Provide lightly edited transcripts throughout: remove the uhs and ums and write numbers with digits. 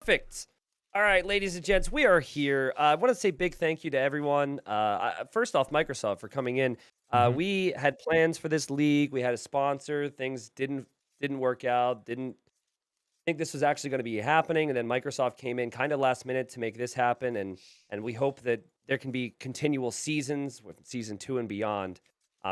Perfect. All right, ladies and gents, we are here. I want to say big thank you to everyone. First off, Microsoft for coming in. We had plans for this league. We had a sponsor. Things didn't work out. Didn't think this was actually going to be happening, and then Microsoft came in kind of last minute to make this happen. And we hope that there can be continual seasons with season 2 and beyond.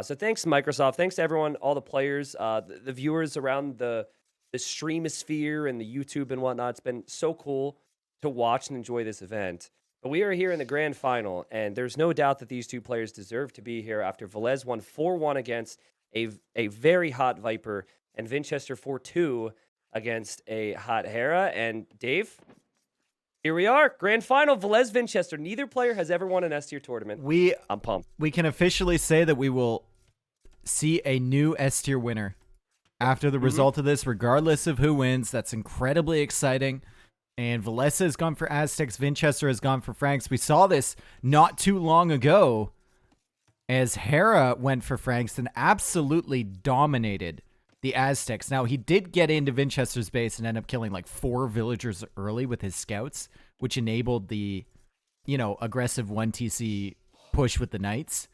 So thanks, Microsoft. Thanks to everyone, all the players, the viewers around the streamosphere and the YouTube and whatnot. It's been so cool to watch and enjoy this event. But we are here in the grand final, and there's no doubt that these two players deserve to be here after Velez won 4-1 against a very hot Viper, and Vinchester 4-2 against a hot Hera. And Dave, here we are, grand final, Velez Vinchester. Neither player has ever won an S tier tournament. I'm pumped. We can officially say that we will see a new S tier winner after the result of this, regardless of who wins. That's incredibly exciting. And Velez has gone for Aztecs. Vinchester has gone for Franks. We saw this not too long ago as Hera went for Franks and absolutely dominated the Aztecs. Now, he did get into Vinchester's base and end up killing like 4 villagers early with his scouts, which enabled the, aggressive 1TC push with the Knights.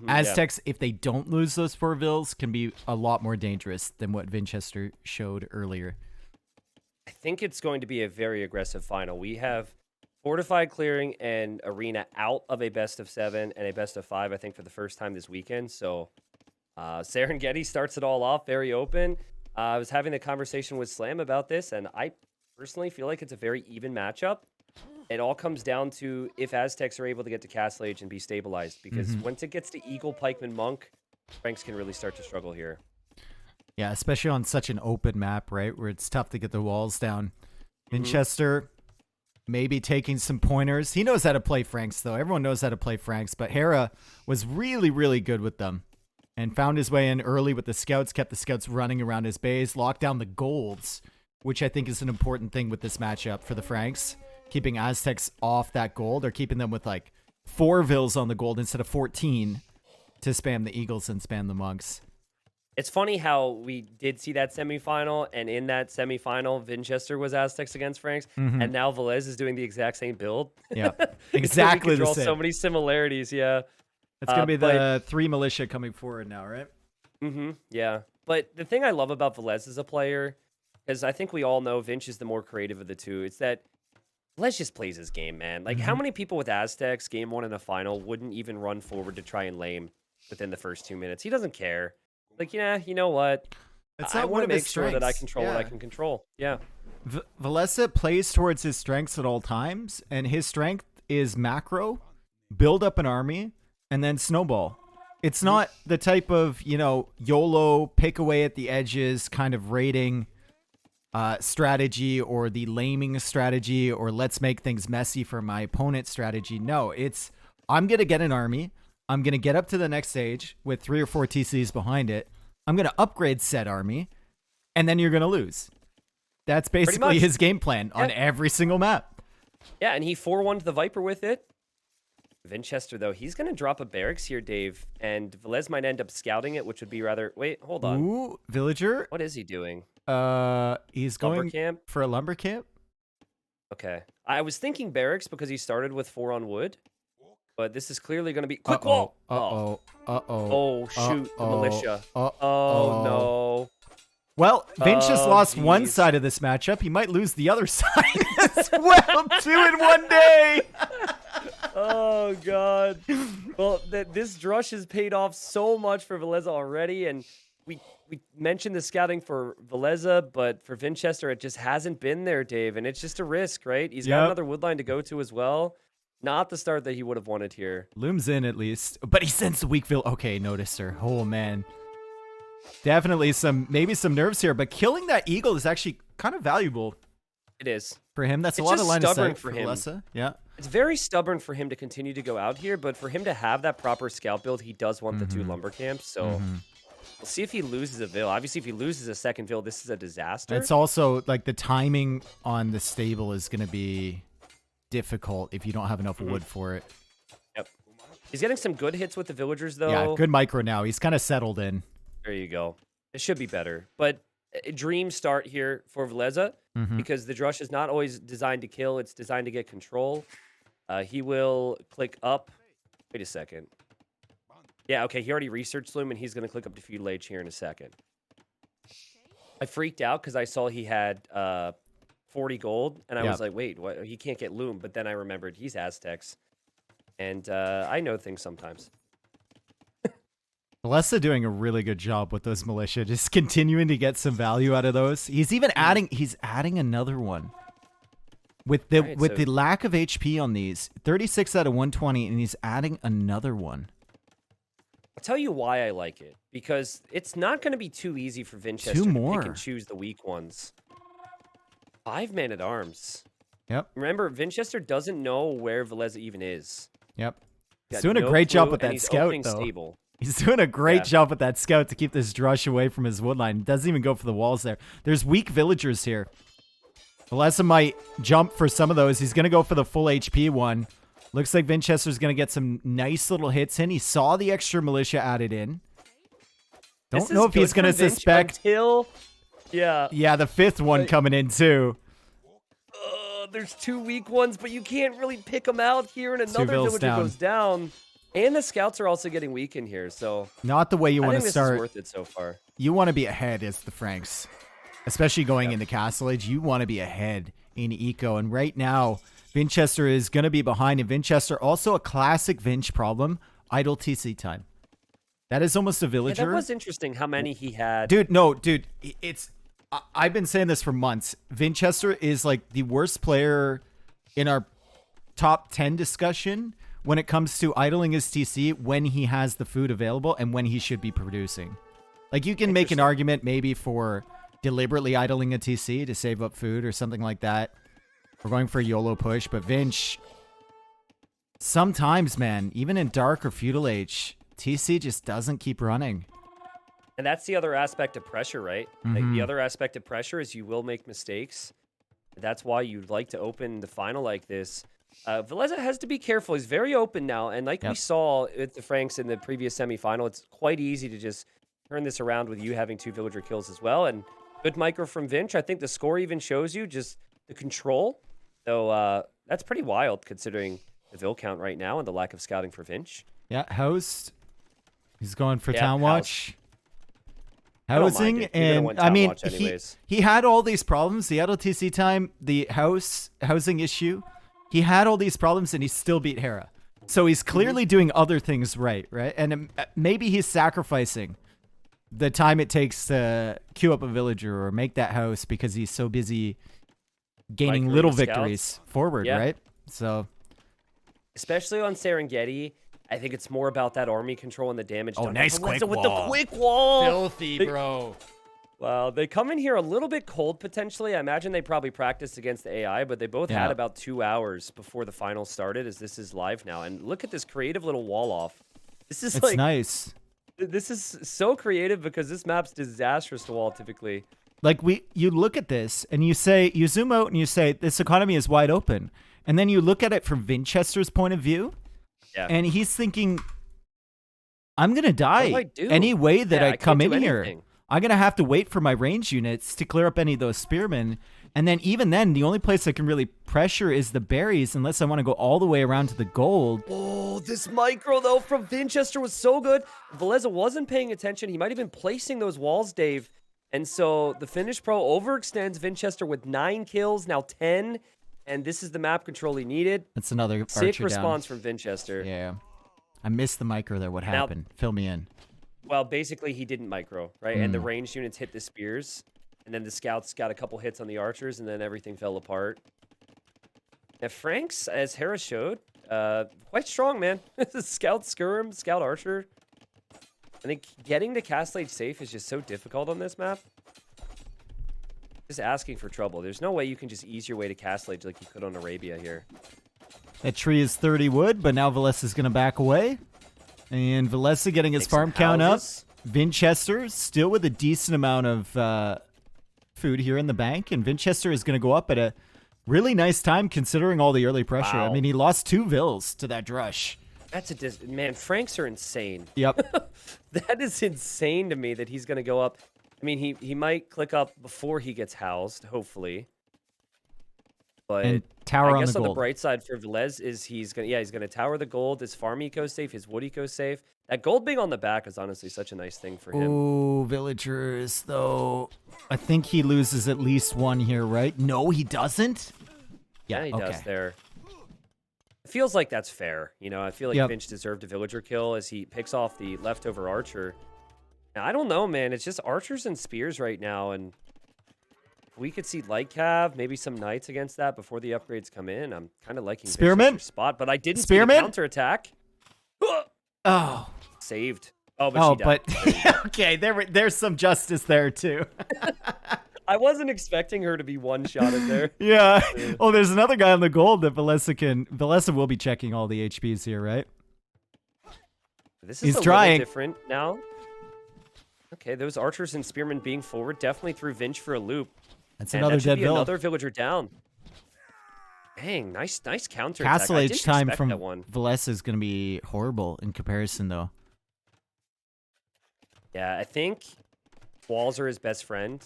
Aztecs, if they don't lose those 4 vills, can be a lot more dangerous than what Vinchester showed earlier. I think it's going to be a very aggressive final. We have Fortified Clearing and Arena out of a best of 7 and a best of 5, I think, for the first time this weekend. So Serengeti starts it all off very open. I was having a conversation with Slam about this, and I personally feel like it's a very even matchup. It all comes down to if Aztecs are able to get to Castle Age and be stabilized, because once it gets to Eagle, Pikeman, Monk, Franks can really start to struggle here. Yeah, especially on such an open map, right, where it's tough to get the walls down. Vinchester maybe taking some pointers. He knows how to play Franks, though. Everyone knows how to play Franks, but Hera was really, really good with them and found his way in early with the scouts, kept the scouts running around his base, locked down the golds, which I think is an important thing with this matchup for the Franks, keeping Aztecs off that gold or keeping them with like 4 vills on the gold instead of 14 to spam the Eagles and spam the Monks. It's funny how we did see that semifinal, and in that semifinal, Vinchester was Aztecs against Franks, and now Velez is doing the exact same build. Yeah, exactly the same. So many similarities, yeah. It's going to be the 3 militia coming forward now, right? Yeah. But the thing I love about Velez as a player, because I think we all know Vinch is the more creative of the two, it's that Velez just plays his game, man. Like, how many people with Aztecs, game 1 in a final, wouldn't even run forward to try and lame within the first 2 minutes? He doesn't care. Like, yeah, you know what? I want to make sure that I control what I can control. Yeah. Velez plays towards his strengths at all times, and his strength is macro, build up an army, and then snowball. It's not the type of, YOLO, pick away at the edges kind of raiding strategy, or the laming strategy, or let's make things messy for my opponent strategy. No, it's I'm going to get an army. I'm going to get up to the next stage with 3 or 4 TCs behind it. I'm going to upgrade said army, and then you're going to lose. That's basically his game plan on every single map. Yeah, and he 4-1'd the Viper with it. Vinchester, though, he's going to drop a barracks here, Dave, and Velez might end up scouting it, which would be rather... Wait, hold on. Ooh, villager. What is he doing? He's going camp? For a lumber camp. Okay. I was thinking barracks because he started with 4 on wood. But this is clearly going to be... Quick wall! Oh, shoot. The militia. Oh, no. Well, Vinch just lost one side of this matchup. He might lose the other side as well. 2 in 1 day. Oh, God. Well, this drush has paid off so much for Velez already. And we mentioned the scouting for Velez, but for Vinchester, it just hasn't been there, Dave. And it's just a risk, right? He's got another woodline to go to as well. Not the start that he would have wanted here. Looms in, at least. But he sends the Weakville. Okay, noticed her. Oh, man. Definitely maybe some nerves here. But killing that Eagle is actually kind of valuable. It is. For him, that's a lot of line of sight for him. Yeah. It's very stubborn for him to continue to go out here, but for him to have that proper scout build, he does want the 2 lumber camps. So we'll see if he loses a vill. Obviously, if he loses a second vill, this is a disaster. It's also, like, the timing on the stable is going to be difficult if you don't have enough wood for it. Yep. He's getting some good hits with the villagers, though. Yeah, good micro now. He's kind of settled in. There you go. It should be better. But a dream start here for Velez. because the Drush is not always designed to kill. It's designed to get control. He will click up. Wait a second. Yeah, okay, he already researched Loom, and he's going to click up to Feudal Age here in a second. I freaked out because I saw he had 40 gold, and I was like, wait, what? He can't get Loom. But then I remembered he's Aztecs, and I know things sometimes. Velez doing a really good job with those militia, just continuing to get some value out of those. He's even adding another one. With the lack of HP on these, 36 out of 120, and he's adding another one. I'll tell you why I like it. Because it's not going to be too easy for Vinchester to pick and choose the weak ones. 5 Man-at-Arms. Yep. Remember, Vinchester doesn't know where Velez even is. Yep. He's doing a great job with that scout, though. Stable. He's doing a great job with that scout to keep this Drush away from his woodline. Doesn't even go for the walls there. There's weak villagers here. Velez might jump for some of those. He's going to go for the full HP one. Looks like Vinchester's going to get some nice little hits in. He saw the extra militia added in. Don't know if he's going to suspect. Yeah, the 5th one coming in too. There's 2 weak ones, but you can't really pick them out here, and another villager goes down. And the scouts are also getting weak in here, so not the way you want to start. This is worth it so far. You want to be ahead as the Franks, especially going into Castle Age. You want to be ahead in eco, and right now Vinchester is going to be behind. And Vinchester also a classic Vinch problem: idle TC time. That is almost a villager. Yeah, that was interesting how many he had. Dude, it's. I've been saying this for months. Vinchester is like the worst player in our top 10 discussion when it comes to idling his TC when he has the food available and when he should be producing. Like, you can make an argument maybe for deliberately idling a TC to save up food or something like that. We're going for a YOLO push, but Vinch, sometimes, man, even in Dark or Feudal Age, TC just doesn't keep running. And that's the other aspect of pressure, right? Like, the other aspect of pressure is you will make mistakes. That's why you'd like to open the final like this. Velez has to be careful. He's very open now. And like we saw with the Franks in the previous semifinal, it's quite easy to just turn this around with you having 2 villager kills as well. And good micro from Vinch. I think the score even shows you just the control. So that's pretty wild considering the Vil count right now and the lack of scouting for Vinch. Yeah, Host. He's going for Town Watch. Housing, and I mean, he had all these problems. The idle TC time, the housing issue. He had all these problems, and he still beat Hera. So he's clearly doing other things right? And maybe he's sacrificing the time it takes to queue up a villager or make that house because he's so busy gaining little victories forward, right? So, especially on Serengeti, I think it's more about that army control and the damage. Oh, nice quick wall. With the quick wall. Filthy, bro. Wow, they come in here a little bit cold, potentially. I imagine they probably practiced against the AI, but they both had about 2 hours before the final started, as this is live now. And look at this creative little wall off. It's nice. This is so creative because this map's disastrous to wall, typically. Like, you look at this, and you zoom out, and you say, this economy is wide open. And then you look at it from Vinchester's point of view, and he's thinking, I'm going to die any way that I come in here. I'm going to have to wait for my range units to clear up any of those spearmen. And then even then, the only place I can really pressure is the berries unless I want to go all the way around to the gold. Oh, this micro, though, from Vinchester was so good. Velez wasn't paying attention. He might have been placing those walls, Dave. And so the Finnish pro overextends Vinchester with 9 kills, now 10. And this is the map control he needed. That's another sick response from Vinchester. Yeah. I missed the micro there. What happened? Fill me in. Well, basically, he didn't micro, right? And the ranged units hit the spears. And then the scouts got a couple hits on the archers, and then everything fell apart. Now, Franks, as Hera showed, quite strong, man. Scout Skirm, Scout Archer. I think getting to Castle Age safe is just so difficult on this map. Just asking for trouble. There's no way you can just ease your way to Castle Age like you could on Arabia here. That tree is 30 wood, but now Velez is going to back away. And Velez getting his farm count up. Vinchester still with a decent amount of food here in the bank. And Vinchester is going to go up at a really nice time considering all the early pressure. I mean, he lost 2 Vils to that Drush. That's man, Franks are insane. Yep. That is insane to me that he's going to go up. I mean, he might click up before he gets housed, hopefully. But And tower I on the guess on the gold. bright side for Velez is he's gonna tower the gold. His farm eco safe, his wood eco safe. That gold being on the back is honestly such a nice thing for him. Ooh, villagers, though. I think he loses at least one here, right? No, he doesn't? Yeah, he does okay. there. It feels like that's fair. You know, I feel like Yep. Vinch deserved a villager kill as he picks off the leftover archer. Now, I don't know, man. It's just archers and spears right now, and if we could see light cav, maybe some knights against that before the upgrades come in. I'm kind of liking Spearman? Vinch's spot, but I didn't Spearman? see the counterattack. Oh. Saved. Oh, but she died. But okay, there's some justice there too. I wasn't expecting her to be one-shotted there. Yeah. Oh, there's another guy on the gold that Velez will be checking all the HPs here, right? This is He's a trying. little different now. Okay, those archers and spearmen being forward definitely threw Vinch for a loop. That's And another that should dead be villain. another villager down. Dang, nice counter. Castle Age time from that one. Velez is going to be horrible in comparison, though. Yeah, I think walls are his best friend.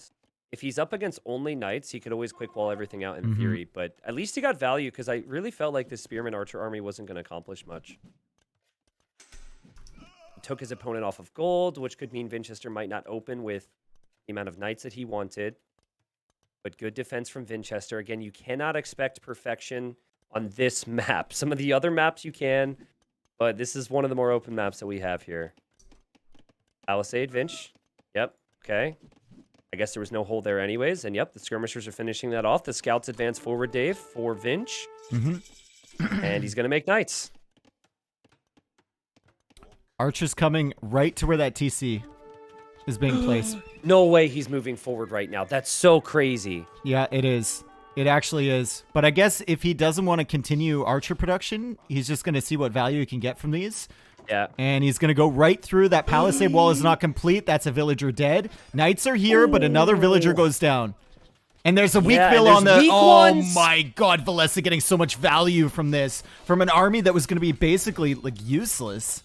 If he's up against only knights, he could always quick wall everything out in theory. But at least he got value because I really felt like the spearman archer army wasn't going to accomplish much. He took his opponent off of gold, which could mean Vinchester might not open with the amount of knights that he wanted. But good defense from Vinchester. Again, you cannot expect perfection on this map. Some of the other maps you can, but this is one of the more open maps that we have here. Palisade, Vinch. Yep, okay. I guess there was no hole there anyways. And yep, the skirmishers are finishing that off. The scouts advance forward, Dave, for Vinch. And he's going to make knights. Archer's coming right to where that TC is being placed. No way he's moving forward right now. That's so crazy. Yeah, it is. It actually is. But I guess if he doesn't want to continue Archer production, he's just going to see what value he can get from these. Yeah. And he's going to go right through. That palisade wall is not complete. That's a villager dead. Knights are here, but another villager goes down. And there's a weak bill on the... Oh my god, Velez getting so much value from this. From an army that was going to be basically like useless.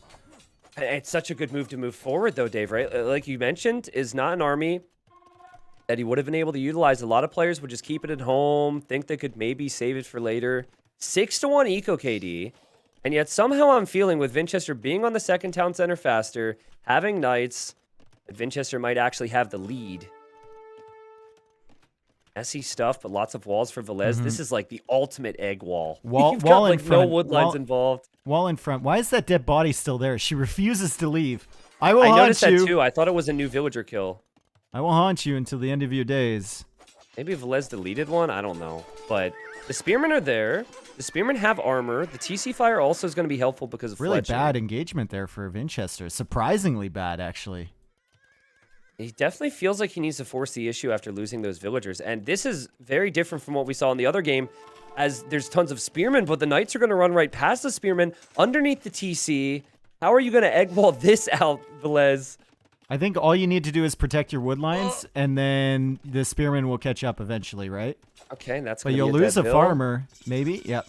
It's such a good move to move forward, though, Dave, right? Like you mentioned, is not an army that he would have been able to utilize. A lot of players would just keep it at home, think they could maybe save it for later. 6-1 eco KD. And yet somehow I'm feeling with Vinchester being on the second town center faster, having knights, that Vinchester might actually have the lead. Messy stuff, but lots of walls for Velez. This is like the ultimate egg wall. You've got like no wood lines involved. Wall in front. Why is that dead body still there? She refuses to leave. I will noticed haunt you. that too. I thought it was a new villager kill. I will haunt you until the end of your days. Maybe Velez deleted one? I don't know. But the spearmen are there. The spearmen have armor. The TC fire also is going to be helpful because of really fletching. bad engagement there for Vinchester. Surprisingly bad, actually. He definitely feels like he needs to force the issue after losing those villagers. And this is very different from what we saw in the other game, as there's tons of spearmen, but the knights are going to run right past the spearmen underneath the TC. How are you going to egg wall this out, Velez? I think all you need to do is protect your wood lines, and then the spearmen will catch up eventually, right? Okay, that's But going to you'll be lose a dead farmer, maybe. Yep.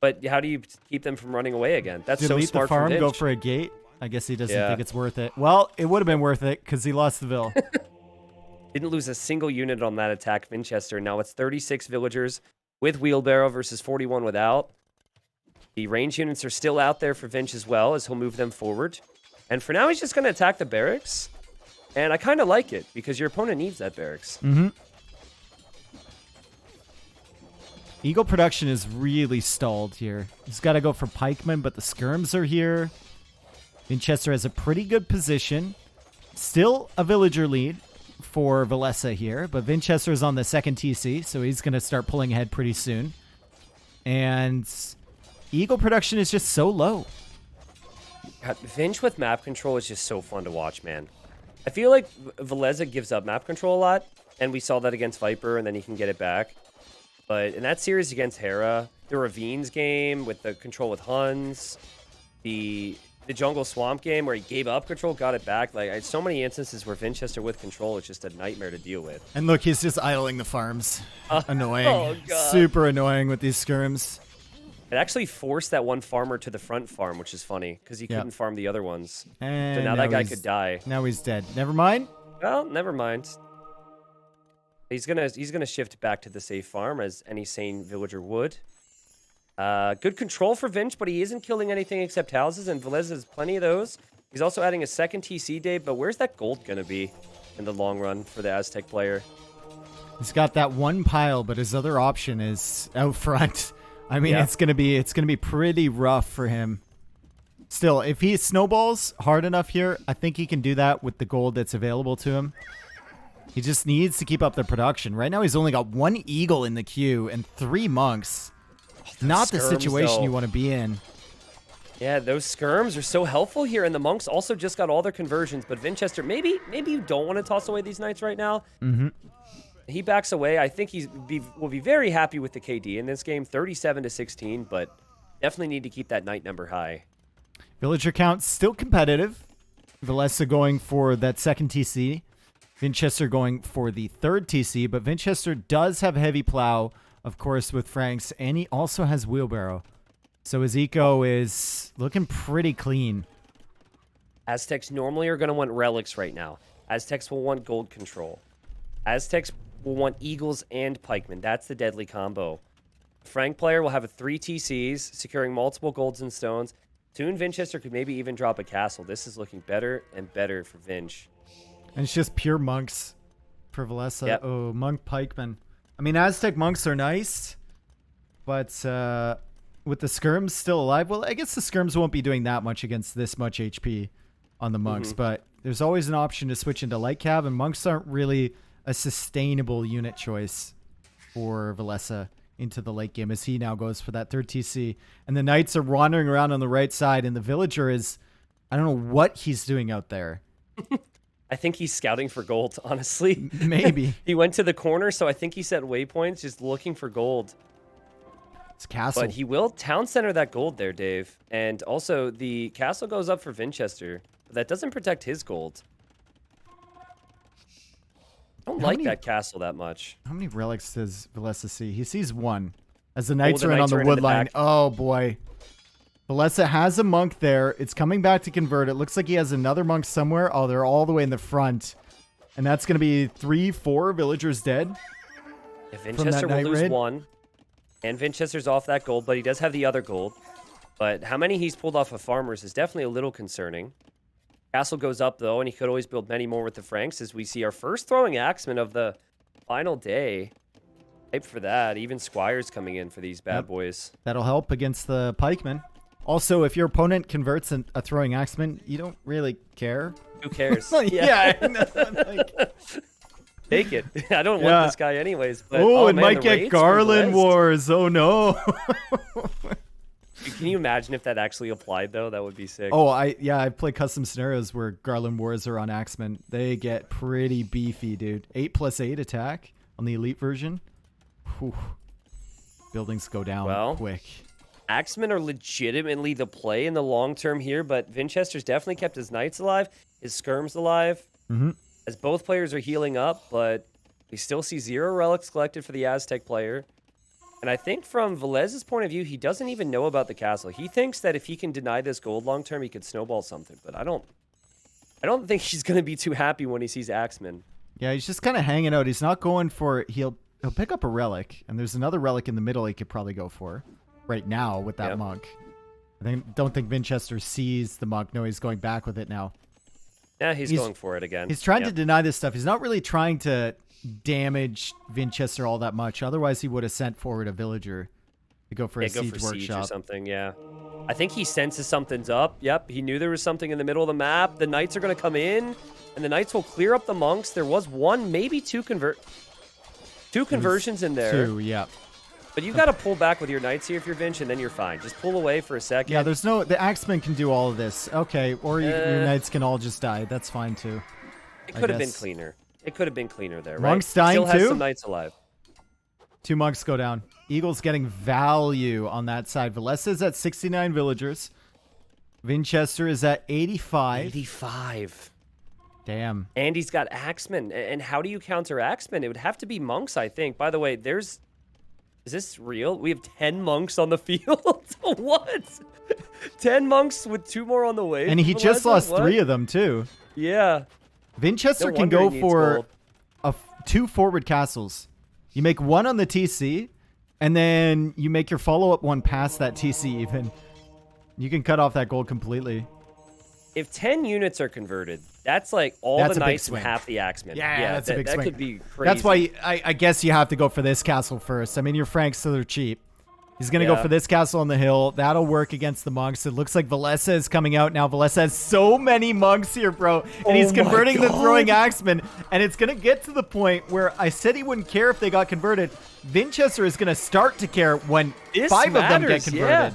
But how do you keep them from running away again? That's Delete so smart the farm, from go Vinch. for a gate. I guess he doesn't think it's worth it. Well, it would have been worth it because he lost the Ville. Didn't lose a single unit on that attack, Vinchester. Now it's 36 villagers with wheelbarrow versus 41 without. The range units are still out there for Vinch as well, as he'll move them forward. And for now, he's just going to attack the barracks. And I kind of like it, because your opponent needs that barracks. Eagle production is really stalled here. He's got to go for pikemen, but the skirms are here. Vinchester has a pretty good position. Still a villager lead for Velez here, but Vinchester is on the second TC, so he's going to start pulling ahead pretty soon. And Eagle production is just so low. God, Vinch with map control is just so fun to watch, man. I feel like Velez gives up map control a lot, and we saw that against Viper, and then he can get it back. But in that series against Hera, the Ravines game with the control with Huns, the jungle swamp game where he gave up control, got it back. Like, I had so many instances where Vinchester with control is just a nightmare to deal with. And look, he's just idling the farms. Annoying. Oh, God. Super annoying with these skirms. It actually forced that one farmer to the front farm, which is funny, because he couldn't farm the other ones. And So now that guy could die. Now he's dead. Never mind. Well, never mind. He's gonna shift back to the safe farm as any sane villager would. Good control for Vinch, but he isn't killing anything except houses, and Velez has plenty of those. He's also adding a second TC, Dave, but where's that gold gonna be in the long run for the Aztec player? He's got that one pile, but his other option is out front. I mean, it's gonna be pretty rough for him. Still, if he snowballs hard enough here, I think he can do that with the gold that's available to him. He just needs to keep up the production. Right now, he's only got 1 eagle in the queue and 3 monks. Not the situation you want to be in. Yeah, those skirms are so helpful here, and the monks also just got all their conversions. But Vinchester, maybe you don't want to toss away these knights right now. He backs away. I think will be very happy with the KD in this game, 37-16, but definitely need to keep that knight number high. Villager count still competitive. Velez going for that second TC. Vinchester going for the third TC, but Vinchester does have heavy plow, of course, with Franks, and he also has wheelbarrow. So his eco is looking pretty clean. Aztecs normally are going to want relics right now. Aztecs will want gold control. Aztecs will want eagles and pikemen. That's the deadly combo. Frank player will have a 3 TCs, securing multiple golds and stones. Soon Vinchester could maybe even drop a castle. This is looking better and better for Vinch. And it's just pure monks for Velez. Yep. Oh, monk pikemen. I mean, Aztec monks are nice, but with the skirms still alive, well, I guess the skirms won't be doing that much against this much HP on the monks, but there's always an option to switch into light cav, and monks aren't really a sustainable unit choice for Velez into the late game as he now goes for that third TC. And the knights are wandering around on the right side, and the villager is, I don't know what he's doing out there. I think he's scouting for gold, honestly. Maybe. He went to the corner, so I think he set waypoints just looking for gold. It's castle. But he will town center that gold there, Dave. And also, the castle goes up for Vinchester. But that doesn't protect his gold. I don't like that castle that much. How many relics does Velez see? He sees 1. As the knights are in on the wood line. Oh, boy. Velez has a monk there. It's coming back to convert. It looks like he has another monk somewhere. Oh, they're all the way in the front. And that's going to be 3-4 villagers dead. If Vinchester will lose 1. And Vinchester's off that gold, but he does have the other gold. But how many he's pulled off of farmers is definitely a little concerning. Castle goes up, though, and he could always build many more with the Franks as we see our first throwing axeman of the final day. Hype for that. Even Squire's coming in for these bad boys. That'll help against the pikemen. Also, if your opponent converts a throwing axeman, you don't really care. Who cares? Yeah. Take it. I don't want this guy anyways. But, it might get Garland Wars. Oh, no. Can you imagine if that actually applied, though? That would be sick. Oh, I play custom scenarios where Garland Wars are on Axemen. They get pretty beefy, dude. 8+8 attack on the elite version. Whew. Buildings go down quick. Axemen are legitimately the play in the long term here, but Vinchester's definitely kept his knights alive, his skirms alive, as both players are healing up, but we still see 0 relics collected for the Aztec player. And I think from Velez's point of view, he doesn't even know about the castle. He thinks that if he can deny this gold long term, he could snowball something. But I don't think he's going to be too happy when he sees Axemen. Yeah, he's just kind of hanging out. He's not going for... He'll pick up a relic, and there's another relic in the middle he could probably go for right now with that monk. Don't think Vinchester sees the monk. No, he's going back with it now. Yeah, he's going for it again. He's trying to deny this stuff. He's not really trying to damage Vinchester all that much. Otherwise, he would have sent forward a villager to go for a siege workshop or something. Yeah, I think he senses something's up. Yep, he knew there was something in the middle of the map. The knights are going to come in, and the knights will clear up the monks. There was 1, maybe 2 conversions in there. 2, yeah. But you got to pull back with your knights here if you're Vinch, and then you're fine. Just pull away for a second. Yeah, the Axemen can do all of this. Okay, or your knights can all just die. That's fine too. It could have been cleaner. It could have been cleaner there, right? Monks dying Still has too? some knights alive. 2 monks go down. Eagle's getting value on that side. Velez is at 69 villagers. Vinchester is at 85. 85. Damn. And he's got Axemen. And how do you counter Axemen? It would have to be monks, I think. By the way, is this real? We have 10 monks on the field? What? 10 monks with 2 more on the way? And he just lost 3 of them, too. Yeah. Vinchester can go for 2 forward castles. You make one on the TC, and then you make your follow-up one past that TC even. You can cut off that gold completely. If 10 units are converted, that's like all the knights and half the axemen. Yeah, that's a big swing. That could be crazy. That's why I guess you have to go for this castle first. I mean, your Franks, so they're cheap. He's going to go for this castle on the hill. That'll work against the monks. It looks like Velez is coming out now. Velez has so many monks here, bro. And he's converting the throwing axemen. And it's going to get to the point where I said he wouldn't care if they got converted. Vinchester is going to start to care when 5 of them get converted. Yeah.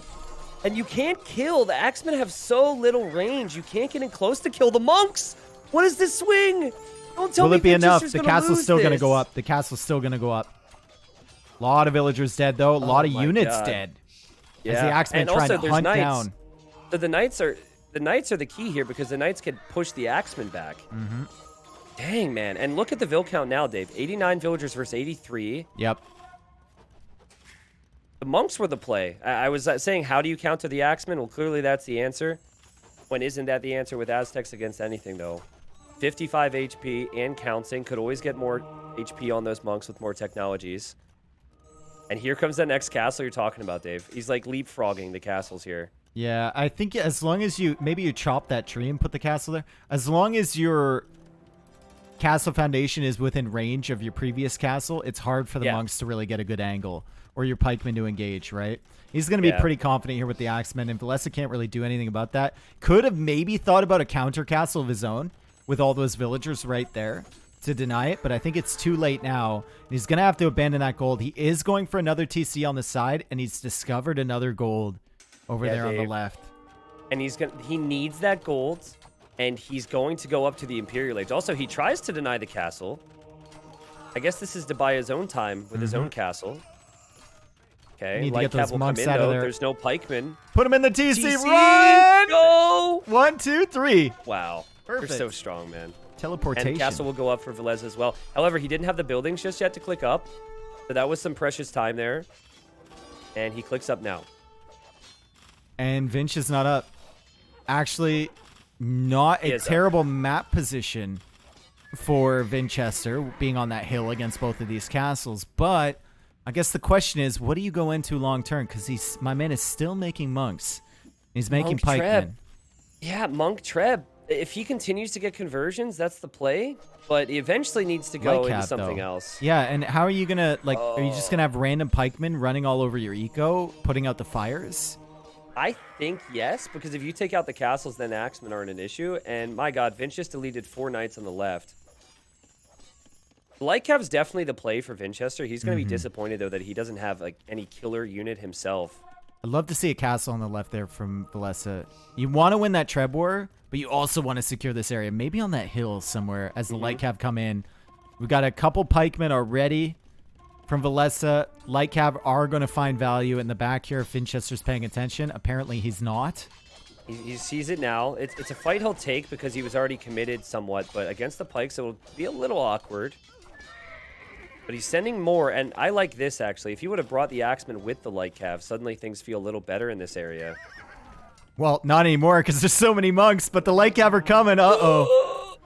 And you can't kill. The axemen have so little range. You can't get in close to kill the monks. What is this swing? Don't tell me Will it be enough? The castle's still going to go up. The castle's still going to go up. A lot of villagers dead, though. A lot of units dead. Yeah. As the axemen trying to hunt down. So the knights are the key here because the knights can push the axemen back. Mm-hmm. Dang, man. And look at the vill count now, Dave. 89 villagers versus 83. Yep. The monks were the play. I was saying, how do you counter the axemen? Well, clearly that's the answer. When isn't that the answer with Aztecs against anything, though? 55 HP and counting. Could always get more HP on those monks with more technologies. And here comes that next castle you're talking about, Dave. He's like leapfrogging the castles here. Yeah, I think as long as maybe you chop that tree and put the castle there. As long as your castle foundation is within range of your previous castle, it's hard for the monks to really get a good angle. Or your pikemen to engage, right? He's going to be pretty confident here with the axemen, and Velez can't really do anything about that. Could have maybe thought about a counter castle of his own with all those villagers right there to deny it, but I think it's too late now. He's going to have to abandon that gold. He is going for another TC on the side, and he's discovered another gold over there on the left. And he needs that gold, and he's going to go up to the Imperial Age. Also, he tries to deny the castle. I guess this is to buy his own time with his own castle. Okay, need to get those monks out of there. There's no pikemen. Put him in the TC. Run! Go! 1, 2, 3. Wow. Perfect. They're so strong, man. Teleportation. And castle will go up for Velez as well. However, he didn't have the buildings just yet to click up. So that was some precious time there. And he clicks up now. And Vinch is not up. Actually, not a terrible map position for Vinchester, being on that hill against both of these castles. But I guess the question is, what do you go into long term? Because my man is still making monks. He's making pikemen. Yeah, Monk Treb. If he continues to get conversions, that's the play. But he eventually needs to go into something else. Yeah, and how are you going to, like, are you just going to have random pikemen running all over your eco, putting out the fires? I think yes, because if you take out the castles, then axemen aren't an issue. And my god, Vinch just deleted 4 knights on the left. Lightcap's definitely the play for Vinchester. He's going to be disappointed, though, that he doesn't have like any killer unit himself. I'd love to see a castle on the left there from Velez. You want to win that Treb War, but you also want to secure this area. Maybe on that hill somewhere as the Lightcap come in. We've got a couple pikemen already from Velez. Lightcap are going to find value in the back here if Vinchester's paying attention. Apparently he's not. He sees it now. It's a fight he'll take because he was already committed somewhat, but against the pikes it will be a little awkward. But he's sending more, and I like this, actually. If he would have brought the axemen with the light cav, suddenly things feel a little better in this area. Well, not anymore, because there's so many monks, but the light cav are coming. Uh-oh.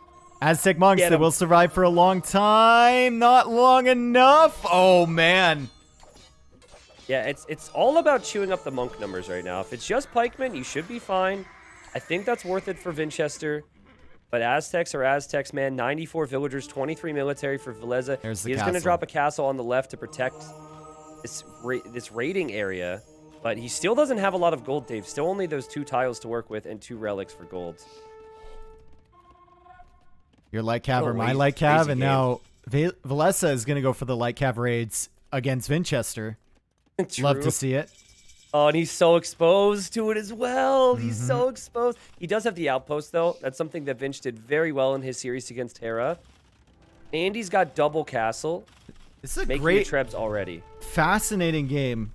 Aztec monks, they will survive for a long time. Not long enough. Oh, man. Yeah, it's all about chewing up the monk numbers right now. If it's just pikemen, you should be fine. I think that's worth it for Vinchester. But Aztecs are Aztecs, man. 94 villagers, 23 military for Velez. He is going to drop a castle on the left to protect this raiding area. But he still doesn't have a lot of gold, Dave. Still only those 2 tiles to work with and 2 relics for gold. Your light cav or my light cav, and now Velez is going to go for the light cav raids against Vinchester. Love to see it. Oh, and he's so exposed to it as well. He's so exposed. He does have the outpost, though. That's something that Vinch did very well in his series against Terra. And he's got double castle. This is a great Trebs already. Fascinating game.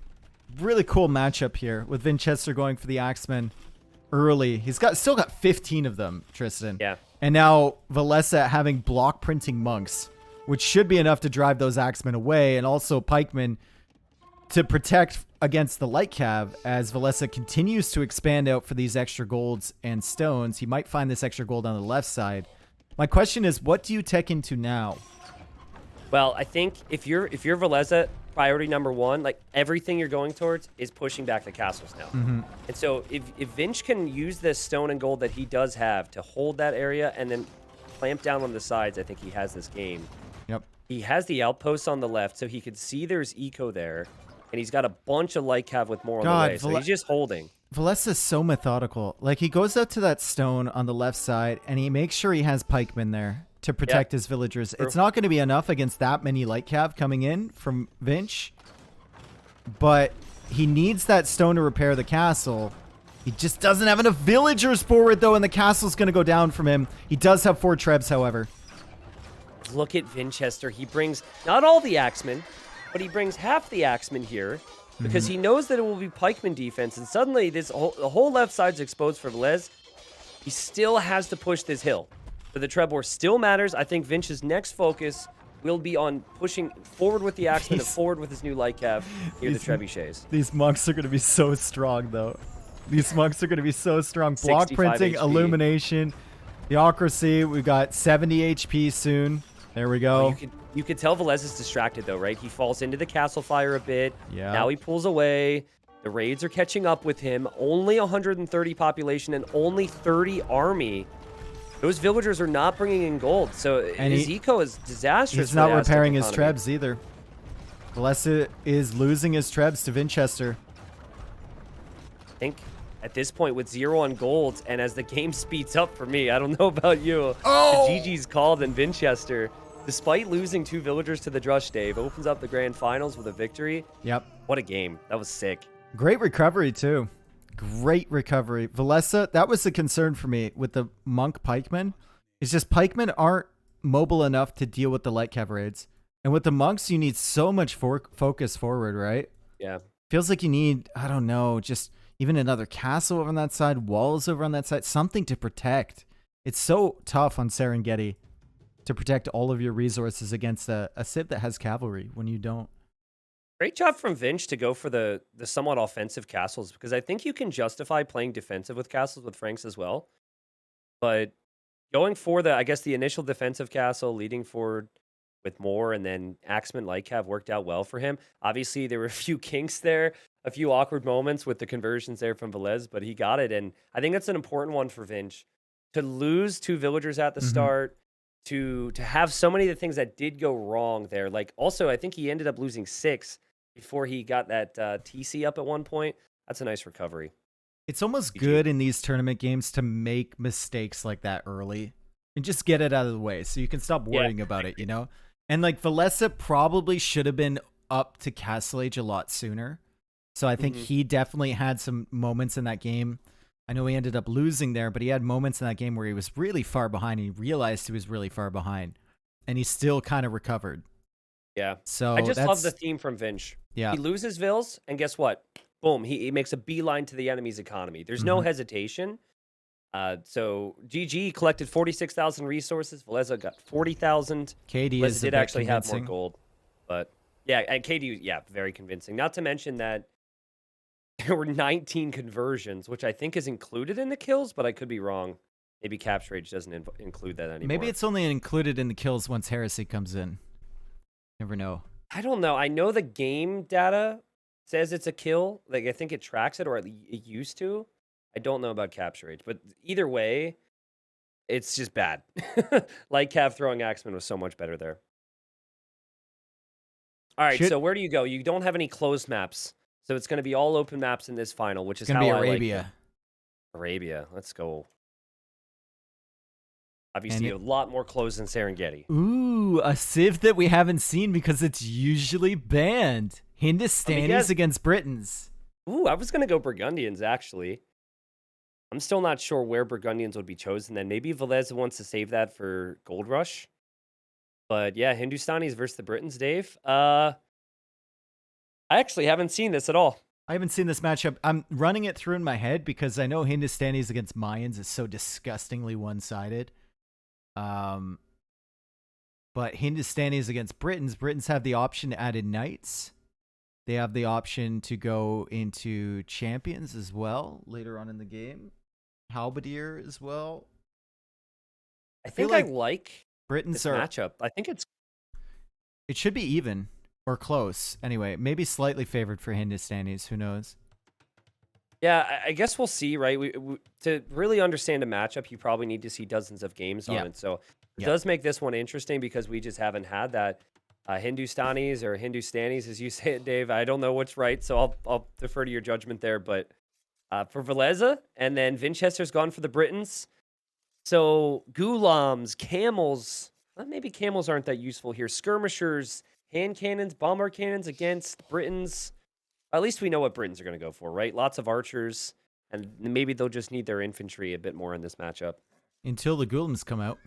Really cool matchup here with Vinchester going for the Axemen early. He's still got 15 of them, Tristan. Yeah. And now Velez having block printing monks, which should be enough to drive those Axemen away, and also pikemen to protect against the light cav as Velez continues to expand out for these extra golds and stones. He might find this extra gold on the left side. My question is, what do you tech into now? Well, I think if you're Velez, priority number one, like everything you're going towards is pushing back the castles now. Mm-hmm. And so if Vinch can use this stone and gold that he does have to hold that area and then clamp down on the sides, I think he has this game. Yep. He has the outposts on the left, so he could see there's eco there, and he's got a bunch of light cav with more on the way. So he's just holding. Velez is so methodical. Like, he goes out to that stone on the left side, and he makes sure he has pikemen there to protect his villagers. True. It's not going to be enough against that many light cav coming in from Vinch, but he needs that stone to repair the castle. He just doesn't have enough villagers forward, though, and the castle's going to go down from him. He does have 4 trebs, however. Look at Vinchester. He brings not all the axemen, but he brings half the axemen here because he knows that it will be pikeman defense. And suddenly, the whole left side's exposed for Velez. He still has to push this hill. So the treb war still matters. I think Vinch's next focus will be on pushing forward with the axemen and forward with his new light cav near the trebuchets. These monks are going to be so strong, though. These monks are going to be so strong. Block 65 printing, HP. illumination, theocracy. We've got 70 HP soon. There we go. You could tell Velez is distracted, though, right? He falls into the castle fire a bit. Yeah. Now he pulls away. The raids are catching up with him. Only 130 population and only 30 army. Those villagers are not bringing in gold, so his eco is disastrous. He's not repairing his trebs either. Velez is losing his trebs to Vinchester. I think at this point with 0 on gold, and as the game speeds up for me, I don't know about you. Oh! The GG's called in Vinchester. Despite losing 2 villagers to the Drush, Dave opens up the grand finals with a victory. Yep. What a game. That was sick. Great recovery, too. Great recovery. Velez, that was the concern for me with the monk pikemen. It's just pikemen aren't mobile enough to deal with the light cav raids. And with the monks, you need so much focus forward, right? Yeah. Feels like you need, I don't know, just even another castle over on that side, walls over on that side, something to protect. It's so tough on Serengeti to protect all of your resources against a civ that has cavalry when you don't. Great job from Vinch to go for the somewhat offensive castles, because I think you can justify playing defensive with castles with Franks as well. But going for I guess the initial defensive castle, leading forward with more, and then Axeman Light Cav worked out well for him. Obviously, there were a few kinks there, a few awkward moments with the conversions there from Velez, but he got it. And I think that's an important one for Vinch. To lose 2 villagers at the start, to have so many of the things that did go wrong there. Like, also, I think he ended up losing 6 before he got that TC up at one point. That's a nice recovery. It's almost good in these tournament games to make mistakes like that early and just get it out of the way so you can stop worrying about it, you know? And like Velez probably should have been up to Castle Age a lot sooner. So I think he definitely had some moments in that game. I know he ended up losing there, but he had moments in that game where he was really far behind. And he realized he was really far behind, and he still kind of recovered. Yeah. So I just love the theme from Vinch. Yeah. He loses Vils, and guess what? Boom. He makes a beeline to the enemy's economy. There's no hesitation. So GG collected 46,000 resources. Velez got 40,000. KD did actually have more gold. But yeah, and KD, yeah, very convincing. Not to mention that there were 19 conversions, which I think is included in the kills, but I could be wrong. Maybe Capture Age doesn't include that anymore. Maybe it's only included in the kills once Heresy comes in. Never know. I don't know. I know the game data says it's a kill. Like, I think it tracks it, or it used to. I don't know about Capture Age, but either way, it's just bad. Like Cav throwing Axeman was so much better there. All right, so where do you go? You don't have any closed maps, so it's going to be all open maps in this final, which is how I like it. Arabia. Arabia, let's go. Obviously, a lot more closed than Serengeti. Ooh, a civ that we haven't seen because it's usually banned. Hindustanis against Britons. Ooh, I was going to go Burgundians, actually. I'm still not sure where Burgundians would be chosen. Then maybe Velez wants to save that for Gold Rush. But yeah, Hindustanis versus the Britons, Dave. I actually haven't seen this at all. I haven't seen this matchup. I'm running it through in my head because I know Hindustanis against Mayans is so disgustingly one-sided. But Hindustanis against Britons have the option to add in knights. They have the option to go into champions as well later on in the game. Halberdier as well. I think I like Britons this matchup. I think It should be even or close. Anyway, maybe slightly favored for Hindustanis. Who knows? Yeah, I guess we'll see, right? To really understand a matchup, you probably need to see dozens of games on Yeah. it. So it Yeah. does make this one interesting because we just haven't had that Hindustanis or Hindustanis, as you say it, Dave. I don't know what's right, so I'll defer to your judgment there. But for Veleza, and then Vinchester's gone for the Britons. So Gulams, camels, well, maybe camels aren't that useful here. Skirmishers, hand cannons, bomber cannons against Britons. At least we know what Britons are going to go for, right? Lots of archers, and maybe they'll just need their infantry a bit more in this matchup. Until the Ghouls come out.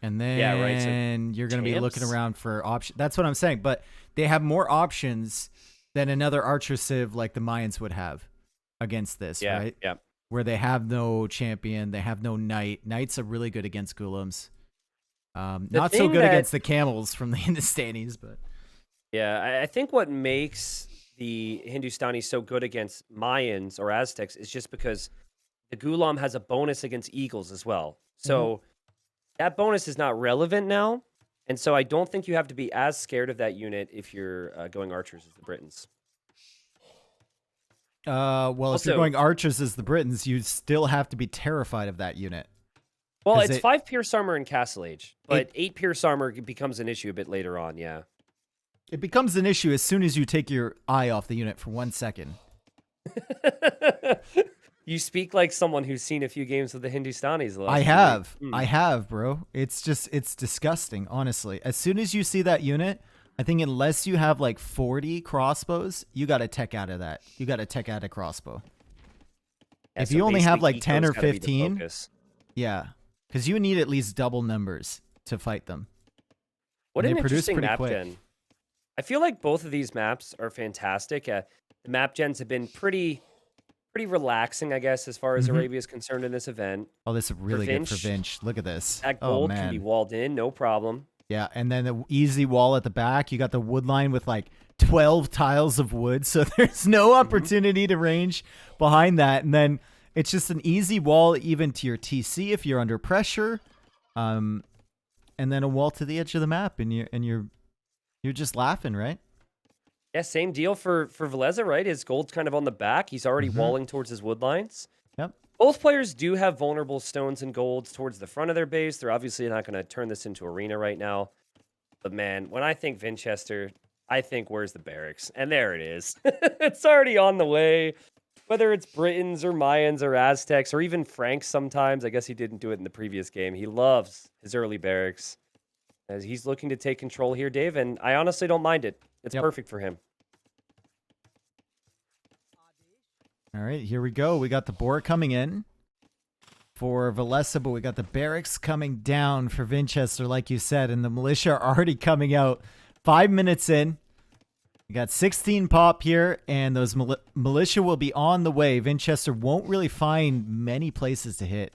And then Yeah, right, so you're going to be looking champs? around for options. That's what I'm saying. But they have more options than another archer civ like the Mayans would have against this, Yeah, right? yeah. Where they have no champion, they have no knight. Knights are really good against Ghulams. Not so thing good that- against the camels from the Hindustanis, but Yeah, I think what makes the Hindustani so good against Mayans or Aztecs is just because the Gulam has a bonus against eagles as well. So that bonus is not relevant now. And so I don't think you have to be as scared of that unit if you're going archers as the Britons. well, if Also- you're going archers as the Britons, you still have to be terrified of that unit. Well, 'Cause it's it- 5 Pierce Armor in Castle Age, but 8 Pierce Armor becomes an issue a bit later on, yeah. It becomes an issue as soon as you take your eye off the unit for 1 second. You speak like someone who's seen a few games with the Hindustanis. The last I few have. weeks. I have, bro. It's disgusting, honestly. As soon as you see that unit, I think unless you have like 40 crossbows, you got to tech out of that. You got to tech out a crossbow. Yeah, If so you only have basically like 10 or eco's gotta be the 15, focus. yeah. Because you need at least double numbers to fight them. What and an they produce interesting pretty map quick. gen. I feel like both of these maps are fantastic. The map gens have been pretty relaxing, I guess, as far as Mhm. Arabia is concerned in this event. Oh, this is really good for Vinch, Vinch. Look at this. That Oh, gold can be man. walled in, no problem. Yeah, and then the easy wall at the back. You got the wood line with like 12 tiles of wood, so there's no opportunity to range behind that. And then it's just an easy wall even to your TC if you're under pressure. And then a wall to the edge of the map, and you're just laughing, right? Yeah, same deal for Veleza, right? His gold's kind of on the back. He's already walling towards his wood lines. Yep. Both players do have vulnerable stones and golds towards the front of their base. They're obviously not going to turn this into arena right now. But man, when I think Vinchester, I think where's the barracks? And there it is. It's already on the way. Whether it's Britons or Mayans or Aztecs or even Franks sometimes. I guess he didn't do it in the previous game. He loves his early barracks. As he's looking to take control here, Dave, and I honestly don't mind it. It's Yep. perfect for him. All right, here we go. We got the boar coming in for Veleza, but we got the barracks coming down for Vinchester, like you said, and the militia are already coming out 5 minutes in. We got 16 pop here, and those militia will be on the way. Vinchester won't really find many places to hit,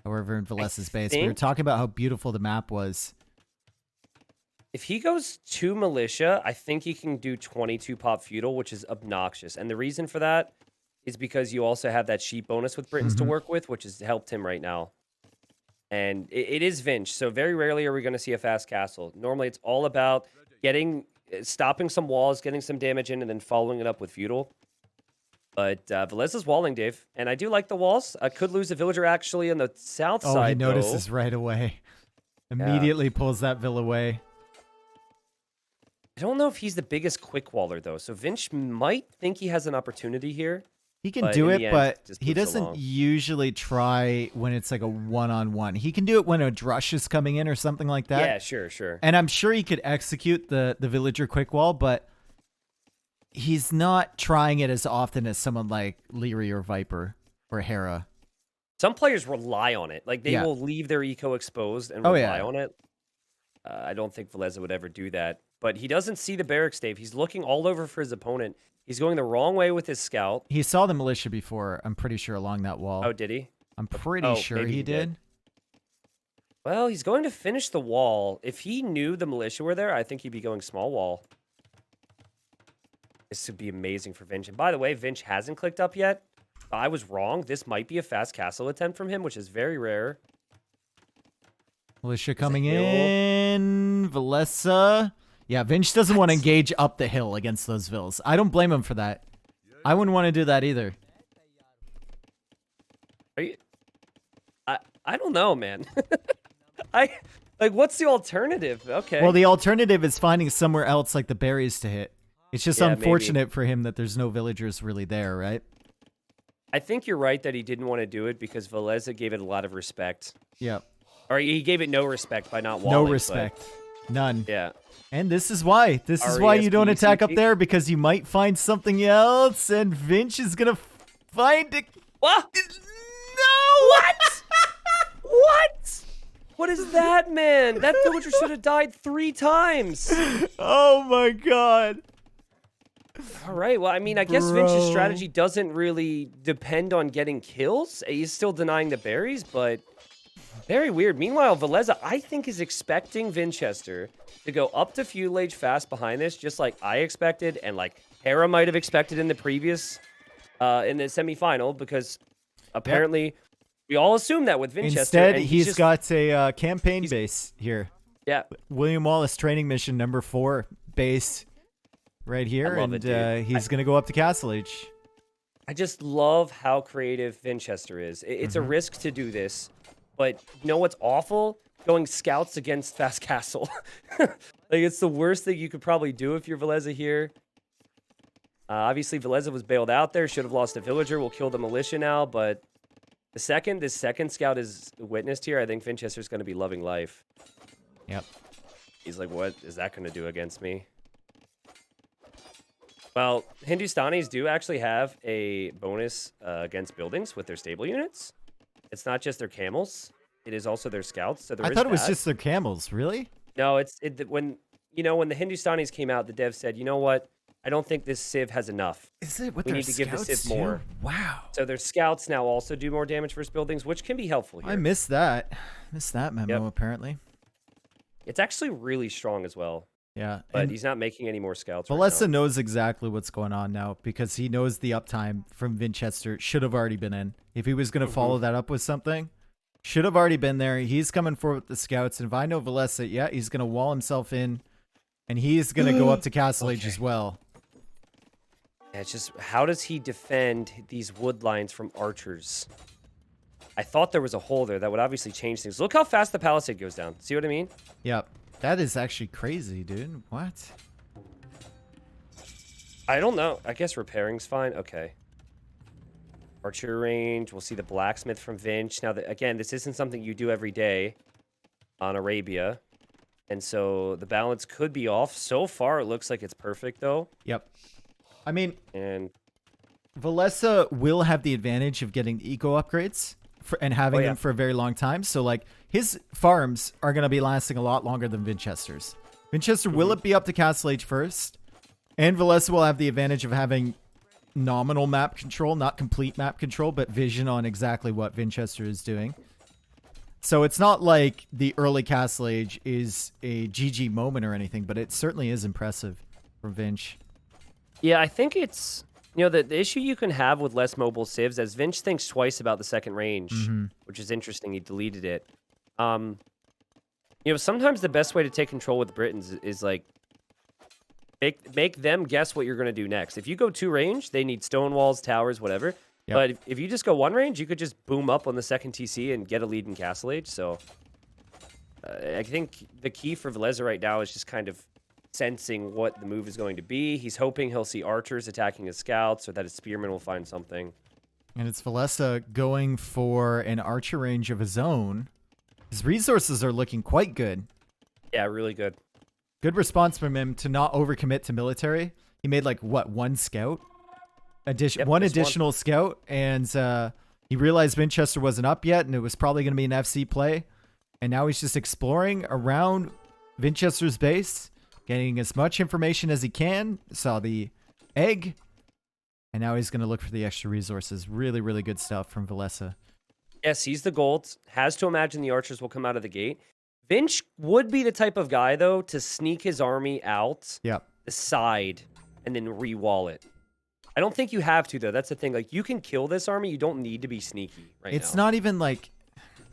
however, in Veleza's base. We were think- talking about how beautiful the map was. If he goes to militia, I think he can do 22 pop feudal, which is obnoxious. And the reason for that is because you also have that sheep bonus with Britons to work with, which has helped him right now. And it is Vinch, so very rarely are we going to see a fast castle. Normally, it's all about stopping some walls, getting some damage in, and then following it up with feudal. But Veleza's walling, Dave, and I do like the walls. I could lose a villager actually on the south Oh, side. he notices though. right away. Immediately pulls that vill away. I don't know if he's the biggest quick waller though, so Vinch might think he has an opportunity here. He can But do in it, the end, but just he moves doesn't along. usually try when it's like a one-on-one. He can do it when a drush is coming in or something like that. Yeah, sure. And I'm sure he could execute the villager quick wall, but he's not trying it as often as someone like Leary or Viper or Hera. Some players rely on it. Like, they Yeah. will leave their eco exposed and Oh, rely yeah. on it. I don't think Veleza would ever do that. But he doesn't see the barracks, Dave. He's looking all over for his opponent. He's going the wrong way with his scout. He saw the militia before, I'm pretty sure, along that wall. Oh, did he? I'm pretty oh, sure maybe he he did. did. Well, he's going to finish the wall. If he knew the militia were there, I think he'd be going small wall. This would be amazing for Vinch. And by the way, Vinch hasn't clicked up yet. I was wrong. This might be a fast castle attempt from him, which is very rare. Militia coming hill. in. Veleza Yeah, Vinch doesn't want to engage up the hill against those vills. I don't blame him for that. I wouldn't want to do that either. Are you? I don't know, man. What's the alternative? Okay. Well, the alternative is finding somewhere else like the berries to hit. It's just unfortunate maybe. for him that there's no villagers really there, right? I think you're right that he didn't want to do it because Velez gave it a lot of respect. Yep. Or he gave it no respect by not walling. No respect. None. Yeah. And this is why. This is why you don't attack up there, because you might find something else, and Vinch is gonna find it. What? No! What? What? What is that, man? That villager should have died 3 times. Oh my god. All right. Well, I mean, I guess Vinch's strategy doesn't really depend on getting kills. He's still denying the berries, but very weird. Meanwhile, Velez, I think, is expecting Vinchester to go up to Fuel Age fast behind this, just like I expected, and like Hera might have expected in the previous, in the semifinal, because apparently we all assume that with Vinchester. Instead, he's got a campaign base here. Yeah. William Wallace training mission number 4 base right here, and he's going to go up to Castle Age. I just love how creative Vinchester is. It's a risk to do this, but you know what's awful? Going scouts against Fast Castle. It's the worst thing you could probably do if you're Velez here. Obviously, Velez was bailed out there. Should have lost a villager. We'll kill the militia now, but this second scout is witnessed here. I think Vinchester's going to be loving life. Yep. He's like, what is that going to do against me? Well, Hindustanis do actually have a bonus against buildings with their stable units. It's not just their camels. It is also their scouts. So I thought it was just their camels. Really? No, when the Hindustanis came out, the dev said, you know what? I don't think this civ has enough. Is it what we need to give the civ more? Wow. So their scouts now also do more damage versus buildings, which can be helpful here. I missed that. Missed that memo, apparently. It's actually really strong as well. Yeah. But he's not making any more scouts. Velez knows exactly what's going on now, because he knows the uptime from Vinchester should have already been in. If he was going to follow that up with something, should have already been there. He's coming forward with the scouts. And if I know Velez, yeah, he's going to wall himself in, and he's going to go up to Castle Age as well. Yeah, it's just, how does he defend these wood lines from archers? I thought there was a hole there that would obviously change things. Look how fast the palisade goes down. See what I mean? Yep. That is actually crazy, dude. What? I don't know. I guess repairing's fine. Okay. Archer range. We'll see the blacksmith from Vinch. Now, again, this isn't something you do every day on Arabia. And so the balance could be off. So far, it looks like it's perfect, though. Yep. I mean, and Velez will have the advantage of getting the eco upgrades and having them for a very long time. So, like, his farms are going to be lasting a lot longer than Vinchester's. Vinchester will be up to Castle Age first, and Velez will have the advantage of having nominal map control, not complete map control, but vision on exactly what Vinchester is doing. So it's not like the early Castle Age is a GG moment or anything, but it certainly is impressive from Vinch. Yeah, I think it's, the issue you can have with less mobile civs, as Vinch thinks twice about the second range, which is interesting. He deleted it. Sometimes the best way to take control with the Britons is like, make them guess what you're going to do next. If you go 2 range, they need stone walls, towers, whatever. Yep. But if you just go 1 range, you could just boom up on the second TC and get a lead in Castle Age. So I think the key for Velez right now is just kind of sensing what the move is going to be. He's hoping he'll see archers attacking his scouts, or that his spearmen will find something. And it's Velez going for an archer range of his own. His resources are looking quite good. Yeah, really good. Good response from him to not overcommit to military. He made like, what, 1 scout? One additional scout, and he realized Vinchester wasn't up yet, and it was probably going to be an FC play. And now he's just exploring around Vinchester's base, getting as much information as he can. Saw the egg, and now he's going to look for the extra resources. Really, really good stuff from Velez. Yeah, sees the gold, has to imagine the archers will come out of the gate. Vinch would be the type of guy, though, to sneak his army out the side and then re-wall it. I don't think you have to, though. That's the thing. Like, you can kill this army. You don't need to be sneaky right now. It's not even like,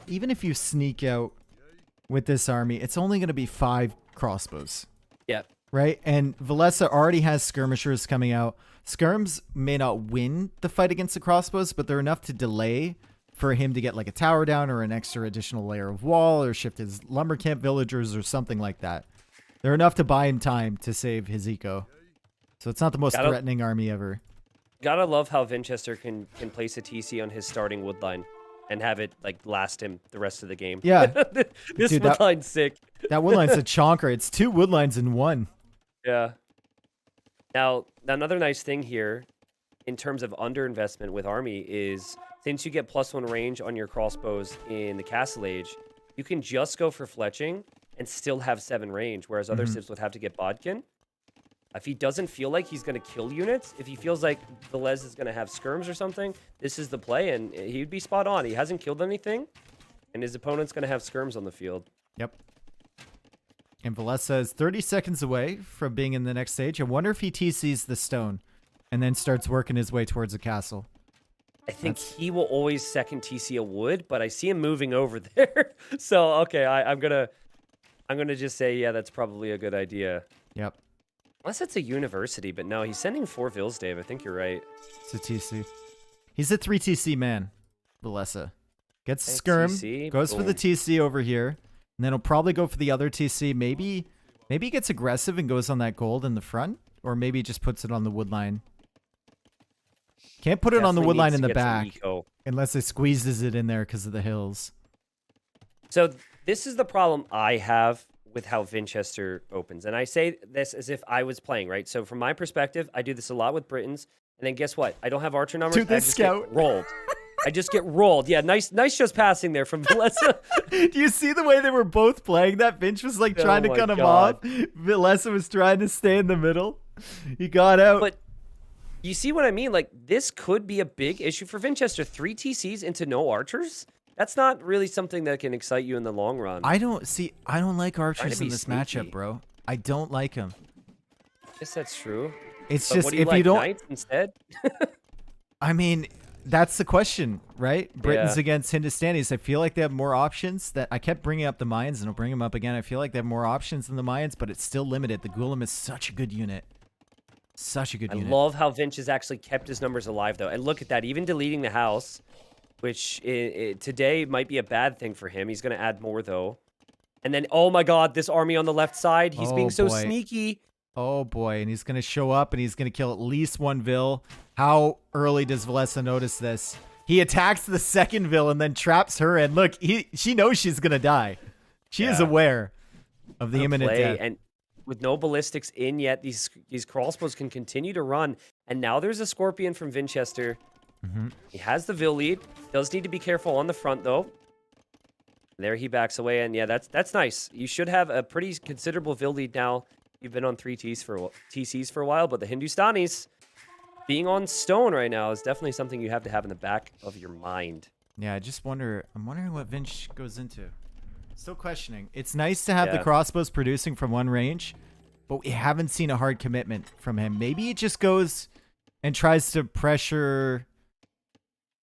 even if you sneak out with this army, it's only going to be 5 crossbows. Yeah. right? And Velez already has skirmishers coming out. Skirms may not win the fight against the crossbows, but they're enough to delay for him to get like a tower down or an extra additional layer of wall or shift his lumber camp villagers or something like that. They're enough to buy him time to save his eco. So it's not the most threatening army ever. Gotta love how Vinchester can place a TC on his starting wood line and have it like last him the rest of the game. Yeah. This wood line's sick. That wood line's a chonker. It's 2 wood lines in 1. Yeah. Now, another nice thing here in terms of underinvestment with army is since you get +1 range on your crossbows in the Castle Age, you can just go for fletching and still have 7 range, whereas other civs would have to get bodkin. If he doesn't feel like he's going to kill units, if he feels like Velez is going to have skirms or something, this is the play, and he'd be spot on. He hasn't killed anything, and his opponent's going to have skirms on the field. Yep. And Velez is 30 seconds away from being in the next stage. I wonder if he TCs the stone and then starts working his way towards the castle. I think he will always second TC a wood, but I see him moving over there. So, okay, I'm gonna just say, yeah, that's probably a good idea. Yep. Unless it's a university, but no, he's sending 4 Vills, Dave. I think you're right. It's a TC. He's a 3 TC man, Velez. Gets skirm, TC, goes for the TC over here, and then he'll probably go for the other TC. Maybe he gets aggressive and goes on that gold in the front, or maybe he just puts it on the wood line. Can't put it on the wood line in the back unless it squeezes it in there because of the hills. So this is the problem I have with how Vinchester opens. And I say this as if I was playing, right? So from my perspective, I do this a lot with Britons. And then guess what? I don't have archer numbers. Dude, this scout. Get rolled. I just get rolled. Yeah, nice just passing there from Velez. Do you see the way they were both playing that? Vinch was like trying to cut him off. Velez was trying to stay in the middle. He got out. But you see what I mean? Like, this could be a big issue for Vinchester. 3 TCs into no archers? That's not really something that can excite you in the long run. I don't like archers in this matchup, bro. I don't like them. I guess that's true. It's but just what do you if like, you don't knights instead. I mean, that's the question, right? Britons against Hindustanis. I feel like they have more options. That I kept bringing up the Mayans, and I'll bring them up again. I feel like they have more options than the Mayans, but it's still limited. The Gulam is such a good unit. Such a good unit. I love how Vinch has actually kept his numbers alive, though. And look at that. Even deleting the house, which today might be a bad thing for him. He's going to add more, though. And then, oh my god, this army on the left side. He's being so sneaky. Oh boy, and he's going to show up, and he's going to kill at least 1 Vil. How early does Velez notice this? He attacks the second Vil and then traps her, and look, she knows she's going to die. She is aware of the imminent death. And with no ballistics in yet, these crossbows can continue to run. And now there's a Scorpion from Vinchester. He has the Vil lead. Does need to be careful on the front, though. There he backs away, and yeah, that's nice. You should have a pretty considerable Vil lead now. You've been on 3 TCs for a while, but the Hindustanis being on stone right now is definitely something you have to have in the back of your mind. Yeah, I'm wondering what Vinch goes into. Still questioning. It's nice to have the crossbows producing from 1 range, but we haven't seen a hard commitment from him. Maybe he just goes and tries to pressure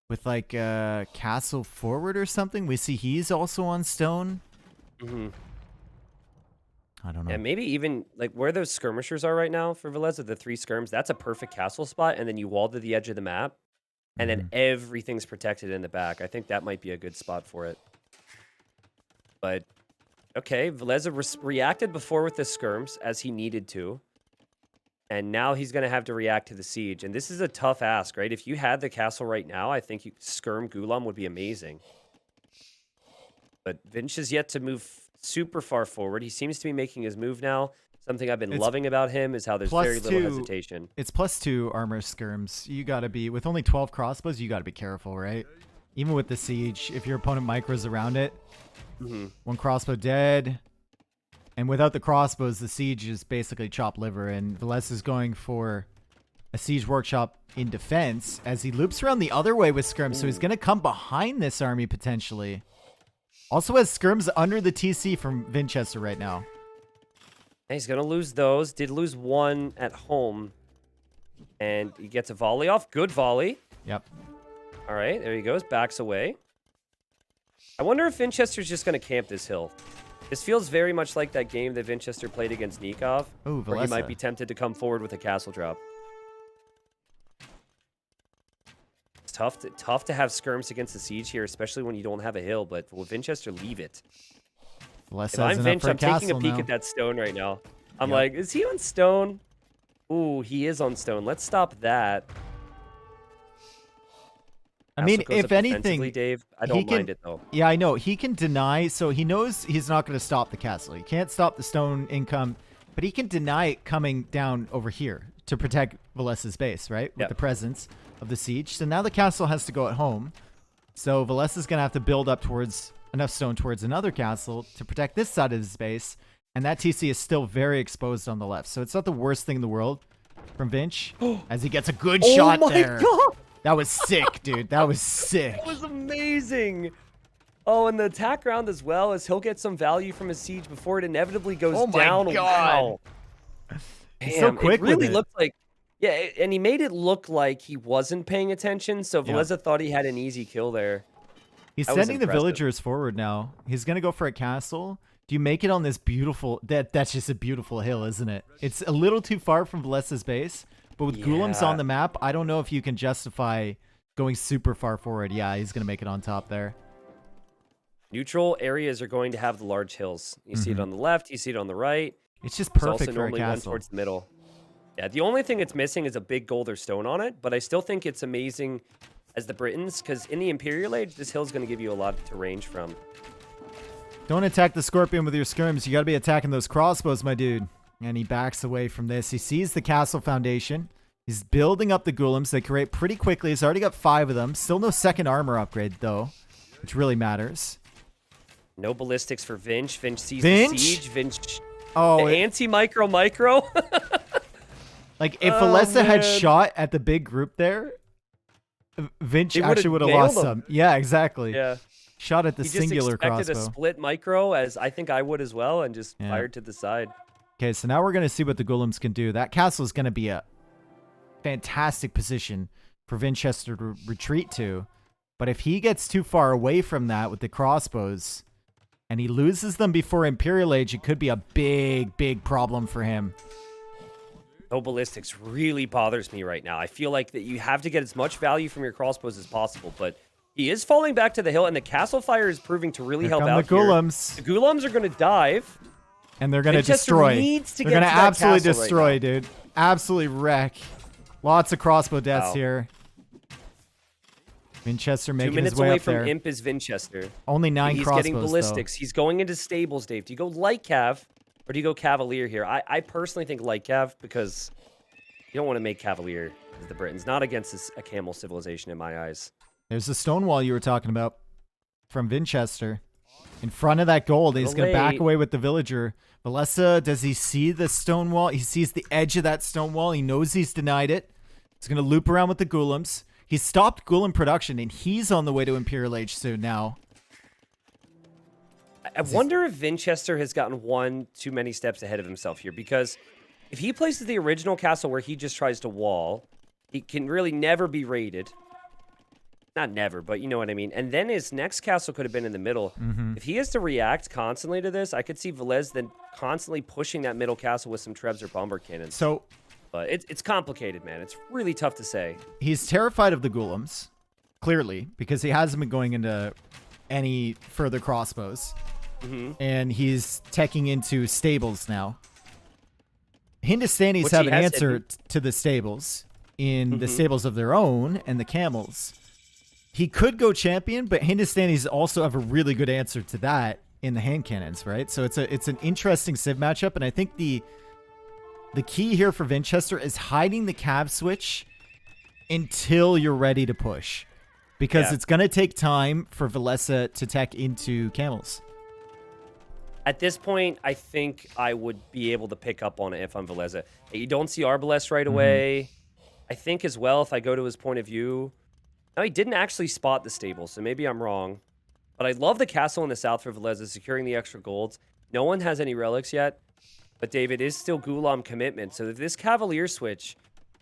with like castle forward or something. We see he's also on stone. I don't know. And maybe even like where those skirmishers are right now for Velez, the 3 skirms, that's a perfect castle spot. And then you wall to the edge of the map, and then everything's protected in the back. I think that might be a good spot for it. But okay, Velez reacted before with the skirms as he needed to. And now he's going to have to react to the siege. And this is a tough ask, right? If you had the castle right now, I think skirm Gulam would be amazing. But Vinch is yet to move super far forward. He seems to be making his move now. Something I've been loving about him is how there's very little hesitation. It's +2 armor skirms. You got to be, with only 12 crossbows, you got to be careful, right? Even with the siege, if your opponent micros around it, 1 crossbow dead. And without the crossbows, the siege is basically chopped liver. And Velez is going for a siege workshop in defense as he loops around the other way with skirms. So he's going to come behind this army potentially. Also has skirms under the TC from Vinchester right now. He's going to lose those. Did lose 1 at home. And he gets a volley off. Good volley. Yep. All right, there he goes. Backs away. I wonder if Vinchester's just going to camp this hill. This feels very much like that game that Vinchester played against Nikov, Ooh, where he might Velez. be tempted to come forward with a castle drop. It's tough to have skirms against the siege here, especially when you don't have a hill, but will Vinchester leave it? Velez If I'm isn't up Vinch, for a I'm taking a castle peek now. at that stone right now. I'm Yep. like, is he on stone? Ooh, he is on stone. Let's stop that. I mean, Castle goes if up defensively, anything, Dave, I he don't can- mind it though. Yeah, I know. He can deny, so he knows he's not going to stop the castle. He can't stop the stone income, but he can deny it coming down over here to protect Velez's base, right? With Yep. the presence of the siege. So now the castle has to go at home. So Velez is going to have to build up towards enough stone towards another castle to protect this side of his base. And that TC is still very exposed on the left. So it's not the worst thing in the world from Vinch as he gets a good shot there. God! That was sick, dude. That was sick. That was amazing. Oh, and the attack round as well, as he'll get some value from his siege before it inevitably goes Oh my down. God. Wow. He's so quick it really with it. looked like, yeah, and he made it look like he wasn't paying attention, so Yeah. Velez thought he had an easy kill there. He's That was sending the impressive. villagers forward now. He's gonna go for a castle. Do you make it on this beautiful? That's just a beautiful hill, isn't it? It's a little too far from Velez's base, but with Golems Yeah. on the map, I don't know if you can justify going super far forward. Yeah, he's gonna make it on top there. Neutral areas are going to have the large hills. You see it on the left, you see it on the right. It's just There's perfect also for a normally one castle. towards the middle. Yeah, the only thing it's missing is a big gold or stone on it, but I still think it's amazing as the Britons, because in the Imperial Age, this hill's going to give you a lot to range from. Don't attack the scorpion with your skirms. You got to be attacking those crossbows, my dude. And he backs away from this. He sees the castle foundation. He's building up the golems. They create pretty quickly. He's already got 5 of them. Still no second armor upgrade, though, which really matters. No ballistics for Vinch. Vinch sees Vinch? the siege. Vinch. Oh, Anti-micro. like if Oh, Velez had man. shot at the big group there, Vinch He would've actually would have nailed lost him. some. Yeah, exactly. Yeah. Shot at the He just singular expected crossbow. a split micro, as I think I would as well, and just Yeah. fired to the side. Okay, so now we're going to see what the golems can do. That castle is going to be a fantastic position for Vinchester to retreat to. But if he gets too far away from that with the crossbows and he loses them before Imperial Age, it could be a big, big problem for him. No ballistics really bothers me right now. I feel like that you have to get as much value from your crossbows as possible, but he is falling back to the hill, and the castle fire is proving to really Here help come out the here. golems, The Gulams are going to dive. and they're going to Vinchester destroy. needs to They're get going to to that absolutely castle right destroy, now. dude. Absolutely wreck. Lots of crossbow deaths Wow. here. Vinchester 2 making minutes his way away up from there. Imp is Vinchester. Only 9 He's crossbows, getting ballistics. He's going into stables, Dave. Do you go light cav, or do you go cavalier here? I personally think light cav, because you don't want to make cavalier as the Britons. Not against a camel civilization in my eyes. There's the stone wall you were talking about from Vinchester. In front of that gold, he's going to back late. away with the villager. Velez, does he see the stone wall? He sees the edge of that stone wall. He knows he's denied it. He's going to loop around with the golems. He's stopped golem production, and he's on the way to Imperial Age soon now. I wonder if Vinchester has gotten one too many steps ahead of himself here, because if he places the original castle where he just tries to wall, he can really never be raided. Not never, but you know what I mean. And then his next castle could have been in the middle. If he has to react constantly to this, I could see Velez then constantly pushing that middle castle with some Trebs or Bomber cannons. So But it's complicated, man. It's really tough to say. he's terrified of the golems, clearly, because he hasn't been going into any further crossbows. And he's teching into stables now. Hindustanis Which have he an has answer hidden. to the stables in the stables of their own and the camels. He could go champion, but Hindustanis also have a really good answer to that in the hand cannons, right? So it's an interesting civ matchup, and I think the key here for Vinchester is hiding the cav switch until you're ready to push, because Yeah. it's going to take time for Velez to tech into camels. At this point, I think I would be able to pick up on it if I'm Velez. You don't see Arbalest right away. I think as well, if I go to his point of view. No, he didn't actually spot the stable, so maybe I'm wrong. But I love the castle in the south for Velez, securing the extra golds. No one has any relics yet. But David is still Gulam commitment. So if this Cavalier switch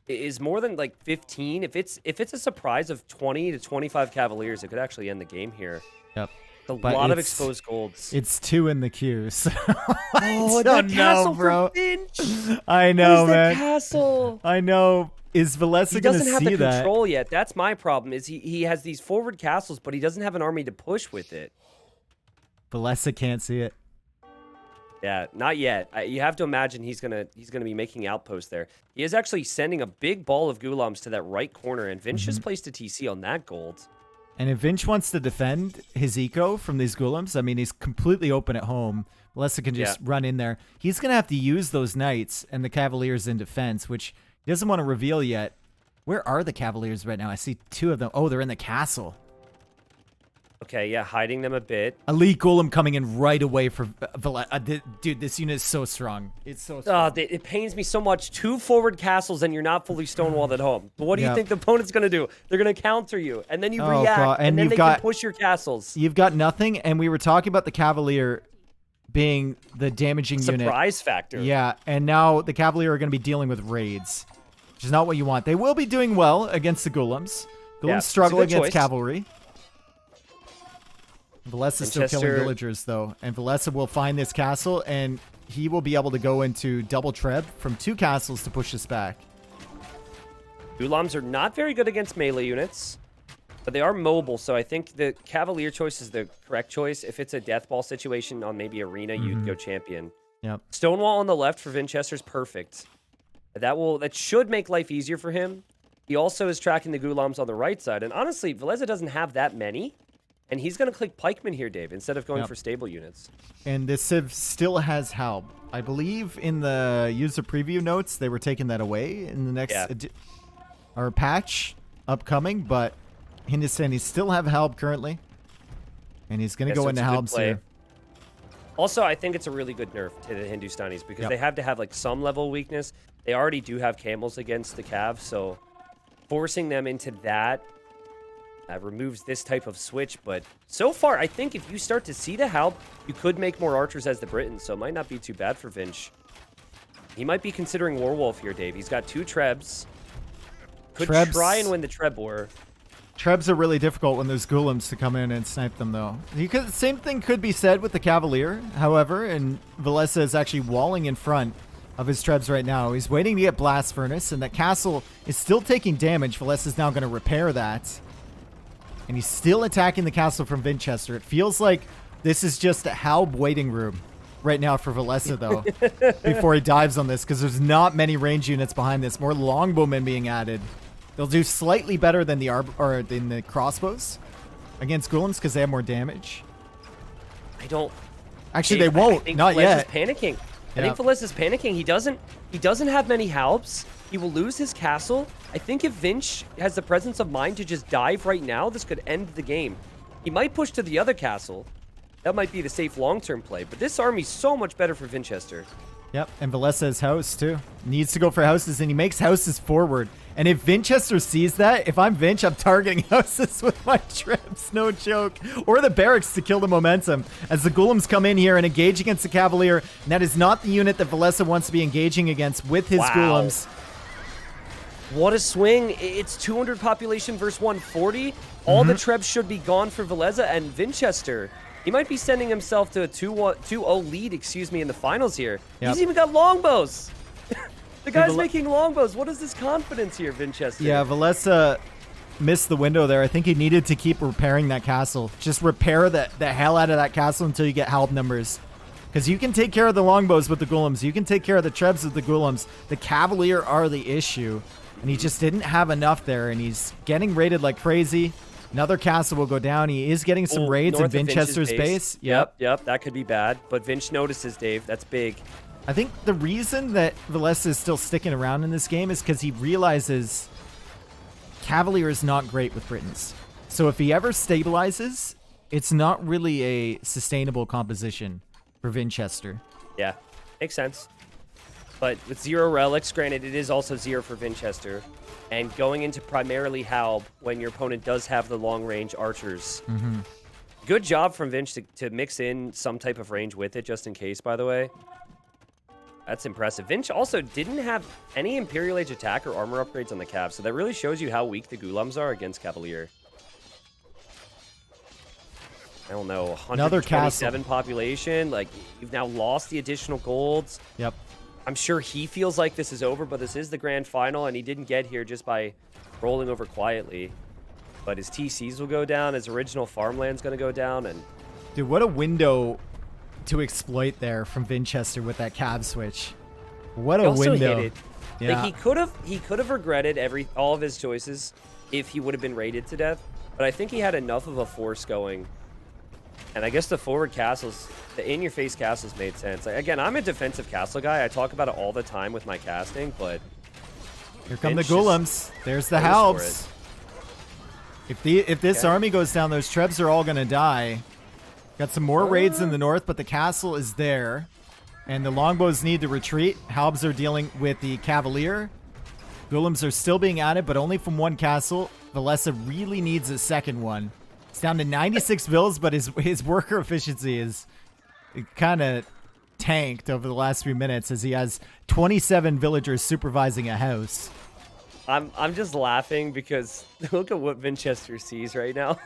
is more than like 15, if it's a surprise of 20 to 25 Cavaliers, it could actually end the game here. Yep. A But lot of exposed golds. It's 2 in the queue, so Oh, I that don't castle know, bro. for Finch. I What know, is that man. castle? I know. Is He Veleza gonna doesn't have the see that? control yet. That's my problem. Is he has these forward castles, but he doesn't have an army to push with it. Veleza can't see it. Yeah, not yet. You have to imagine he's gonna be making outposts there. He is actually sending a big ball of Gulams to that right corner, and Vince just placed a TC on that gold. And if Vinch wants to defend his eco from these Gulams, I mean, he's completely open at home. Veleza can just run in there. He's going to have to use those Knights and the Cavaliers in defense, which he doesn't want to reveal yet. Where are the Cavaliers right now? I see 2 of them. Oh, they're in the castle. Okay, yeah, hiding them a bit. Elite Golem coming in right away for Veleza. Dude, this unit is so strong. It's so strong. It pains me so much. 2 forward castles and you're not fully stonewalled at home. But what do you think the opponent's going to do? They're going to counter you, and then you react, God. and then they can push your castles. You've got nothing, and we were talking about the Cavalier being the damaging unit. Surprise factor. Yeah, and now the Cavalier are going to be dealing with raids, which is not what you want. They will be doing well against the Gulams. Gulams struggle against cavalry. Velez is still killing villagers, though. And Velez will find this castle, and he will be able to go into double treb from 2 castles to push this back. Gulams are not very good against melee units, but they are mobile, so I think the Cavalier choice is the correct choice. If it's a death ball situation on maybe Arena, you'd go champion. Yep. Stonewall on the left for Vinchester's perfect. That should make life easier for him. He also is tracking the Gulams on the right side, and honestly, Veleza doesn't have that many. And he's going to click Pikeman here, Dave, instead of going for stable units. And this Civ still has Halb. I believe in the user preview notes, they were taking that away in the next or patch upcoming. But Hindustani still have Halb currently. And he's going to go into Halbs here. Also, I think it's a really good nerf to the Hindustanis because they have to have like some level of weakness. They already do have camels against the Cav, so forcing them into that removes this type of switch, but so far, I think if you start to see the Halb, you could make more archers as the Britons, so it might not be too bad for Vinch. He might be considering Warwolf here, Dave. He's got 2 Trebs. Could try and win the Treb war. Trebs are really difficult when there's Gulams to come in and snipe them, though. Same thing could be said with the Cavalier, however, and Veleza is actually walling in front of his Trebs right now. He's waiting to get Blast Furnace, and that castle is still taking damage. Veleza is now going to repair that. And he's still attacking the castle from Vinchester. It feels like this is just a Halb waiting room right now for Veleza, though, before he dives on this, because there's not many range units behind this. More longbowmen being added. They'll do slightly better than the crossbows against Gulams because they have more damage. Actually, they won't. Not yet. Panicking. I think Velez is panicking. He doesn't have many Halbs. He will lose his castle. I think if Vinch has the presence of mind to just dive right now, this could end the game. He might push to the other castle. That might be the safe long-term play. But this army's so much better for Vinchester. Yep, and Veleza's house, too. Needs to go for houses, and he makes houses forward. And if Vinchester sees that, if I'm Vinch, I'm targeting houses with my trips. No joke. Or the barracks to kill the momentum. As the Gulams come in here and engage against the Cavalier. And that is not the unit that Veleza wants to be engaging against with his Gulams. What a swing. It's 200 population versus 140. All the Trebs should be gone for Veleza and Vinchester. He might be sending himself to a 2-0 lead, in the finals here. Yep. He's even got longbows. The guy's making longbows. What is this confidence here, Vinchester? Yeah, Veleza missed the window there. I think he needed to keep repairing that castle. Just repair the hell out of that castle until you get Halb numbers. Because you can take care of the longbows with the Gulams. You can take care of the Trebs with the Gulams. The Cavalier are the issue. And he just didn't have enough there. And he's getting raided like crazy. Another castle will go down. He is getting some raids in Vinchester's base. Yep. That could be bad. But Vinch notices, Dave. That's big. I think the reason that Velez is still sticking around in this game is because he realizes Cavalier is not great with Britons. So if he ever stabilizes, it's not really a sustainable composition for Vinchester. Yeah, makes sense. But with 0 relics, granted, it is also 0 for Vinchester. And going into primarily Halb when your opponent does have the long-range archers. Good job from Vinch to mix in some type of range with it, just in case, by the way. That's impressive. Vinch also didn't have any Imperial Age attack or armor upgrades on the Cav, so that really shows you how weak the Gulams are against Cavalier. I don't know, Another castle. 127 population. Like, you've now lost the additional golds. Yep. I'm sure he feels like this is over, but this is the grand final, and he didn't get here just by rolling over quietly. But his TCs will go down, his original farmland's going to go down, and... Dude, what a window to exploit there from Vinchester with that cab switch. What a window. Hit it. Yeah. Like, he could have regretted all of his choices if he would have been raided to death, but I think he had enough of a force going. And I guess the forward castles, the in-your-face castles made sense. Like, again, I'm a defensive castle guy. I talk about it all the time with my casting, but... Here come the Golems. There's the Halbs. If this army goes down, those Trebs are all going to die. Got some more raids in the north, but the castle is there. And the longbows need to retreat. Halbs are dealing with the Cavalier. Golems are still being added, but only from one castle. Velez really needs a second one. It's down to 96 bills, but his worker efficiency is kind of tanked over the last few minutes as he has 27 villagers supervising a house. I'm just laughing because look at what Vinchester sees right now.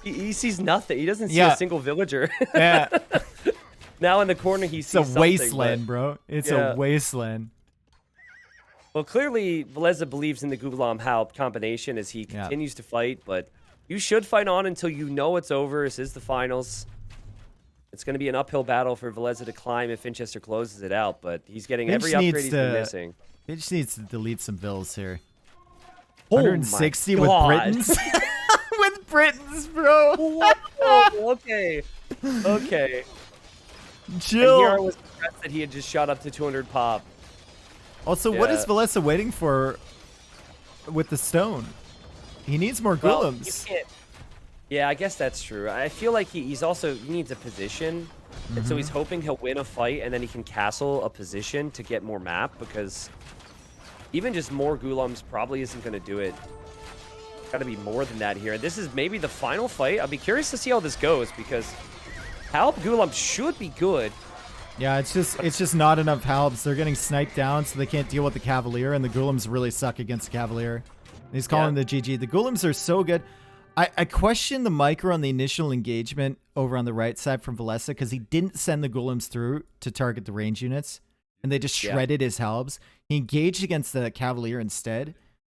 he sees nothing. He doesn't see a single villager. Yeah. Now in the corner he sees It's a wasteland, bro. It's a wasteland. Well, clearly Velez believes in the Gulam Halp combination as he continues to fight, but you should fight on until you know it's over. This is the finals. It's going to be an uphill battle for Velez to climb if Vinchester closes it out, but he's getting every upgrade he's been missing. He just needs to delete some bills here. Oh 160 with Britons? With Britons, bro. Whoa, okay. Okay. Chill. And here I was impressed that he had just shot up to 200 pop. Also, what is Velez waiting for with the stone? He needs more Golems. Yeah, I guess that's true. I feel like he needs a position. And so he's hoping he'll win a fight and then he can castle a position to get more map, because even just more Golems probably isn't going to do it. Got to be more than that here. And this is maybe the final fight. I'll be curious to see how this goes, because Halb Golem should be good. Yeah, it's just not enough Halbs. They're getting sniped down, so they can't deal with the Cavalier, and the Golems really suck against the Cavalier. He's calling the GG. The Golems are so good. I question the micro on the initial engagement over on the right side from Velez, because he didn't send the Golems through to target the range units, and they just shredded his Halbs. He engaged against the Cavalier instead,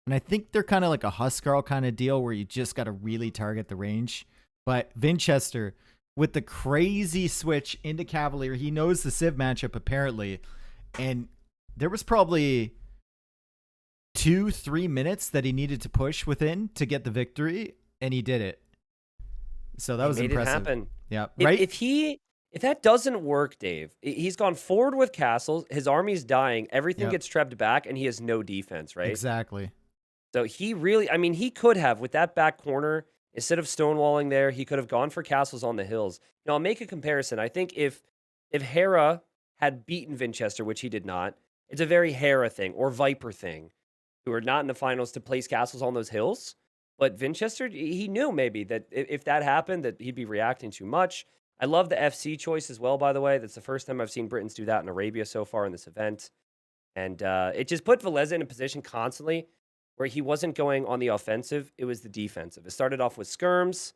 and I think they're kind of like a Huskarl kind of deal where you just got to really target the range. But Vinchester, with the crazy switch into Cavalier, he knows the Civ matchup apparently, and there was probably 2-3 minutes that he needed to push within to get the victory, and he did it. So that was impressive. It happen. Yeah, right. If that doesn't work, Dave, he's gone forward with castles. His army's dying. Everything gets trebbed back, and he has no defense. Right. Exactly. So he really, I mean, he could have with that back corner instead of stonewalling there. He could have gone for castles on the hills. Now I'll make a comparison. I think if Hera had beaten Vinchester, which he did not, it's a very Hera thing or Viper thing, who are not in the finals, to place castles on those hills. But Vinchester, he knew maybe that if that happened, that he'd be reacting too much. I love the FC choice as well, by the way. That's the first time I've seen Britons do that in Arabia so far in this event. And it just put Velez in a position constantly where he wasn't going on the offensive. It was the defensive. It started off with skirms,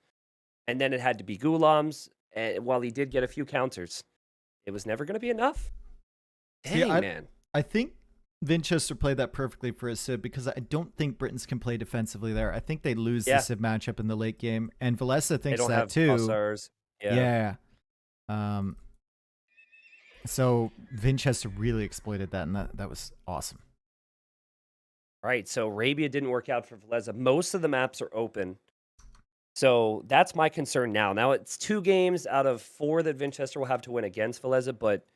and then it had to be Gulams. And while he did get a few counters, it was never going to be enough. Dang, man. I think Vinchester played that perfectly for his Civ, because I don't think Britons can play defensively there. I think they lose the Civ matchup in the late game, and Velez thinks that too. Pulsars. Yeah. So Vinchester really exploited that, and that was awesome. Right, so Arabia didn't work out for Velez. Most of the maps are open. So that's my concern now. Now it's 2 games out of 4 that Vinchester will have to win against Velez, but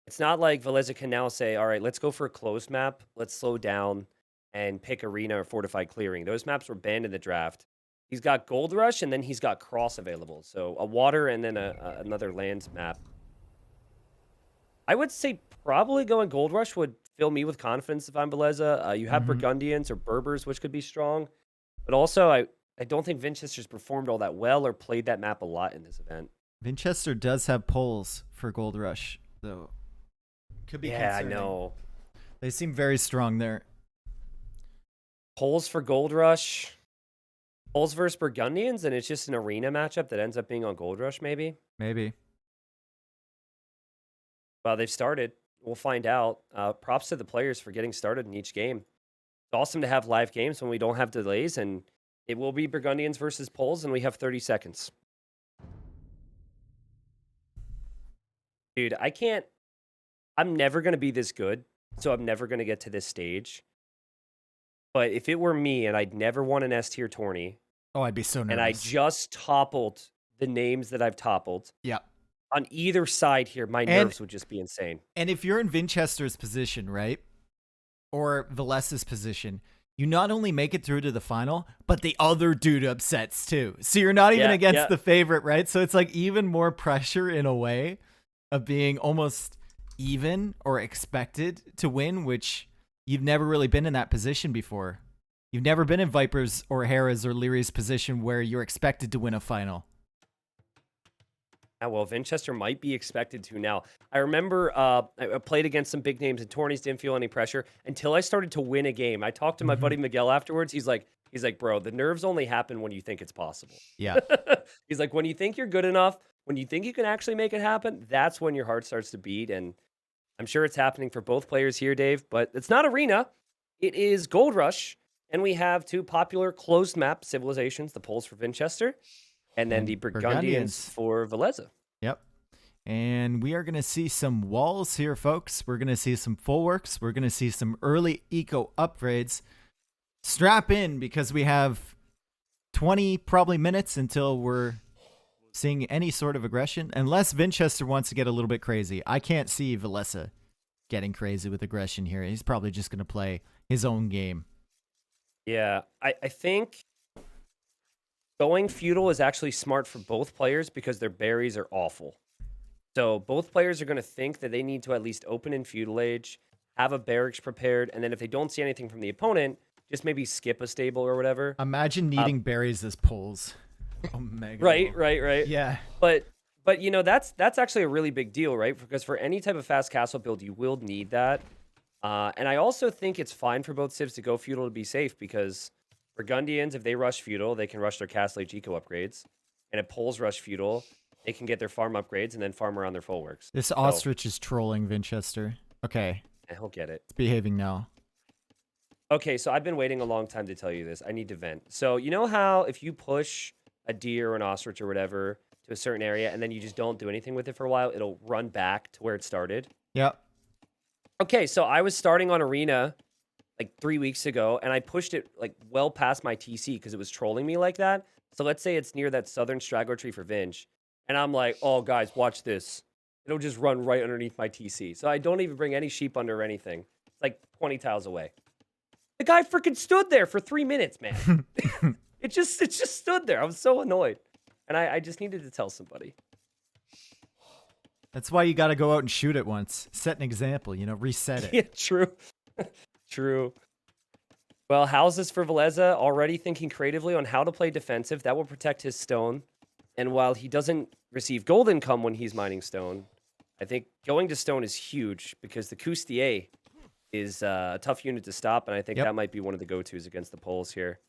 it's not like Velez can now say, all right, let's go for a closed map. Let's slow down and pick Arena or Fortified Clearing. Those maps were banned in the draft. He's got Gold Rush, and then he's got Cross available. So a water and then another lands map. I would say probably going Gold Rush would fill me with confidence if I'm Velez. You have Burgundians or Berbers, which could be strong. But also, I don't think Vinchester's performed all that well or played that map a lot in this event. Vinchester does have polls for Gold Rush, though. Could be concerning. I know. They seem very strong there. Polls for Gold Rush. Bulls versus Burgundians, and it's just an arena matchup that ends up being on Gold Rush, maybe? Maybe. Well, they've started. We'll find out. Props to the players for getting started in each game. It's awesome to have live games when we don't have delays, and it will be Burgundians versus Poles, and we have 30 seconds. Dude, I'm never going to be this good, so I'm never going to get to this stage. But if it were me and I'd never won an S tier tourney, Oh, I'd be so nervous. and I just toppled the names that I've toppled, yeah. on either side here, my nerves would just be insane. And if you're in Vinchester's position, right, or Velez's position, you not only make it through to the final, but the other dude upsets too. So you're not even against the favorite, right? So it's like even more pressure in a way of being almost even or expected to win, which you've never really been in that position before. You've never been in Viper's or Hera's or Leary's position where you're expected to win a final. Well, Vinchester might be expected to now. I remember I played against some big names in tourneys, didn't feel any pressure until I started to win a game. I talked to my buddy Miguel afterwards. He's like, bro, the nerves only happen when you think it's possible. Yeah. He's like, when you think you're good enough, when you think you can actually make it happen, that's when your heart starts to beat. And I'm sure it's happening for both players here, Dave, but it's not Arena. It is Gold Rush. And we have two popular closed map civilizations, the Poles for Vinchester, and then the Burgundians for Velez. Yep. And we are going to see some walls here, folks. We're going to see some full works. We're going to see some early eco upgrades. Strap in because we have 20 probably minutes until we're seeing any sort of aggression. Unless Vinchester wants to get a little bit crazy. I can't see Velez getting crazy with aggression here. He's probably just going to play his own game. Yeah, I think going feudal is actually smart for both players because their berries are awful. So both players are going to think that they need to at least open in Feudal Age, have a barracks prepared, and then if they don't see anything from the opponent, just maybe skip a stable or whatever. Imagine needing berries as pulls. Omega. Right. Yeah. But you know, that's actually a really big deal, right? Because for any type of fast castle build, you will need that. And I also think it's fine for both civs to go feudal to be safe because Burgundians, if they rush feudal, they can rush their Castle Age eco upgrades. And if Poles rush feudal, they can get their farm upgrades and then farm around their full works. This ostrich is trolling Vinchester. Okay. He'll get it. It's behaving now. Okay, so I've been waiting a long time to tell you this. I need to vent. So you know how if you push a deer or an ostrich or whatever to a certain area and then you just don't do anything with it for a while, it'll run back to where it started? Yep. Okay, so I was starting on Arena like 3 weeks ago, and I pushed it like well past my TC because it was trolling me like that. So let's say it's near that southern straggler tree for Vinch, and I'm like, oh, guys, watch this. It'll just run right underneath my TC. So I don't even bring any sheep under or anything. It's like 20 tiles away. The guy freaking stood there for 3 minutes, man. It just stood there. I was so annoyed. And I just needed to tell somebody. That's why you got to go out and shoot it once. Set an example, reset it. Yeah, true. True. Well, houses for Veleza already thinking creatively on how to play defensive. That will protect his stone. And while he doesn't receive gold income when he's mining stone, I think going to stone is huge because the Coustier is a tough unit to stop. And I think that might be one of the go-tos against the Poles here.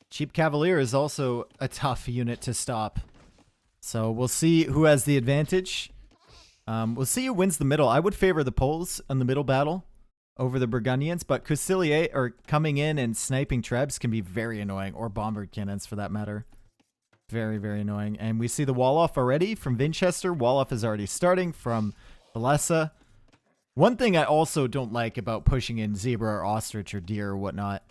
Cheap Cavalier is also a tough unit to stop. So we'll see who has the advantage. We'll see who wins the middle. I would favor the Poles in the middle battle over the Burgundians, but Coustier or coming in and sniping trebs can be very annoying, or bombard cannons for that matter. Very, very annoying. And we see the wall off already from Vinchester. Wall off is already starting from Velez. One thing I also don't like about pushing in zebra or ostrich or deer or whatnot,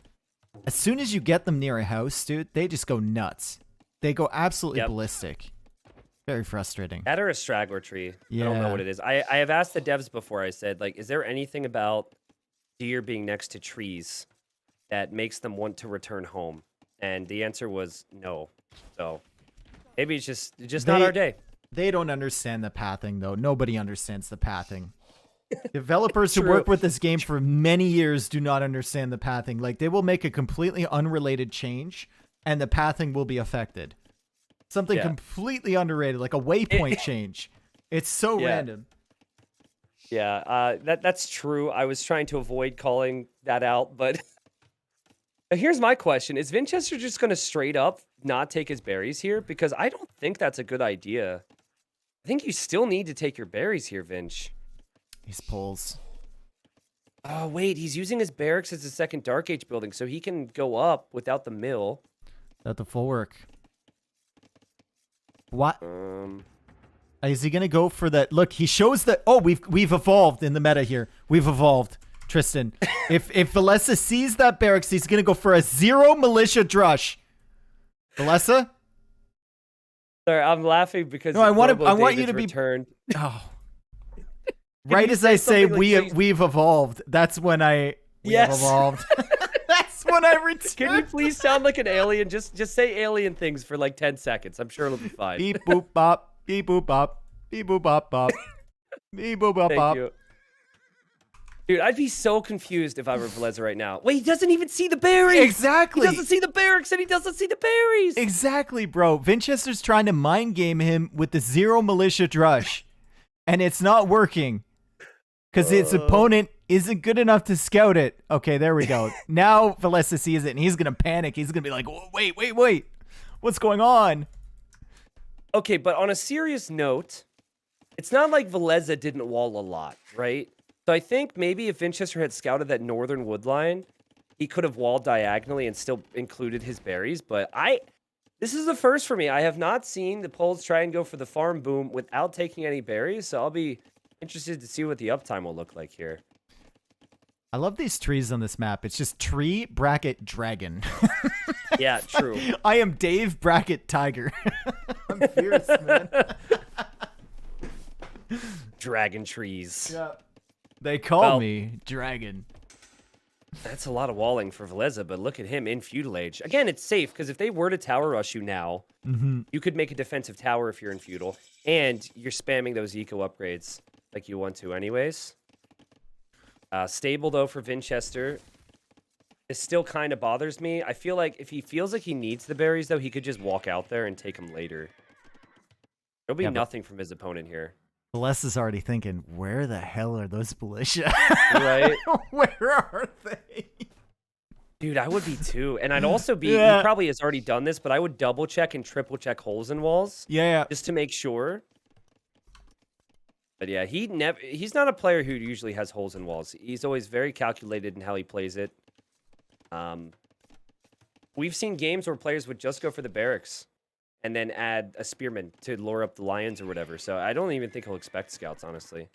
as soon as you get them near a house, dude, they just go nuts. They go absolutely ballistic. Very frustrating. That or a straggler tree. Yeah. I don't know what it is. I have asked the devs before. I said, like, is there anything about deer being next to trees that makes them want to return home? And the answer was no. So maybe it's just not our day. They don't understand the pathing, though. Nobody understands the pathing. Developers who work with this game for many years do not understand the pathing. Like, they will make a completely unrelated change, and the pathing will be affected. Something completely underrated, like a waypoint change. It's so random. Yeah, that's true. I was trying to avoid calling that out, but here's my question. Is Vinchester just going to straight up not take his berries here? Because I don't think that's a good idea. I think you still need to take your berries here, Vinch. These pulls. Oh, wait. He's using his barracks as a second Dark Age building, so he can go up without the mill. Without the full work. What? Is he gonna go for that? Look, he shows that. Oh, we've evolved in the meta here. We've evolved, Tristan. if Velez sees that barracks, he's gonna go for a 0 militia drush. Velez? Sorry, I'm laughing because no, I want you to returned. be. Oh. Right as I say we've evolved, that's when we have evolved. That's when I return. Can you please sound like an alien? Just say alien things for like 10 seconds. I'm sure it'll be fine. Beep boop bop. Beep boop bop. Beep boop bop bop. Beep boop bop bop. Thank you. Dude, I'd be so confused if I were Velez right now. Wait, he doesn't even see the berries. Exactly. He doesn't see the barracks and he doesn't see the berries. Exactly, bro. Vinchester's trying to mind game him with the 0 militia drush. And it's not working. Because its opponent isn't good enough to scout it. Okay, there we go. Now Velez sees it and he's going to panic. He's going to be like, wait. What's going on? Okay, but on a serious note, it's not like Velez didn't wall a lot, right? So I think maybe if Vinchester had scouted that northern wood line, he could have walled diagonally and still included his berries. But this is the first for me. I have not seen the Poles try and go for the farm boom without taking any berries. So I'll be interested to see what the uptime will look like here. I love these trees on this map. It's just tree bracket dragon. Yeah, true. I am Dave bracket tiger. I'm fierce, man. Dragon trees. Yeah. They call me dragon. That's a lot of walling for Velez, but look at him in Feudal Age. Again, it's safe because if they were to tower rush you now, you could make a defensive tower if you're in Feudal, and you're spamming those eco upgrades like you want to anyways. Stable, though, for Vinchester. It still kind of bothers me. I feel like if he feels like he needs the berries, though, he could just walk out there and take them later. There'll be nothing from his opponent here. Velez is already thinking, where the hell are those militia? Right? Where are they? Dude, I would be too. And I'd also be, he probably has already done this, but I would double check and triple check holes in walls. Yeah. Just to make sure. But yeah, he's not a player who usually has holes in walls. He's always very calculated in how he plays it. We've seen games where players would just go for the barracks and then add a spearman to lure up the lions or whatever. So I don't even think he'll expect scouts, honestly.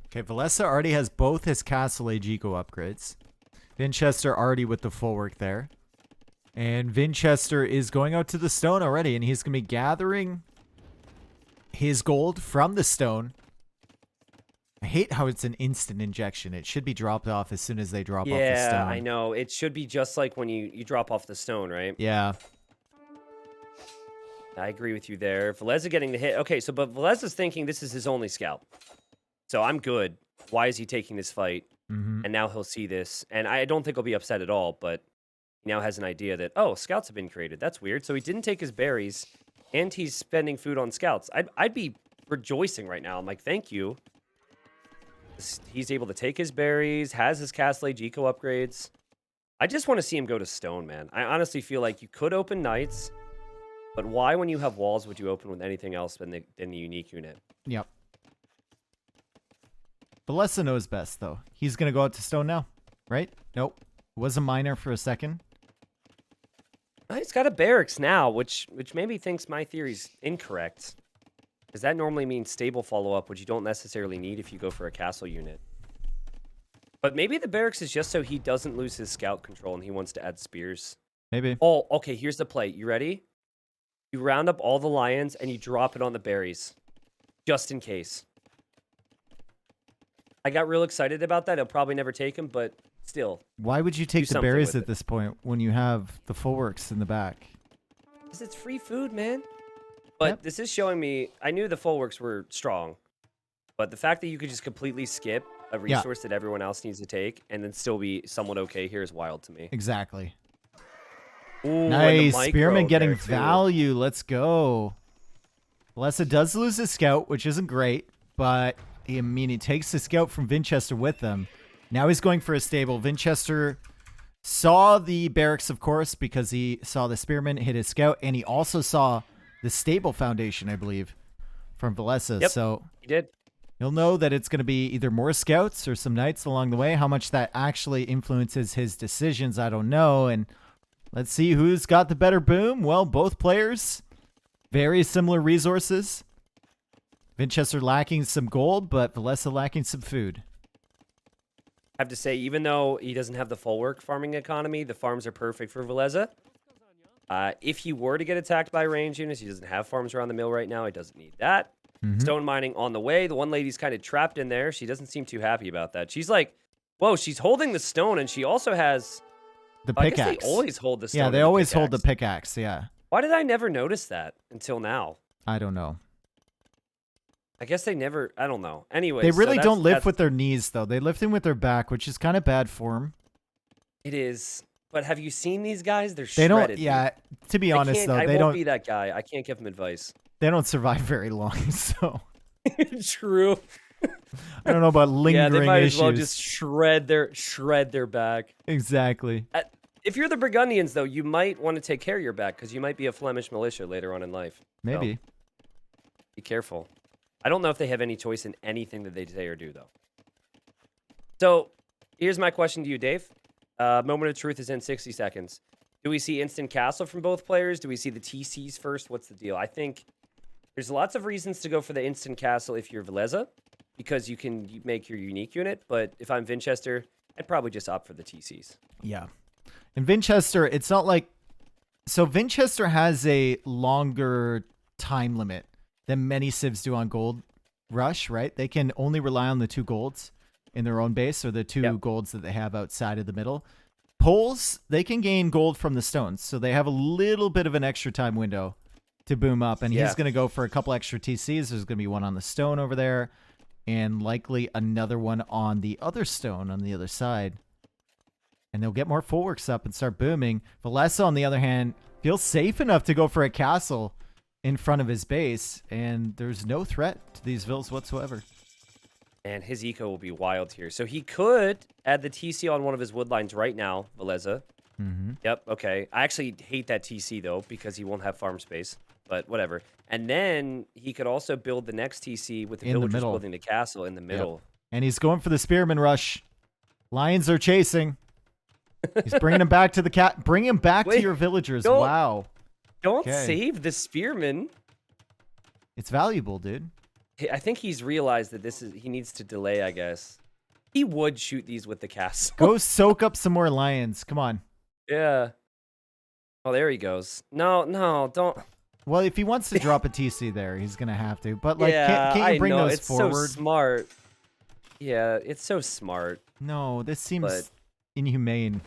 Okay, Velez already has both his Castle Age eco upgrades. Vinchester already with the full work there. And Vinchester is going out to the stone already, and he's going to be gathering his gold from the stone. I hate how it's an instant injection. It should be dropped off as soon as they drop off the stone. Yeah, I know. It should be just like when you drop off the stone, right? Yeah. I agree with you there. Velez getting the hit. Okay, so but Velez is thinking this is his only scout. So I'm good. Why is he taking this fight? And now he'll see this. And I don't think he'll be upset at all, but he now has an idea that, oh, scouts have been created. That's weird. So he didn't take his berries, and he's spending food on scouts. I'd be rejoicing right now. I'm like, thank you. He's able to take his berries, has his Castle Age eco upgrades. I just want to see him go to stone, man. I honestly feel like you could open knights, but why, when you have walls, would you open with anything else than the unique unit? Yep. Velez knows best, though. He's going to go out to stone now, right? Nope. Was a miner for a second. He's got a barracks now, which maybe thinks my theory's incorrect. Because that normally means stable follow-up, which you don't necessarily need if you go for a castle unit. But maybe the barracks is just so he doesn't lose his scout control and he wants to add spears. Maybe. Oh, okay, here's the play. You ready? You round up all the lions and you drop it on the berries. Just in case. I got real excited about that. He'll probably never take them, but still. Why would you take the berries at this point when you have the full works in the back? Because it's free food, man. But this is showing me, I knew the full works were strong, but the fact that you could just completely skip a resource that everyone else needs to take and then still be somewhat okay here is wild to me. Exactly. Ooh, nice. Spearman getting value. Let's go. Velez does lose his scout, which isn't great, but he takes the scout from Vinchester with him. Now he's going for a stable. Vinchester saw the barracks, of course, because he saw the spearman hit his scout, and he also saw the stable foundation, I believe, from Velez. Yep, So he did. you'll know that it's going to be either more scouts or some knights along the way. How much that actually influences his decisions, I don't know. And let's see who's got the better boom. Well, both players, very similar resources. Winchester lacking some gold, but Velez lacking some food. I have to say, even though he doesn't have the full work farming economy, the farms are perfect for Velez. If he were to get attacked by range units, he doesn't have farms around the mill right now. He doesn't need that. Stone mining on the way. The one lady's kind of trapped in there. She doesn't seem too happy about that. She's like, whoa, she's holding the stone, and she also has... The I guess pickaxe. they always hold the stone. Yeah, and they the always hold the pickaxe. pickaxe, yeah. Why did I never notice that until now? I don't know. I guess they never... I don't know. Anyway, They really don't lift with their knees, though. They lift in with their back, which is kind of bad form. It is. But have you seen these guys? They're They shredded. don't... Yeah, to be honest, though, I they won't don't... be that guy. I can't give them advice. They don't survive very long, so... True. I don't know about lingering Yeah, they might issues. as well just shred their back. Exactly. If you're the Burgundians, though, you might want to take care of your back because you might be a Flemish militia later on in life. Maybe. So, be careful. I don't know if they have any choice in anything that they say or do, though. So, here's my question to you, Dave. Moment of truth is in 60 seconds. Do we see instant castle from both players? Do we see the TCs first? What's the deal? I think there's lots of reasons to go for the instant castle if you're Velez, because you can make your unique unit. But if I'm Winchester, I'd probably just opt for the TCs. Yeah. And Winchester, it's not like... So Winchester has a longer time limit than many civs do on Gold Rush, right? They can only rely on the 2 golds in their own base or the 2 golds that they have outside of the middle. Poles, they can gain gold from the stones, so they have a little bit of an extra time window to boom up, and he's going to go for a couple extra TCs. There's going to be one on the stone over there, and likely another one on the other stone on the other side. And they'll get more full works up and start booming. Velez, on the other hand, feels safe enough to go for a castle in front of his base, and there's no threat to these villas whatsoever. And his eco will be wild here. So he could add the TC on one of his wood lines right now, Velez. Yep, okay. I actually hate that TC, though, because he won't have farm space. But whatever. And then he could also build the next TC with the villagers building the castle in the middle. Yep. And he's going for the spearman rush. Lions are chasing. He's bringing him back to the cat. Bring him back to your villagers. Wow. Don't save the spearman. It's valuable, dude. I think he's realized that he needs to delay, I guess. He would shoot these with the castle. Go soak up some more lions. Come on. Yeah. Oh, there he goes. No, don't. Well, if he wants to drop a TC there, he's going to have to. But, like, yeah, can't you bring those it's forward? So smart. Yeah, it's so smart. No, this seems inhumane.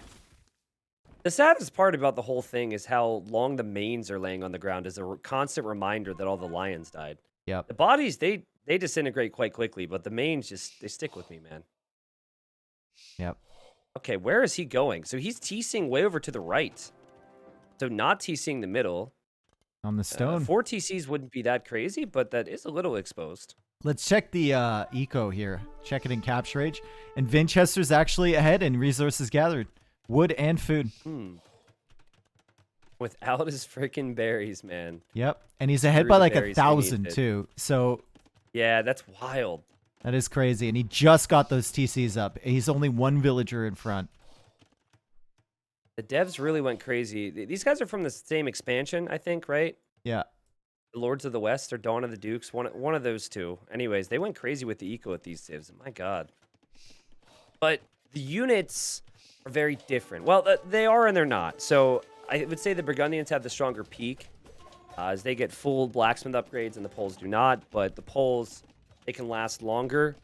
The saddest part about the whole thing is how long the mains are laying on the ground as a constant reminder that all the lions died. Yep. The bodies, they disintegrate quite quickly, but the mains they stick with me, man. Yep. Okay, where is he going? So he's TCing way over to the right. So not TCing the middle. On the stone. 4 TCs wouldn't be that crazy, but that is a little exposed. Let's check the eco here. Check it in Capture Age. And Winchester's actually ahead in resources gathered. Wood and food. Without his freaking berries, man. Yep. And he's ahead by like 1,000 too. So yeah, that's wild. That is crazy. And he just got those TCs up. He's only 1 villager in front. The devs really went crazy. These guys are from the same expansion, I think, right? Yeah. The Lords of the West or Dawn of the Dukes, one of those two. Anyways, they went crazy with the eco at these civs. My God. But the units are very different. Well, they are and they're not. So I would say the Burgundians have the stronger peak as they get full blacksmith upgrades and the Poles do not. But the Poles, they can last longer.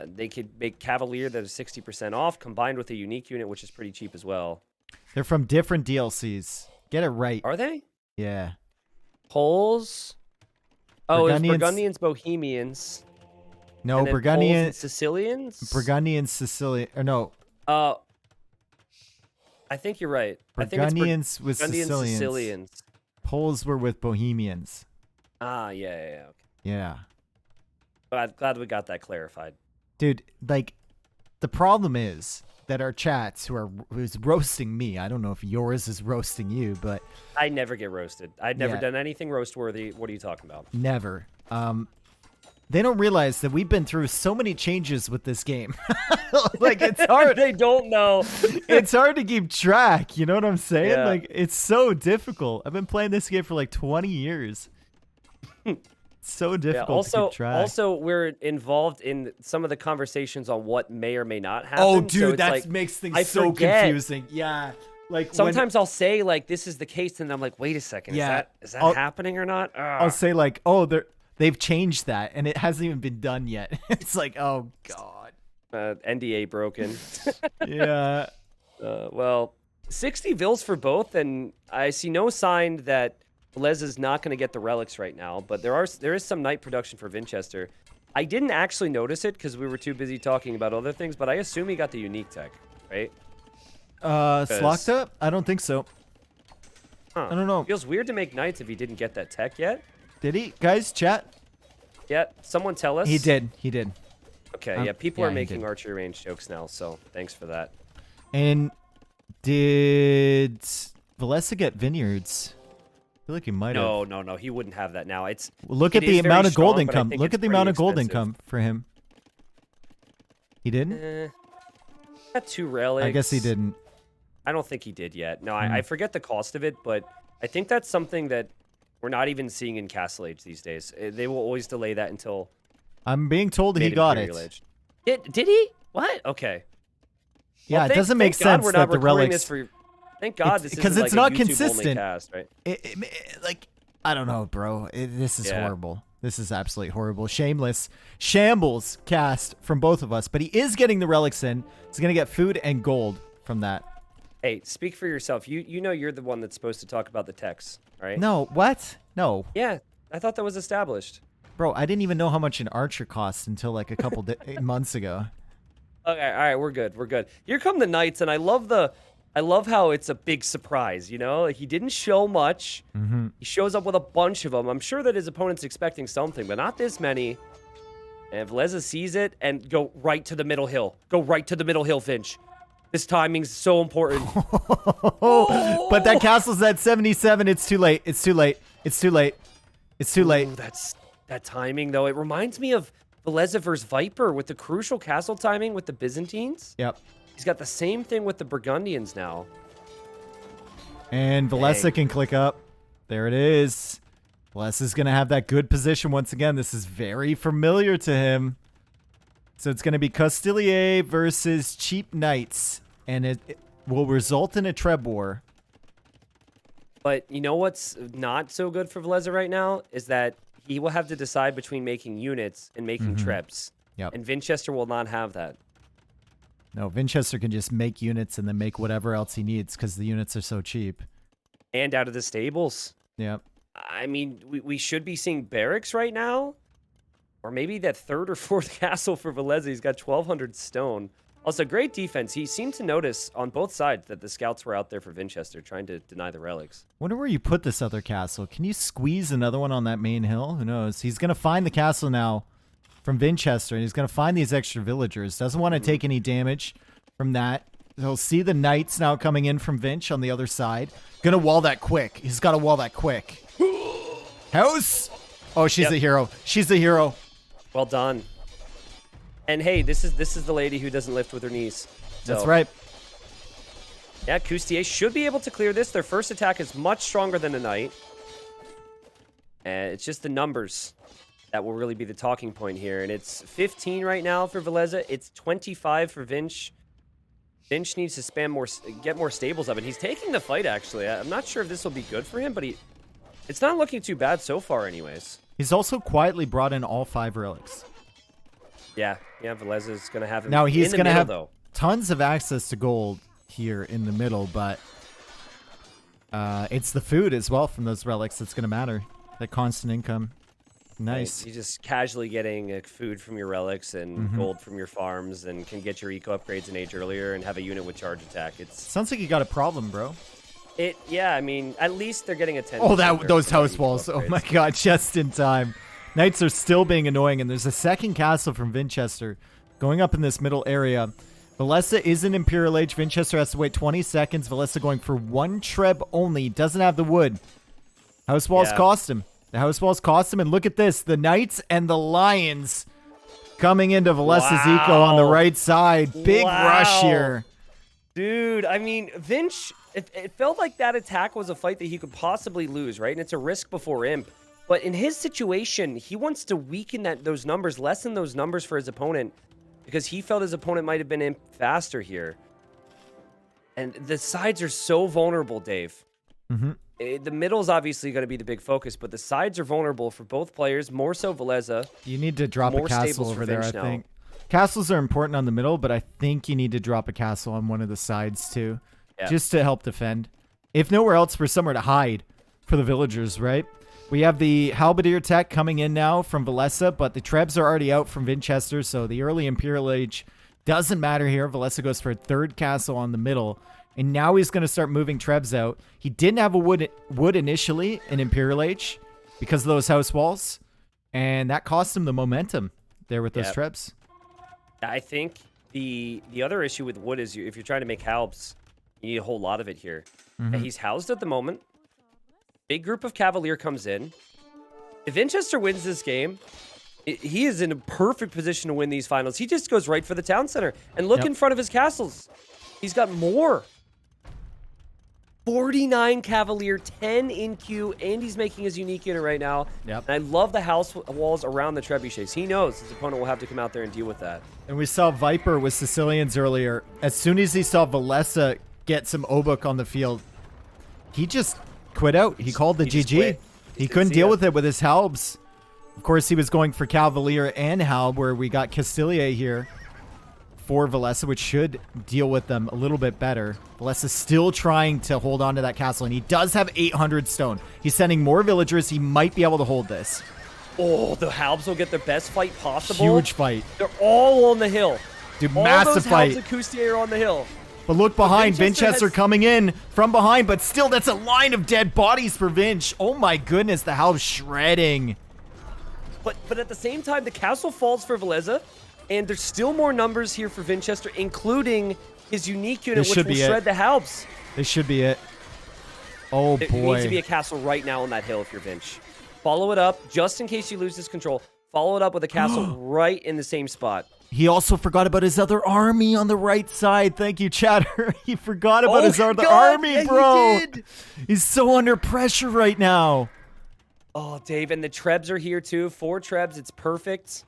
They could make Cavalier that is 60% off combined with a unique unit, which is pretty cheap as well. They're from different DLCs. Get it right. Are they? Yeah. Poles. Oh, it's Burgundians, Bohemians. No, Burgundians, Sicilians. Burgundians, Sicilian. Or no. I think you're right. Burgundians with Sicilians. Sicilians. Poles were with Bohemians. Yeah. Okay. Yeah. Glad we got that clarified. Dude, like, the problem is that our chats who's roasting me. I don't know if yours is roasting you, but I never get roasted. I'd never done anything roast worthy. What are you talking about? Never. They don't realize that we've been through so many changes with this game. Like, it's hard. They don't know. It's hard to keep track. You know what I'm saying? Yeah. Like, it's so difficult. I've been playing this game for like 20 years. It's so difficult to keep track. Also, we're involved in some of the conversations on what may or may not happen. Oh, dude, so that like, makes things I so forget. confusing. Yeah. Like Sometimes I'll say like this is the case, and I'm like, wait a second, is that happening or not? I'll say like, oh, they've changed that, and it hasn't even been done yet. It's like, oh god, NDA broken. Yeah. Well, 60 Vils for both, and I see no sign that Velez is not going to get the relics right now. But there is some night production for Winchester. I didn't actually notice it because we were too busy talking about other things, but I assume he got the unique tech, right? Slokta? I don't think so. Huh. I don't know. Feels weird to make knights if he didn't get that tech yet. Did he? Guys, chat? Yeah, someone tell us. He did. He did. Okay, yeah, people are making archery range jokes now, so thanks for that. And did Velez get vineyards? I feel like he might have. No, he wouldn't have that now. Look at the amount of gold income. Look Look at the amount of gold income for him. He didn't? Got 2 relics. I guess he didn't. I don't think he did yet. No, I forget the cost of it, but I think that's something that we're not even seeing in Castle Age these days. They will always delay that until... I'm being told he got it. Did he? What? Okay. Yeah, it doesn't make sense that the relics... Thank God this because isn't it's like not a consistent. Cast, right? Like, I don't know, bro. This is horrible. This is absolutely horrible. Shameless shambles cast from both of us, but he is getting the relics in. He's gonna get food and gold from that. Hey, speak for yourself. You know you're the one that's supposed to talk about the techs, right? No, what? No. Yeah, I thought that was established. Bro, I didn't even know how much an archer costs until like a couple months ago. Okay, all right, we're good. We're good. Here come the knights, and I love how it's a big surprise, you know? Like, he didn't show much. Mm-hmm. He shows up with a bunch of them. I'm sure that his opponent's expecting something, but not this many. And Velez sees it and go right to the middle hill. Go right to the middle hill, Finch. This timing's so important. But that castle's at 77. It's too late. It's too late. It's too late. It's too late. Ooh, that timing, though. It reminds me of Velez versus Viper with the crucial castle timing with the Byzantines. Yep. He's got the same thing with the Burgundians now. And Velez can click up. There it is. Velez is going to have that good position once again. This is very familiar to him. So it's going to be Castilier versus Cheap Knights. And it will result in a Treb War. But you know what's not so good for Velez right now? Is that he will have to decide between making units and making Trebs. Yep. And Winchester will not have that. No, Winchester can just make units and then make whatever else he needs because the units are so cheap. And out of the stables. Yep. I mean, we should be seeing barracks right now. Or maybe that 3rd or 4th castle for Velez. He's got 1,200 stone. Also, great defense. He seemed to notice on both sides that the scouts were out there for Winchester trying to deny the relics. Wonder where you put this other castle. Can you squeeze another one on that main hill? Who knows? He's going to find the castle now from Winchester, and he's going to find these extra villagers. Doesn't want to take any damage from that. He'll see the knights now coming in from Vinch on the other side. Going to wall that quick. He's got to wall that quick. House! Oh, she's a hero. She's a hero. Well done. And hey, this is the lady who doesn't lift with her knees. So, that's right. Yeah, Coustier should be able to clear this. Their first attack is much stronger than a knight. And it's just the numbers that will really be the talking point here. And it's 15 right now for Velez. It's 25 for Vinch. Vinch needs to spam get more stables up. And he's taking the fight, actually. I'm not sure if this will be good for him, but it's not looking too bad so far anyways. He's also quietly brought in all 5 relics. Yeah, Velez is going to have him now he's going to have though. Tons of access to gold here in the middle, but it's the food as well from those relics that's going to matter. That constant income. Nice. Right. You're just casually getting food from your relics and gold from your farms and can get your eco upgrades an age earlier and have a unit with charge attack. Sounds like you got a problem, bro. Yeah, I mean, at least they're getting attention. Oh, those house walls. Oh my god, just in time. Knights are still being annoying, and there's a second castle from Winchester going up in this middle area. Velez is an Imperial Age. Winchester has to wait 20 seconds. Velez going for 1 treb only. Doesn't have the wood. House walls cost him. The house walls cost him. And look at this. The Knights and the Lions coming into Velez's eco on the right side. Big rush here. Dude, I mean, Vinch, it felt like that attack was a fight that he could possibly lose, right? And it's a risk before Imp. But in his situation, he wants to weaken those numbers, lessen those numbers for his opponent, because he felt his opponent might have been Imp faster here. And the sides are so vulnerable, Dave. The middle's obviously going to be the big focus, but the sides are vulnerable for both players, more so Velez. You need to drop a castle over there, I think. Castles are important on the middle, but I think you need to drop a castle on one of the sides too, just to help defend. If nowhere else, for somewhere to hide for the villagers, right? We have the Halberdier tech coming in now from Velez, but the Trebs are already out from Winchester, so the early Imperial Age doesn't matter here. Velez goes for a 3rd castle on the middle, and now he's going to start moving Trebs out. He didn't have a wood initially in Imperial Age because of those house walls, and that cost him the momentum there with those Trebs. I think the other issue with wood is if you're trying to make halbs, you need a whole lot of it here. And he's housed at the moment. Big group of Cavalier comes in. If Winchester wins this game, he is in a perfect position to win these finals. He just goes right for the town center. And look in front of his castles. He's got more. 49 Cavalier, 10 in queue, and he's making his unique unit right now. And I love the house walls around the trebuchets. He knows his opponent will have to come out there and deal with that. And we saw Viper with Sicilians earlier. As soon as he saw Velez get some Obuk on the field, he just quit out. He called the GG. He couldn't deal with it with his halbs. Of course, he was going for Cavalier and halb, where we got Castilier here for Velez, which should deal with them a little bit better. Velez is still trying to hold on to that castle, and he does have 800 stone. He's sending more villagers. He might be able to hold this. Oh, the halbs will get their best fight possible. Huge fight. They're all on the hill. Dude, massive fight. All those halbs and Coustier are on the hill. But look behind. Winchester coming in from behind, but still, that's a line of dead bodies for Vinch. Oh my goodness, the halbs shredding. But at the same time, the castle falls for Velez, and there's still more numbers here for Winchester, including his unique unit, which will shred the halbs. This should be it. Oh, boy. There needs to be a castle right now on that hill if you're Vinch. Follow it up, just in case you lose this control. Follow it up with a castle right in the same spot. He also forgot about his other army on the right side. Thank you, chatter. He forgot about his other army, bro. He did. He's so under pressure right now. Oh, Dave, and the Trebs are here too. 4 Trebs, it's perfect.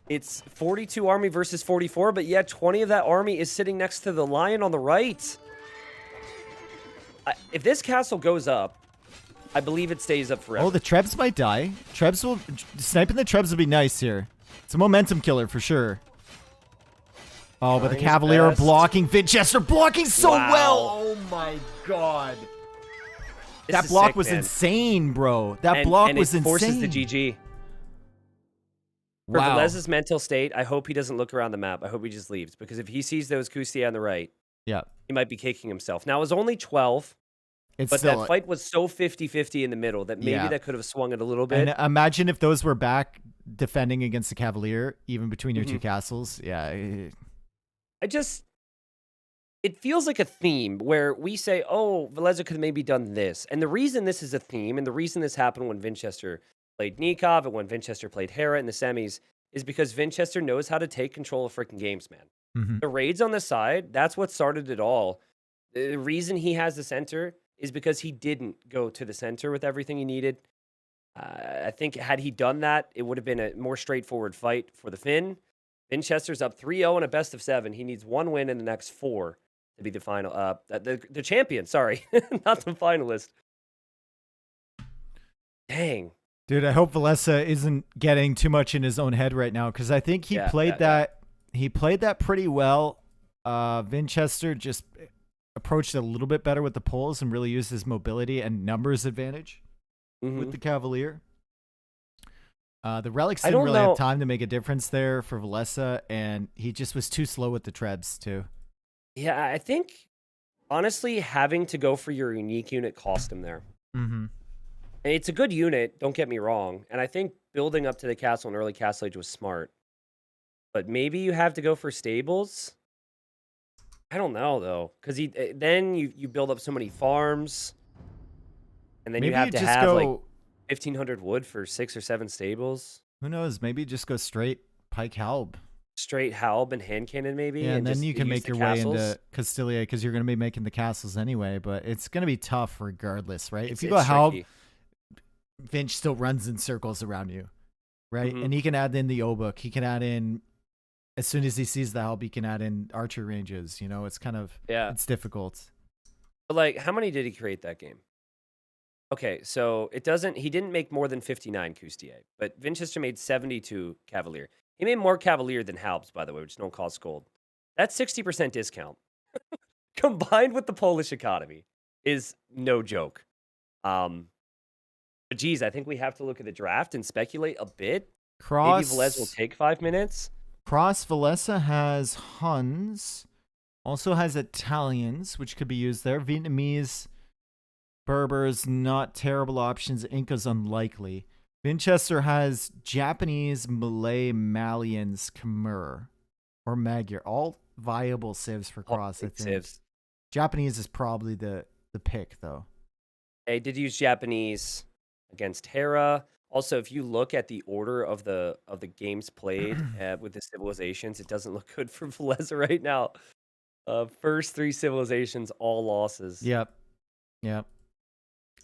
It's 42 army versus 44, but yeah, 20 of that army is sitting next to the lion on the right. If this castle goes up, I believe it stays up forever. Oh, the Trebs might die. Sniping the Trebs would be nice here. It's a momentum killer for sure. Oh, but the Cavalier are blocking. Winchester blocking so well. Oh my god. That block was insane, bro. That block was insane. And it forces the GG. For Velez's mental state, I hope he doesn't look around the map. I hope he just leaves. Because if he sees those Coustier on the right, he might be kicking himself. Now, it was only 12. But that fight was so 50-50 in the middle that maybe that could have swung it a little bit. And imagine if those were back defending against the Cavalier, even between your two castles. Yeah. It feels like a theme where we say, oh, Velez could have maybe done this. And the reason this is a theme, and the reason this happened when Winchester played Nikov and when Winchester played Hera in the semis, is because Winchester knows how to take control of freaking games, man. The raids on the side, that's what started it all. The reason he has the center is because he didn't go to the center with everything he needed. I think had he done that, it would have been a more straightforward fight for the Finn. Winchester's up 3-0 in a best of 7. He needs 1 win in the next 4 to be the final, the champion. Sorry, not the finalist. Dang, dude. I hope Velez isn't getting too much in his own head right now, because I think he played that. He played that pretty well. Winchester just approached it a little bit better with the pulls and really used his mobility and numbers advantage with the Cavalier. The Relics didn't really have time to make a difference there for Velez, and he just was too slow with the Trebs too. Yeah, I think, honestly, having to go for your unique unit cost him there. And it's a good unit, don't get me wrong, and I think building up to the castle in early Castle Age was smart. But maybe you have to go for stables I don't know though, because then you build up so many farms, and then you Maybe have you to just have like go. 1,500 wood for 6 or 7 stables. Who knows? Maybe just go straight pike halb. Straight halb and hand cannon maybe, Yeah, and and then just you can use make the your way into castles. Castilia because you're going to be making the castles anyway. But it's going to be tough regardless, right? If It's you go it's halb, tricky. Finch still runs in circles around you, right? Hmm. And he can add in the Obuk. He can add in as soon as he sees the help. He can add in archer ranges. You know, it's kind of Yeah, it's difficult. but like, how many did he create that game? Okay, so it doesn't. He didn't make more than 59 Coustier, but Winchester made 72 Cavalier. He made more Cavalier than Halbs, by the way, which don't cost gold. That 60% discount combined with the Polish economy is no joke. Um, but geez, I think we have to look at the draft and speculate a bit. Maybe Velez will Cross take 5 minutes. Cross Valesa has Huns, also has Italians, which could be used there. Vietnamese, Berbers, not terrible options. Inca's unlikely. Winchester has Japanese, Malay, Malians, Khmer, or Magyar. All viable civs for All Cross, I big think. civs. Japanese is probably the pick, though. They did use Japanese against Hera. Also, if you look at the order of the games played with the civilizations, it doesn't look good for Velez right now. First three civilizations, all losses. Yep. Yep.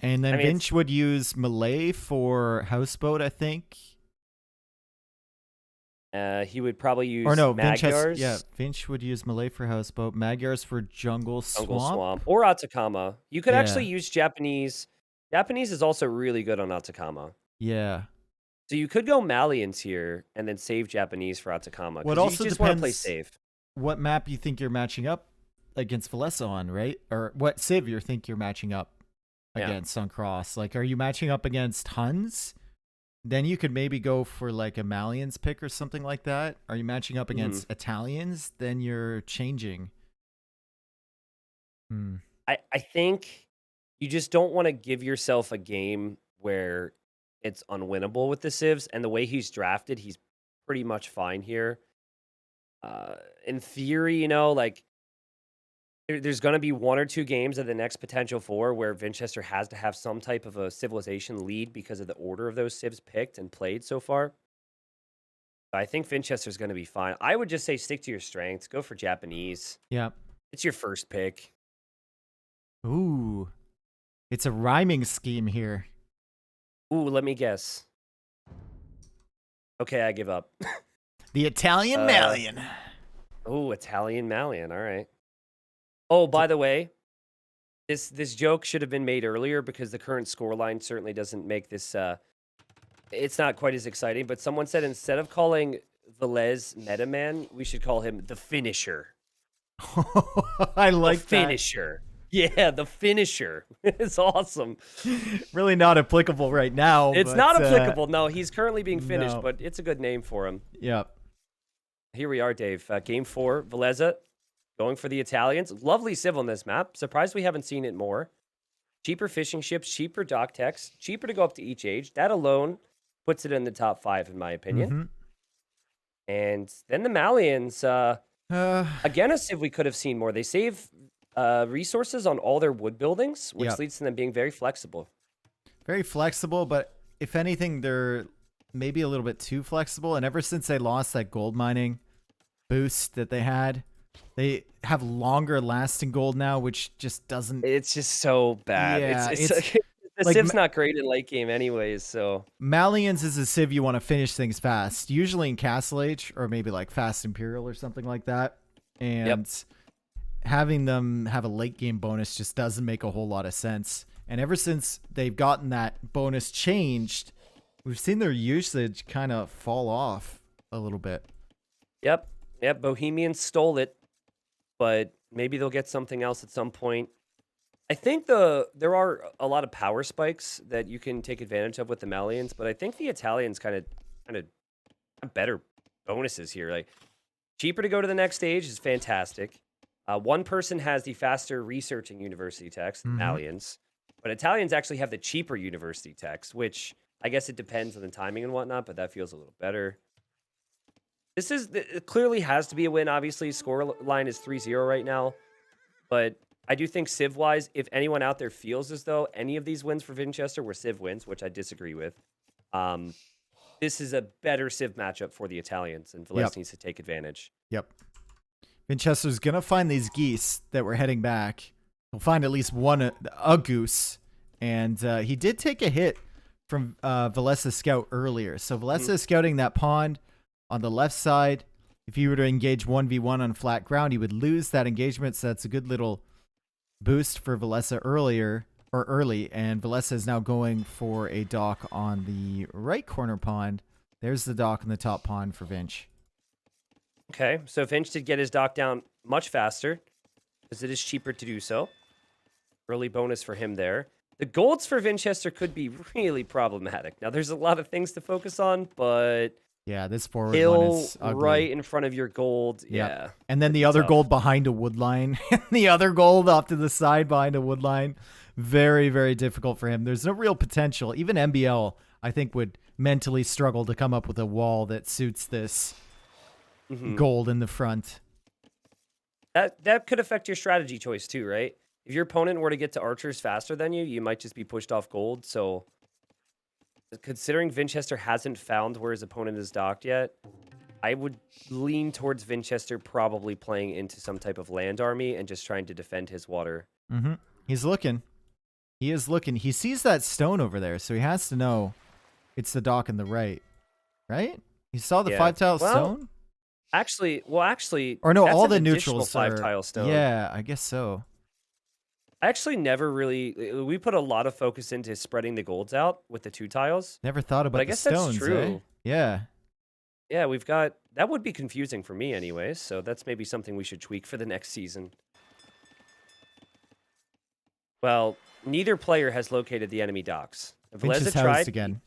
And I then mean, it's Vinch would use Malay for Houseboat, I think. he would probably Or use no, Vinch has, yeah, Magyars, Vinch would use Malay for Houseboat, Magyars for Jungle Jungle Swamp. Swamp, or Atacama. You could actually Yeah. use Japanese. Japanese is also really good on Atacama. Yeah. So you could go Malians here and then save Japanese for Atacama What because you also just want to play depends safe. what map you think you're matching up against Valesa on, right? Or what civ you think you're matching up Yeah. against on Cross. Like, are you matching up against Huns? Then you could maybe go for like a Malians pick or something like that. Are you matching up Hmm. against Italians? Then you're changing. Hmm. I think you just don't want to give yourself a game where it's unwinnable with the civs. And the way he's drafted, he's pretty much fine here. In theory, like there's going to be 1 or 2 games of the next potential 4 where Winchester has to have some type of a civilization lead because of the order of those civs picked and played so far. I think Winchester's going to be fine. I would just say stick to your strengths. Go for Japanese. Yeah. It's your first pick. Ooh. It's a rhyming scheme here. Ooh, let me guess. Okay, I give up. The Italian Uh, Malian. Oh, Italian Malian. All right. Oh, by the way, this joke should have been made earlier because the current scoreline certainly doesn't make this. It's not quite as exciting. But someone said instead of calling Velez Metaman, we should call him the Finisher. I The like that. Finisher. Yeah, the Finisher. It's awesome. Really not applicable right now. It's but, not applicable. No, he's currently being finished, no. but it's a good name for him. Yeah. Here we are, Dave. Game 4, Veleza going for the Italians. Lovely civil in this map. Surprised we haven't seen it more. Cheaper fishing ships, cheaper dock techs, cheaper to go up to each age. That alone puts it in the top 5, in my opinion. Mm-hmm. And then the Malians, again, a civ we could have seen more. They save resources on all their wood buildings, which Yep. leads to them being very flexible. Very flexible, but if anything, they're maybe a little bit too flexible. And ever since they lost that gold mining boost that they had, they have longer lasting gold now, which just doesn't. It's just so bad. Yeah, It's it's the like civ's not great in late game anyways, so Malians is a civ you want to finish things fast, usually in Castle Age or maybe like Fast Imperial or something like that. And having them have a late game bonus just doesn't make a whole lot of sense. And ever since they've gotten that bonus changed, we've seen their usage kind of fall off a little bit. Yep. Bohemians stole it, but maybe they'll get something else at some point. I think there are a lot of power spikes that you can take advantage of with the Malians, but I think the Italians kind of have better bonuses here. Like cheaper to go to the next stage is fantastic. One person has the faster researching university text, Malians, but Italians actually have the cheaper university text, which I guess it depends on the timing and whatnot, but that feels a little better. It clearly has to be a win. Obviously, score line is 3-0 right now. But I do think Civ-wise, if anyone out there feels as though any of these wins for Vinchester were Civ wins, which I disagree with, um, this is a better Civ matchup for the Italians, and Velez needs to take advantage. Yep. Vinchester's going to find these geese that were heading back. He'll find at least one, a goose. And he did take a hit from Velez's scout earlier. So Velez is scouting that pond on the left side. If you were to engage 1v1 on flat ground, he would lose that engagement. So that's a good little boost for Velez early. And Velez is now going for a dock on the right corner pond. There's the dock in the top pond for Vinch. Okay, so Vinch did get his dock down much faster, because it is cheaper to do so. Early bonus for him there. The golds for Vinchester could be really problematic. Now, there's a lot of things to focus on, but yeah, this forward one is ugly. Right in front of your gold. Yep. Yeah. And then the other gold behind a wood line. The other gold off to the side behind a wood line. Very, very difficult for him. There's no real potential. Even MBL, I think, would mentally struggle to come up with a wall that suits this gold in the front. That could affect your strategy choice too, right? If your opponent were to get to archers faster than you, you might just be pushed off gold. So considering Vinchester hasn't found where his opponent is docked yet, I would lean towards Vinchester probably playing into some type of land army and just trying to defend his water. He's looking. He is looking. He sees that stone over there, so he has to know it's the dock in the right. Right? He saw the 5-tile stone? Actually, or no, that's all an the additional neutrals are 5-tile stone. Yeah, I guess so. I actually never really. We put a lot of focus into spreading the golds out with the 2 tiles. Never thought about I the guess stones. that's true. Eh? Yeah. Yeah, we've got that would be confusing for me, anyways. So that's maybe something we should tweak for the next season. Well, neither player has located the enemy docks. Vinch's housed again.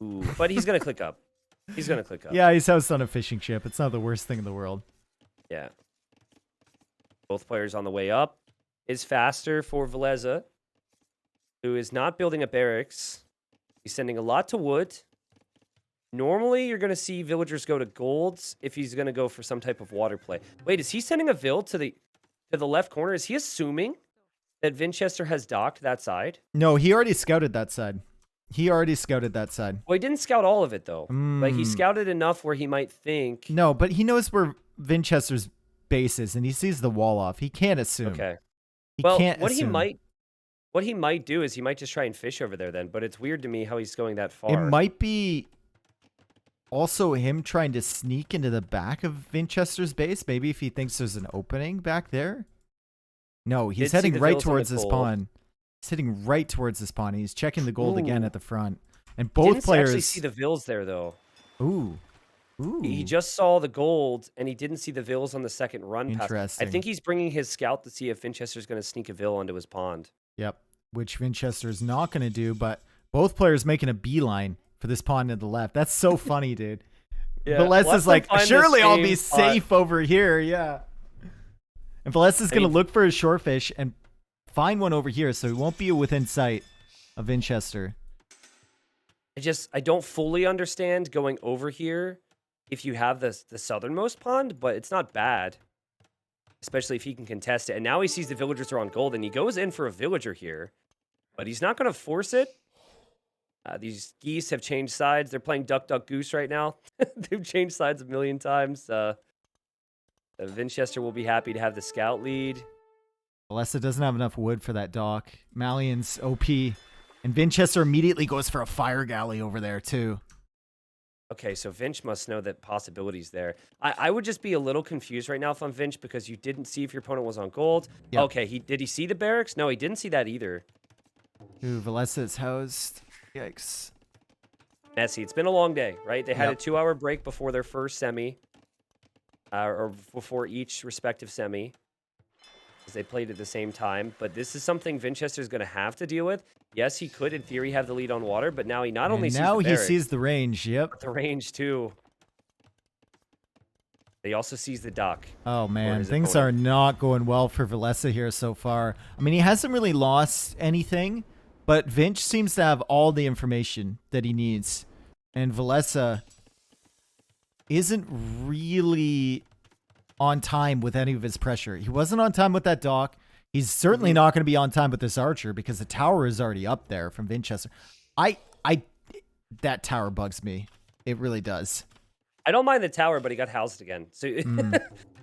Ooh, but he's gonna click up. He's gonna click up. Yeah, he's housed on a fishing ship. It's not the worst thing in the world. Yeah. Both players on the way up. Is faster for Velez, who is not building a barracks. He's sending a lot to wood. Normally, you're going to see villagers go to golds if he's going to go for some type of water play. Wait, is he sending a vill to the left corner? Is he assuming that Vinchester has docked that side? No, he already scouted that side. Well, he didn't scout all of it, though. Like, he scouted enough where he might think... No, but he knows where Vinchester's base is, and he sees the wall off. He can't assume. Okay. What he might do is he might just try and fish over there then, but it's weird to me how he's going that far. It might be also him trying to sneak into the back of Vinchester's base, maybe if he thinks there's an opening back there. No, he's heading right towards this pond. He's heading right towards this pond. He's checking the gold again at the front. And both players actually see the vills there though. Ooh. He just saw the gold, and he didn't see the vills on the second run pass. Interesting. I think he's bringing his scout to see if Vinchester's going to sneak a vill onto his pond. Yep, which Vinchester's not going to do, but both players making a beeline for this pond to the left. That's so funny, dude. Yeah, Velez is like, surely I'll be safe over here. Yeah. And Velez is going to look for his shorefish and find one over here, so he won't be within sight of Vinchester. I don't fully understand going over here if you have the southernmost pond, but it's not bad, especially if he can contest it. And now he sees the villagers are on gold, and he goes in for a villager here, but he's not going to force it. These geese have changed sides. They're playing duck, duck, goose right now. They've changed sides a million times. Vinchester will be happy to have the scout lead. Velez doesn't have enough wood for that dock. Malian's OP, and Vinchester immediately goes for a fire galley over there too. Okay, so Vinch must know that possibility's there. I would just be a little confused right now if I'm Vinch because you didn't see if your opponent was on gold. Yep. Okay, did he see the barracks? No, he didn't see that either. Ooh, Velez is housed. Yikes. Messy. It's been a long day, right? They had a 2-hour break before their first semi, or before each respective semi, because they played at the same time. But this is something Vinchester's going to have to deal with. Yes, he could, in theory, have the lead on water, but now he not only sees the barracks, now he sees the range. Yep, but the range too. He also sees the dock. Oh man, things are not going well for Velez here so far. I mean, he hasn't really lost anything, but Vinch seems to have all the information that he needs. And Velez isn't really on time with any of his pressure. He wasn't on time with that dock. He's certainly not going to be on time with this archer because the tower is already up there from Winchester. That tower bugs me. It really does. I don't mind the tower, but he got housed again. So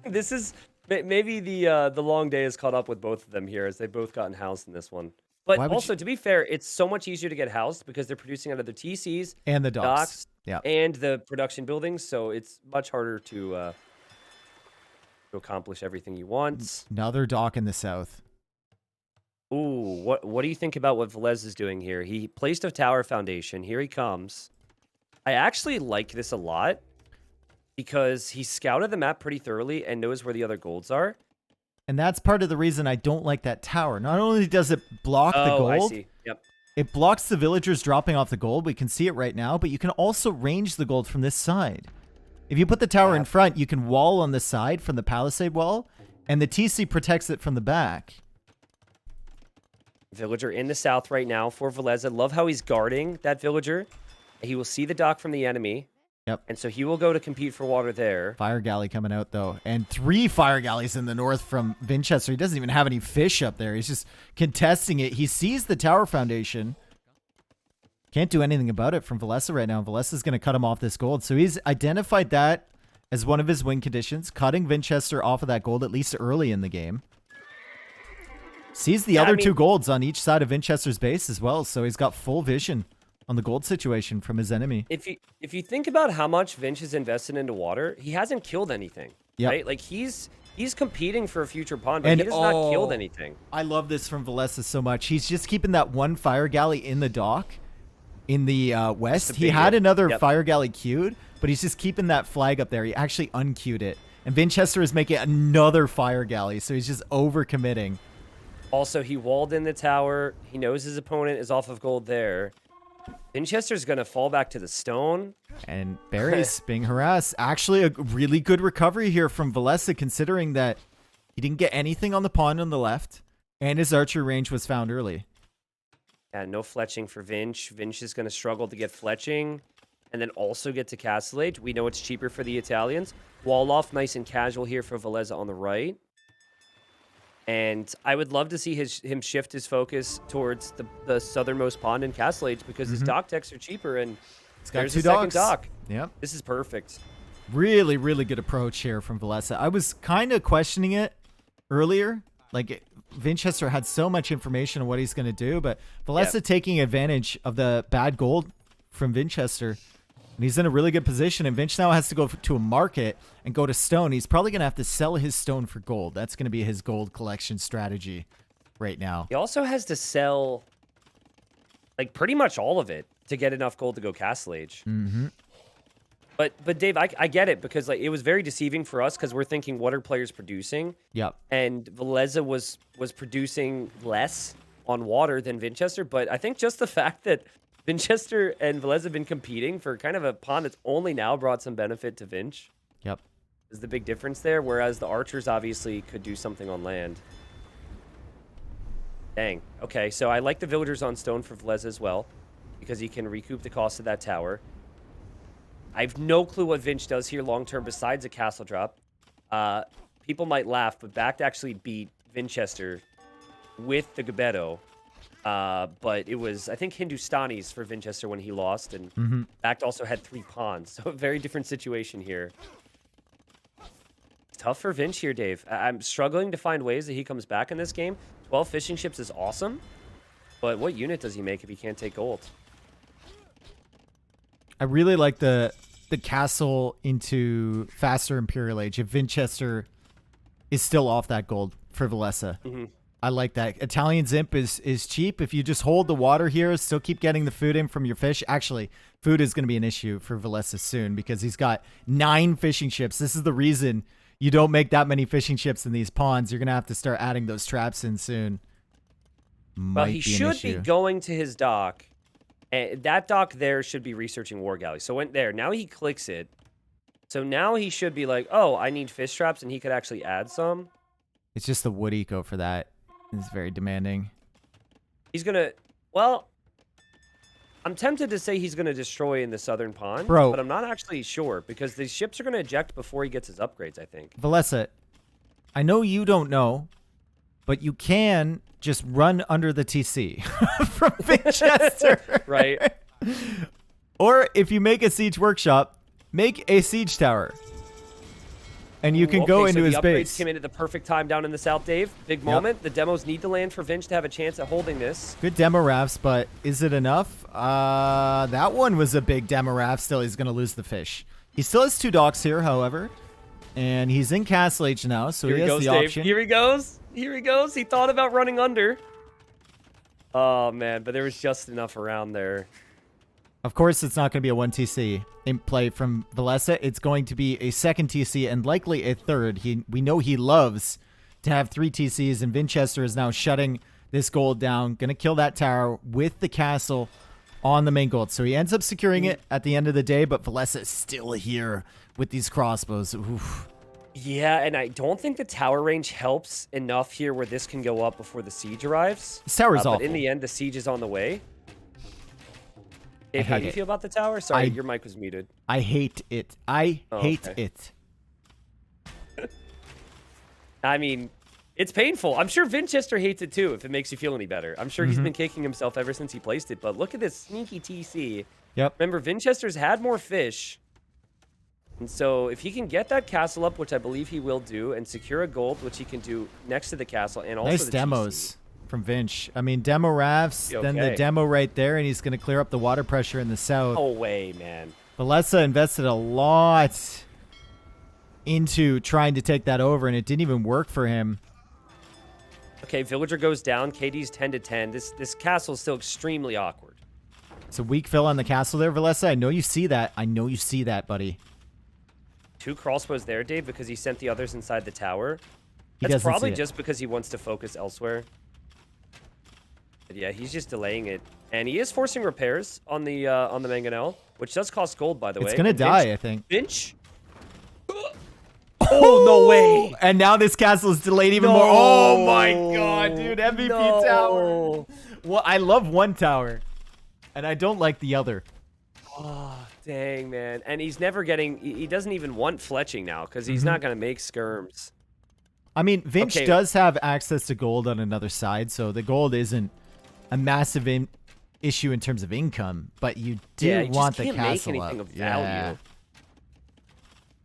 this is maybe the long day has caught up with both of them here as they've both gotten housed in this one. But also, to be fair, it's so much easier to get housed because they're producing out of the TCs and the docks. Yeah, and the production buildings. So it's much harder to accomplish everything you want. Another dock in the south. Ooh, what do you think about what Velez is doing here? He placed a tower foundation. Here he comes. I actually like this a lot because he scouted the map pretty thoroughly and knows where the other golds are. And that's part of the reason I don't like that tower. Not only does it block the gold, I see. Yep. It blocks the villagers dropping off the gold. We can see it right now, but you can also range the gold from this side. If you put the tower in front, you can wall on the side from the palisade wall, and the TC protects it from the back. Villager in the south right now for Velez. I love how he's guarding that villager. He will see the dock from the enemy. Yep. And so he will go to compete for water there. Fire galley coming out, though. And 3 fire galleys in the north from Winchester. He doesn't even have any fish up there. He's just contesting it. He sees the tower foundation. Can't do anything about it from Velez right now. Velez is going to cut him off this gold. So he's identified that as one of his win conditions, cutting Winchester off of that gold at least early in the game. Sees the other 2 golds on each side of Winchester's base as well. So he's got full vision on the gold situation from his enemy. If you think about how much Vinch has invested into water, he hasn't killed anything. Yep. Right? Like he's competing for a future pond, but he has not killed anything. I love this from Velez so much. He's just keeping that 1 fire galley in the dock in the west. He had another fire galley queued, but he's just keeping that flag up there. He actually unqueued it. And Winchester is making another fire galley, so he's just overcommitting. Also, he walled in the tower. He knows his opponent is off of gold there. Winchester's going to fall back to the stone. And Barry's being harassed. Actually, a really good recovery here from Velez, considering that he didn't get anything on the pond on the left, and his archer range was found early. Yeah, no fletching for Vinch. Vinch is going to struggle to get fletching and then also get to Castle Age. We know it's cheaper for the Italians. Wall off nice and casual here for Velez on the right. And I would love to see him shift his focus towards the southernmost pond in Castle Age because his dock techs are cheaper and it's got there's 2 a second docks. dock. Yep. This is perfect. Really, really good approach here from Velez. I was kind of questioning it earlier. Like, Winchester had so much information on what he's going to do, but Velez taking advantage of the bad gold from Winchester. And he's in a really good position, and Vinch now has to go to a market and go to stone. He's probably going to have to sell his stone for gold. That's going to be his gold collection strategy right now. He also has to sell, like, pretty much all of it to get enough gold to go Castle Age. Mm-hmm. But Dave, I get it because like it was very deceiving for us because we're thinking what are players producing? Yep. And Velez was producing less on water than Winchester, but I think just the fact that Winchester and Velez have been competing for kind of a pond that's only now brought some benefit to Vinch. Yep. Is the big difference there, whereas the archers obviously could do something on land. Dang. Okay, so I like the villagers on stone for Velez as well because he can recoup the cost of that tower. I have no clue what Vinch does here long-term besides a castle drop. People might laugh, but Backed actually beat Winchester with the Gabetto. But it was, I think, Hindustanis for Winchester when he lost, and Backed also had 3 pawns, so a very different situation here. It's tough for Vinch here, Dave. I'm struggling to find ways that he comes back in this game. 12 fishing ships is awesome, but what unit does he make if he can't take gold? I really like the castle into faster Imperial Age if Winchester is still off that gold for Velez. I like that. Italian Zimp is cheap. If you just hold the water here, still keep getting the food in from your fish. Actually, food is going to be an issue for Velez soon because he's got 9 fishing ships. This is the reason you don't make that many fishing ships in these ponds. You're going to have to start adding those traps in soon. Well, he should be going to his dock. And that dock there should be researching War Galley. So went there. Now he clicks it. So now he should be like, oh, I need fish traps, and he could actually add some. It's just the wood eco for that. It's very demanding. He's going to... Well, I'm tempted to say he's going to destroy in the southern pond, Bro. but I'm not actually sure because the ships are going to eject before he gets his upgrades, I think. Velez, I know you don't know, but you can just run under the TC from Winchester. Right. Or if you make a siege workshop, make a siege tower. And you can go into his the upgrades base. Came in at the perfect time down in the south, Dave. Big moment. The demos need to land for Vinch to have a chance at holding this. Good demo rafts, but is it enough? That one was a big demo raft. Still, he's going to lose the fish. He still has 2 docks here, however. And he's in Castle Age now, so he has the option. Here he goes. Here he goes. He thought about running under. Oh, man, but there was just enough around there. Of course, it's not going to be a 1 TC in play from Velez. It's going to be a 2nd TC and likely a 3rd. We know he loves to have 3 TCs, and Winchester is now shutting this gold down. Going to kill that tower with the castle on the main gold. So he ends up securing it at the end of the day, but Velez is still here with these crossbows. Oof. Yeah, and I don't think the tower range helps enough here where this can go up before the siege arrives. This tower is awful. But in the end, the siege is on the way. Dave, how do you feel about the tower? Sorry, your mic was muted. I hate it. I hate it. I mean, it's painful. I'm sure Winchester hates it too, if it makes you feel any better. I'm sure he's been kicking himself ever since he placed it, but look at this sneaky TC. Yep. Remember, Winchester's had more fish. And so if he can get that castle up, which I believe he will do, and secure a gold, which he can do next to the castle, and also nice the demos TC. From Vinch. I mean, demo rafts, then the demo right there, and he's going to clear up the water pressure in the south. No way, man. Velez invested a lot into trying to take that over, and it didn't even work for him. Okay, villager goes down. KD's 10 to 10. This castle is still extremely awkward. It's a weak fill on the castle there, Velez. I know you see that. I know you see that, buddy. 2 crossbows there, Dave, because he sent the others inside the tower. He That's doesn't probably see it. just because he wants to focus elsewhere. But yeah, he's just delaying it. And he is forcing repairs on the Mangonel, which does cost gold, by the way. It's going to die, I think. Finch? Oh, no way. And now this castle is delayed even more. Oh, my God, dude. MVP tower. Well, I love one tower, and I don't like the other. Oh, dang, man. And he's never getting... He doesn't even want fletching now, because he's not going to make skirms. I mean, Vinch does have access to gold on another side, so the gold isn't a massive issue in terms of income, but you do want the castle make anything up. of value.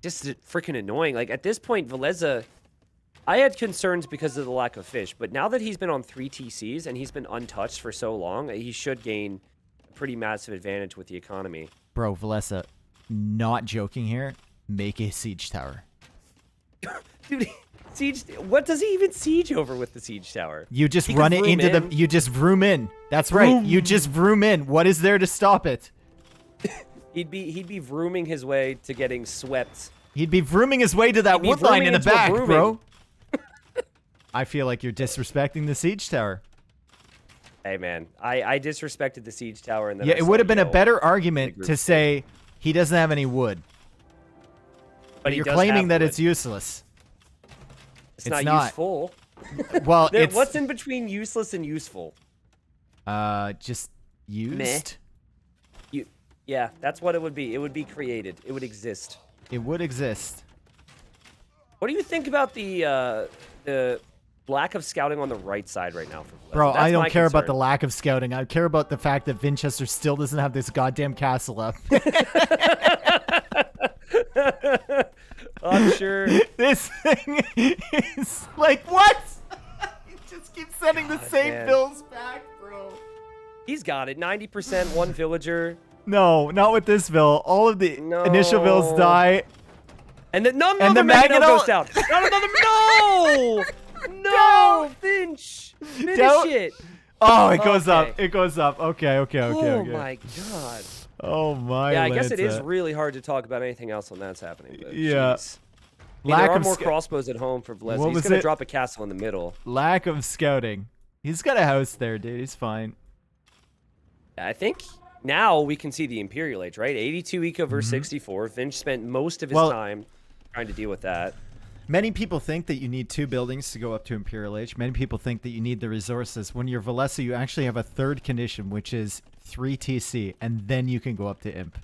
Just freaking annoying. Like, at this point, Velez, I had concerns because of the lack of fish, but now that he's been on 3 TCs and he's been untouched for so long, he should gain a pretty massive advantage with the economy. Bro, Velez, not joking here, make a siege tower. Dude, siege. What does he even siege over with the siege tower? You just run it into the. You just vroom in. That's right. You just vroom in. What is there to stop it? He'd be vrooming his way to getting swept. He'd be vrooming his way to that wood line in the back, bro. I feel like you're disrespecting the siege tower. Hey man, I disrespected the siege tower, and then it would have been a better argument to say he doesn't have any wood. But you're claiming that it's useless. It's not useful. Well, it's... What's in between useless and useful? Just used? Meh. Yeah, that's what it would be. It would be created. It would exist. It would exist. What do you think about the lack of scouting on the right side right now? Bro, I don't care about the lack of scouting. I care about the fact that Winchester still doesn't have this goddamn castle up. I'm sure. This thing is like, what? He just keeps sending the same bills back, bro. He's got it. 90%, 1 villager. No, not with this bill. All of the initial bills die. And none of the Magno goes down. None of them. No! No! Finch! Finish it. Oh, it goes up. It goes up. Okay. Oh, my God. Oh, my Yeah, I guess it is really hard to talk about anything else when that's happening. But yeah. I mean, there are more crossbows at home for Velez. He's going to drop a castle in the middle. Lack of scouting. He's got a house there, dude. He's fine. I think now we can see the Imperial Age, right? 82 eco versus 64. Vinch spent most of his time trying to deal with that. Many people think that you need 2 buildings to go up to Imperial Age. Many people think that you need the resources. When you're Velez, you actually have a 3rd condition, which is 3 TC, and then you can go up to Imp.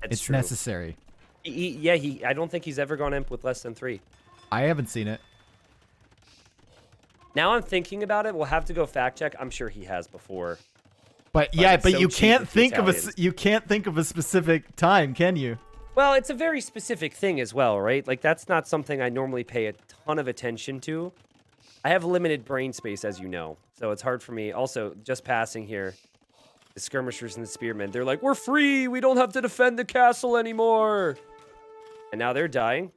It's true. necessary. I don't think he's ever gone Imp with less than 3. I haven't seen it. Now I'm thinking about it. We'll have to go fact check. I'm sure he has before. But you can't think of a specific time, can you? Well, it's a very specific thing as well, right? Like, that's not something I normally pay a ton of attention to. I have limited brain space, as you know, so it's hard for me. Also, just passing here, the skirmishers and the spearmen, they're like, we're free! We don't have to defend the castle anymore! And now they're dying.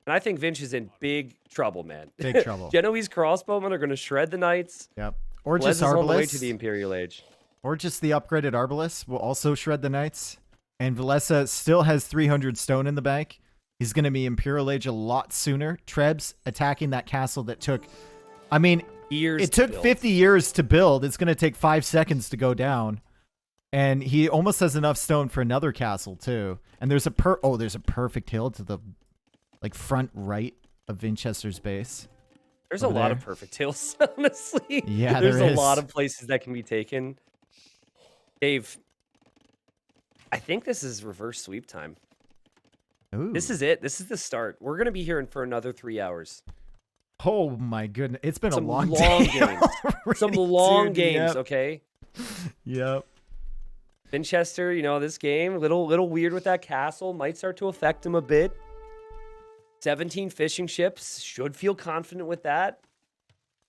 And I think Vinch is in big trouble, man. Big trouble. Genoese crossbowmen are going to shred the knights. Yep. Or Velez just is on the way Arbalest. to the Imperial Age. Or just the upgraded Arbalest will also shred the knights. And Velez still has 300 stone in the bank. He's going to be Imperial Age a lot sooner. Trebs attacking that castle that took... I mean, Years it took 50 years to build. It's going to take 5 seconds to go down. And he almost has enough stone for another castle, too. And there's a perfect hill to the front right of Vinchester's base. There's a lot of perfect hills, honestly. Yeah, there's there a is. lot of places that can be taken. Dave, I think this is reverse sweep time. Ooh. This is it. This is the start. We're going to be here for another 3 hours. Oh my goodness. It's been Some a long long day games. Some already, long dude. games, Yep. okay? Yep. Vinchester, this game, little weird with that castle. Might start to affect him a bit. 17 fishing ships. Should feel confident with that.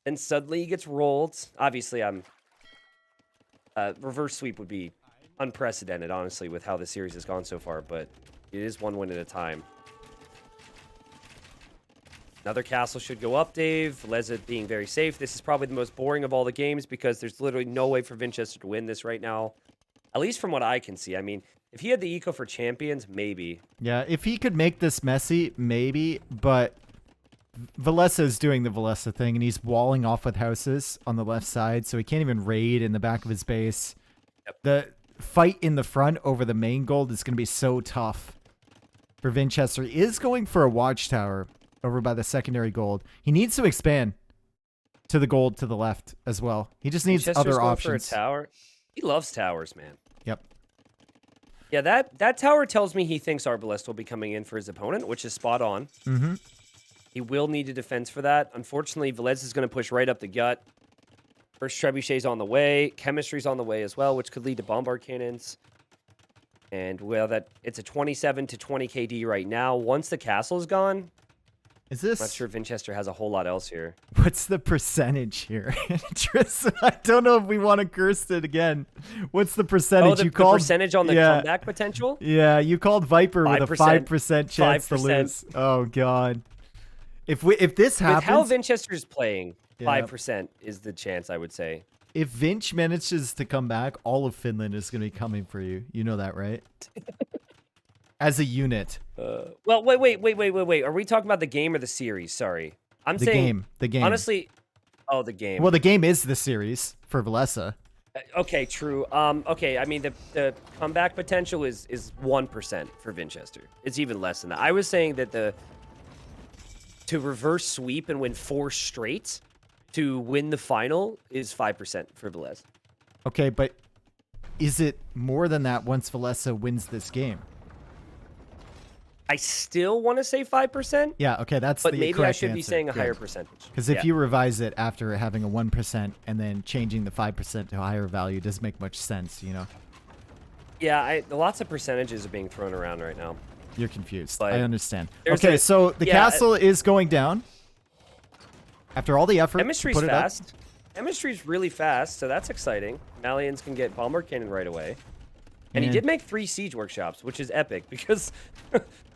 And suddenly he gets rolled. Obviously, reverse sweep would be unprecedented, honestly, with how the series has gone so far, but it is 1 win at a time. Another castle should go up, Dave. Velez being very safe. This is probably the most boring of all the games because there's literally no way for Vinchester to win this right now. At least from what I can see. I mean, if he had the eco for champions, maybe. Yeah, if he could make this messy, maybe, but Velez is doing the Velez thing, and he's walling off with houses on the left side, so he can't even raid in the back of his base. Yep. The fight in the front over the main gold is going to be so tough for Vinchester. He is going for a watchtower over by the secondary gold. He needs to expand to the gold to the left as well. He just needs Vinchester's other going options. for a tower. He loves towers, man. Yep. Yeah, that tower tells me he thinks Arbalest will be coming in for his opponent, which is spot on. Mm-hmm. He will need a defense for that. Unfortunately, Velez is going to push right up the gut. First trebuchet's on the way. Chemistry's on the way as well, which could lead to bombard cannons. And it's a 27 to 20 KD right now. Once the castle's gone, Is this? I'm not sure if Vinchester has a whole lot else here. What's the percentage here? Tristan, I don't know if we want to curse it again. What's the percentage? The percentage on the comeback potential? Yeah, you called Viper with a 5% chance 5%. to lose. Oh god. If this happens, With how Vinchester's playing, 5% is the chance, I would say. If Vinch manages to come back, all of Finland is going to be coming for you. You know that, right? As a unit. Well, wait. Are we talking about the game or the series? Sorry. I'm saying the game. Honestly, the game. Well, the game is the series for Velez. Okay, true. Okay, I mean the comeback potential is 1% for Vinchester. It's even less than that. I was saying that to reverse sweep and win 4 straight to win the final is 5% for Velez. Okay, but is it more than that once Velez wins this game? I still want to say 5%. Yeah, okay, that's the correct answer. But maybe I should be saying a higher percentage. Because if you revise it after having a 1% and then changing the 5% to a higher value, doesn't make much sense, you know? Yeah, lots of percentages are being thrown around right now. You're confused. But I understand. Okay, so the castle is going down. After all the effort, Chemistry's put it fast. Chemistry's really fast, so that's exciting. Malians can get bombard cannon right away. And he did make 3 siege workshops, which is epic because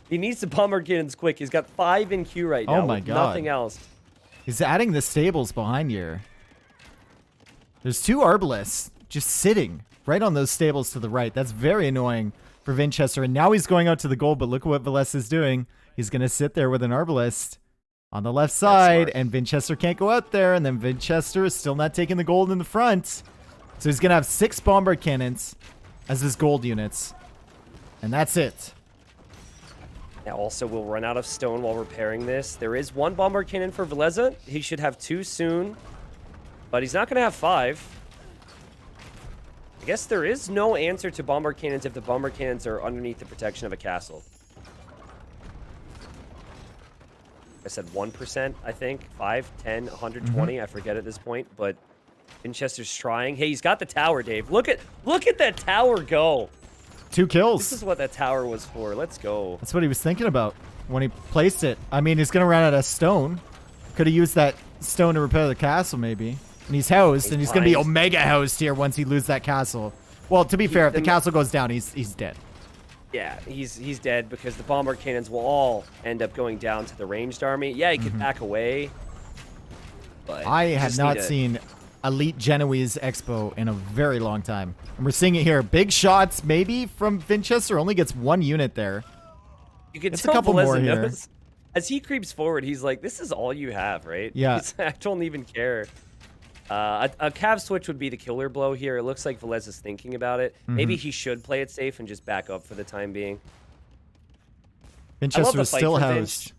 he needs to bombard cannons quick. He's got 5 in queue right now. Oh my god. Nothing else. He's adding the stables behind here. There's 2 arbalists just sitting right on those stables to the right. That's very annoying for Vinchester. And now he's going out to the goal, but look at what Velez is doing. He's going to sit there with an arbalist on the left side, and Vinchester can't go out there, and then Vinchester is still not taking the gold in the front. So he's going to have 6 bombard cannons as his gold units. And that's it. Also, we'll run out of stone while repairing this. There is one bombard cannon for Velez. He should have 2 soon, but he's not going to have 5. I guess there is no answer to bombard cannons if the bombard cannons are underneath the protection of a castle. I said 1%, I think. 5, 10, 120. I forget at this point, but Winchester's trying. Hey, he's got the tower, Dave. Look at that tower go. 2 kills. This is what that tower was for. Let's go. That's what he was thinking about when he placed it. I mean, he's going to run out of stone. Could have used that stone to repair the castle, maybe. And he's housed, and he's going to be omega housed here once he loses that castle. Well, to be fair, if the castle goes down, he's dead. Yeah, he's dead because the bombard cannons will all end up going down to the ranged army. Yeah, he could back away. But I have not seen Elite Genoese Expo in a very long time. And we're seeing it here. Big shots, maybe, from Winchester. Only gets 1 unit there. You can it's tell a couple more here. Knows. As he creeps forward, he's like, this is all you have, right? Yeah. I don't even care. A cav switch would be the killer blow here. It looks like Velez is thinking about it. Maybe he should play it safe and just back up for the time being. Winchester was still housed.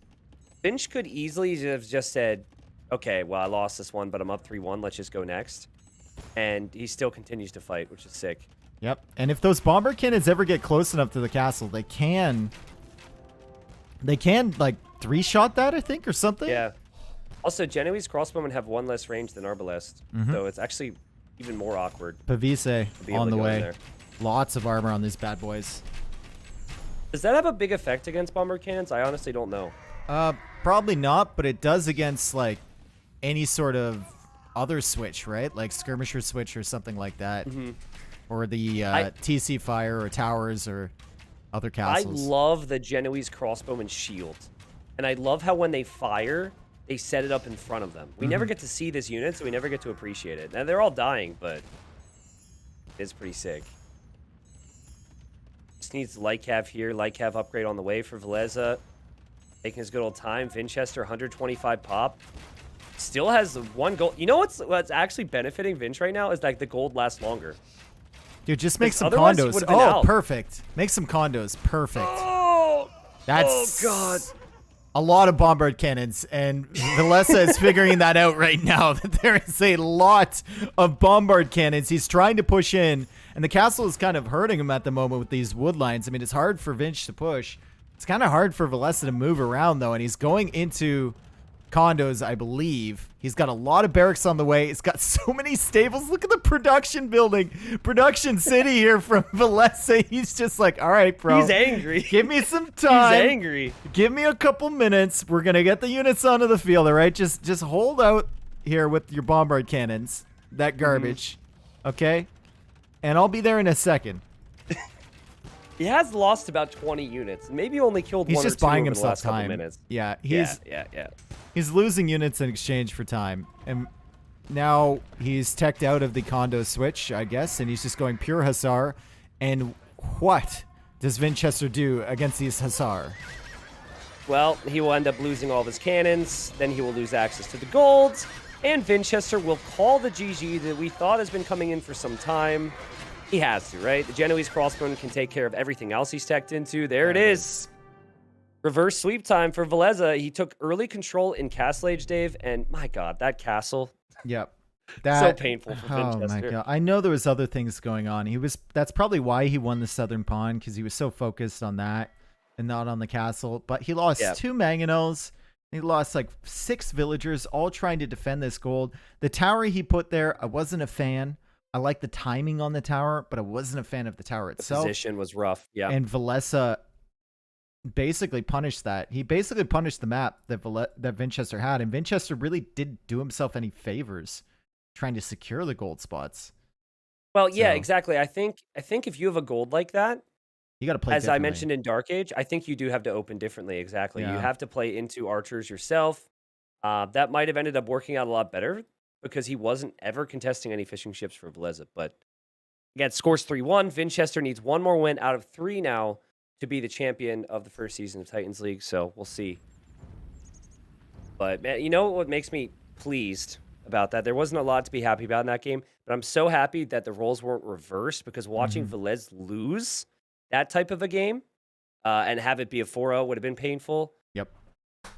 Finch could easily have just said, okay, well, I lost this one, but I'm up 3-1. Let's just go next. And he still continues to fight, which is sick. Yep. And if those bomber cannons ever get close enough to the castle, they can like 3-shot that, I think, or something. Yeah. Also, Genoese crossbowmen have 1 less range than Arbalest, so it's actually even more awkward. Pavise on the way. Lots of armor on these bad boys. Does that have a big effect against bomber cannons? I honestly don't know. Probably not, but it does against like any sort of other switch, right? Like skirmisher switch or something like that, or the TC fire or towers or other castles. I love the Genoese crossbowman shield, and I love how when they fire, they set it up in front of them. We never get to see this unit, so we never get to appreciate it. Now, they're all dying, but it's pretty sick. Just needs light cav here. Light cav upgrade on the way for Velez. Taking his good old time. Winchester, 125 pop. Still has 1 gold. You know what's actually benefiting Vinch right now is like the gold lasts longer. Dude, just make some condos. Oh, perfect. Make some condos. Perfect. Oh, that's God. A lot of bombard cannons, and Velez is figuring that out right now, that there is a lot of bombard cannons. He's trying to push in, and the castle is kind of hurting him at the moment with these wood lines. I mean, it's hard for Vinch to push. It's kind of hard for Velez to move around, though, and he's going into condos, I believe. He's got a lot of barracks on the way. He's got so many stables. Look at the production building, production city here from Velez. He's just like, all right, bro. He's angry. Give me some time. He's angry. Give me a couple minutes. We're going to get the units onto the field, all right? Just hold out here with your bombard cannons. That garbage. Okay? And I'll be there in a second. He has lost about 20 units. Maybe only killed he's 1 just or 2 buying over himself the last time. couple minutes. Yeah, He's losing units in exchange for time. And now he's teched out of the condo switch, I guess, and he's just going pure Hussar. And what does Winchester do against these Hussar? Well, he will end up losing all of his cannons. Then he will lose access to the gold. And Winchester will call the GG that we thought has been coming in for some time. He has to, right? The Genoese crossbowman can take care of everything else he's teched into. There it is. Reverse sweep time for Velez. He took early control in Castle Age, Dave, and my God, that castle. Yep. So painful for Winchester. Oh my God. I know there was other things going on. That's probably why he won the Southern Pawn, because he was so focused on that and not on the castle. But he lost 2 mangonels. He lost like 6 villagers, all trying to defend this gold. The tower he put there, I wasn't a fan. I like the timing on the tower, but I wasn't a fan of the tower itself. The position was rough, yeah. And Velez basically punished that. He basically punished the map that Winchester had, and Winchester really didn't do himself any favors trying to secure the gold spots. Well, yeah, exactly. I think if you have a gold like that, you got to play as I mentioned in Dark Age, I think you do have to open differently. Exactly. Yeah. You have to play into archers yourself. That might have ended up working out a lot better because he wasn't ever contesting any fishing ships for Velez. But again, scores 3-1. Winchester needs 1 more win out of 3 now to be the champion of the first season of Titans League. So we'll see. But man, you know what makes me pleased about that? There wasn't a lot to be happy about in that game, but I'm so happy that the roles weren't reversed, because watching Velez lose that type of a game and have it be a 4-0 would have been painful. Yep.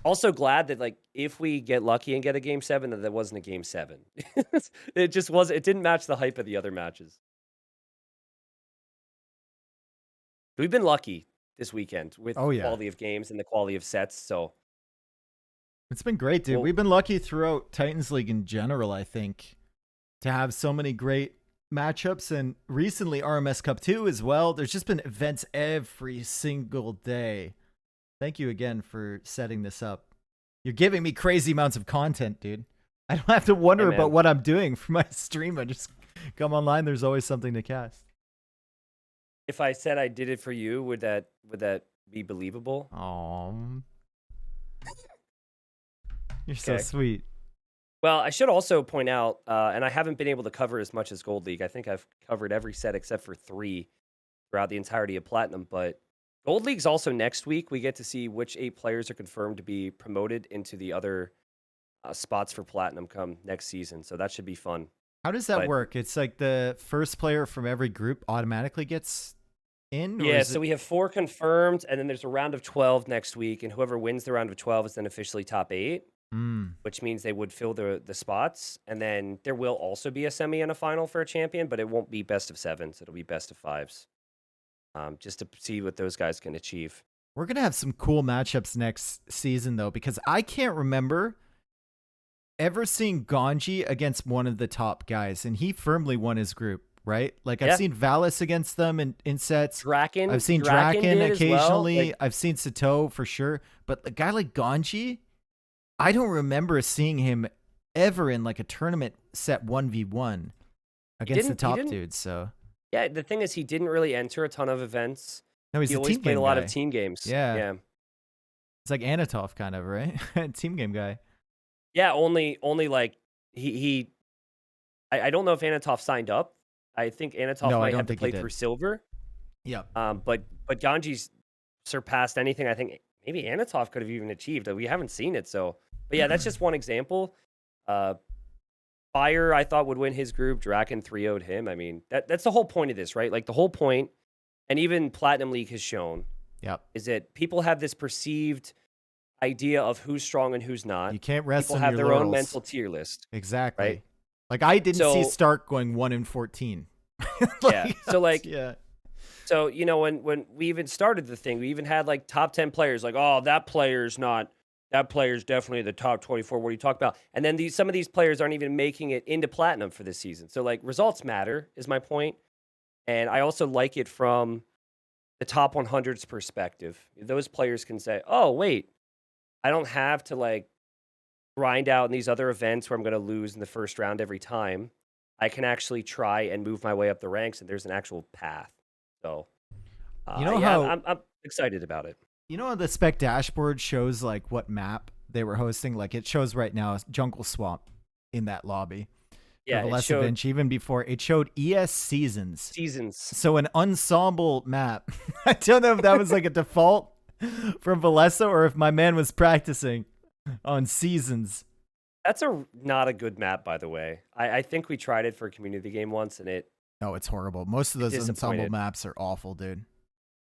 Also glad that, like, if we get lucky and get a game 7, that wasn't a game 7. It just wasn't. It didn't match the hype of the other matches. We've been lucky this weekend with the quality of games and the quality of sets. So it's been great, dude. We've been lucky throughout Titans League in general, I think, to have so many great matchups, and recently RMS Cup 2 as well. There's just been events every single day. Thank you again for setting this up. You're giving me crazy amounts of content, dude. I don't have to wonder about what I'm doing for my stream. I just come online. There's always something to cast. If I said I did it for you, would that be believable? You're so sweet. Well, I should also point out, and I haven't been able to cover as much as Gold League. I think I've covered every set except for 3 throughout the entirety of Platinum. But Gold League's also next week. We get to see which 8 players are confirmed to be promoted into the other spots for Platinum come next season. So that should be fun. How does that work? It's like the first player from every group automatically gets in? Yeah, so we have 4 confirmed, and then there's a round of 12 next week, and whoever wins the round of 12 is then officially top 8. Which means they would fill the spots. And then there will also be a semi and a final for a champion, but it won't be best of 7s. It'll be best of 5s. Just to see what those guys can achieve. We're going to have some cool matchups next season, though, because I can't remember ever seeing Ganji against one of the top guys, and he firmly won his group, right? Like, I've seen Velez against them in sets. Draken. I've seen Draken occasionally. Well. Like, I've seen Sato for sure. But a guy like Ganji, I don't remember seeing him ever in like a tournament set 1v1 against the top dudes. So yeah, the thing is, he didn't really enter a ton of events. No, he always played a lot of team games. Yeah. It's like Anatov kind of, right? Team game guy. Yeah, only like he I don't know if Anatov signed up. I think Anatov might have to play through silver. Yeah. But Ganji's surpassed anything I think maybe Anatov could have even achieved. We haven't seen it, so. But yeah, that's just one example. Fire, I thought, would win his group. Draken 3-0'd him. I mean, that's the whole point of this, right? Like, the whole point, and even Platinum League has shown, is that people have this perceived idea of who's strong and who's not. You can't rest people on have your their laurels. own mental tier list. Exactly. Right? Like, I didn't see Stark going 1-14. So, you know, when we even started the thing, we even had like top 10 players, like, oh, that player's definitely the top 24. What do you talk about? And then some of these players aren't even making it into Platinum for this season. So, like, results matter is my point. And I also like it from the top 100's perspective. Those players can say, oh, wait, I don't have to, like, grind out in these other events where I'm going to lose in the first round every time. I can actually try and move my way up the ranks, and there's an actual path. So, you know how I'm excited about it. You know how the spec dashboard shows like what map they were hosting? Like it shows right now Jungle Swamp in that lobby. Yeah, it showed, even before it showed ES Seasons. So an ensemble map. I don't know if that was like a default from Velez or if my man was practicing on Seasons. That's not a good map, by the way. I think we tried it for a community game once, and no, it's horrible. Most of those ensemble maps are awful, dude.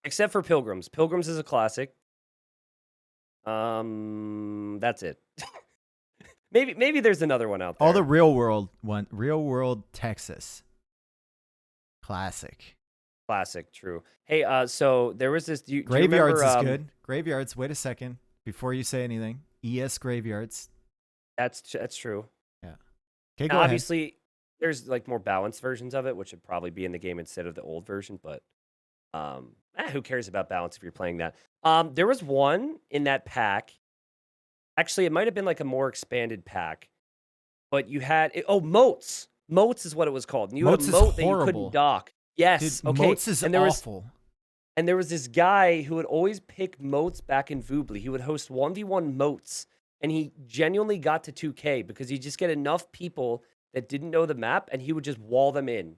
Except for Pilgrims. Pilgrims is a classic. That's it. maybe there's another one out there. All the real world Texas. Classic, true. Hey, so there was this Graveyards is good. Graveyards, wait a second before you say anything. ES Graveyards. That's true. Yeah. Okay, go obviously, ahead. There's like more balanced versions of it, which would probably be in the game instead of the old version, but who cares about balance if you're playing that? There was one in that pack. Actually, it might have been like a more expanded pack, but you had moats. Moats is what it was called. And you had a moat that you couldn't dock. Yes, dude, Moats is awful. And there was this guy who would always pick moats back in Voobly. He would host 1v1 moats, and he genuinely got to 2K because he'd just get enough people that didn't know the map, and he would just wall them in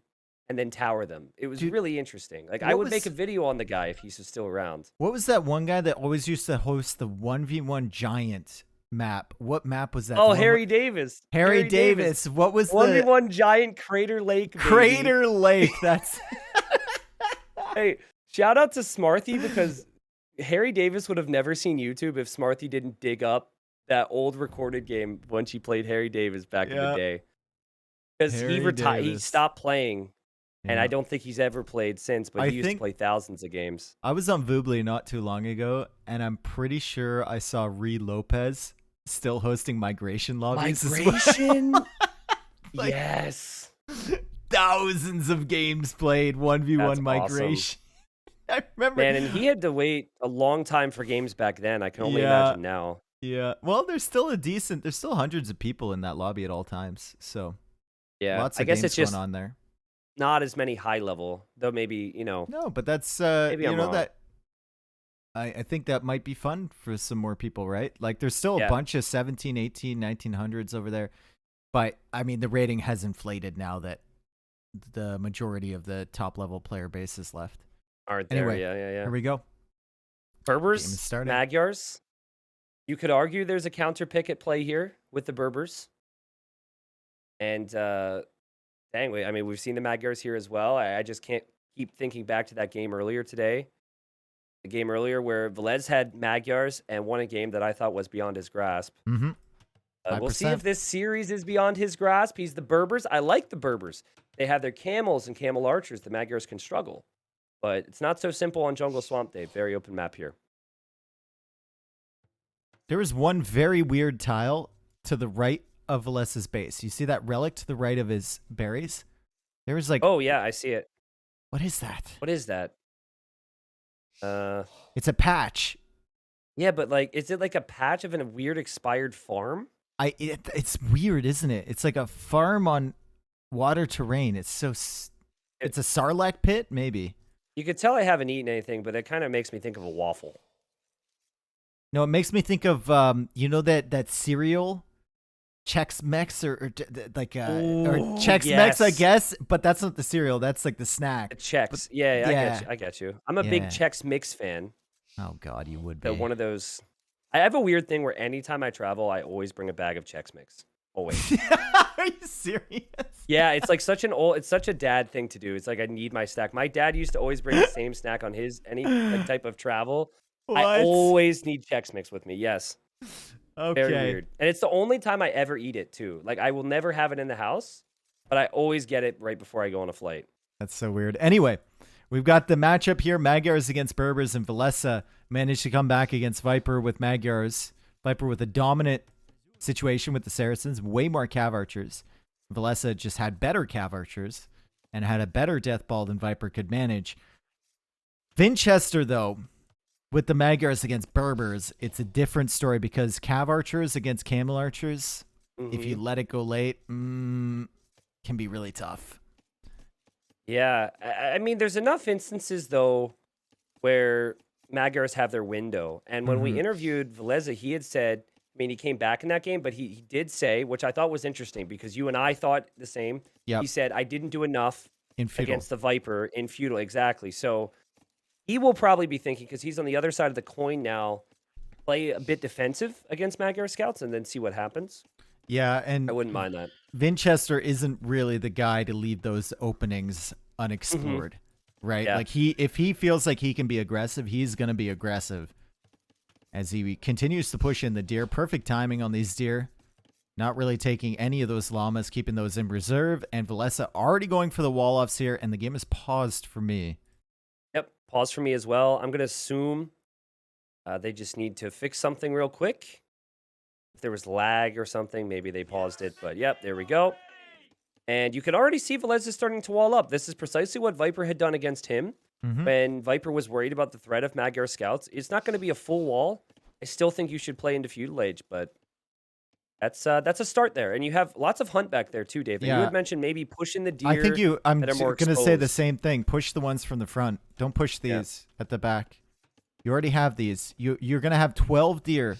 and then tower them. It was really interesting. Like, I would make a video on the guy if he's still around. What was that one guy that always used to host the 1v1 giant map? What map was that? Oh, Harry Davis. Harry Davis. What was 1v1 giant Crater Lake, baby. Crater Lake. That's... Hey, shout out to Smarthy because Harry Davis would have never seen YouTube if Smarthy didn't dig up that old recorded game when she played Harry Davis back in the Yeah. day. Because Harry he Davis. stopped playing, and I Yeah. don't think he's ever played since, but I he used to think play thousands of games. I was on Voobly not too long ago, and I'm pretty sure I saw Ree Lopez still hosting migration lobbies as well. Migration? Like, yes. thousands of games played, 1v1 That's migration. I remember. Man, and he had to wait a long time for games back then. I can only Yeah. imagine now. Yeah. Well, there's still hundreds of people in that lobby at all times. So Yeah, lots I of guess games it's just going on there. not as many high level, though maybe, No, but that's maybe you I'm know wrong. that I think that might be fun for some more people, right? Like there's still a Yeah. bunch of 17, 18, 1900s over there. But I mean the rating has inflated now that the majority of the top level player base is left. Aren't there? Anyway, Yeah. here we go. Game is Berbers, starting. Magyars. You could argue there's a counter pick at play here with the Berbers. And dang, I mean, we've seen the Magyars here as well. I just can't keep thinking back to that game earlier today. The game earlier where Velez had Magyars and won a game that I thought was beyond his grasp. Mm-hmm. We'll see 5%. if this series is beyond his grasp. He's the Berbers. I like the Berbers. They have their camels and camel archers. The Magyars can struggle. But it's not so simple on Jungle Swamp Day. Very open map here. There is one very weird tile to the right of Velez's base. You see that relic to the right of his berries? There is like, Oh, yeah, I see it. what is that? What is that? It's a patch. Yeah, but like, is it like a patch of a weird expired farm? It's weird, isn't it? It's like a farm on water terrain. It's a Sarlacc pit, maybe. You could tell I haven't eaten anything, but it kind of makes me think of a waffle. No, it makes me think of you know that cereal, Chex Mex or Chex Mex, I yes. guess, but that's not the cereal. That's like the snack. Chex. Yeah, yeah. I get you. I'm a big Yeah. Chex Mix fan. Oh God, you would be. So one of those. I have a weird thing where anytime I travel, I always bring a bag of Chex Mix. Always. Are you serious? Yeah, it's like it's such a dad thing to do. It's like I need my snack. My dad used to always bring the same snack on any like, type of travel. What? I always need Chex Mix with me. Yes. Okay. Very weird. And it's the only time I ever eat it too. Like I will never have it in the house, but I always get it right before I go on a flight. That's so weird. Anyway, we've got the matchup here. Magyars against Berbers, and Velez managed to come back against Viper with Magyars. Viper with a dominant situation with the Saracens, way more Cav Archers. Velez just had better Cav Archers and had a better death ball than Viper could manage. Winchester, though, with the Magyars against Berbers, it's a different story because Cav Archers against Camel Archers, if you let it go late, can be really tough. Yeah. I mean, there's enough instances, though, where Magyars have their window. And when we interviewed Velez, he had said, I mean, he came back in that game, but he did say, which I thought was interesting because you and I thought the same. Yep. He said, I didn't do enough In Feudal. against the Viper in Feudal. Exactly. So he will probably be thinking, because he's on the other side of the coin now, play a bit defensive against Magyar Scouts and then see what happens. Yeah, and I wouldn't mind that. Winchester isn't really the guy to leave those openings unexplored, right? Yeah. Like if he feels like he can be aggressive, he's going to be aggressive as he continues to push in the deer. Perfect timing on these deer. Not really taking any of those llamas, keeping those in reserve. And Velez already going for the wall-offs here, and the game is paused for me. Yep, pause for me as well. I'm going to assume they just need to fix something real quick. If there was lag or something, maybe they paused it. But yep, there we go. And you can already see Velez is starting to wall up. This is precisely what Viper had done against him when Viper was worried about the threat of Magyar Scouts. It's not going to be a full wall. I still think you should play into Feudal Age, but that's a start there. And you have lots of hunt back there too, David. Yeah. You had mentioned maybe pushing the deer. I think I'm that are more going to say the exposed. same thing. Push the ones from the front. Don't push these at the back. You already have these. You're going to have 12 deer.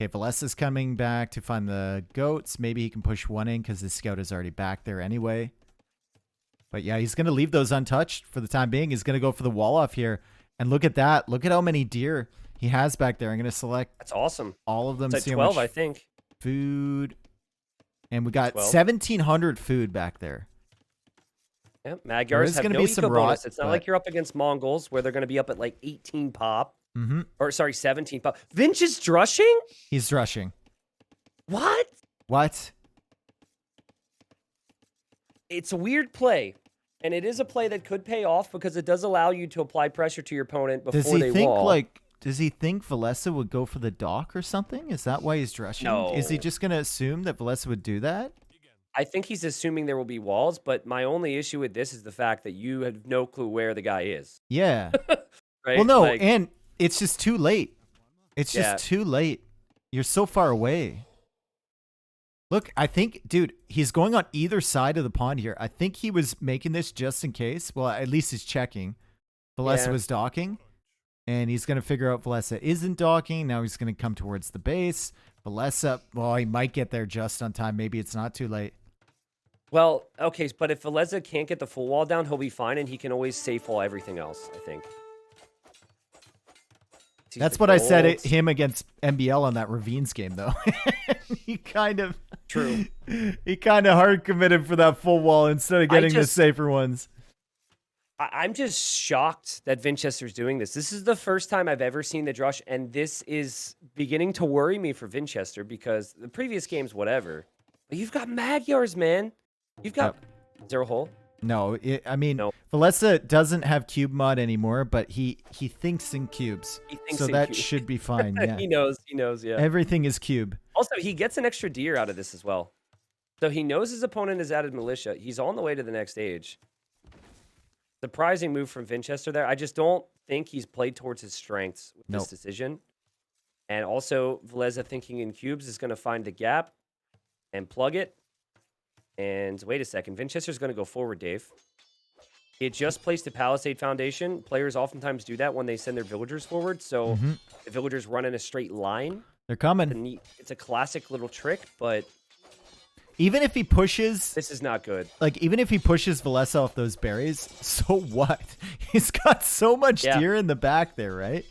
Okay, Velez is coming back to find the goats. Maybe he can push one in because the scout is already back there anyway. But yeah, he's going to leave those untouched for the time being. He's going to go for the wall off here. And look at that. Look at how many deer he has back there. I'm going to select That's awesome. all of them. It's see like how 12, much I think. food. And we got 12. 1,700 food back there. Yeah, There Magyars is have gonna no be some eco rot, bonus. It's not but- like you're up against Mongols where they're going to be up at like 18 pop. Mm-hmm. Or sorry, 17 pop. Vinch is drushing? He's drushing. What? What? It's a weird play. And it is a play that could pay off because it does allow you to apply pressure to your opponent before they wall. Does he think Velez would go for the dock or something? Is that why he's drushing? No. Is he just going to assume that Velez would do that? I think he's assuming there will be walls, but my only issue with this is the fact that you have no clue where the guy is. Yeah. Right? Well, no, and it's just too late. It's just Yeah. too late. You're so far away. Look, I think, dude, he's going on either side of the pond here. I think he was making this just in case. Well, at least he's checking. Velez was docking, and he's going to figure out Velez isn't docking. Now he's going to come towards the base. Velez, well, he might get there just on time. Maybe it's not too late. Well, okay, but if Velez can't get the full wall down, he'll be fine, and he can always safe wall everything else, I think. That's what I said him against MBL on that Ravines game, though. He kind of hard committed for that full wall instead of getting the safer ones. I'm just shocked that Vinchester's doing this. This is the first time I've ever seen the drush, and this is beginning to worry me for Vinchester because the previous games, whatever. But you've got Magyars, man. You've got zero hole. No, Velez doesn't have cube mod anymore, but he thinks in cubes. So that should be fine. Yeah. He knows, yeah. Everything is cube. Also, he gets an extra deer out of this as well. So he knows his opponent has added militia. He's on the way to the next stage. Surprising move from Vinchester there. I just don't think he's played towards his strengths with this decision. And also, Velez thinking in cubes is going to find the gap and plug it. And wait a second. Vinchester's going to go forward, Dave. He had just placed a palisade foundation. Players oftentimes do that when they send their villagers forward. So the villagers run in a straight line. They're coming. It's a classic little trick, but even if he pushes... This is not good. Like, even if he pushes Velez off those berries, so what? He's got so much deer in the back there, right?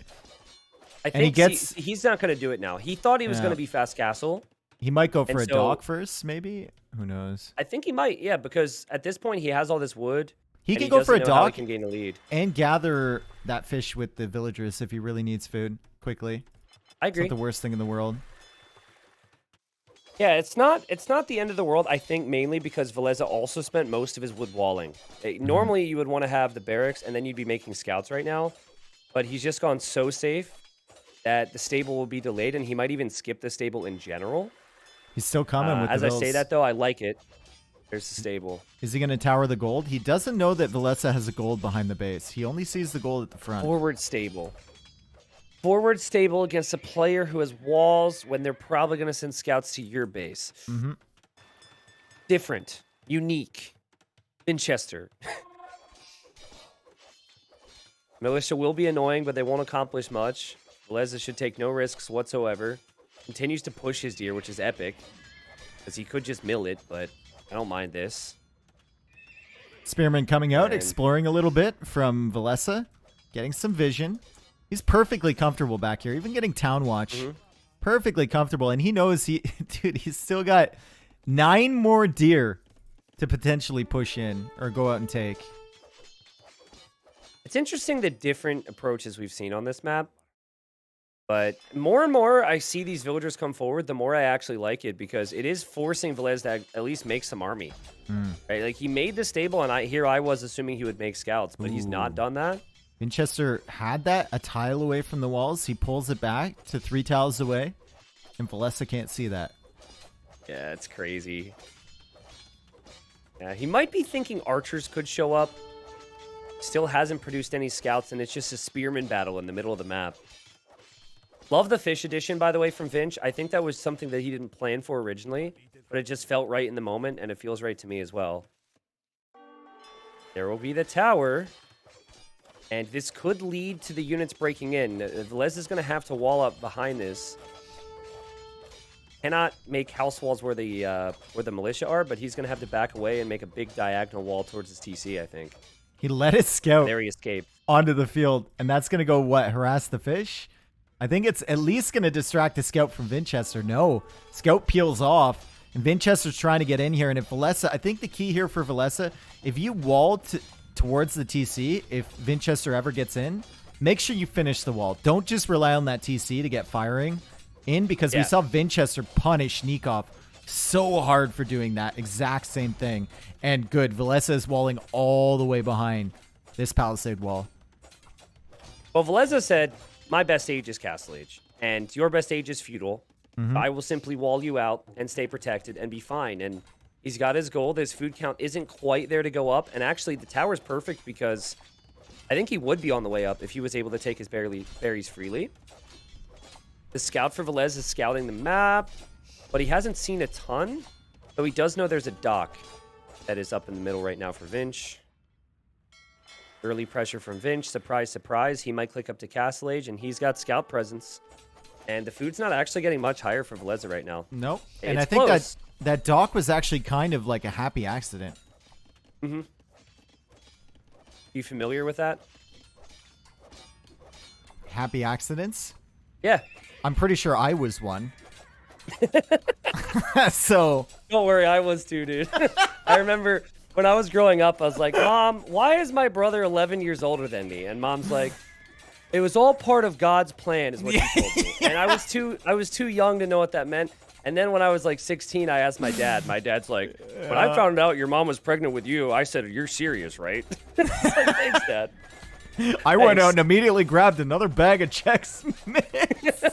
I think he's not going to do it now. He thought he was going to be fast castle. He might go for a dock first, maybe? Who knows? I think he might, yeah, because at this point he has all this wood. He can go for a dock he can gain a lead. And gather that fish with the villagers if he really needs food quickly. I agree. It's not the worst thing in the world. Yeah, it's not the end of the world, I think, mainly because Velez also spent most of his wood walling. Normally, you would want to have the barracks, and then you'd be making scouts right now. But he's just gone so safe that the stable will be delayed, and he might even skip the stable in general. He's still coming with the As I say that, though, I like it. There's the stable. Is he going to tower the gold? He doesn't know that Velez has a gold behind the base. He only sees the gold at the front. Forward stable. Forward stable against a player who has walls when they're probably going to send scouts to your base. Different. Unique. Vinchester. Militia will be annoying, but they won't accomplish much. Velez should take no risks whatsoever. Continues to push his deer, which is epic. Because he could just mill it, but I don't mind this. Spearman coming out, exploring a little bit from Velez. Getting some vision. He's perfectly comfortable back here, even getting town watch. Perfectly comfortable, and he knows he's still got 9 more deer to potentially push in or go out and take. It's interesting the different approaches we've seen on this map. But more and more I see these villagers come forward, the more I actually like it because it is forcing Velez to at least make some army. Right? Like he made the stable, and I was assuming he would make scouts, but he's not done that. Vinchester had that a tile away from the walls. He pulls it back to 3 tiles away, and Velez can't see that. Yeah, it's crazy. Yeah, he might be thinking archers could show up. Still hasn't produced any scouts, and it's just a spearman battle in the middle of the map. Love the fish edition, by the way, from Vinch. I think that was something that he didn't plan for originally, but it just felt right in the moment, and it feels right to me as well. There will be the tower. And this could lead to the units breaking in. Velez is going to have to wall up behind this. Cannot make house walls where the militia are, but he's going to have to back away and make a big diagonal wall towards his TC, I think. He let his scout there he escaped onto the field, and that's going to go, what, harass the fish? I think it's at least going to distract the scout from Vinchester. No, scout peels off, and Vinchester's trying to get in here, and if Velez, I think the key here for Velez, if you wall towards the TC, if Vinchester ever gets in, make sure you finish the wall. Don't just rely on that TC to get firing in, because we saw Winchester punish Nikov so hard for doing that exact same thing. And good, Velez is walling all the way behind this palisade wall. Well, Velez said, my best age is Castle Age, and your best age is feudal. I will simply wall you out and stay protected and be fine. And he's got his goal. His food count isn't quite there to go up. And actually, the tower's perfect because I think he would be on the way up if he was able to take his berries freely. The scout for Velez is scouting the map, but he hasn't seen a ton. Though he does know there's a dock that is up in the middle right now for Vinch. Early pressure from Vinch. Surprise, surprise. He might click up to Castle Age, and he's got scout presence. And the food's not actually getting much higher for Velez right now. Nope. And I think that dock was actually kind of like a happy accident. Mm-hmm. You familiar with that? Happy accidents? Yeah. I'm pretty sure I was one. So. Don't worry, I was too, dude. I remember when I was growing up, I was like, Mom, why is my brother 11 years older than me? And Mom's like, it was all part of God's plan, is what she told me. And I was too young to know what that meant. And then when I was like 16, I asked my dad. My dad's like, when I found out your mom was pregnant with you, I said, you're serious, right? Like, thanks, Dad. I went out and immediately grabbed another bag of Chex Mix.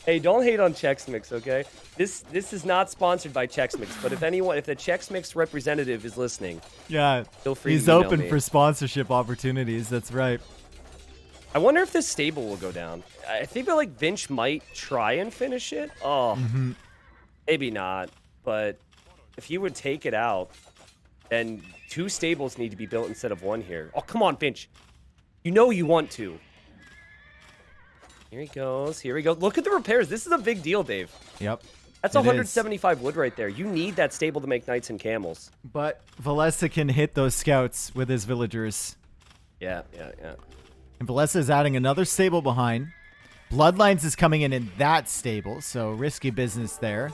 Hey, don't hate on Chex Mix, okay? This is not sponsored by Chex Mix, but if the Chex Mix representative is listening, yeah, feel free he's to email open me. for sponsorship opportunities. That's right. I wonder if this stable will go down. I feel like Vinch might try and finish it. Oh, maybe not. But if he would take it out, then 2 stables need to be built instead of 1 here. Oh, come on, Vinch. You know you want to. Here he goes. Here we go. Look at the repairs. This is a big deal, Dave. Yep. That's 175 wood right there. You need that stable to make knights and camels. But Velez can hit those scouts with his villagers. Yeah. And Velez is adding another stable behind. Bloodlines is coming in that stable, so risky business there.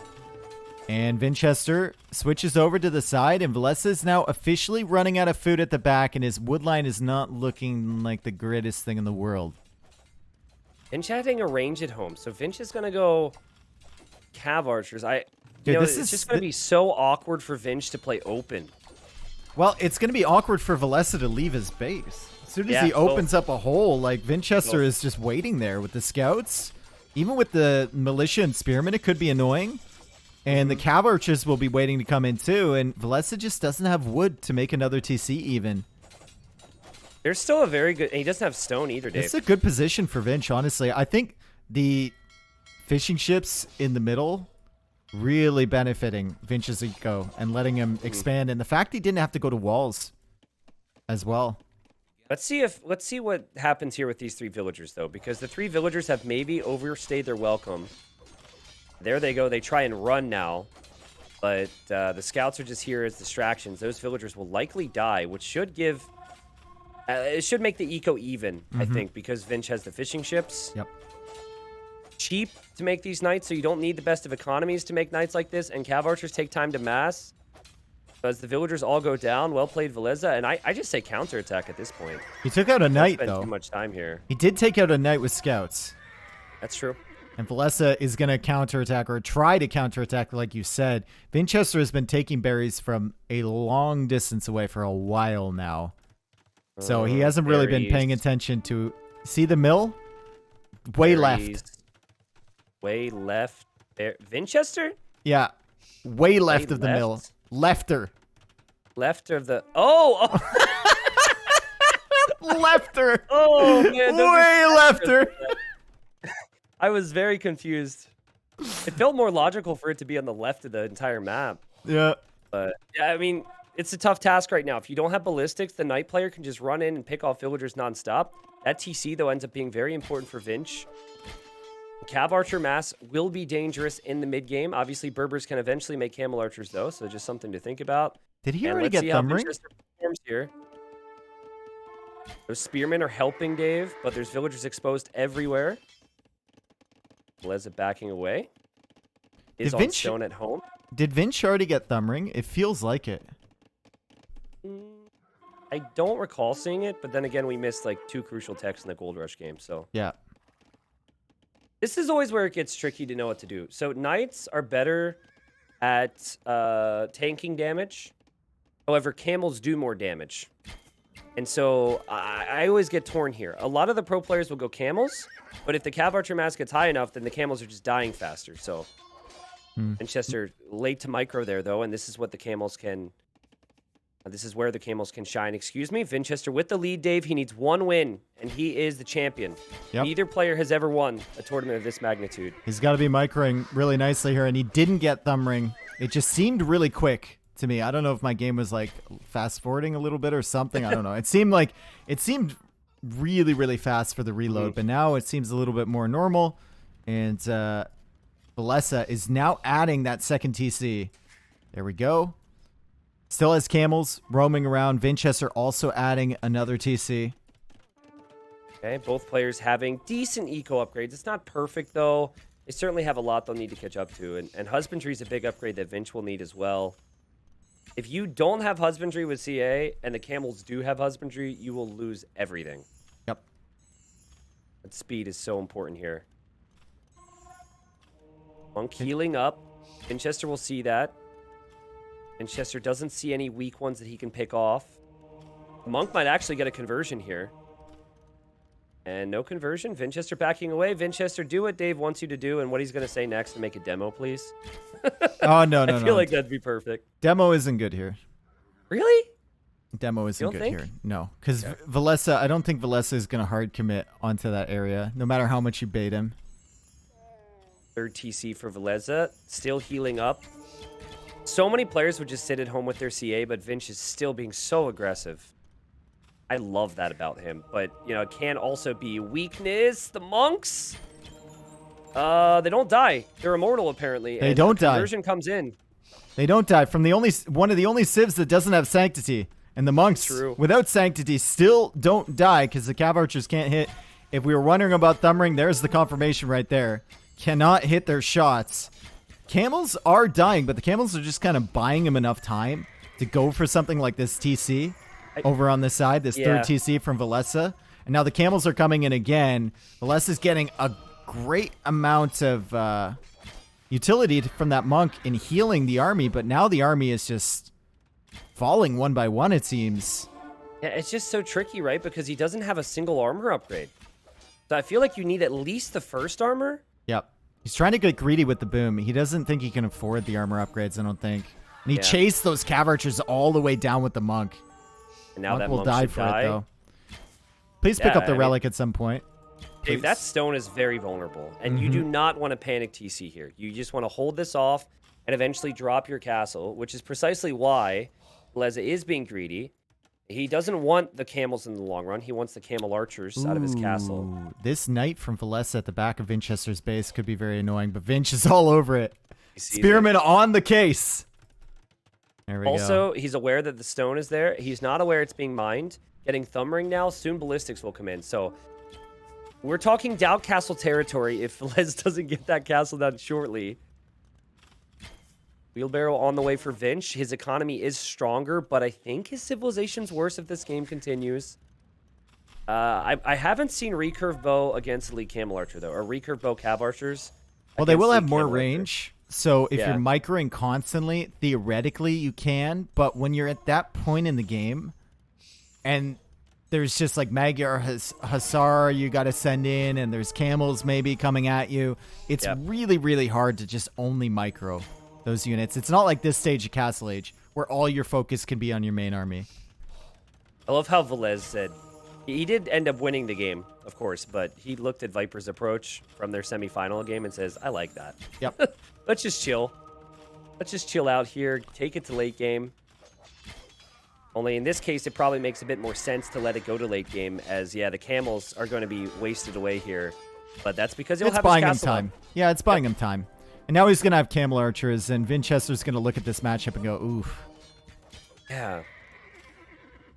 And Winchester switches over to the side, and Velez is now officially running out of food at the back, and his woodline is not looking like the greatest thing in the world. Vinch having a range at home, so Vinch is going to go Cav Archers. It's just going to be so awkward for Vinch to play open. Well, it's going to be awkward for Velez to leave his base. As soon as he opens up a hole, like, Winchester is just waiting there with the scouts. Even with the militia and spearmen, it could be annoying. And the Cav Archers will be waiting to come in too, and Velez just doesn't have wood to make another TC even. There's still a very good... And he doesn't have stone either, Dave. It's a good position for Vinch, honestly. I think the fishing ships in the middle really benefiting Vinch's eco and letting him expand. And the fact he didn't have to go to walls as well. Let's see what happens here with these 3 villagers, though, because the 3 villagers have maybe overstayed their welcome. There they go. They try and run now. But the scouts are just here as distractions. Those villagers will likely die, which should give... it should make the eco even, I think, because Vinch has the fishing ships. Yep. Cheap to make these knights, so you don't need the best of economies to make knights like this. And Cav Archers take time to mass. As the villagers all go down, well played, Veleza. And I just say counterattack at this point. He took out a knight, though. though. Too much time here. He did take out a knight with scouts. That's true. And Velez is going to counterattack or try to counterattack, like you said. Winchester has been taking berries from a long distance away for a while now. So he hasn't really been paying attention to... See the mill? Way left. Way left. There. Winchester? Yeah. Way left of the mill. Lefter. Left of the... Oh! Lefter. Oh, man. Way lefter. I was very confused. It felt more logical for it to be on the left of the entire map. Yeah. But, yeah, I mean... It's a tough task right now. If you don't have ballistics, the knight player can just run in and pick off villagers nonstop. That TC, though, ends up being very important for Vinch. Cav Archer mass will be dangerous in the mid-game. Obviously, Berbers can eventually make Camel Archers, though, so just something to think about. Did he already get Thumbring? Here. Those spearmen are helping Dave, but there's villagers exposed everywhere. Velez backing away. Is on stone at home. Did Vinch already get Thumbring? It feels like it. I don't recall seeing it, but then again, we missed like 2 crucial techs in the Gold Rush game, so. Yeah. This is always where it gets tricky to know what to do. So knights are better at tanking damage. However, camels do more damage. And so I always get torn here. A lot of the pro players will go camels, but if the Cav Archer mass gets high enough, then the camels are just dying faster. So Winchester late to micro there, though, and this is what the camels can... This is where the camels can shine. Excuse me. Winchester with the lead, Dave. He needs 1 win, and he is the champion. Yep. Neither player has ever won a tournament of this magnitude. He's got to be microing really nicely here, and he didn't get thumb ring. It just seemed really quick to me. I don't know if my game was like fast forwarding a little bit or something. I don't know. It seemed really, really fast for the reload, but now it seems a little bit more normal. And Velez is now adding that second TC. There we go. Still has camels roaming around. Winchester also adding another TC. Okay, both players having decent eco upgrades. It's not perfect, though. They certainly have a lot they'll need to catch up to. And Husbandry is a big upgrade that Vinch will need as well. If you don't have Husbandry with CA and the camels do have Husbandry, you will lose everything. Yep. But speed is so important here. Monk healing up. Winchester will see that. Winchester doesn't see any weak ones that he can pick off. Monk might actually get a conversion here. And no conversion. Winchester backing away. Winchester, do what Dave wants you to do and what he's going to say next and make a demo, please. Oh, no. I feel like that'd be perfect. Demo isn't good here. Really? Demo isn't good think? here. No. Because Velez, I don't think Velez is going to hard commit onto that area, no matter how much you bait him. Third TC for Velez. Still healing up. So many players would just sit at home with their CA, but Vinch is still being so aggressive. I love that about him. But, you know, it can also be weakness. The monks, they don't die. They're immortal, apparently. They don't die. Conversion comes in. They don't die from one of the only civs that doesn't have sanctity. And the monks, without sanctity, still don't die because the Cav Archers can't hit. If we were wondering about thumb ring, there's the confirmation right there. Cannot hit their shots. Camels are dying, but the camels are just kind of buying him enough time to go for something like this TC over on this side, this third TC from Velez. And now the camels are coming in again. Velez is getting a great amount of utility from that monk in healing the army, but now the army is just falling one by one, it seems. Yeah, it's just so tricky, right? Because he doesn't have a single armor upgrade. So I feel like you need at least the first armor. Yep. He's trying to get greedy with the boom. He doesn't think he can afford the armor upgrades, I don't think. And he chased those Cav Archers all the way down with the monk. And now Monk will die for it, though. Please pick up the relic at some point. Dave, that stone is very vulnerable. And you do not want to panic TC here. You just want to hold this off and eventually drop your castle, which is precisely why Velez is being greedy. He doesn't want the camels in the long run. He wants the camel archers out of his castle. This knight from Velez at the back of Winchester's base could be very annoying, but Vinch is all over it. Spearman on the case. There we go. Also, he's aware that the stone is there. He's not aware it's being mined. Getting thumb ring now. Soon ballistics will come in. So we're talking Doubt Castle territory if Velez doesn't get that castle done shortly. Wheelbarrow on the way for Vinch. His economy is stronger, but I think his civilization's worse if this game continues. I haven't seen recurve bow against Elite Camel Archer, though, or recurve bow Cav Archers. Well, they will have more range. So if you're microing constantly, theoretically you can, but when you're at that point in the game, and there's just like Magyar Hussar you got to send in, and there's camels maybe coming at you, it's really, really hard to just only micro those units. It's not like this stage of Castle Age where all your focus can be on your main army. I love how Velez said he did end up winning the game, of course, but he looked at Viper's approach from their semifinal game and says, I like that. Yep. Let's just chill. Let's just chill out here, take it to late game. Only in this case, it probably makes a bit more sense to let it go to late game as, the camels are going to be wasted away here. But that's because he'll have his castle him time. Yeah, it's buying him time. And now he's going to have camel archers, and Winchester's going to look at this matchup and go, oof. Yeah.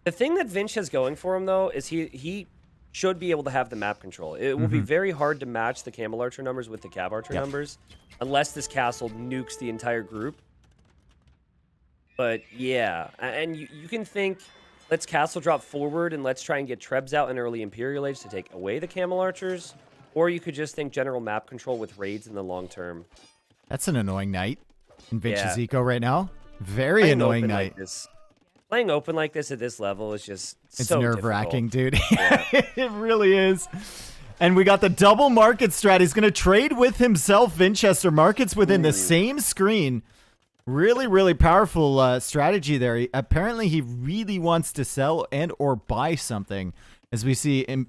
The thing that Vinch has going for him, though, is he should be able to have the map control. It will be very hard to match the camel archer numbers with the Cav Archer numbers unless this castle nukes the entire group. But, yeah. And you can think let's castle drop forward and let's try and get Trebs out in early Imperial Age to take away the Camel Archers. Or you could just think general map control with raids in the long term. That's an annoying knight in Vince's Yeah. eco right now. Very Playing annoying open knight. like this, playing open like this at this level is just It's so nerve-wracking, difficult. dude. Yeah. It really is. And we got the double market strat. He's going to trade with himself, Vinchester. Markets within the same screen. Really, really powerful strategy there. Apparently, he really wants to sell and or buy something. As we see Elite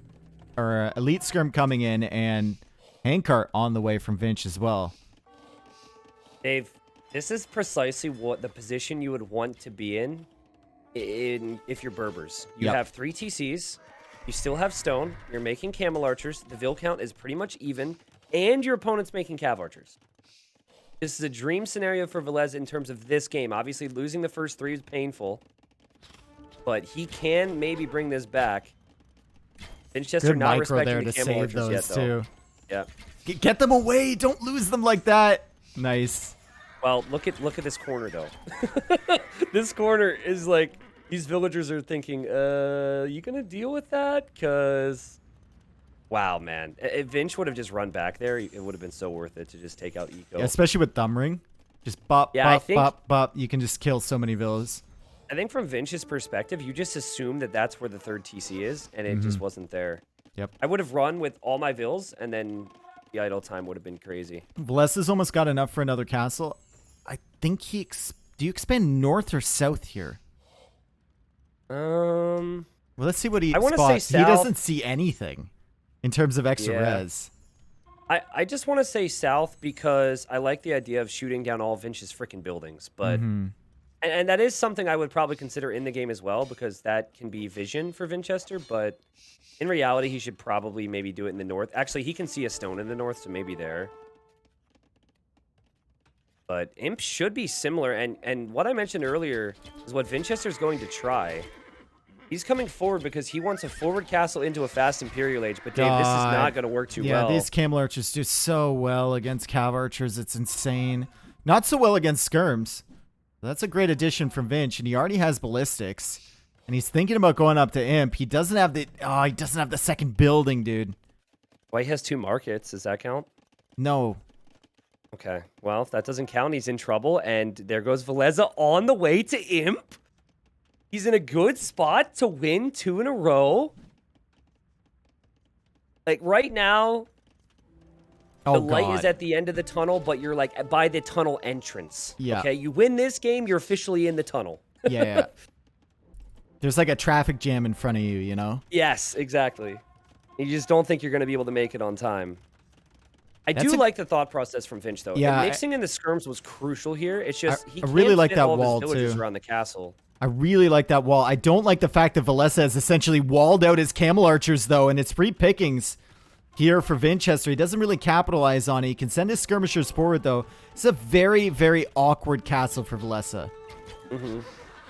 Skirm coming in and Handcart on the way from Vinch as well. Dave, this is precisely what the position you would want to be in if you're Berbers. You Yep. have 3 TCs. You still have stone. You're making camel archers. The Vil count is pretty much even. And your opponent's making cav archers. This is a dream scenario for Velez in terms of this game. Obviously, losing the first 3 is painful. But he can maybe bring this back. Vinchester Good not micro there respecting the to camel save archers those yet, though. too. Yeah. Get them away. Don't lose them like that. Nice. Well, look at this corner, though. This corner is like... These villagers are thinking, you gonna deal with that? Because, wow, man. If Vinch would have just run back there, it would have been so worth it to just take out Eco. Yeah, especially with Thumb Ring. Just bop, Yeah, I bop, think- bop, bop. You can just kill so many villas. I think from Vinch's perspective, you just assume that that's where the 3rd TC is, and it just wasn't there. Yep. I would have run with all my vills, and then the idle time would have been crazy. Velez has almost got enough for another castle. I think he... Do you expand north or south here? Well, let's see what he I wanna say spots. He south. doesn't see anything in terms of extra Yeah. res. I just want to say south because I like the idea of shooting down all Vinch's freaking buildings, but... And that is something I would probably consider in the game as well, because that can be vision for Vinchester, but in reality, he should probably maybe do it in the north. Actually, he can see a stone in the north, so maybe there. But Imp should be similar, and what I mentioned earlier is what Vinchester's going to try. He's coming forward because he wants a forward castle into a fast Imperial Age, but Dave, this is not going to work too well. Yeah, these Camel Archers do so well against Cav Archers. It's insane. Not so well against Skirms. That's a great addition from Vinch, and he already has ballistics. And he's thinking about going up to Imp. He doesn't have the he doesn't have the second building, dude. Well, he has 2 markets. Does that count? No. Okay. Well, if that doesn't count, he's in trouble, and there goes Veleza on the way to Imp. He's in a good spot to win 2 in a row. Like, right now, Oh, the light God. is at the end of the tunnel, but you're, like, by the tunnel entrance. Yeah. Okay? You win this game, you're officially in the tunnel. Yeah. There's like a traffic jam in front of you, you know? Yes, exactly. You just don't think you're going to be able to make it on time. I That's do a- like the thought process from Finch, though. Yeah, Mixing in the skirms was crucial here. It's just, he I really can't like fit that all of his wall, villagers too. around the castle. I really like that wall. I don't like the fact that Velez has essentially walled out his Camel Archers, though, and it's free pickings here for Vinchester. He doesn't really capitalize on it. He can send his skirmishers forward, though. It's a very, very awkward castle for Veleza.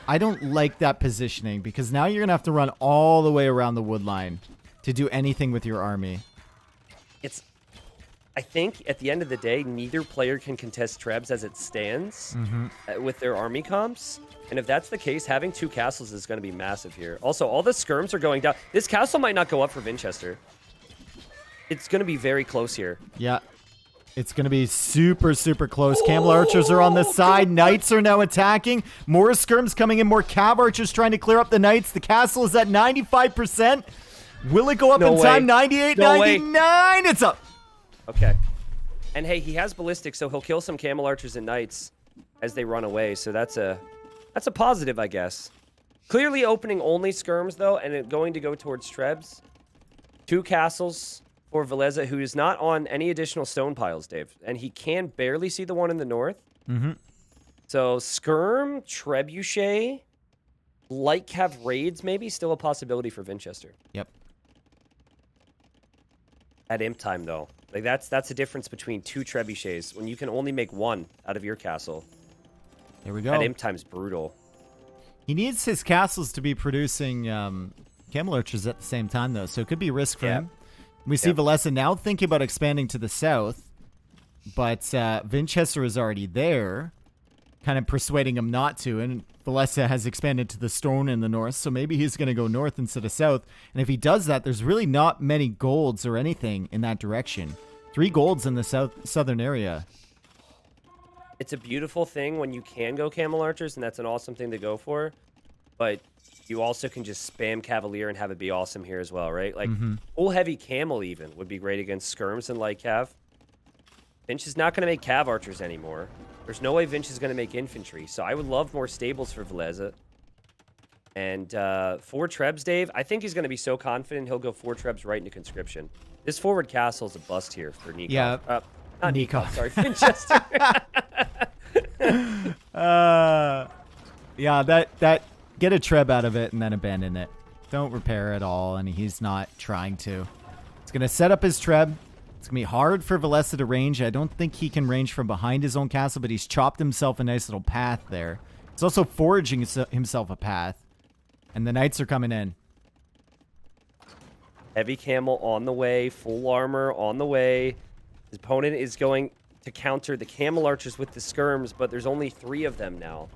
I don't like that positioning because now you're going to have to run all the way around the wood line to do anything with your army. I think at the end of the day, neither player can contest Trebs as it stands with their army comps. And if that's the case, having 2 castles is going to be massive here. Also, all the skirms are going down. This castle might not go up for Vinchester. It's going to be very close here. Yeah. It's going to be super, super close. Camel Archers are on the side. Knights are now attacking. More skirms coming in. More Cav Archers trying to clear up the Knights. The castle is at 95%. Will it go up No in way. time? 98, No way. 99. It's up. Okay. And hey, he has ballistics, so he'll kill some camel archers and knights as they run away. So that's a positive, I guess. Clearly opening only skirms, though, and it going to go towards Trebs. 2 castles for Veleza, who is not on any additional stone piles, Dave. And he can barely see the one in the north. So skirm, trebuchet, light cav raids, maybe still a possibility for Vinchester. Yep. At imp time, though. Like, that's the difference between 2 trebuchets when you can only make 1 out of your castle. Here we go. At imp time's brutal. He needs his castles to be producing Camel Archers at the same time, though, so it could be a risk for him. We see Veleza now thinking about expanding to the south, but Vinchester is already there. kind of persuading him not to. And Velez has expanded to the stone in the north, so maybe he's going to go north instead of south. And if he does that, there's really not many golds or anything in that direction. 3 golds in the southern area. It's a beautiful thing when you can go camel archers, and that's an awesome thing to go for. But you also can just spam cavalier and have it be awesome here as well, right? Like full heavy camel even would be great against skirms and light cav. Vinch is not going to make cav archers anymore. There's no way Vinch is going to make infantry. So I would love more stables for Velez. And 4 trebs, Dave. I think he's going to be so confident he'll go 4 trebs right into conscription. This forward castle is a bust here for Nikov. Yeah. Not Nikov, sorry, Winchester. Yeah, that get a treb out of it and then abandon it. Don't repair at all, and he's not trying to. He's going to set up his treb. It's going to be hard for Velez to range. I don't think he can range from behind his own castle, but he's chopped himself a nice little path there. He's also foraging himself a path. And the knights are coming in. Heavy camel on the way, full armor on the way. His opponent is going to counter the camel archers with the skirms, but there's only 3 of them now.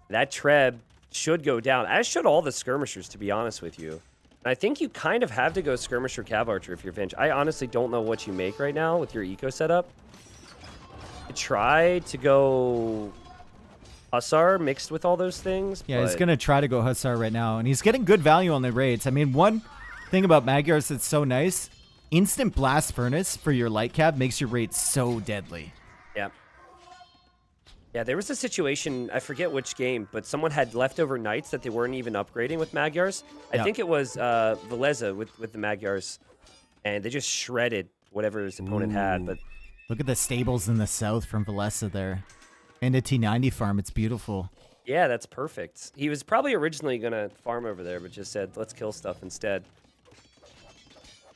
That treb should go down, as should all the skirmishers, to be honest with you. And I think you kind of have to go skirmisher cav archer if you're Vinch. I honestly don't know what you make right now with your eco setup. Try to go Hussar mixed with all those things. Yeah, he's going to try to go Hussar right now, and he's getting good value on the raids. I mean, one thing about Magyars that's so nice, instant blast furnace for your light cav makes your raid so deadly. Yeah. Yeah, there was a situation, I forget which game, but someone had leftover knights that they weren't even upgrading with Magyars. I think it was Velez with the Magyars, and they just shredded whatever his opponent had. But look at the stables in the south from Velez there. And a T90 farm, it's beautiful. Yeah, that's perfect. He was probably originally going to farm over there, but just said, let's kill stuff instead.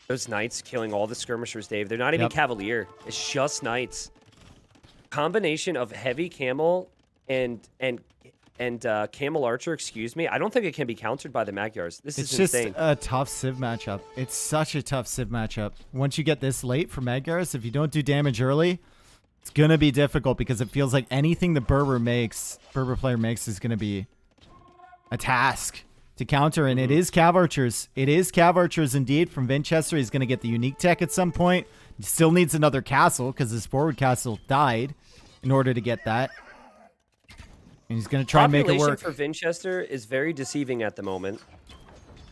Those knights killing all the skirmishers, Dave. They're not even cavalier. It's just knights. Combination of heavy camel and camel archer, excuse me. I don't think it can be countered by the Magyars. This is insane. It's just a tough civ matchup. It's such a tough civ matchup. Once you get this late for Magyars, if you don't do damage early, it's going to be difficult because it feels like anything the Berber player makes is going to be a task to counter. And it is cav archers. It is cav archers indeed from Winchester. He's going to get the unique tech at some point. He still needs another castle because his forward castle died in order to get that. And he's going to try and make it work. Population for Winchester is very deceiving at the moment.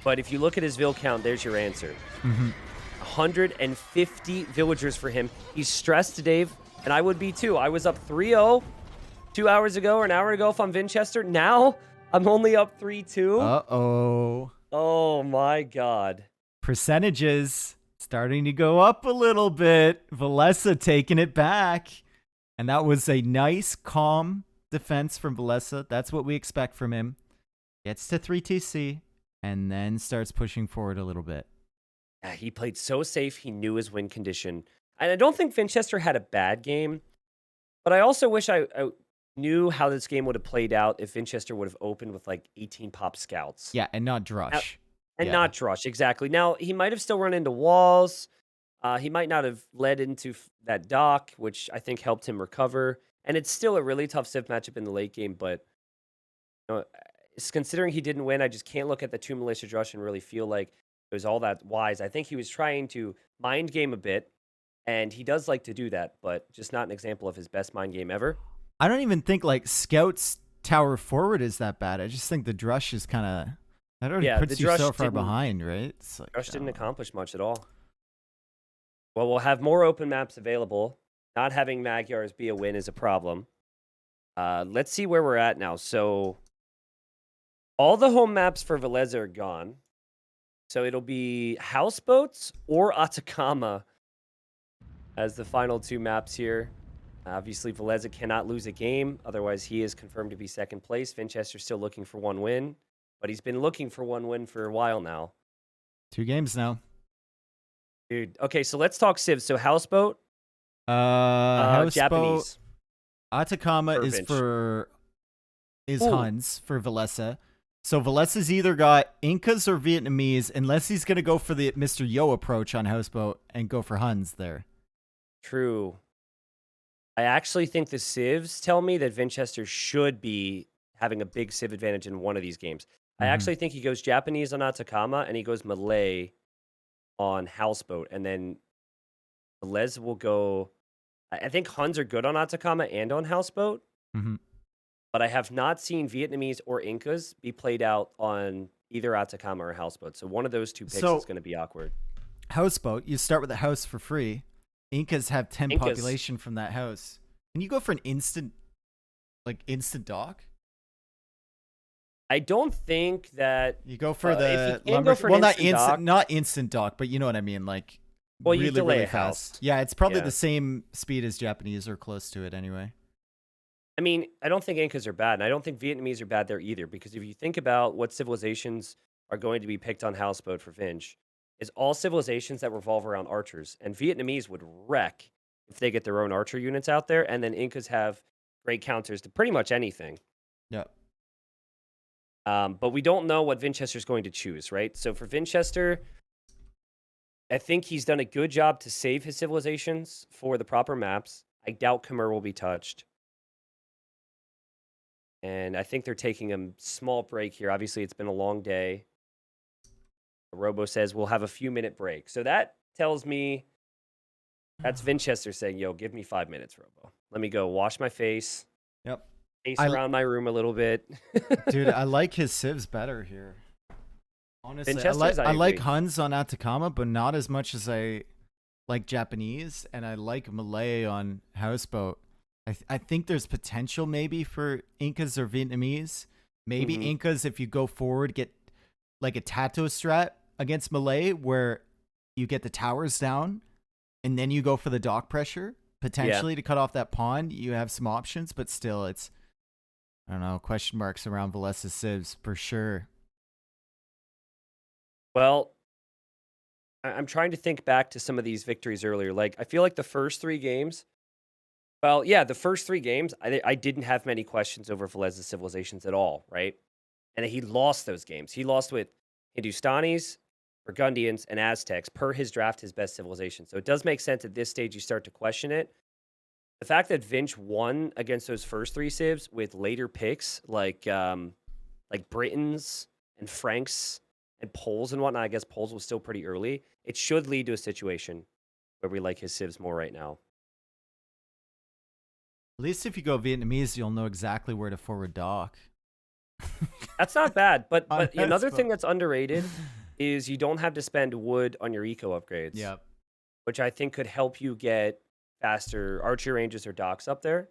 But if you look at his vill count, there's your answer. 150 villagers for him. He's stressed, Dave. And I would be too. I was up 3-0 2 hours ago or an hour ago if I'm Winchester. Now I'm only up 3-2. Uh-oh. Oh my God. Percentages starting to go up a little bit. Velez taking it back. And that was a nice, calm defense from Velez. That's what we expect from him. Gets to 3 TC and then starts pushing forward a little bit. Yeah, he played so safe. He knew his win condition. And I don't think Winchester had a bad game, but I also wish I knew how this game would have played out if Winchester would have opened with like 18 pop scouts. Yeah, and not Drush. Not Drush, exactly. Now, he might have still run into walls. He might not have led into that dock, which I think helped him recover. And it's still a really tough civ matchup in the late game, but considering he didn't win, I just can't look at the 2 militia Drush and really feel like it was all that wise. I think he was trying to mind game a bit. And he does like to do that, but just not an example of his best mind game ever. I don't even think like Scout's tower forward is that bad. I just think the Drush is kind of that already puts you so far behind, right? It's like, Drush didn't accomplish much at all. Well, we'll have more open maps available. Not having Magyars be a win is a problem. Let's see where we're at now. So all the home maps for Velez are gone. So it'll be Houseboats or Atacama as the final 2 maps here. Obviously, Velez cannot lose a game. Otherwise, he is confirmed to be second place. Winchester's still looking for 1 win. But he's been looking for 1 win for a while now. 2 games now. Dude, okay, so let's talk civs. So Houseboat? Houseboat. Japanese. Atacama for is Huns for Velez. So Velez has either got Incas or Vietnamese, unless he's going to go for the Mr. Yo approach on Houseboat and go for Huns there. True. I actually think the civs tell me that Vinchester should be having a big civ advantage in one of these games. I Mm-hmm. actually think he goes Japanese on Atacama and he goes Malay on Houseboat, and then Velez will go. I think Huns are good on Atacama and on Houseboat, Mm-hmm. but I have not seen Vietnamese or Incas be played out on either Atacama or Houseboat. So one of those two picks is So going to be awkward. houseboat, you start with a house for free. Incas have 10 Incas, population from that house. Can you go for an instant dock? I don't think that You go for if you the can lumber. go for an Well, instant dock, not instant dock, but you know what I mean. Like well, you really, delay really a house. fast. Yeah, it's probably Yeah. the same speed as Japanese or close to it anyway. I mean, I don't think Incas are bad, and I don't think Vietnamese are bad there either, because if you think about what civilizations are going to be picked on Houseboat for Vinch, is all civilizations that revolve around archers, and Vietnamese would wreck if they get their own archer units out there, and then Incas have great counters to pretty much anything. Yeah. But we don't know what Vinchester's going to choose, right? So for Vinchester, I think he's done a good job to save his civilizations for the proper maps. I doubt Khmer will be touched. And I think they're taking a small break here. Obviously, it's been a long day. Robo says we'll have a few minute break. So that tells me that's Vinchester saying, yo, give me 5 minutes, Robo. Let me go wash my face, Yep. pace I around my room a little bit. Dude, I like his civs better here. Honestly, Vinchester's, I I like agree. Huns on Atacama, but not as much as I like Japanese, and I like Malay on Houseboat. I think there's potential maybe for Incas or Vietnamese. Maybe Mhm. Incas, if you go forward, get like a Tato strat against Malay where you get the towers down and then you go for the dock pressure, potentially to cut off that pawn. You have some options, but still it's, I don't know, question marks around Velez's civs for sure. Well, I'm trying to think back to some of these victories earlier. Like, I feel like the first three games, well, yeah, the first three games, I didn't have many questions over Velez's civilizations at all, right? And he lost those games. He lost with Hindustanis, Burgundians, and Aztecs per his draft, his best civilization. So it does make sense at this stage you start to question it. The fact that Vinch won against those first three civs with later picks like Britons and Franks and Poles and whatnot. I guess Poles was still pretty early. It should lead to a situation where we like his civs more right now. At least if you go Vietnamese, you'll know exactly where to forward dock. That's not bad, but On another Houseboat. thing that's underrated is you don't have to spend wood on your eco upgrades. Yep. Which I think could help you get faster archery ranges or docks up there,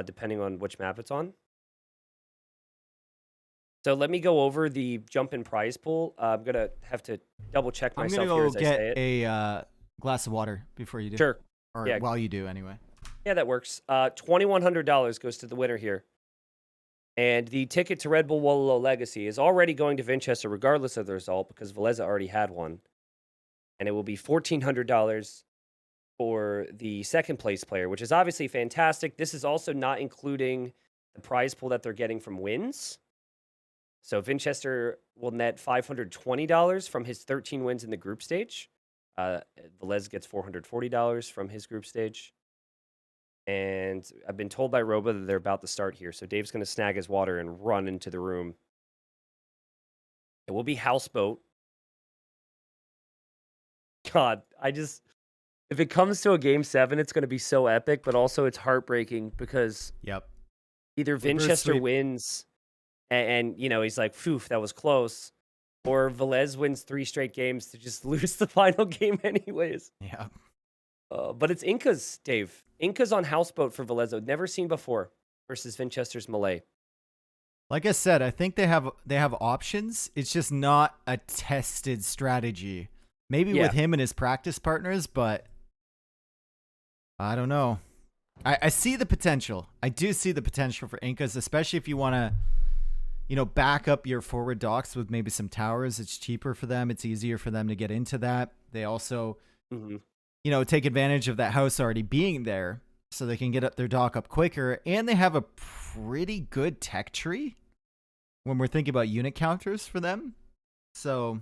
depending on which map it's on. So let me go over the jump in prize pool. I'm gonna have to double check I'm myself gonna here go as I say get it. a glass of water before you do. Sure. Or Yeah. while you do, anyway. Yeah, that works. $2,100 goes to the winner here. And the ticket to Red Bull Wololo Legacy is already going to Vinchester regardless of the result because Velez already had one. And it will be $1,400 for the second place player, which is obviously fantastic. This is also not including the prize pool that they're getting from wins. So Vinchester will net $520 from his 13 wins in the group stage. Velez gets $440 from his group stage. And I've been told by Roba that they're about to start here. So Dave's going to snag his water and run into the room. It will be Houseboat. God, if it comes to a game 7, it's going to be so epic, but also it's heartbreaking because Yep. either Reverse Vinchester sweep. wins and you know, he's like, phew, that was close. Or Velez wins 3 straight games to just lose the final game anyways. Yeah. But it's Incas, Dave. Incas on Houseboat for Velez. Never seen before versus Vinchester's Malay. Like I said, I think they have options. It's just not a tested strategy. Maybe Yeah. with him and his practice partners, but I don't know. I see the potential. I do see the potential for Incas, especially if you want to, back up your forward docks with maybe some towers. It's cheaper for them. It's easier for them to get into that. They also, Mm-hmm. take advantage of that house already being there so they can get up their dock up quicker. And they have a pretty good tech tree when we're thinking about unit counters for them. So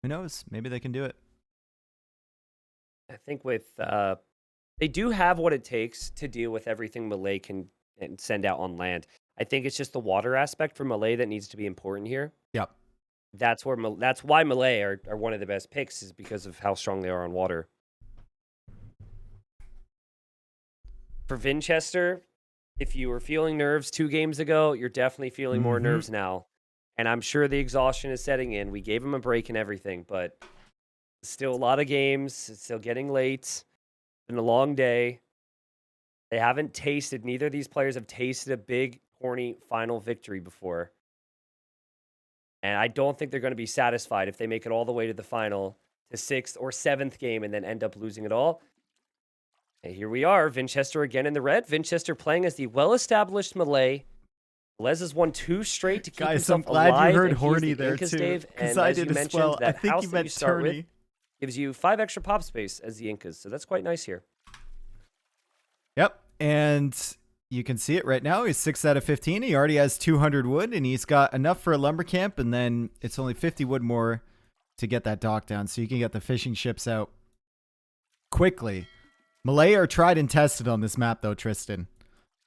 who knows? Maybe they can do it. I think with They do have what it takes to deal with everything Malay can and send out on land. I think it's just the water aspect for Malay that needs to be important here. Yep. That's why Malay are one of the best picks, is because of how strong they are on water. For Vinchester, if you were feeling nerves 2 games ago, you're definitely feeling more nerves now. And I'm sure the exhaustion is setting in. We gave him a break and everything, but still a lot of games. It's still getting late. It's been a long day. Neither of these players have tasted a big, horny final victory before. And I don't think they're going to be satisfied if they make it all the way to the final, to 6th or 7th game, and then end up losing it all. And here we are, Vinchester again in the red. Vinchester playing as the well-established Malay. Velez has won 2 straight to keep himself alive. I'm glad you heard horny there, too. Because I did as well. I think you meant tourney. Gives you 5 extra pop space as the Incas, so that's quite nice here. Yep, and you can see it right now. He's 6 out of 15. He already has 200 wood, and he's got enough for a lumber camp, and then it's only 50 wood more to get that dock down, so you can get the fishing ships out quickly. Malay are tried and tested on this map, though, Tristan.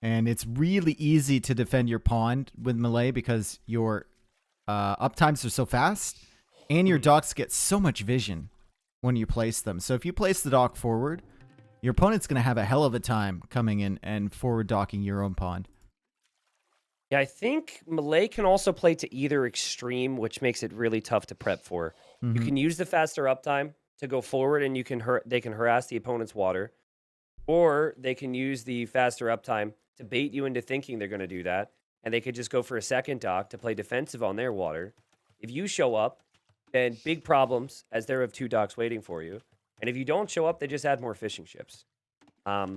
And it's really easy to defend your pond with Malay because your uptimes are so fast, and your docks get so much vision when you place them. So if you place the dock forward, your opponent's going to have a hell of a time coming in and forward docking your own pond. Yeah, I think Malay can also play to either extreme, which makes it really tough to prep for. You can use the faster uptime to go forward, and they can harass the opponent's water. Or they can use the faster uptime to bait you into thinking they're going to do that, and they could just go for a second dock to play defensive on their water. If you show up, then big problems, as there have 2 docks waiting for you. And if you don't show up, they just add more fishing ships. But,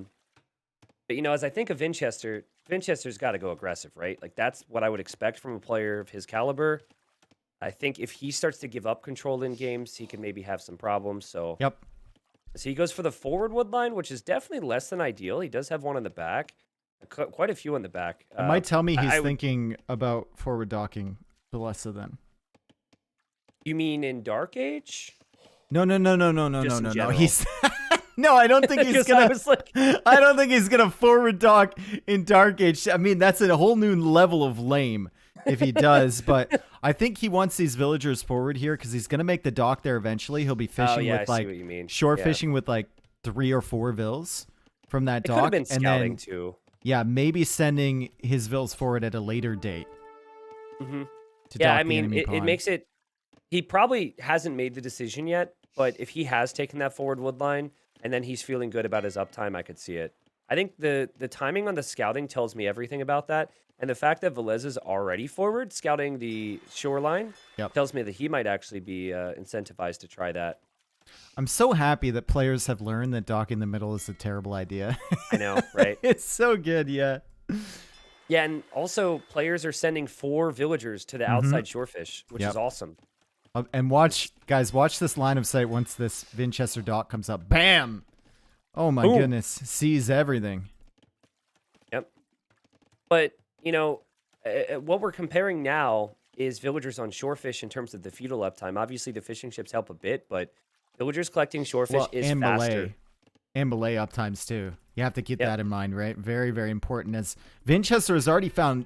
as I think of Vinchester, Vinchester's got to go aggressive, right? Like, that's what I would expect from a player of his caliber. I think if he starts to give up control in games, he can maybe have some problems. So, yep. So he goes for the forward wood line, which is definitely less than ideal. He does have one in the back, quite a few in the back. It might tell me he's thinking about forward docking Velez then. You mean in Dark Age? No. He's no, I don't think he's gonna. I don't think he's gonna forward dock in Dark Age. I mean, that's a whole new level of lame if he does. But I think he wants these villagers forward here because he's gonna make the dock there eventually. He'll be fishing with like shore fishing with like 3 or 4 vills from that dock, could have been scouting and then too. Yeah, maybe sending his vills forward at a later date. Yeah, I mean, it makes it. He probably hasn't made the decision yet, but if he has taken that forward wood line and then he's feeling good about his uptime, I could see it. I think the timing on the scouting tells me everything about that. And the fact that Velez is already forward scouting the shoreline tells me that he might actually be incentivized to try that. I'm so happy that players have learned that docking in the middle is a terrible idea. I know, right? It's so good, yeah. Yeah, and also players are sending 4 villagers to the outside shorefish, which is awesome. And watch this line of sight once this Vinchester dock comes up. Bam! Oh my goodness. Sees everything. Yep. But, what we're comparing now is villagers on shorefish in terms of the feudal uptime. Obviously, the fishing ships help a bit, but villagers collecting shorefish is and faster. And Malay uptimes too. You have to keep that in mind, right? Very, very important. As Vinchester has already found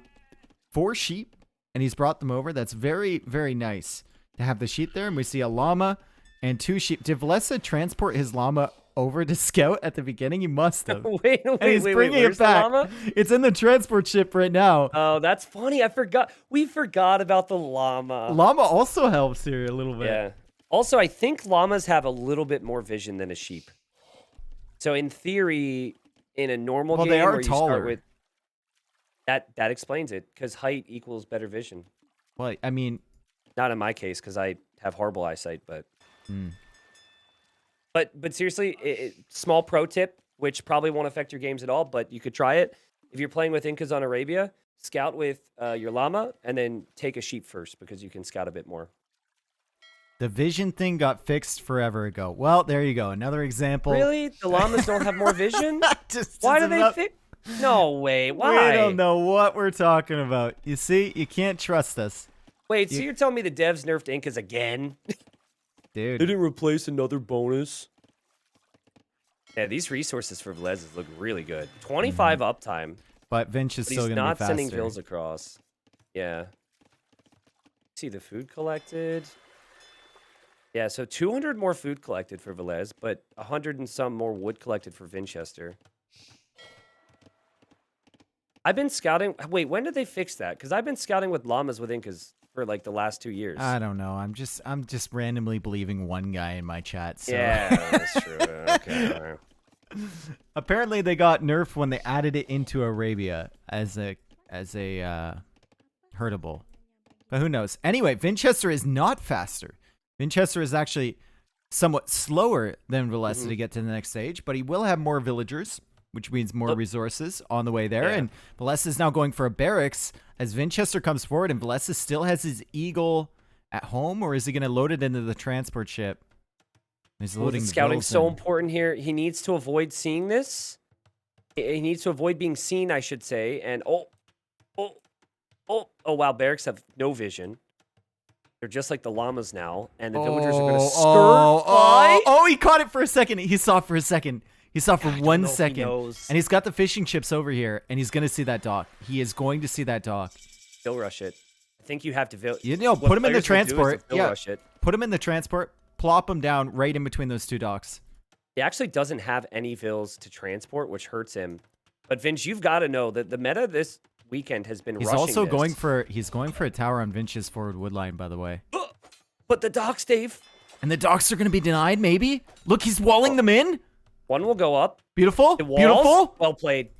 4 sheep, and he's brought them over. That's very, very nice to have the sheep there. And we see a llama and 2 sheep. Did Velez transport his llama over to scout at the beginning? He must have. wait, he's bringing it back. The llama? It's in the transport ship right now. Oh, that's funny. I forgot. We forgot about the llama. Llama also helps here a little bit. Yeah. Also, I think llamas have a little bit more vision than a sheep. So in theory, in a normal game they are where taller. You start with that explains it, because height equals better vision. Well, I mean, not in my case because I have horrible eyesight, but but seriously, small pro tip, which probably won't affect your games at all, but you could try it. If you're playing with Incas on Arabia, scout with your llama and then take a sheep first because you can scout a bit more. The vision thing got fixed forever ago. Well, there you go. Another example. Really? The llamas don't have more vision? Why do they fix? No way. Why? We don't know what we're talking about. You see, you can't trust us. Wait, so you're telling me the devs nerfed Incas again? Dude. They didn't replace another bonus? Yeah, these resources for Velez look really good. Mhm. 25 uptime, But Vinch is but still he's going to be not sending faster. vills across. Yeah. See the food collected. Yeah, so 200 more food collected for Velez, but 100 and some more wood collected for Vinchester. I've been scouting. Wait, when did they fix that? Because I've been scouting with llamas with Incas for like the last 2 years. I don't know. I'm just randomly believing one guy in my chat. So Yeah, that's true. Okay. All right. apparently they got nerfed when they added it into Arabia as a herdable. But who knows? Anyway, Vinchester is not faster. Vinchester is actually somewhat slower than Velez to get to the next stage, but he will have more villagers, which means more resources on the way there. Yeah. And Velez is now going for a barracks as Vinchester comes forward, and Velez still has his eagle at home, or is he going to load it into the transport ship? He's loading The the scouting's vills so in. important here. He needs to avoid seeing this. He needs to avoid being seen, I should say. And oh, wow, barracks have no vision. They're just like the llamas now, and the villagers are going to skirt by. Oh, he caught it for a second. He saw it for a second. He saw it for I don't 1 know if he second. knows. And he's got the fishing chips over here, and he's going to see that dock. He is going to see that dock. Vill rush it. I think you have to You know, what put him in the players will do is transport. they'll Yeah, rush it. put him in the transport. Plop him down right in between those two docks. He actually doesn't have any vills to transport, which hurts him. But Vince, you've got to know that the meta this weekend has been He's rushing also this. going for a tower on Vinch's forward wood line, by the way. But the docks, Dave. And the docks are going to be denied, maybe? Look, he's walling them in. One will go up. Beautiful. The walls, Beautiful. well played.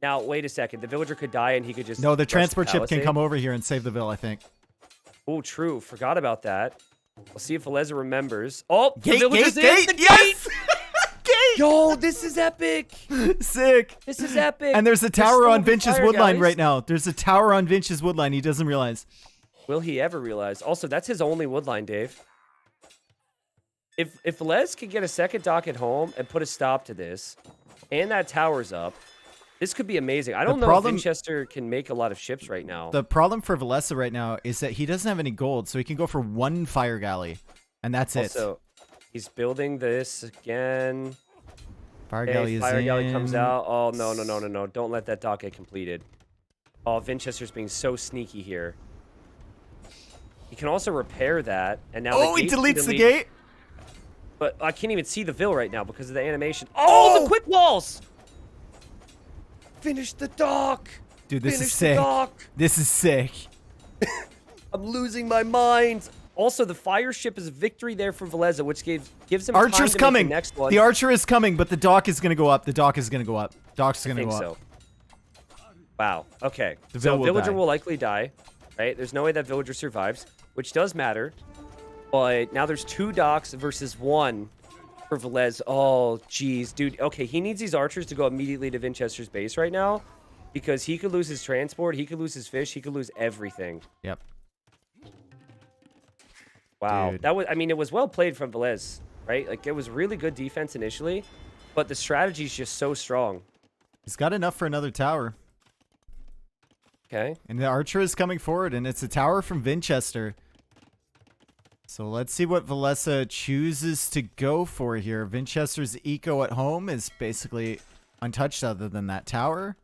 Now, wait a second. The villager could die and he could just... No, the rush transport ship can palisade. come over here and save the Ville, I think. Oh, true. Forgot about that. We'll see if Velez remembers. Oh, the Gate, villager's gate, in. gate. The Yes! gate! Yo, this is epic. Sick. This is epic. And there's a There's tower still on a Vinch's fire, wood line guys. right now. There's a tower on Vinch's wood line. He doesn't realize. Will he ever realize? Also, that's his only wood line, Dave. If Velez could get a second dock at home and put a stop to this, and that tower's up, this could be amazing. I don't know if Vinchester can make a lot of ships right now. The problem for Velez right now is that he doesn't have any gold, so he can go for one fire galley, and that's it. Also, he's building this again. Fire Okay, galley is fire in. galley comes out. Oh, no. Don't let that dock get completed. Oh, Vinchester's being so sneaky here. He can also repair that, and now Oh, the he gate can deletes the delete- gate. But I can't even see the Ville right now because of the animation. Oh, the quick walls! Finish the dock! Dude, this is Finish the sick. dock! This is sick. I'm losing my mind. Also, the fire ship is a victory there for Velez, which gives him time Archer's to coming. make the next one. The archer is coming, but the dock is going to go up. The dock is going to go up. Dock's I going to think go up. so. Wow. Okay. The So Ville will villager die. will likely die, right? There's no way that villager survives, which does matter. But now there's 2 docks versus 1 for Velez. Oh, geez, dude. Okay, he needs these archers to go immediately to Vinchester's base right now because he could lose his transport, he could lose his fish, he could lose everything. Yep. Wow. Dude. That was, I mean, it was well played from Velez, right? Like, it was really good defense initially, but the strategy is just so strong. He's got enough for another tower. Okay. And the archer is coming forward, and it's a tower from Vinchester. So let's see what Velez chooses to go for here. Vinchester's eco at home is basically untouched other than that tower.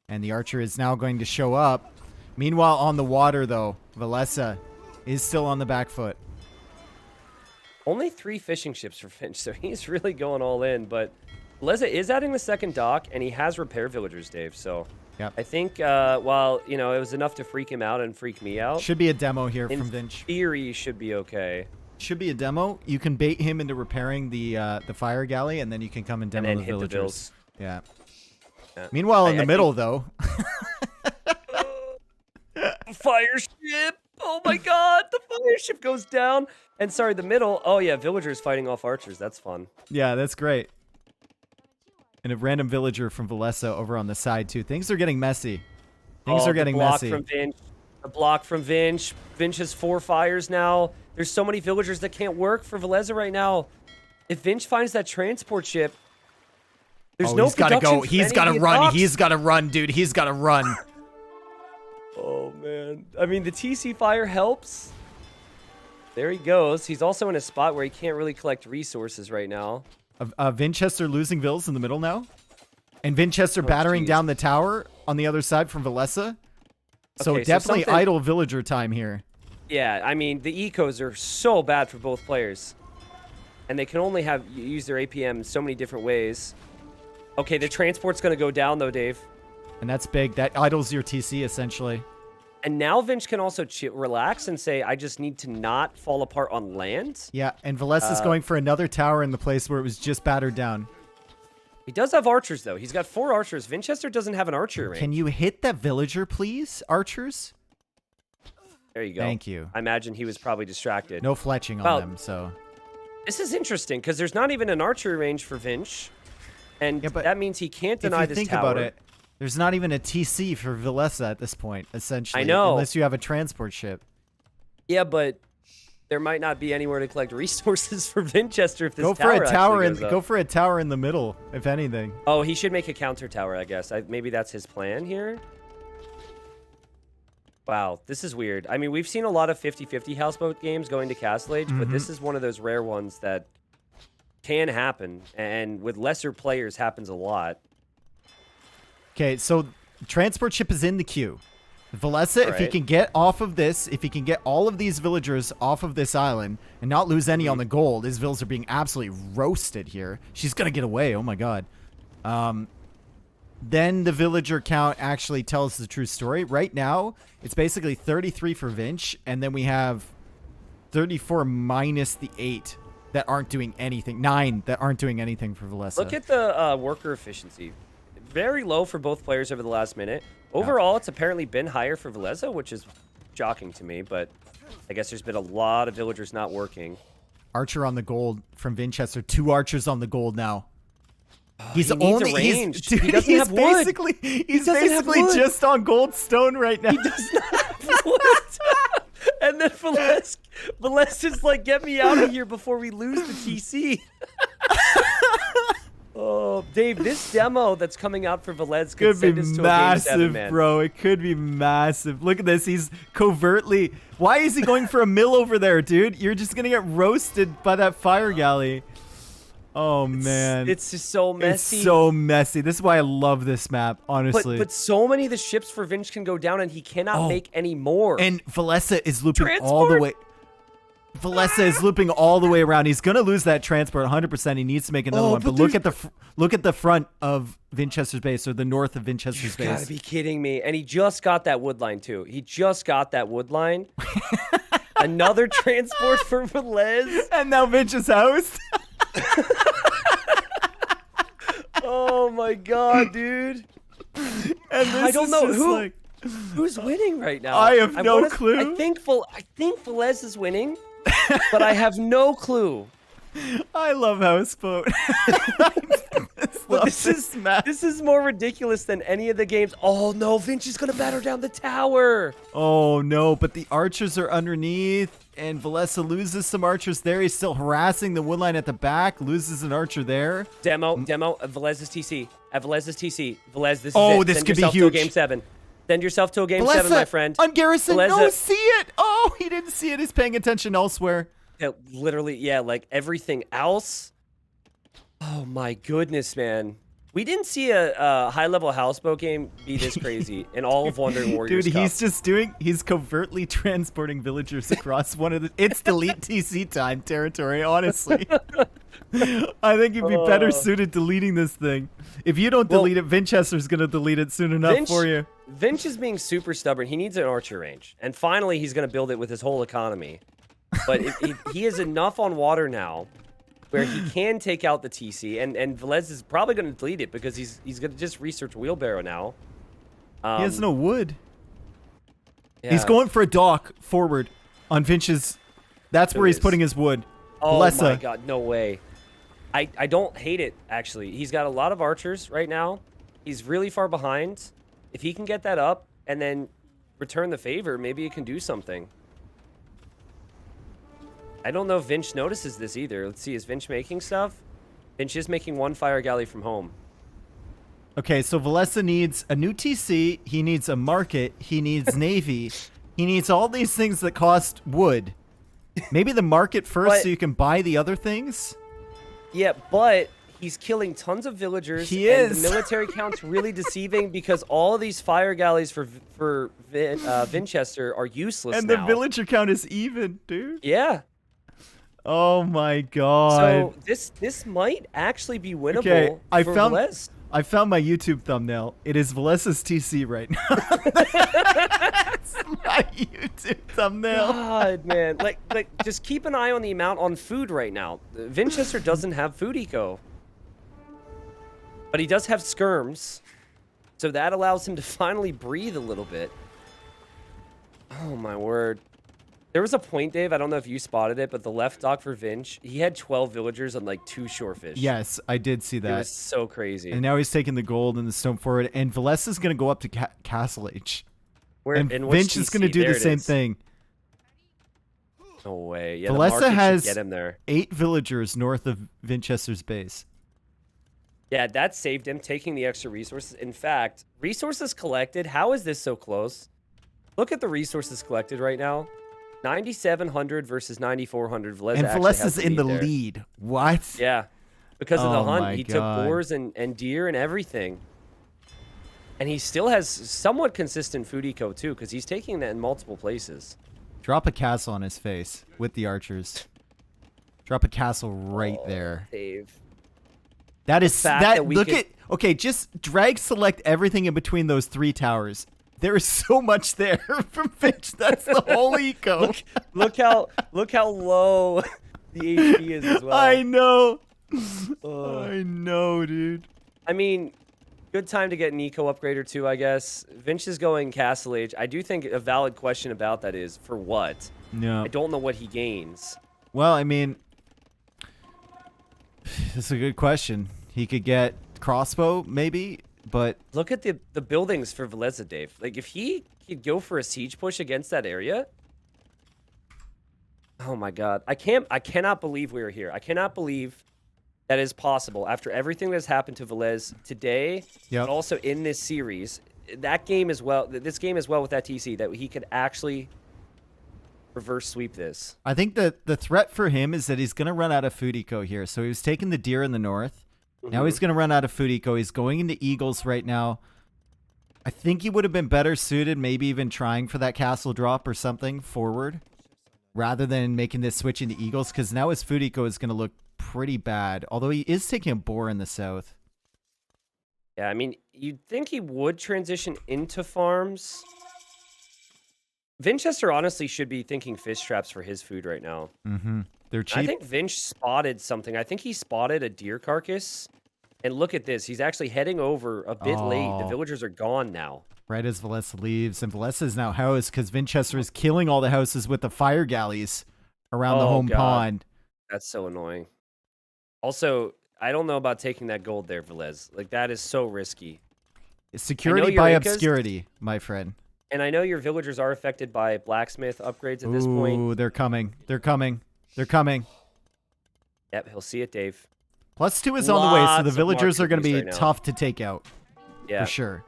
And the archer is now going to show up. Meanwhile, on the water, though, Velez is still on the back foot. Only 3 fishing ships for Finch, so he's really going all in. But Velez is adding the second dock, and he has repair villagers, Dave. So Yep. I think, while, you know, it was enough to freak him out and freak me out, Should be a demo here in from Vinch. theory, should be okay. Should be a demo. You can bait him into repairing the fire galley, and then you can come and demo And then the hit the villagers. vills. Yeah. Yeah. Meanwhile, in I the think- middle, though, Fire ship! Oh my god, the fire ship goes down. And sorry, the middle. Oh yeah, villagers fighting off archers. That's fun. yeah, that's great. And a random villager from Velez over on the side, too. Things are getting messy. Things Oh, are getting the block messy. from Vinch. The block from Vinch. Vinch has 4 fires now. There's so many villagers that can't work for Velez right now. If Vinch finds that transport ship, there's no he's got to production go. for He's any got of to these run. docks. He's got to run, dude. He's got to run. Oh, man. I mean, the TC fire helps. There he goes. He's also in a spot where he can't really collect resources right now. Vinchester losing Vils in the middle now. And Vinchester battering down the tower on the other side from Veleza. So definitely idle villager time here. Yeah, I mean, the ecos are so bad for both players. And they can only use their APM so many different ways. Okay, the transport's going to go down, though, Dave. And that's big. That idles your TC, essentially. And now Vinch can also relax and say, I just need to not fall apart on land. Yeah, and Velez is going for another tower in the place where it was just battered down. He does have archers, though. He's got 4 archers. Vinchester doesn't have an archer range. Can you hit that villager, please, archers? There you go. Thank you. I imagine he was probably distracted. No fletching on them, so... This is interesting, because there's not even an archery range for Vinch. And that means he can't deny this tower. If you think about it, there's not even a TC for Veleza at this point, essentially. I know. Unless you have a transport ship. Yeah, but there might not be anywhere to collect resources for Vinchester if this Go for a tower in the middle, if anything. Oh, he should make a counter tower, I guess. Maybe that's his plan here. Wow, this is weird. I mean, we've seen a lot of 50-50 houseboat games going to Castle Age, but this is one of those rare ones that can happen, and with lesser players happens a lot. Okay, so transport ship is in the queue. Veleza, if he can get off of this, if he can get all of these villagers off of this island and not lose any on the gold, his villas are being absolutely roasted here. She's going to get away. Oh, my God. Then the villager count actually tells the true story. Right now, it's basically 33 for Vinch, and then we have 34 minus the 8 that aren't doing anything. 9 that aren't doing anything for Veleza. Look at the worker efficiency. Very low for both players over the last minute. Overall, it's apparently been higher for Veleza, which is shocking to me, but I guess there's been a lot of villagers not working. Archer on the gold from Vinchester. 2 archers on the gold now. He doesn't have wood. He's basically just on goldstone right now. He does not have wood. And then Velez is like, get me out of here before we lose the TC. Oh, Dave, this demo that's coming out for Velez could send us to massive, a Game 7, man. bro. It could be massive. Look at this. He's covertly... Why is he going for a mill over there, dude? You're just going to get roasted by that fire galley. Oh, man. It's just so messy. It's so messy. This is why I love this map, honestly. But so many of the ships for Vinch can go down, and he cannot make any more. And Veleza is looping all the way... Veleza is looping all the way around. He's gonna lose that transport 100%. He needs to make another one. But look at the front of Vinchester's base, or the north of Vinchester's base. You gotta be kidding me! And he just got that wood line too. He just got that wood line. Another transport for Velez. And now Vinch is housed. Oh my God, dude! And I don't know who's winning right now. I have no clue. I think Velez is winning. But I have no clue. I love Houseboat. This is more ridiculous than any of the games. Oh no, Vinch is gonna batter down the tower. Oh no, but the archers are underneath, and Veleza loses some archers there. He's still harassing the woodline at the back. Loses an archer there. Demo. Velez's TC. At Velez's TC. Velez, this is it. This could be huge. To a Game 7. Send yourself to a Game 7, my friend. On Garrison, no, see it. Oh, he didn't see it. He's paying attention elsewhere. Yeah, literally, yeah, like everything else. Oh my goodness, man. We didn't see a high-level houseboat game be this crazy in all of Wandering Warriors Dude, Cup. he's covertly transporting villagers across one of the... It's delete TC time territory, honestly. I think you'd be better suited deleting this thing. If you don't delete it, Vinchester's going to delete it soon enough for you. Vinch is being super stubborn. He needs an archer range. And finally, he's going to build it with his whole economy. But he has enough on water now where he can take out the TC. And Velez is probably going to delete it because he's going to just research wheelbarrow now. He has no wood. Yeah. He's going for a dock forward on Vinch's... That's where he's putting his wood. Oh my God, no way. I don't hate it, actually. He's got a lot of archers right now. He's really far behind. If he can get that up and then return the favor, maybe it can do something. I don't know if Vinch notices this either. Let's see, is Vinch making stuff? Vinch is making 1 fire galley from home. Okay, so Veleza needs a new TC. He needs a market. He needs navy. He needs all these things that cost wood. Maybe the market first so you can buy the other things? Yeah, but he's killing tons of villagers. He and is. the military count's really deceiving because all of these fire galleys for Vinchester are useless And now. the villager count is even, dude. Yeah. Oh my god. So this might actually be winnable Okay, for Velez. I found my YouTube thumbnail. It is Velez's TC right now. That's my YouTube thumbnail. God, man. Like, just keep an eye on the amount on food right now. Vinchester doesn't have food eco. But he does have skirms. So that allows him to finally breathe a little bit. Oh, my word. There was a point, Dave, I don't know if you spotted it, but the left dock for Vinch, he had 12 villagers and like 2 shorefish. Yes, I did see that. It was so crazy. And now he's taking the gold and the stone forward. And Velez is going to go up to Castle Age. And Vinch is going to do the same thing. No way. Yeah, Velez has get him there. 8 villagers north of Vinchester's base. Yeah, that saved him taking the extra resources. In fact, resources collected. How is this so close? Look at the resources collected right now. 9,700 versus 9,400. Velez and Velez is in the lead. What? Yeah. Because of the my hunt. He took boars and deer and everything. And he still has somewhat consistent food eco, too, because he's taking that in multiple places. Drop a castle on his face with the archers. Drop a castle right there. Dave. That is that. Look at. Okay, just drag select everything in between those 3 towers. There is so much there from Finch. That's the whole eco. look how low the HP is as well. I know. I know, dude. I mean, good time to get an eco upgrade or 2, I guess. Vinch is going Castle Age. I do think a valid question about that is, for what? No. I don't know what he gains. Well, I mean, that's a good question. He could get crossbow, maybe, but... Look at the buildings for Velez, Dave. Like, if he could go for a siege push against that area... Oh, my God. I cannot believe we're here. I cannot believe that is possible after everything that's happened to Velez today, but also in this series. That game as well, this game as well with that TC, that he could actually reverse sweep this. I think that the threat for him is that he's going to run out of food eco here. So he was taking the deer in the north. Now he's going to run out of food eco. He's going into Eagles right now. I think he would have been better suited, maybe even trying for that castle drop or something forward, rather than making this switch into Eagles, because now his food eco is going to look pretty bad, although he is taking a boar in the south. Yeah, I mean, you'd think he would transition into farms. Vinchester honestly should be thinking fish traps for his food right now. They're cheap. I think Vinch spotted something. I think he spotted a deer carcass. And look at this. He's actually heading over a bit late. The villagers are gone now. Right as Velez leaves. And Velez is now housed because Vinchester is killing all the houses with the fire galleys around the home pond. That's so annoying. Also, I don't know about taking that gold there, Velez. Like, that is so risky. Security by obscurity, my friend. And I know your villagers are affected by blacksmith upgrades at this point. Ooh, they're coming. They're coming. They're coming. Yep, he'll see it, Dave. +2 is on the way, so the villagers are going to be tough to take out. Yeah. For sure.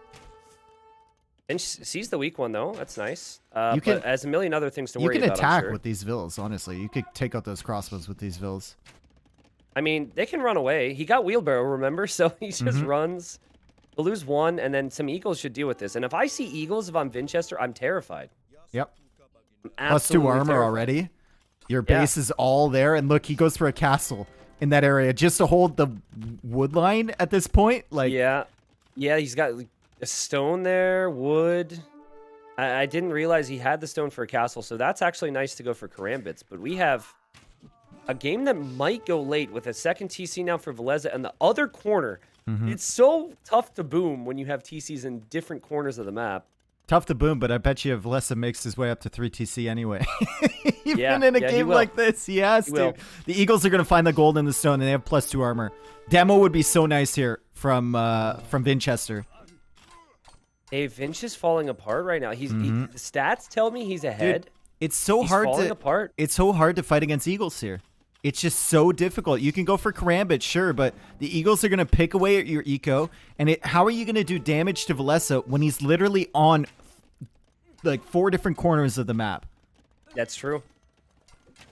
And sees the weak one, though. That's nice. But as a million other things to worry about, you can attack with these villas, honestly. You could take out those crossbows with these villas. I mean, they can run away. He got wheelbarrow, remember? So he just runs. We'll lose 1, and then some eagles should deal with this. And if I see eagles, if I'm Vinchester, I'm terrified. Yep. I'm +2 armor already. Your base is all there. And look, he goes for a castle in that area just to hold the wood line at this point. Like, yeah, he's got a stone there, wood. I didn't realize he had the stone for a castle, so that's actually nice to go for karambits. But we have a game that might go late with a second TC now for Velez and the other corner. It's so tough to boom when you have TCs in different corners of the map. Tough to boom, but I bet you if Velez makes his way up to 3 TC anyway. Even in a game like this, he has to. The Eagles are going to find the gold in the stone, and they have +2 armor. Demo would be so nice here from Vinchester. Hey, Vinch is falling apart right now. The stats tell me he's ahead. Dude, it's so hard to It's so hard to fight against Eagles here. It's just so difficult. You can go for karambit, sure, but the Eagles are going to pick away at your eco. And how are you going to do damage to Velez when he's literally on like 4 different corners of the map? That's true.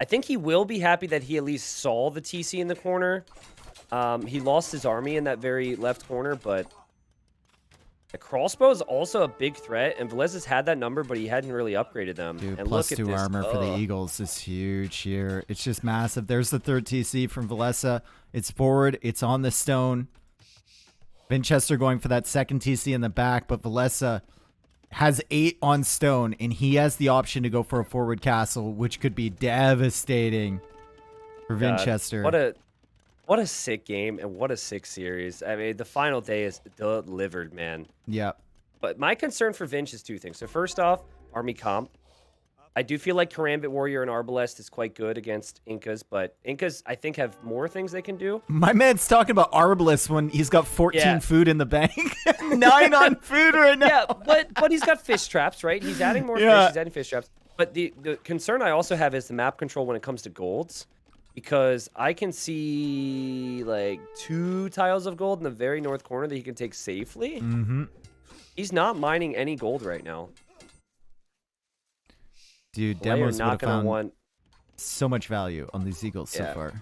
I think he will be happy that he at least saw the TC in the corner. He lost his army in that very left corner, but the crossbow is also a big threat, and Velez has had that number, but he hadn't really upgraded them. Dude, And plus look at 2 this. armor for the Eagles is huge here. It's just massive. There's the 3rd TC from Velez. It's forward. It's on the stone. Winchester going for that 2nd TC in the back, but Velez has 8 on stone, and he has the option to go for a forward castle, which could be devastating for Winchester. What a sick game, and what a sick series. I mean, the final day is delivered, man. Yep. But my concern for Vinch is 2 things. So first off, army comp. I do feel like Karambit Warrior and Arbalest is quite good against Incas, but Incas, I think, have more things they can do. My man's talking about Arbalest when he's got 14 food in the bank. 9 on food right now. Yeah, but he's got fish traps, right? He's adding more fish. He's adding fish traps. But the concern I also have is the map control when it comes to golds, because I can see like 2 tiles of gold in the very north corner that he can take safely. Mm-hmm. He's not mining any gold right now. Dude, Demos would have found want so much value on these Eagles so far.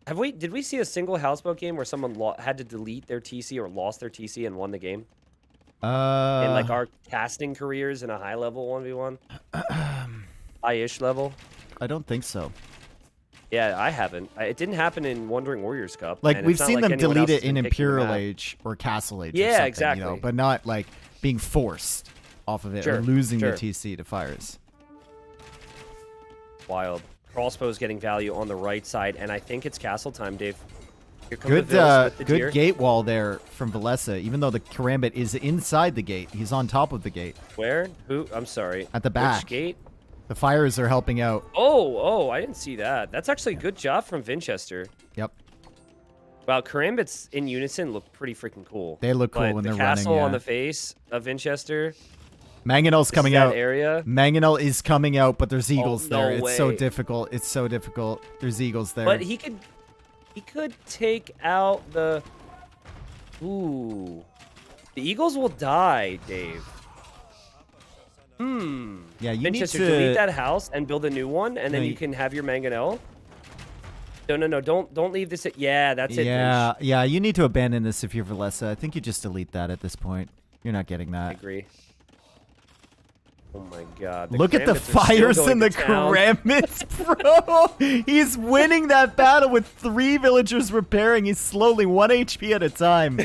Did we see a single houseboat game where someone had to delete their TC or lost their TC and won the game? In like our casting careers in a high level 1v1? High-ish level? I don't think so. Yeah, I haven't. It didn't happen in Wandering Warriors Cup. Like, and we've it's not seen like them anyone delete else it has in been picking the Imperial map. Age or Castle Age or Yeah, something, exactly. you know, but not like being forced off of it or losing the TC to fires. Wild. Crossbow's getting value on the right side, and I think it's castle time, Dave. Here comes Good, the Velez with the deer. good gate wall there from Velez. Even though the Karambit is inside the gate, he's on top of the gate. Where? Who? I'm sorry. At the back. Which gate? The fires are helping out. Oh, I didn't see that. That's actually a good job from Winchester. Yep. Wow, Karambits in unison look pretty freaking cool. They look cool when they're running. The castle on the face of Winchester. Mangonel's coming out. Area. Mangonel is coming out, but there's eagles no there. It's so way. difficult. It's so difficult. There's eagles there. But he could take out the. Ooh, the eagles will die, Dave. Yeah, you Winchester, need to delete that house and build a new one, and then you can have your Mangonel. No, don't leave this. Yeah, that's it. Yeah, you need to abandon this if you're Velez. I think you just delete that at this point. You're not getting that. I agree. Oh my god. Look at the fires in the Karambits, bro. He's winning that battle with 3 villagers repairing. He's slowly 1 HP at a time.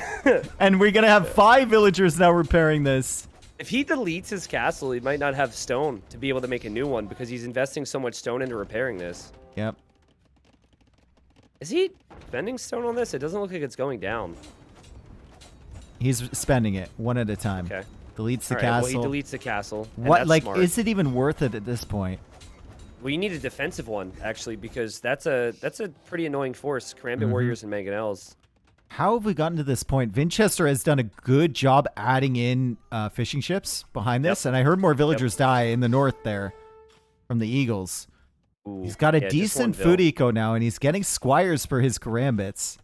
And we're going to have 5 villagers now repairing this. If he deletes his castle, he might not have stone to be able to make a new one because he's investing so much stone into repairing this. Yep. Is he spending stone on this? It doesn't look like it's going down. He's spending it one at a time. Okay. Deletes the All right, castle. well, he deletes the castle. What, like, smart. is it even worth it at this point? We need a defensive one, actually, because that's a pretty annoying force. Karambit Warriors and Mangonels. How have we gotten to this point? Winchester has done a good job adding in fishing ships behind this, and I heard more villagers die in the north there from the Eagles. Ooh, He's got a yeah, decent food eco now, and he's getting squires for his Karambits.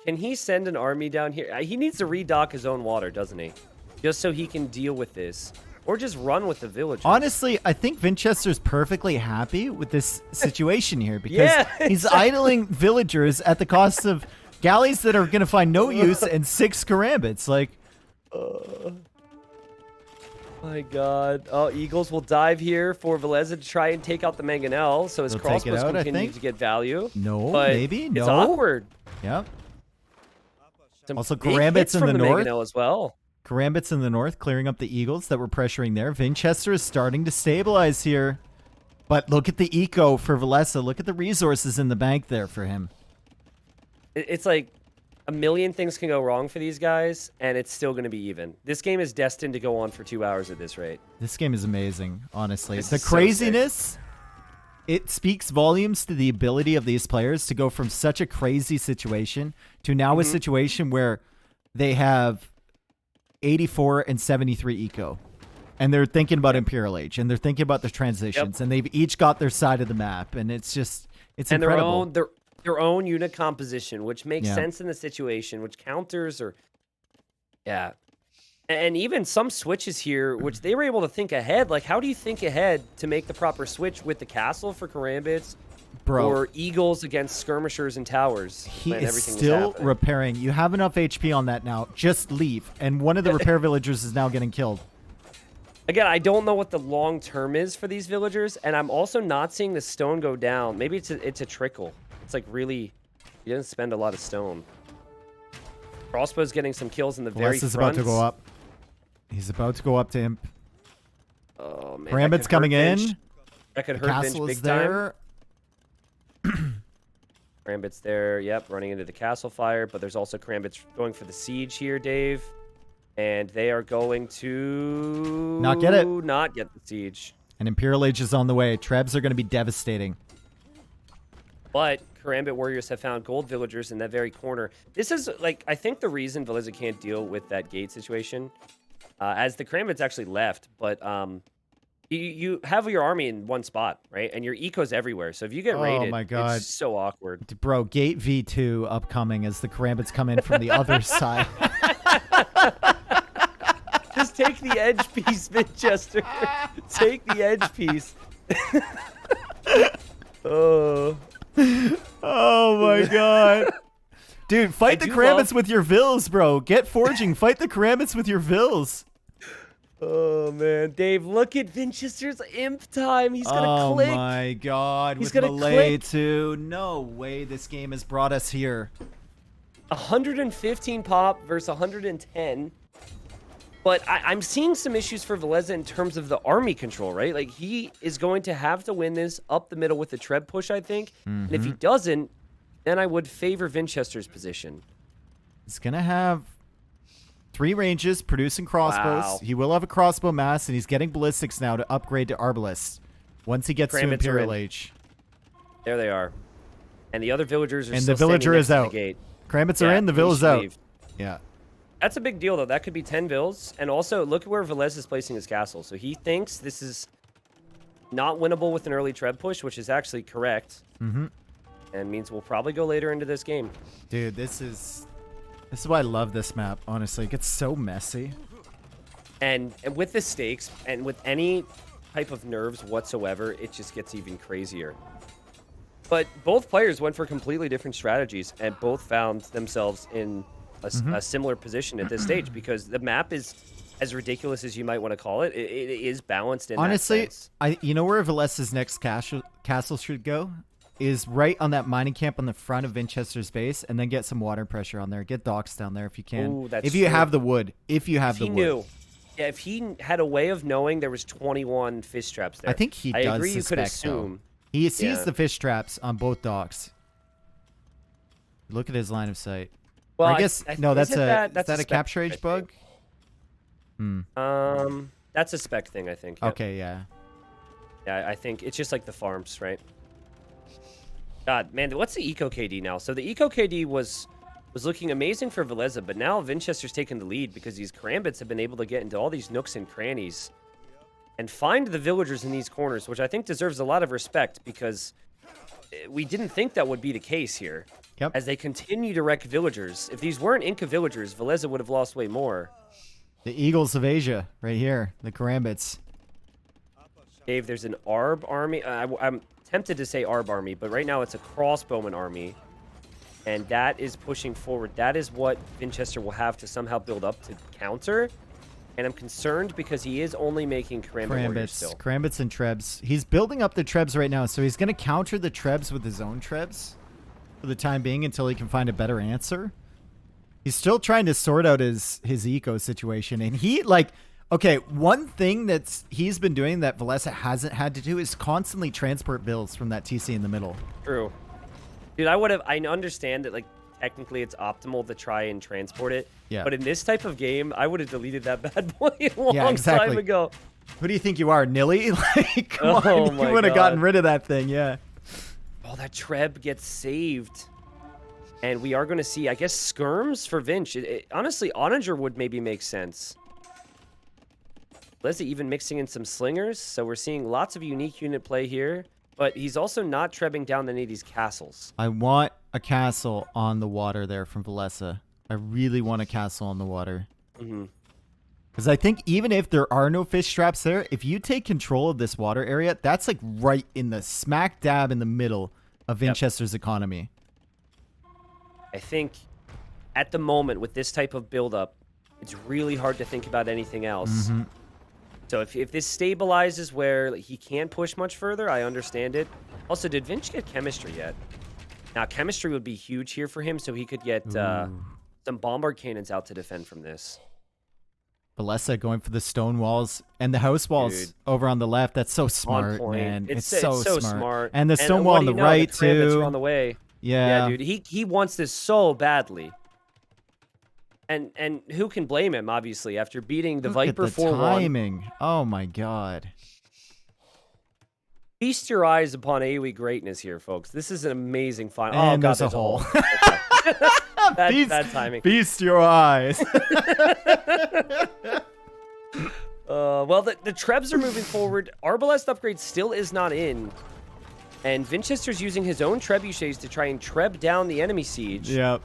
Can he send an army down here? He needs to redock his own water, doesn't he? Just so he can deal with this. Or just run with the villagers. Honestly, I think Winchester's perfectly happy with this situation here because he's idling villagers at the cost of galleys that are going to find no use and 6 Karambits. Like, my god. Oh, Eagles will dive here for Velez to try and take out the Mangonel, so his crossbows continue to get value. No, but maybe? No. It's awkward. Yep. Some Also, big Karambits hits in from the north. Mangonel as well. Karambits in the north, clearing up the Eagles that were pressuring there. Winchester is starting to stabilize here. But look at the eco for Velez. Look at the resources in the bank there for him. It's like a million things can go wrong for these guys, and it's still going to be even. This game is destined to go on for 2 hours at this rate. This game is amazing, honestly. This The is so craziness, it speaks volumes to the ability of these players to go from such a crazy situation to now a situation where they have 84 and 73 eco. And they're thinking about Imperial Age, and they're thinking about the transitions, and they've each got their side of the map, and it's just, it's incredible. Their own unit composition, which makes sense in the situation, which counters or, and And even some switches here, which they were able to think ahead. Like, how do you think ahead to make the proper switch with the castle for karambits Bro, or eagles against skirmishers and towers? he when is everything was still happening? repairing. You have enough HP on that now. Just leave. And one of the repair villagers is now getting killed. Again, I don't know what the long term is for these villagers, and I'm also not seeing the stone go down. Maybe it's a trickle. It's like really, he doesn't spend a lot of stone. Crossbow's getting some kills in the very Velez is front. about to go up. He's about to go up to Imp. Oh man, Karambit's coming in. That could The hurt Vinch castle big is time. there. Karambit's there. Yep, running into the castle fire, but there's also Karambit's going for the siege here, Dave. And they are going to Not get it. Not get the siege. And Imperial Age is on the way. Trebs are going to be devastating. But Karambit warriors have found gold villagers in that very corner. This is, like, I think the reason Velez can't deal with that gate situation, as the Karambits actually left, but you have your army in one spot, right? And your eco's everywhere. So if you get raided, my God. it's so awkward. Bro, Gate V2 upcoming as the Karambits come in from the other side. Just take the edge piece, Winchester. Take the edge piece. Oh. Oh my God. Dude, fight the do Karambits with your vills, bro. Get forging. Fight the Karambits with your vills. Oh man, Dave, look at Winchester's imp time. He's gonna click. Oh my God. He's with gonna Melee click. too. No way this game has brought us here. 115 pop versus 110. But I'm seeing some issues for Velez in terms of the army control, right? Like, he is going to have to win this up the middle with the Treb push, I think. And if he doesn't, then I would favor Winchester's position. He's going to have 3 ranges producing crossbows. Wow. He will have a crossbow mass, and he's getting ballistics now to upgrade to Arbalest once he gets to Karambits are Imperial in. Age. There they are. And the other villagers are And still the villager standing is next to out. the gate. Karambits are Yeah, in, the he vill is should out. leave. Yeah. That's a big deal, though. That could be 10 vills. And also, look at where Velez is placing his castle. So he thinks this is not winnable with an early Treb push, which is actually correct. Mm-hmm. And means we'll probably go later into this game. Dude, this is why I love this map, honestly. It gets so messy. And with the stakes, and with any type of nerves whatsoever, it just gets even crazier. But both players went for completely different strategies, and both found themselves in a similar position at this stage, because the map is, as ridiculous as you might want to call it, it is balanced in Honestly, that sense. you know where Velez's next castle should go? Is right on that mining camp on the front of Winchester's base, and then get some water pressure on there. Get docks down there if you can. Ooh, that's if you true. have the wood. If you have If the he wood. knew. Yeah, if he had a way of knowing there was 21 fish traps there. I think he does I agree, you could suspect, though. assume. He sees Yeah. the fish traps on both docks. Look at his line of sight. Well, I guess no, that's isn't a that's is that a spec capture thing, I age bug? think. That's a spec thing, I think. Yep. Okay, yeah. Yeah, I think it's just like the farms, right? God, man, what's the eco KD now? So the eco KD was looking amazing for Velez, but now Winchester's taken the lead because these Karambits have been able to get into all these nooks and crannies and find the villagers in these corners, which I think deserves a lot of respect because we didn't think that would be the case here. Yep. As they continue to wreck villagers. If these weren't Inca villagers, Velez would have lost way more. The Eagles of Asia, right here. The Karambits. Dave, there's an Arb army. I'm tempted to say Arb army, but right now it's a crossbowman army. And that is pushing forward. That is what Winchester will have to somehow build up to counter. And I'm concerned because he is only making Karambit warriors still. Karambits and Trebs. He's building up the Trebs right now, so he's going to counter the Trebs with his own Trebs for the time being until he can find a better answer. He's still trying to sort out his eco situation. And he, like, okay, one thing he's been doing that Velez hasn't had to do is constantly transport bills from that TC in the middle. True. Dude, I understand that, like, technically it's optimal to try and transport it. Yeah. But in this type of game, I would have deleted that bad boy a long exactly. time ago. Who do you think you are, Nilly? Like, come on, my you would have God. gotten rid of that thing, yeah. Oh, that Treb gets saved. And we are going to see, I guess, skirms for Vinch. Honestly, Oninger would maybe make sense. Leslie even mixing in some slingers. So we're seeing lots of unique unit play here. But he's also not trebbing down any of these castles. I want a castle on the water there from Velez. I really want a castle on the water. Mm-hmm. Because I think even if there are no fish traps there, if you take control of this water area, that's like right in the smack dab in the middle of Vinchester's economy. I think at the moment with this type of buildup, it's really hard to think about anything else. So if this stabilizes where he can't push much further, I understand it. Also, did Vinch get chemistry yet? Now, chemistry would be huge here for him, so he could get some bombard cannons out to defend from this. Velez going for the stone walls and the house walls over on the left. That's so smart, man. It's so smart. And the stone wall on the right, too. On the way. Yeah, dude. He wants this so badly. And who can blame him, obviously, after beating the Viper 4-1. Timing. Oh, my God. Feast your eyes upon AoE greatness here, folks. This is an amazing final. And there's a hole. Bad timing. Feast your eyes. Well, the Trebs are moving forward. Arbalest upgrade still is not in. And Vinchester's using his own trebuchets to try and treb down the enemy siege. Yep.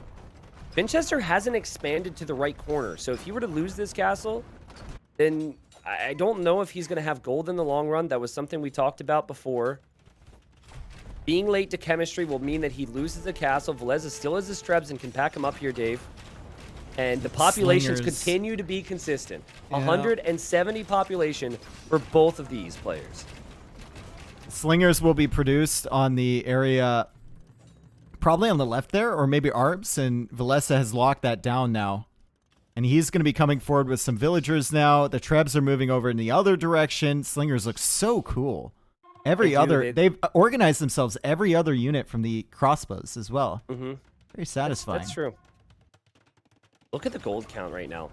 Vinchester hasn't expanded to the right corner. So if he were to lose this castle, then I don't know if he's going to have gold in the long run. That was something we talked about before. Being late to chemistry will mean that he loses the castle. Velez still has his trebs and can pack him up here, Dave. And the populations continue to be consistent. 170 population for both of these players. Slingers will be produced on the area probably on the left there, or maybe Arbs, and Velez has locked that down now. And he's going to be coming forward with some villagers now. The Trebs are moving over in the other direction. Slingers look so cool. They've organized themselves every other unit from the crossbows as well. Very satisfying. That's true. Look at the gold count right now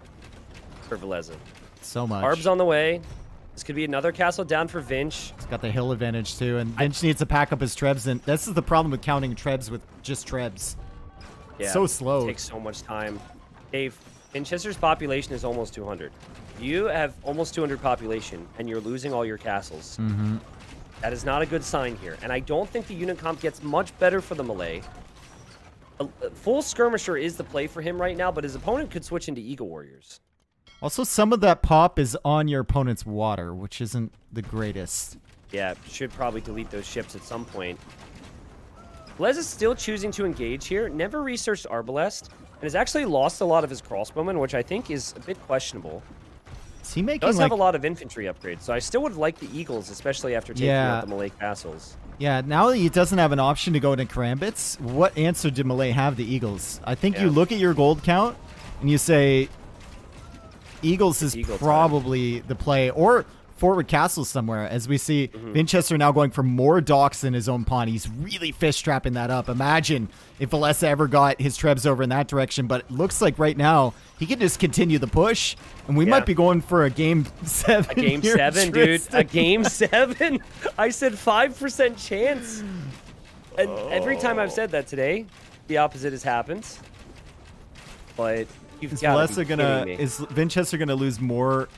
for Velez. So much. Arbs on the way. This could be another castle down for Vinch. He's got the hill advantage too, and Vinch needs to pack up his Trebs. And this is the problem with counting Trebs with just Trebs. Yeah, so slow. It takes so much time. Dave, Vinchester's population is almost 200. You have almost 200 population, and you're losing all your castles. That is not a good sign here. And I don't think the unit comp gets much better for the melee. A full skirmisher is the play for him right now, but his opponent could switch into Eagle Warriors. Also, some of that pop is on your opponent's water, which isn't the greatest. Yeah, should probably delete those ships at some point. Velez is still choosing to engage here. Never researched Arbalest, and has actually lost a lot of his crossbowmen, which I think is a bit questionable. Is he making Does have a lot of infantry upgrades, so I still would like the Eagles, especially after taking out the Malay castles. Yeah, now that he doesn't have an option to go to Karambits, what answer did Malay have to Eagles? I think you look at your gold count, and you say, Eagles is probably the play, or forward castles somewhere, as we see Vinchester now going for more docks in his own pawn. He's really fish trapping that up. Imagine if Velez ever got his Trebs over in that direction, but it looks like right now he can just continue the push, and we might be going for a game 7. A game 7, dude. A game 7? I said 5% chance. And every time I've said that today, the opposite has happened. But you've got to be kidding me. Is Vinchester going to lose more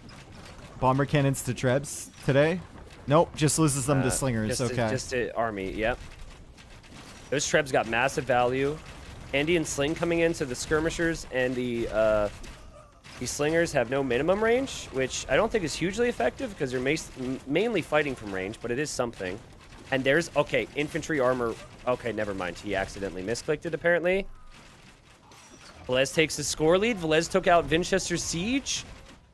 bomber cannons to Trebs today? Nope, just loses them to Slingers. Just to army, yep. Those Trebs got massive value. Andy and Sling coming in, so the skirmishers and the Slingers have no minimum range, which I don't think is hugely effective because they're mainly fighting from range, but it is something. And there's, infantry armor. Okay, never mind. He accidentally misclicked it, apparently. Velez takes the score lead. Velez took out Vinchester's siege.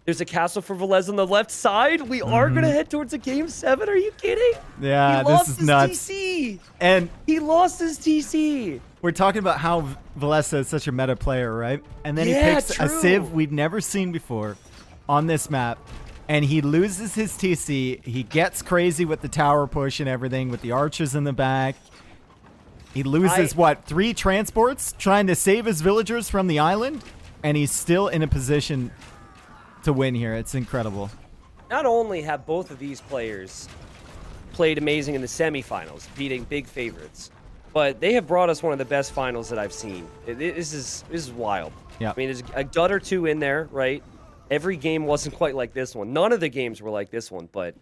There's a castle for Velez on the left side. We are going to head towards a game 7. Are you kidding? Yeah, this is nuts. TC. And he lost his TC. We're talking about how Velez is such a meta player, right? And then he picks a Civ we'd never seen before on this map. And he loses his TC. He gets crazy with the tower push and everything with the archers in the back. He loses, 3 transports trying to save his villagers from the island? And he's still in a position to win here. It's incredible. Not only have both of these players played amazing in the semifinals, beating big favorites, but they have brought us one of the best finals that I've seen. This is wild. Yeah. I mean, there's a dud or two in there, right? Every game wasn't quite like this one. None of the games were like this one, but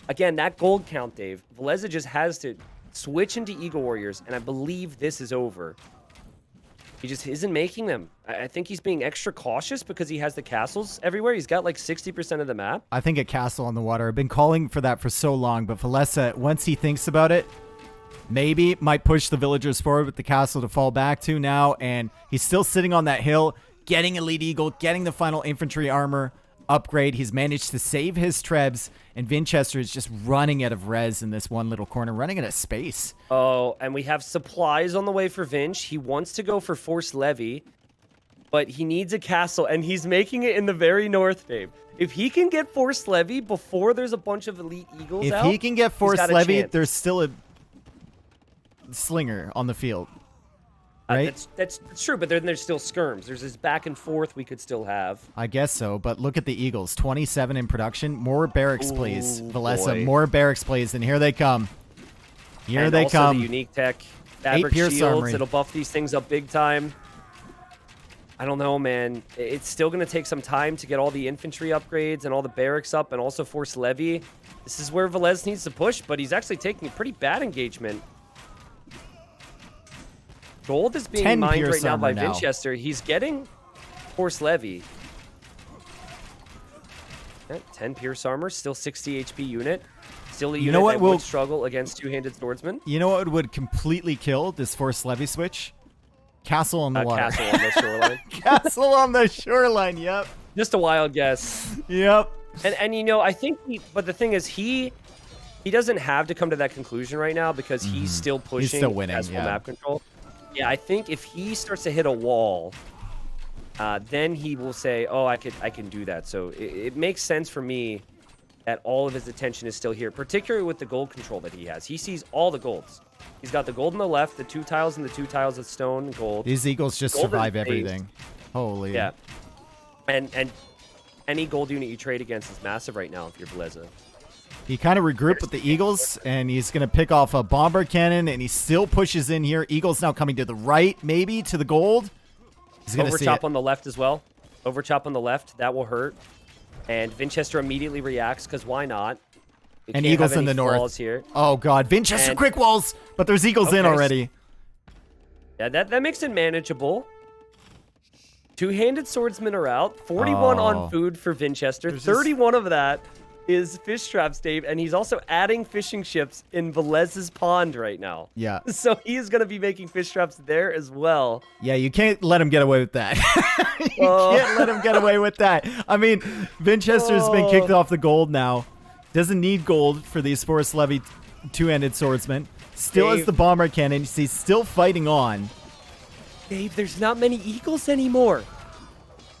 again, that gold count, Dave, Velez just has to switch into Eagle Warriors, and I believe this is over. He just isn't making them. I think he's being extra cautious because he has the castles everywhere. He's got like 60% of the map. I think a castle on the water. I've been calling for that for so long, but Velez, once he thinks about it, maybe might push the villagers forward with the castle to fall back to now, and he's still sitting on that hill, getting Elite Eagle, getting the final infantry armor upgrade. He's managed to save his trebs, and Winchester is just running out of res in this one little corner, running out of space. Oh, and we have supplies on the way for Vinch. He wants to go for Force Levy, but he needs a castle, and he's making it in the very north, babe. If he can get Force Levy before there's a bunch of Elite Eagles If out, he can get Force got a Levy, chance. there's still a slinger on the field. Right? That's true, but then there's still skirms. There's this back and forth we could still have. I guess so, but look at the Eagles. 27 in production. More barracks, please. Ooh, Velez, boy. more barracks, please. And here they come. Here And they also come. the unique tech. Fabric Pierce shields. armory. It'll buff these things up big time. I don't know, man. It's still going to take some time to get all the infantry upgrades and all the barracks up and also Force Levy. This is where Velez needs to push, but he's actually taking a pretty bad engagement. Gold is being 10 mined Pierce right now by armor now. Winchester. He's getting Force Levy. 10 Pierce armor, still 60 HP unit. Still a unit that would struggle against two-handed swordsmen. You know what would completely kill this Force Levy switch? Castle on the water. Castle on the shoreline. Castle on the shoreline, yep. Just a wild guess. Yep. And you know, I think but the thing is he doesn't have to come to that conclusion right now because he's still pushing. He's still winning, as full yeah. map control. Yeah, I think if he starts to hit a wall, then he will say, "Oh, I can do that." So it makes sense for me that all of his attention is still here, particularly with the gold control that he has. He sees all the golds. He's got the gold on the left, the 2 tiles and the 2 tiles of stone and gold. These Eagles just Gold survive is everything. Holy. Yeah. And any gold unit you trade against is massive right now if you're Velez. He kind of regrouped with the Eagles, and he's going to pick off a bomber cannon, and he still pushes in here. Eagles now coming to the right, maybe, to the gold. He's going to see it. Overchop on the left as well. Overchop on the left. That will hurt. And Winchester immediately reacts, because why not? You And can't Eagles have in any the north. flaws here. Oh, God. Winchester And- quick walls, but there's Eagles in Okay, already. Yeah, that makes it manageable. Two-handed swordsmen are out. 41 Oh. on food for Winchester. There's just- 31 of that is fish traps, Dave. And he's also adding fishing ships in Velez's pond right now. Yeah. So he is going to be making fish traps there as well. Yeah, you can't let him get away with that. You can't let him get away with that. I mean, Winchester's been kicked off the gold now. Doesn't need gold for these Force Levy two-handed swordsmen. Still has Dave. the bomber cannon. He's still fighting on. Dave, there's not many eagles anymore.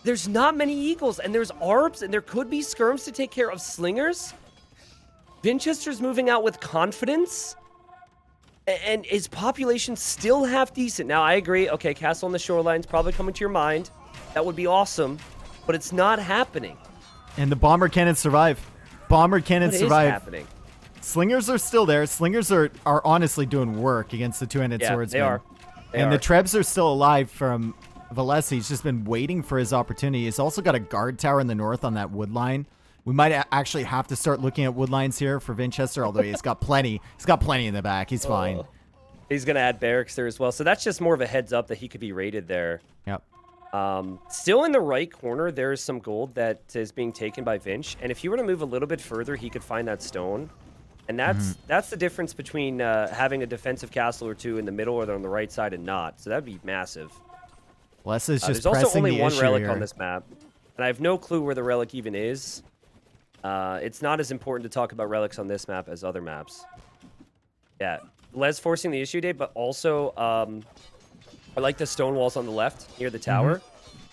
There's not many eagles, and there's arbs, and there could be skirms to take care of slingers. Winchester's moving out with confidence, and his population's still half decent. Now, I agree. Okay, Castle on the Shoreline's probably coming to your mind. That would be awesome, but it's not happening. And the bomber cannons survive. Bomber cannons What is survive. happening? Slingers are still there. Slingers are honestly doing work against the two-handed Yeah, swordsmen. they are. And the Trebs are still alive from Velez. He's just been waiting for his opportunity. He's also got a guard tower in the north on that wood line. We might actually have to start looking at wood lines here for Winchester, although he's got plenty. He's got plenty in the back. He's fine. He's going to add barracks there as well. So that's just more of a heads up that he could be raided there. Yep. Still in the right corner, there is some gold that is being taken by Vinch. And if you were to move a little bit further, he could find that stone. And that's the difference between having a defensive castle or two in the middle or on the right side and not. So that'd be massive. Les is just There's also pressing only the one issue relic here. on this map. And I have no clue where the relic even is. It's not as important to talk about relics on this map as other maps. Yeah. Les forcing the issue, Dave, but also I like the stone walls on the left near the tower.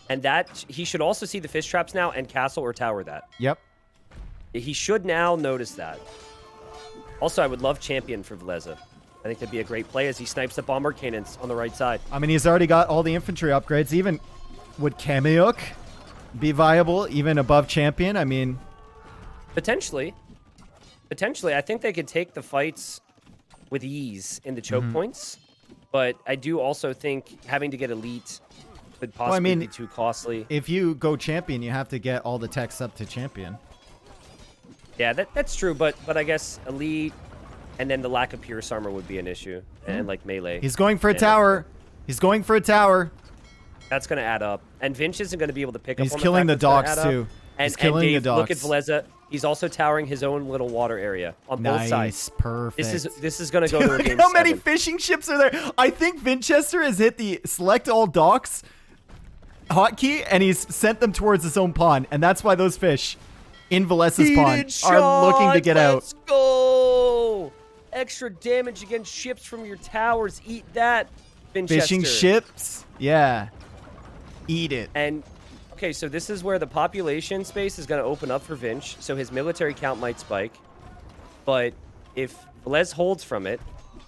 And that he should also see the fish traps now and castle or tower that. Yep. He should now notice that. Also, I would love champion for Velez. I think that'd be a great play as he snipes the bomber cannons on the right side. I mean, he's already got all the infantry upgrades. Even would Kameyuk be viable even above champion? I mean, Potentially. Potentially. I think they could take the fights with ease in the choke points. But I do also think having to get elite could possibly be too costly. if you go champion, you have to get all the techs up to champion. Yeah, that's true. But I guess elite and then the lack of pierce armor would be an issue. And like melee. He's going for a tower. He's going for a tower. That's going to add up. And Vinch isn't going to be able to pick up He's on killing the the fact docks that's gonna add too. up. He's And killing Dave, the docks. look at Veleza. He's also towering his own little water area on both sides. Nice, perfect. This is going to go to a Look game at how many 7. fishing ships are there. I think Vinchester has hit the select all docks hotkey, and he's sent them towards his own pond, and that's why those fish in Velez's pond are looking to get out. Let's go! Extra damage against ships from your towers. Eat that, Vinchester. Fishing ships? Yeah. Eat it. And, okay, so this is where the population space is going to open up for Vinch, so his military count might spike. But if Velez holds from it,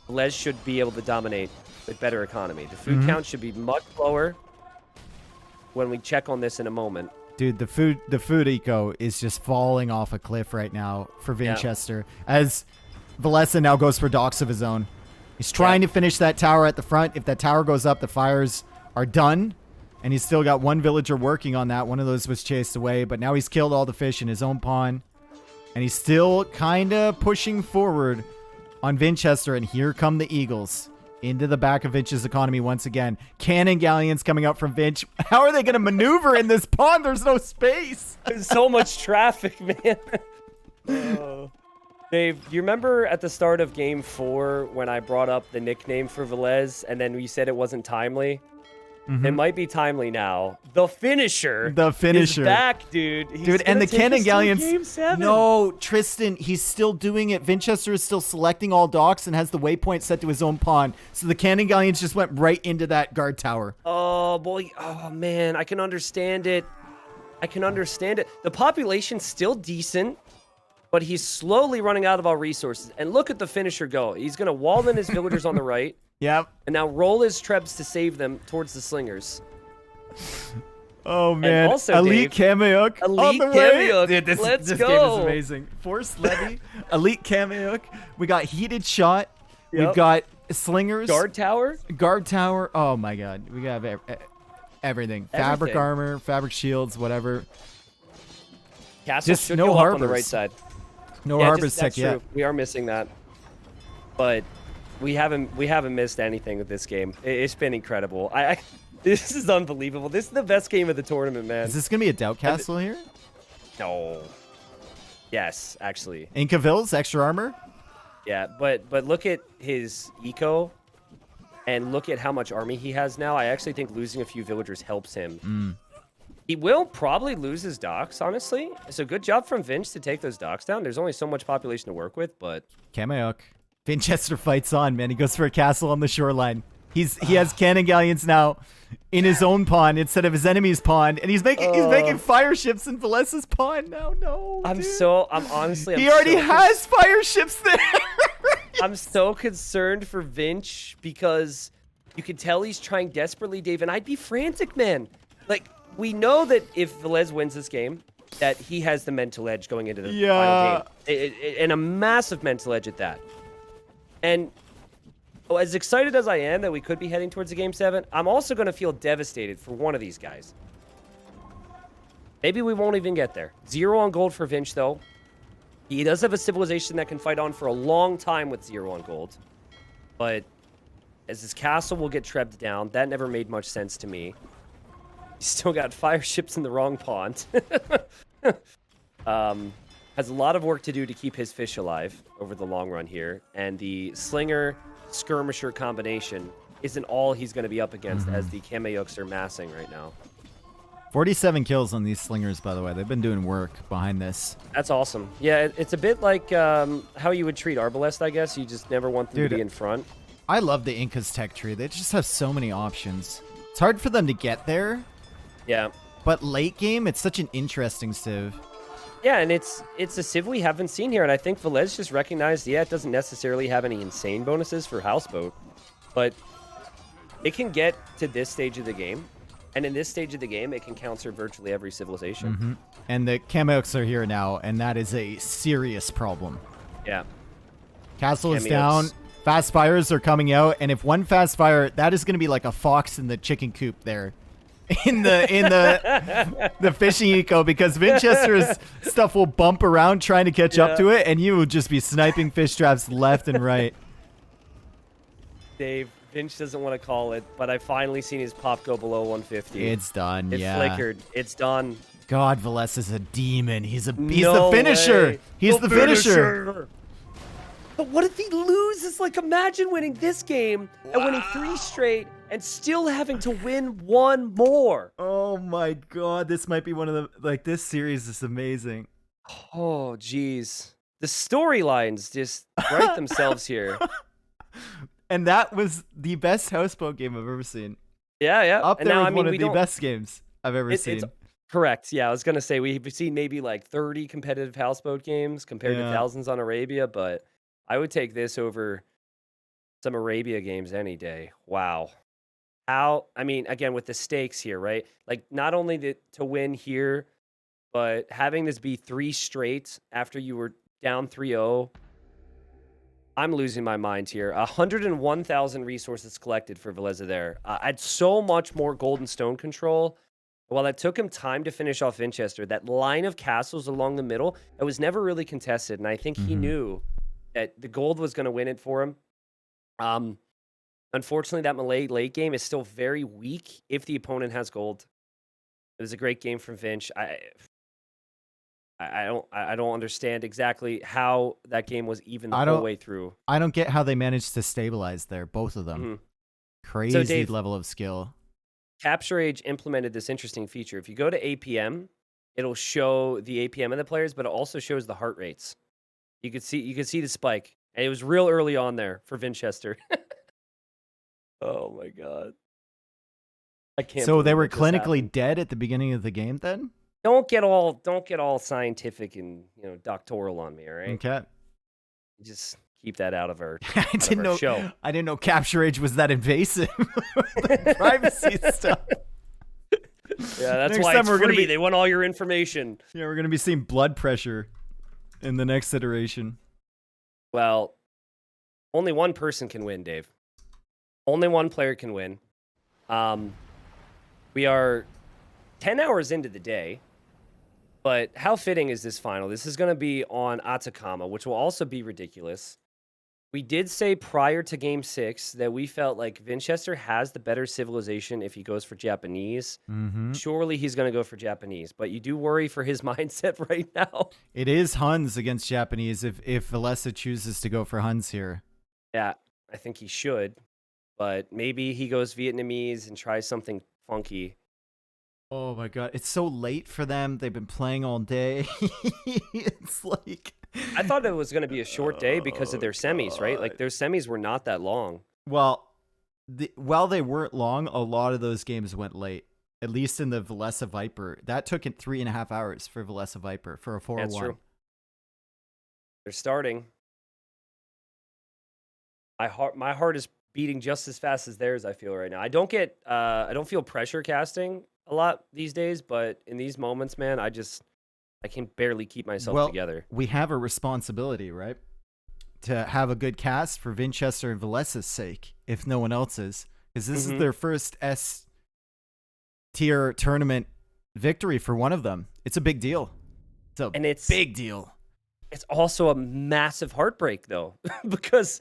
Velez should be able to dominate with better economy. The food count should be much lower when we check on this in a moment. Dude, the food eco is just falling off a cliff right now for Vinchester as Velez now goes for docks of his own. He's trying to finish that tower at the front. If that tower goes up, the fires are done. And he's still got one villager working on that. One of those was chased away, but now he's killed all the fish in his own pond. And he's still kind of pushing forward on Vinchester. And here come the Eagles into the back of Vinch's economy once again. Cannon galleons coming up from Vinch. How are they going to maneuver in this pond? There's no space. There's so much traffic, man. Dave, do you remember at the start of Game 4 when I brought up the nickname for Velez and then we said it wasn't timely? It might be timely now. The finisher. Is back, dude. And the cannon galleons. Game 7. No, Tristan, he's still doing it. Vinchester is still selecting all docks and has the waypoint set to his own pond. So the cannon galleons just went right into that guard tower. Oh, boy. Oh, man. I can understand it. The population's still decent, but he's slowly running out of all resources. And look at the finisher go. He's going to wall in his villagers on the right. Yep. And now roll his trebs to save them towards the slingers. Oh, man. And also, Elite Kameok. Elite Kameok. Dude, this Let's game go. is amazing. Force Levy. Elite Kameok. We got Heated Shot. Yep. We've got Slingers. Guard tower. Oh, my God. We got everything. Fabric armor, fabric shields, whatever. Castle Just should no go up on the harbors. right side. No Yeah, harbors tech that's yet. true. We are missing that. But we haven't missed anything with this game. It's been incredible. This is unbelievable. This is the best game of the tournament, man. Is this going to be a Doubt Castle here? No. Yes, actually. Incavil's extra armor? Yeah, but look at his eco and look at how much army he has now. I actually think losing a few villagers helps him. He will probably lose his docks, honestly. So good job from Vinch to take those docks down. There's only so much population to work with, but... Kameok. Vinchester fights on, man. He goes for a castle on the shoreline. He has cannon galleons now in his own pond instead of his enemy's pond, and he's making fire ships in Velez's pond now. No, I'm honestly... He already has fire ships there. I'm so concerned for Vinch because you can tell he's trying desperately, Dave, and I'd be frantic, man. Like, we know that if Velez wins this game, that he has the mental edge going into the final game. And a massive mental edge at that. And as excited as I am that we could be heading towards a Game 7, I'm also going to feel devastated for one of these guys. Maybe we won't even get there. 0 on gold for Vinch, though. He does have a civilization that can fight on for a long time with 0 on gold. But as his castle will get trebbed down, that never made much sense to me. He's still got fire ships in the wrong pond. Has a lot of work to do to keep his fish alive over the long run here. And the Slinger Skirmisher combination isn't all he's going to be up against as the Kameyooks are massing right now. 47 kills on these Slingers, by the way. They've been doing work behind this. That's awesome. Yeah, it's a bit like how you would treat Arbalest, I guess. You just never want them to be in front. I love the Inca's tech tree. They just have so many options. It's hard for them to get there. Yeah. But late game, it's such an interesting civ. Yeah, and it's a civ we haven't seen here, and I think Velez just recognized, it doesn't necessarily have any insane bonuses for Houseboat, but it can get to this stage of the game, and in this stage of the game, it can counter virtually every civilization. And the Kameyooks are here now, and that is a serious problem. Yeah. Castle is down. Fast fires are coming out, and if one fast fire, that is going to be like a fox in the chicken coop there. In the fishing eco, because Vinchester's stuff will bump around trying to catch up to it, and you will just be sniping fish traps left and right. Dave. Vince doesn't want to call it, but I finally seen his pop go below 150. It's done. It Yeah. flickered. It's done. God, Velez is a demon. He's the No finisher. way. He's the finisher. But what if he loses? Like, imagine winning this game and winning 3 straight and still having to win 1 more. Oh my God, this might be one of the this series is amazing. Oh, geez. The storylines just write themselves here. And that was the best houseboat game I've ever seen. Yeah. Up And there now, with one of the best games I've ever seen. It's correct. Yeah, I was going to say we've seen maybe like 30 competitive houseboat games compared to thousands on Arabia, but I would take this over some Arabia games any day. Wow. I mean, again, with the stakes here, right? Like, not only to win here, but having this be 3 straight after you were down 3-0. I'm losing my mind here. 101,000 resources collected for Velez there. I had so much more gold and stone control. While that took him time to finish off Winchester, that line of castles along the middle, it was never really contested. And I think he knew that the gold was going to win it for him. Unfortunately, that Malay late game is still very weak if the opponent has gold. It was a great game from Vinch. I don't understand exactly how that game was even the whole way through. I don't get how they managed to stabilize there, both of them. Crazy So Dave, level of skill. Capture Age implemented this interesting feature. If you go to APM, it'll show the APM of the players, but it also shows the heart rates. You could see the spike, and it was real early on there for Winchester. Oh my God. I can't. So they were clinically dead at the beginning of the game then? Don't get all scientific and, doctoral on me, all right? Okay. Just keep that out of our, I didn't know Capture Age was that invasive. The privacy stuff. Yeah, that's Next why time it's free. They want all your information. Yeah, we're going to be seeing blood pressure in the next iteration. Well, only one person can win, Dave. Only one player can win. We are 10 hours into the day, but how fitting is this final? This is going to be on Atacama, which will also be ridiculous. We did say prior to Game 6 that we felt like Winchester has the better civilization if he goes for Japanese. Surely he's going to go for Japanese, but you do worry for his mindset right now. It is Huns against Japanese if Velez chooses to go for Huns here. Yeah, I think he should, but maybe he goes Vietnamese and tries something funky. Oh my God, it's so late for them. They've been playing all day. It's like... I thought it was going to be a short day because of their semis, right? Like, their semis were not that long. Well, while they weren't long, a lot of those games went late. At least in the Velez Viper. That took it 3.5 hours for Velez Viper for a 4-1. That's true. They're starting. My heart is beating just as fast as theirs, I feel right now. I don't feel pressure casting a lot these days, but in these moments, man, I can barely keep myself together. We have a responsibility, right? To have a good cast for Winchester and Velez's sake, if no one else's. Because this is their first S-tier tournament victory for one of them. It's a big deal. It's a big deal. It's also a massive heartbreak, though, because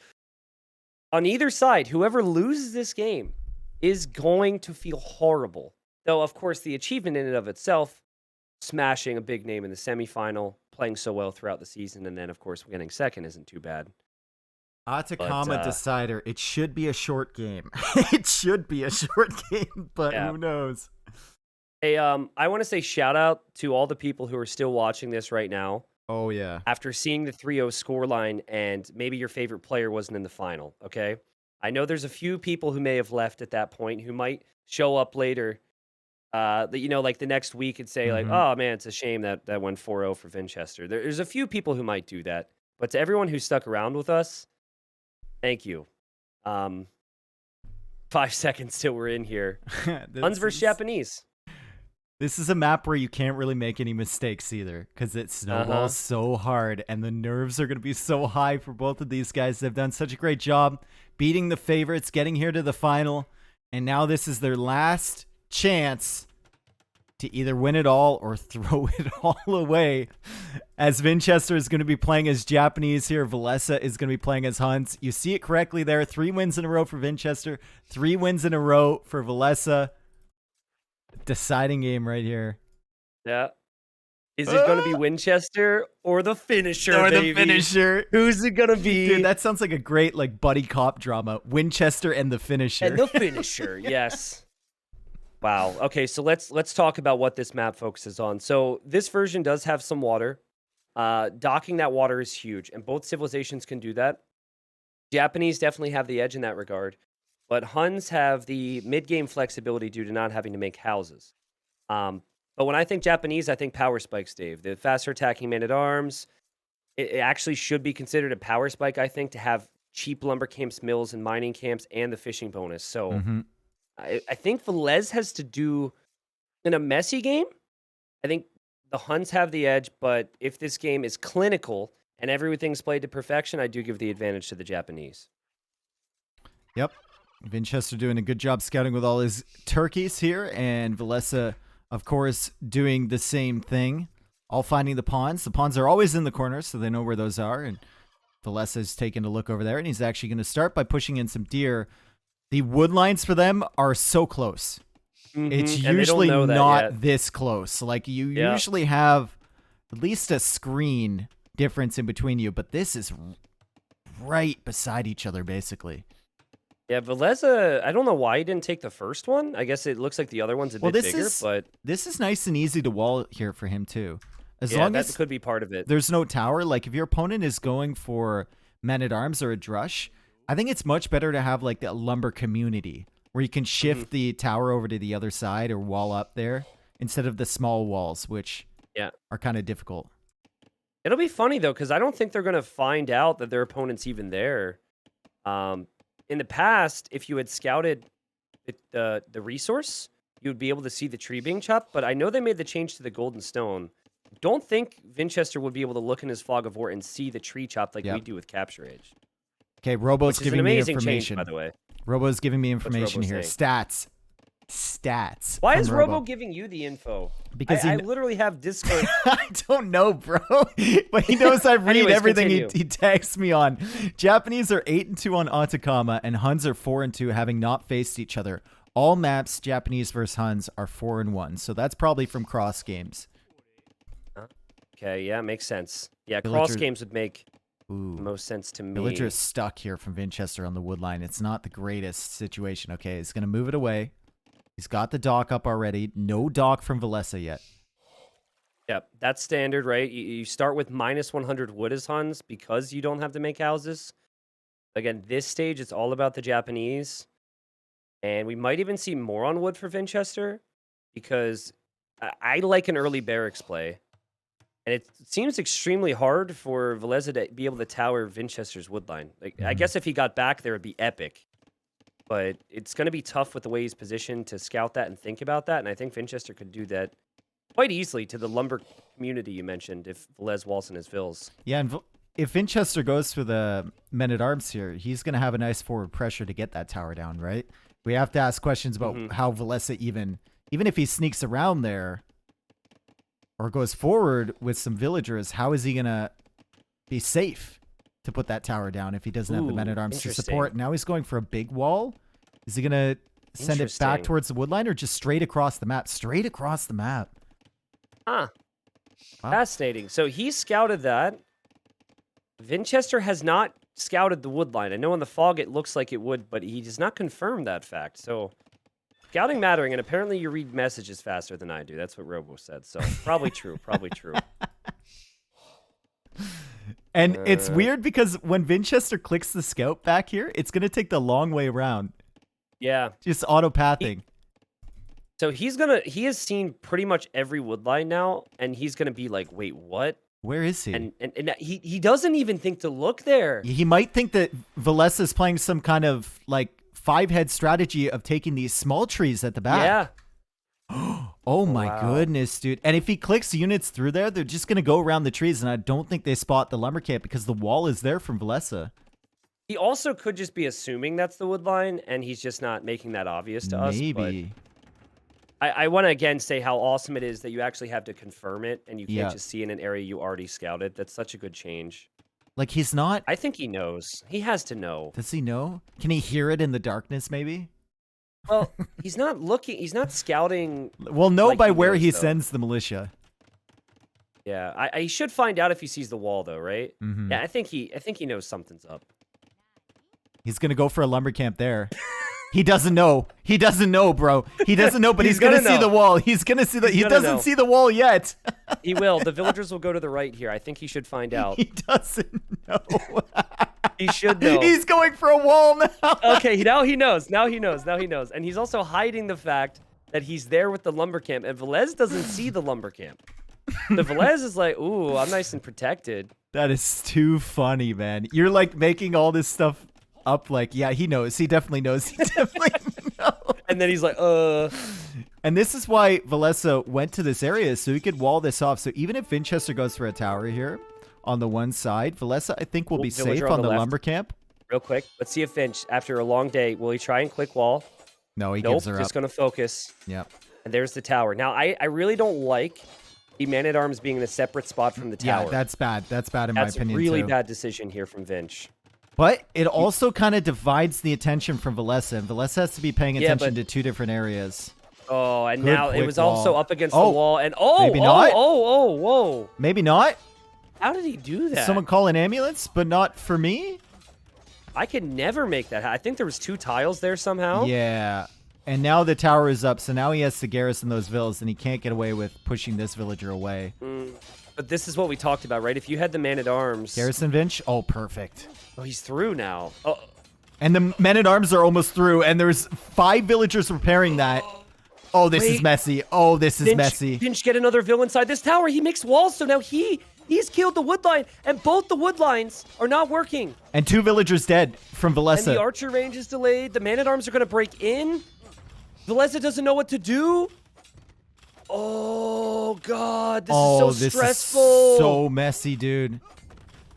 on either side, whoever loses this game is going to feel horrible. Though, of course, the achievement in and of itself, smashing a big name in the semifinal, playing so well throughout the season, and then, of course, getting second isn't too bad. Atacama decider. It should be a short game. It should be a short game, but who knows? Hey, I want to say shout out to all the people who are still watching this right now. Oh, yeah. After seeing the 3-0 scoreline and maybe your favorite player wasn't in the final, okay? I know there's a few people who may have left at that point who might show up later. Like the next week and say, like, oh, man, it's a shame that went 4-0 for Winchester. There's a few people who might do that. But to everyone who stuck around with us, thank you. 5 seconds till we're in here. Huns versus Japanese. This is a map where you can't really make any mistakes either because it snowballs so hard and the nerves are going to be so high for both of these guys. They've done such a great job beating the favorites, getting here to the final, and now this is their last chance to either win it all or throw it all away, as Winchester is going to be playing as Japanese here. Velez is going to be playing as Huns. You see it correctly there. 3 wins in a row for Winchester. 3 wins in a row for Velez. Deciding game right here. Yeah. Is it going to be Winchester or the finisher, Or baby? the finisher. Who's it going to be? Dude, that sounds like a great like buddy cop drama. Winchester and the finisher. And the finisher, yes. Wow. Okay, so let's talk about what this map focuses on. So this version does have some water. Docking that water is huge, and both civilizations can do that. Japanese definitely have the edge in that regard, but Huns have the mid-game flexibility due to not having to make houses. But when I think Japanese, I think power spikes, Dave. The faster attacking man-at-arms, it actually should be considered a power spike, I think, to have cheap lumber camps, mills, and mining camps, and the fishing bonus. So I think Velez has to do, in a messy game, I think the Huns have the edge, but if this game is clinical and everything's played to perfection, I do give the advantage to the Japanese. Yep. Winchester doing a good job scouting with all his turkeys here, and Velez, of course, doing the same thing, all finding the pawns. The pawns are always in the corners, so they know where those are, and Velez is taking a look over there, and he's actually going to start by pushing in some deer. The wood lines for them are so close. It's usually not this close. Like, you usually have at least a screen difference in between you, but this is right beside each other, basically. Yeah, Velez, I don't know why he didn't take the first one. I guess it looks like the other one's a bit bigger, but this is nice and easy to wall here for him, too. As long as that could be part of it. There's no tower. Like, if your opponent is going for men-at-arms or a drush, I think it's much better to have like the lumber community where you can shift the tower over to the other side or wall up there instead of the small walls, which are kind of difficult. It'll be funny though, because I don't think they're going to find out that their opponent's even there. In the past, if you had scouted the resource, you would be able to see the tree being chopped. But I know they made the change to the golden stone. Don't think Winchester would be able to look in his fog of war and see the tree chopped like we do with Capture Age. Okay, Robo's giving me information. Change, by the way. Robo's giving me information here. Saying? Stats. Why is Robo giving you the info? Because I literally have Discord. I don't know, bro. But he knows I read everything he tags me on. Japanese are 8-2 on Atacama, and Huns are 4-2, having not faced each other. All maps, Japanese versus Huns, are 4-1. So that's probably from cross games. Okay, yeah, makes sense. Yeah, cross games would make most sense to me. Villager is stuck here from Winchester on the wood line. It's not the greatest situation. Okay, he's going to move it away. He's got the dock up already. No dock from Velez yet. Yep, that's standard, right? You start with minus 100 wood as Huns because you don't have to make houses. Again, this stage, it's all about the Japanese. And we might even see more on wood for Winchester because I like an early barracks play. And it seems extremely hard for Velez to be able to tower Winchester's woodline. Like, I guess if he got back there, it'd be epic. But it's going to be tough with the way he's positioned to scout that and think about that. And I think Winchester could do that quite easily to the lumber community you mentioned if Velez walls in his vills. Yeah, and if Winchester goes for the men-at-arms here, he's going to have a nice forward pressure to get that tower down, right? We have to ask questions about how Velez even if he sneaks around there, or goes forward with some villagers, how is he going to be safe to put that tower down if he doesn't have the men-at-arms to support? Now he's going for a big wall. Is he going to send it back towards the woodline or just straight across the map? Straight across the map. Huh. Wow. Fascinating. So he scouted that. Winchester has not scouted the woodline. I know in the fog it looks like it would, but he does not confirm that fact. So scouting mattering, and apparently you read messages faster than I do. That's what Robo said. So probably true. Probably true. And it's weird because when Winchester clicks the scout back here, it's going to take the long way around. Yeah. Just auto-pathing. So he has seen pretty much every woodline now, and he's going to be like, wait, what? Where is he? And he doesn't even think to look there. He might think that Velez is playing some kind of like 5-head strategy of taking these small trees at the back. Yeah. Oh my goodness, dude. And if he clicks units through there, they're just going to go around the trees, and I don't think they spot the lumber camp because the wall is there from Velez. He also could just be assuming that's the wood line, and he's just not making that obvious to us. Maybe. I want to again say how awesome it is that you actually have to confirm it and you can't Yeah. just see in an area you already scouted. That's such a good change. Like, he's not... I think he knows. He has to know. Does he know? Can he hear it in the darkness, maybe? Well, he's not looking. He's not scouting. We'll know like by he where knows, he though. sends the militia. Yeah, I should find out if he sees the wall, though, right? Mhm. Yeah, I think he knows something's up. He's gonna go for a lumber camp there. He doesn't know. He doesn't know, bro. He doesn't know, but he's gonna see the wall. He's gonna see the... He doesn't see the wall yet. He will. The villagers will go to the right here. I think he should find out. He doesn't know. He should know. He's going for a wall now. Okay, now he knows. Now he knows. Now he knows. And he's also hiding the fact that he's there with the lumber camp, and Velez doesn't see the lumber camp. The Velez is like, ooh, I'm nice and protected. That is too funny, man. You're like making all this stuff up like, yeah, he knows. He definitely knows. He definitely knows. And then he's like, And this is why Velez went to this area, so he could wall this off. So even if Winchester goes for a tower here on the one side, Velez, I think, will be safe Villager on the left. lumber camp. Real quick, let's see if Finch, after a long day, will he try and click wall? No, he Nope, gives her just up. going to focus. Yep. And there's the tower. Now, I really don't like the man-at-arms being in a separate spot from the tower. Yeah, that's bad. That's bad in my opinion, That's a really too. bad decision here from Vinch. But it also kind of divides the attention from Velez, and Velez has to be paying attention to two different areas. Oh, and Good now it quick was also wall. up against Oh, the wall, and maybe not? whoa. Maybe not. How did he do that? Someone call an ambulance, but not for me? I could never make that. I think there was 2 tiles there somehow. Yeah. And now the tower is up, so now he has to garrison those villas, and he can't get away with pushing this villager away. But this is what we talked about, right? If you had the man-at-arms... Garrison Vinch? Oh, perfect. Oh, he's through now. Oh, And the men-at-arms are almost through, and there's 5 villagers repairing that. Oh, this is Wait. messy. Oh, this is Finch, messy. Finch get another villain inside this tower. He makes walls, so now he's killed the wood line, and both the wood lines are not working. And 2 villagers dead from And Velez. the archer range is delayed. The man-at-arms are going to break in. Velez doesn't know what to do. Oh, God. This is so stressful. Is so messy, dude.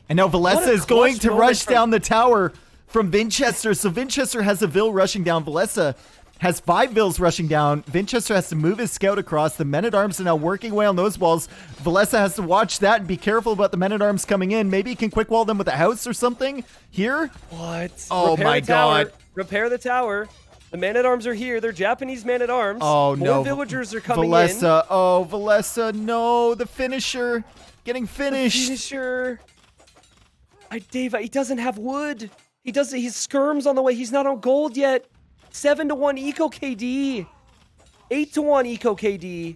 And now What Velez a is going clutch to moment rush from- down the tower from Winchester. So Winchester has a Vill rushing down. Velez has 5 Vills rushing down. Winchester has to move his scout across. The men-at-arms are now working away on those walls. Velez has to watch that and be careful about the men-at-arms coming in. Maybe he can quick wall them with a house or something here. What? Oh, Repair my the tower. God. Repair the tower. The man-at-arms are here. They're Japanese man-at-arms. Oh, no. More villagers are coming Velez. in. Oh, Velez. No, the finisher. Getting finished. Finisher. Dave, he doesn't have wood. He's skirms on the way. He's not on gold yet. 7-1 eco KD. 8-1 eco KD.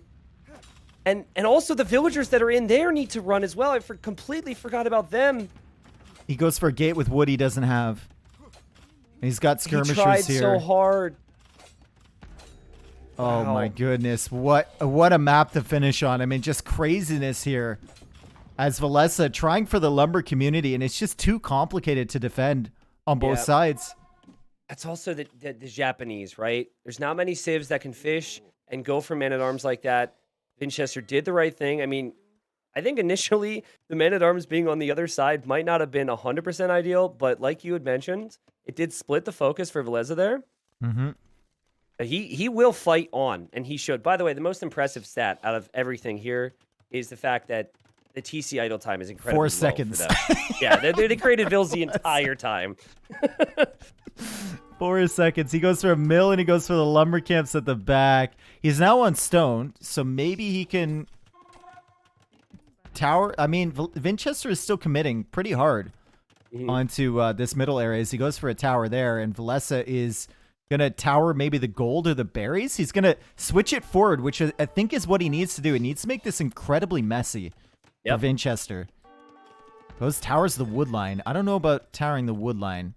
And also the villagers that are in there need to run as well. I completely forgot about them. He goes for a gate with wood he doesn't have. And he's got skirmishers He tried here. so hard. Oh Wow. my goodness. What a map to finish on. I mean, just craziness here. As Velez trying for the lumber community, and it's just too complicated to defend on both Yeah. sides. That's also the Japanese, right? There's not many civs that can fish and go for man-at-arms like that. Winchester did the right thing. I mean, I think initially the man-at-arms being on the other side might not have been 100% ideal, but like you had mentioned, it did split the focus for Velez there. Mm-hmm. He will fight on, and he should. By the way, the most impressive stat out of everything here is the fact that the TC idle time is incredibly 4 low seconds. for them. Yeah, they created Vills the entire time. 4 seconds. He goes for a mill and he goes for the lumber camps at the back. He's now on stone, so maybe he can tower. I mean, Winchester is still committing pretty hard onto this middle area as he goes for a tower there, and Velez is going to tower maybe the gold or the berries. He's going to switch it forward, which I think is what he needs to do. He needs to make this incredibly messy for Winchester. Those towers the wood line. I don't know about towering the wood line.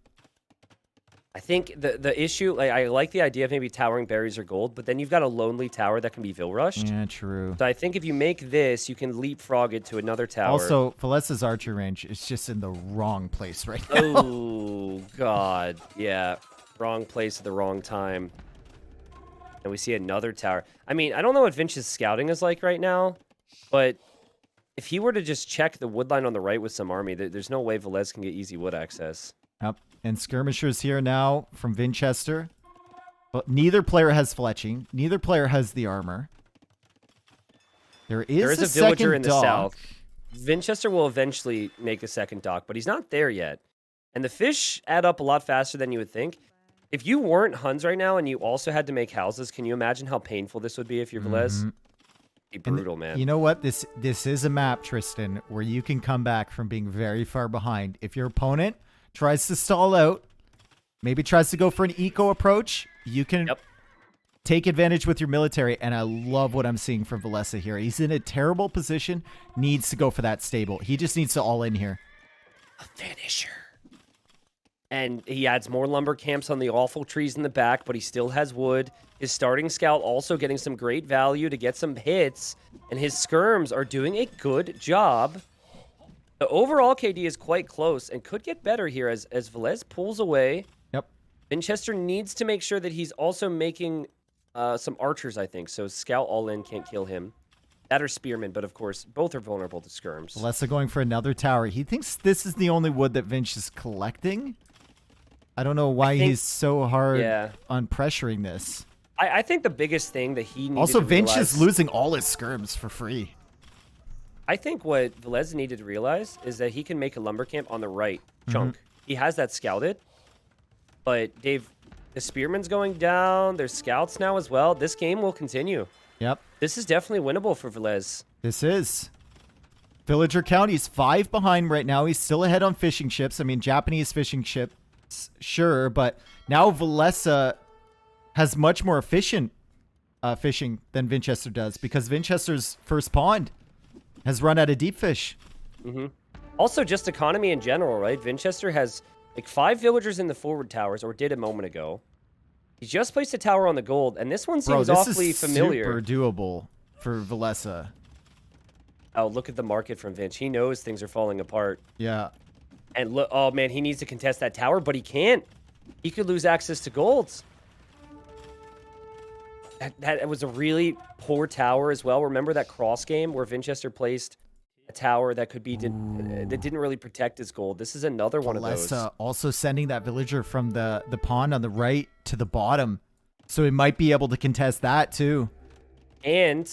I think the issue, like, I like the idea of maybe towering berries or gold, but then you've got a lonely tower that can be Vill rushed. Yeah, true. So I think if you make this, you can leapfrog it to another tower. Also, Velez's archer range is just in the wrong place right now. Oh, God. Yeah. Wrong place at the wrong time. And we see another tower. I mean, I don't know what Vinch's scouting is like right now, but if he were to just check the wood line on the right with some army, there's no way Velez can get easy wood access. Yep. And skirmishers here now from Winchester. But neither player has fletching. Neither player has the armor. There is a villager in the dock. south. Winchester will eventually make a second dock, but he's not there yet. And the fish add up a lot faster than you would think. If you weren't Huns right now and you also had to make houses, can you imagine how painful this would be if you're Velez? It'd be brutal, man. You know what? This is a map, Tristan, where you can come back from being very far behind. If your opponent tries to stall out, maybe tries to go for an eco approach, you can take advantage with your military. And I love what I'm seeing from Velez here. He's in a terrible position, needs to go for that stable. He just needs to all in here. A finisher. And he adds more lumber camps on the awful trees in the back, but he still has wood. His starting scout also getting some great value to get some hits, and his skirms are doing a good job. The overall KD is quite close and could get better here as Velez pulls away. Yep. Winchester needs to make sure that he's also making some archers, I think, so scout all in can't kill him. That or spearmen, but of course, both are vulnerable to skirms. Velez going for another tower. He thinks this is the only wood that Vinch is collecting. I don't know why he's so hard on pressuring this. I think the biggest thing that he needed also, to Vinch realize, is losing all his skirms for free. I think what Velez needed to realize is that he can make a lumber camp on the right chunk. He has that scouted, but Dave, the spearman's going down. There's scouts now as well. This game will continue. Yep. This is definitely winnable for Velez. This is. Villager count, he's 5 behind right now. He's still ahead on fishing ships. I mean, Japanese fishing ship. Sure, but now Velez has much more efficient fishing than Winchester does because Winchester's first pond has run out of deep fish. Also, just economy in general, right? Winchester has like 5 villagers in the forward towers, or did a moment ago. He just placed a tower on the gold, and this one seems awfully familiar. Super doable for Velez. Oh, look at the market from Vinch. He knows things are falling apart. Yeah. And look, oh man, he needs to contest that tower, but he can't. He could lose access to golds. That was a really poor tower as well. Remember that cross game where Winchester placed a tower that could be that didn't really protect his gold. This is another one of those. Also sending that villager from the pond on the right to the bottom, so he might be able to contest that too. And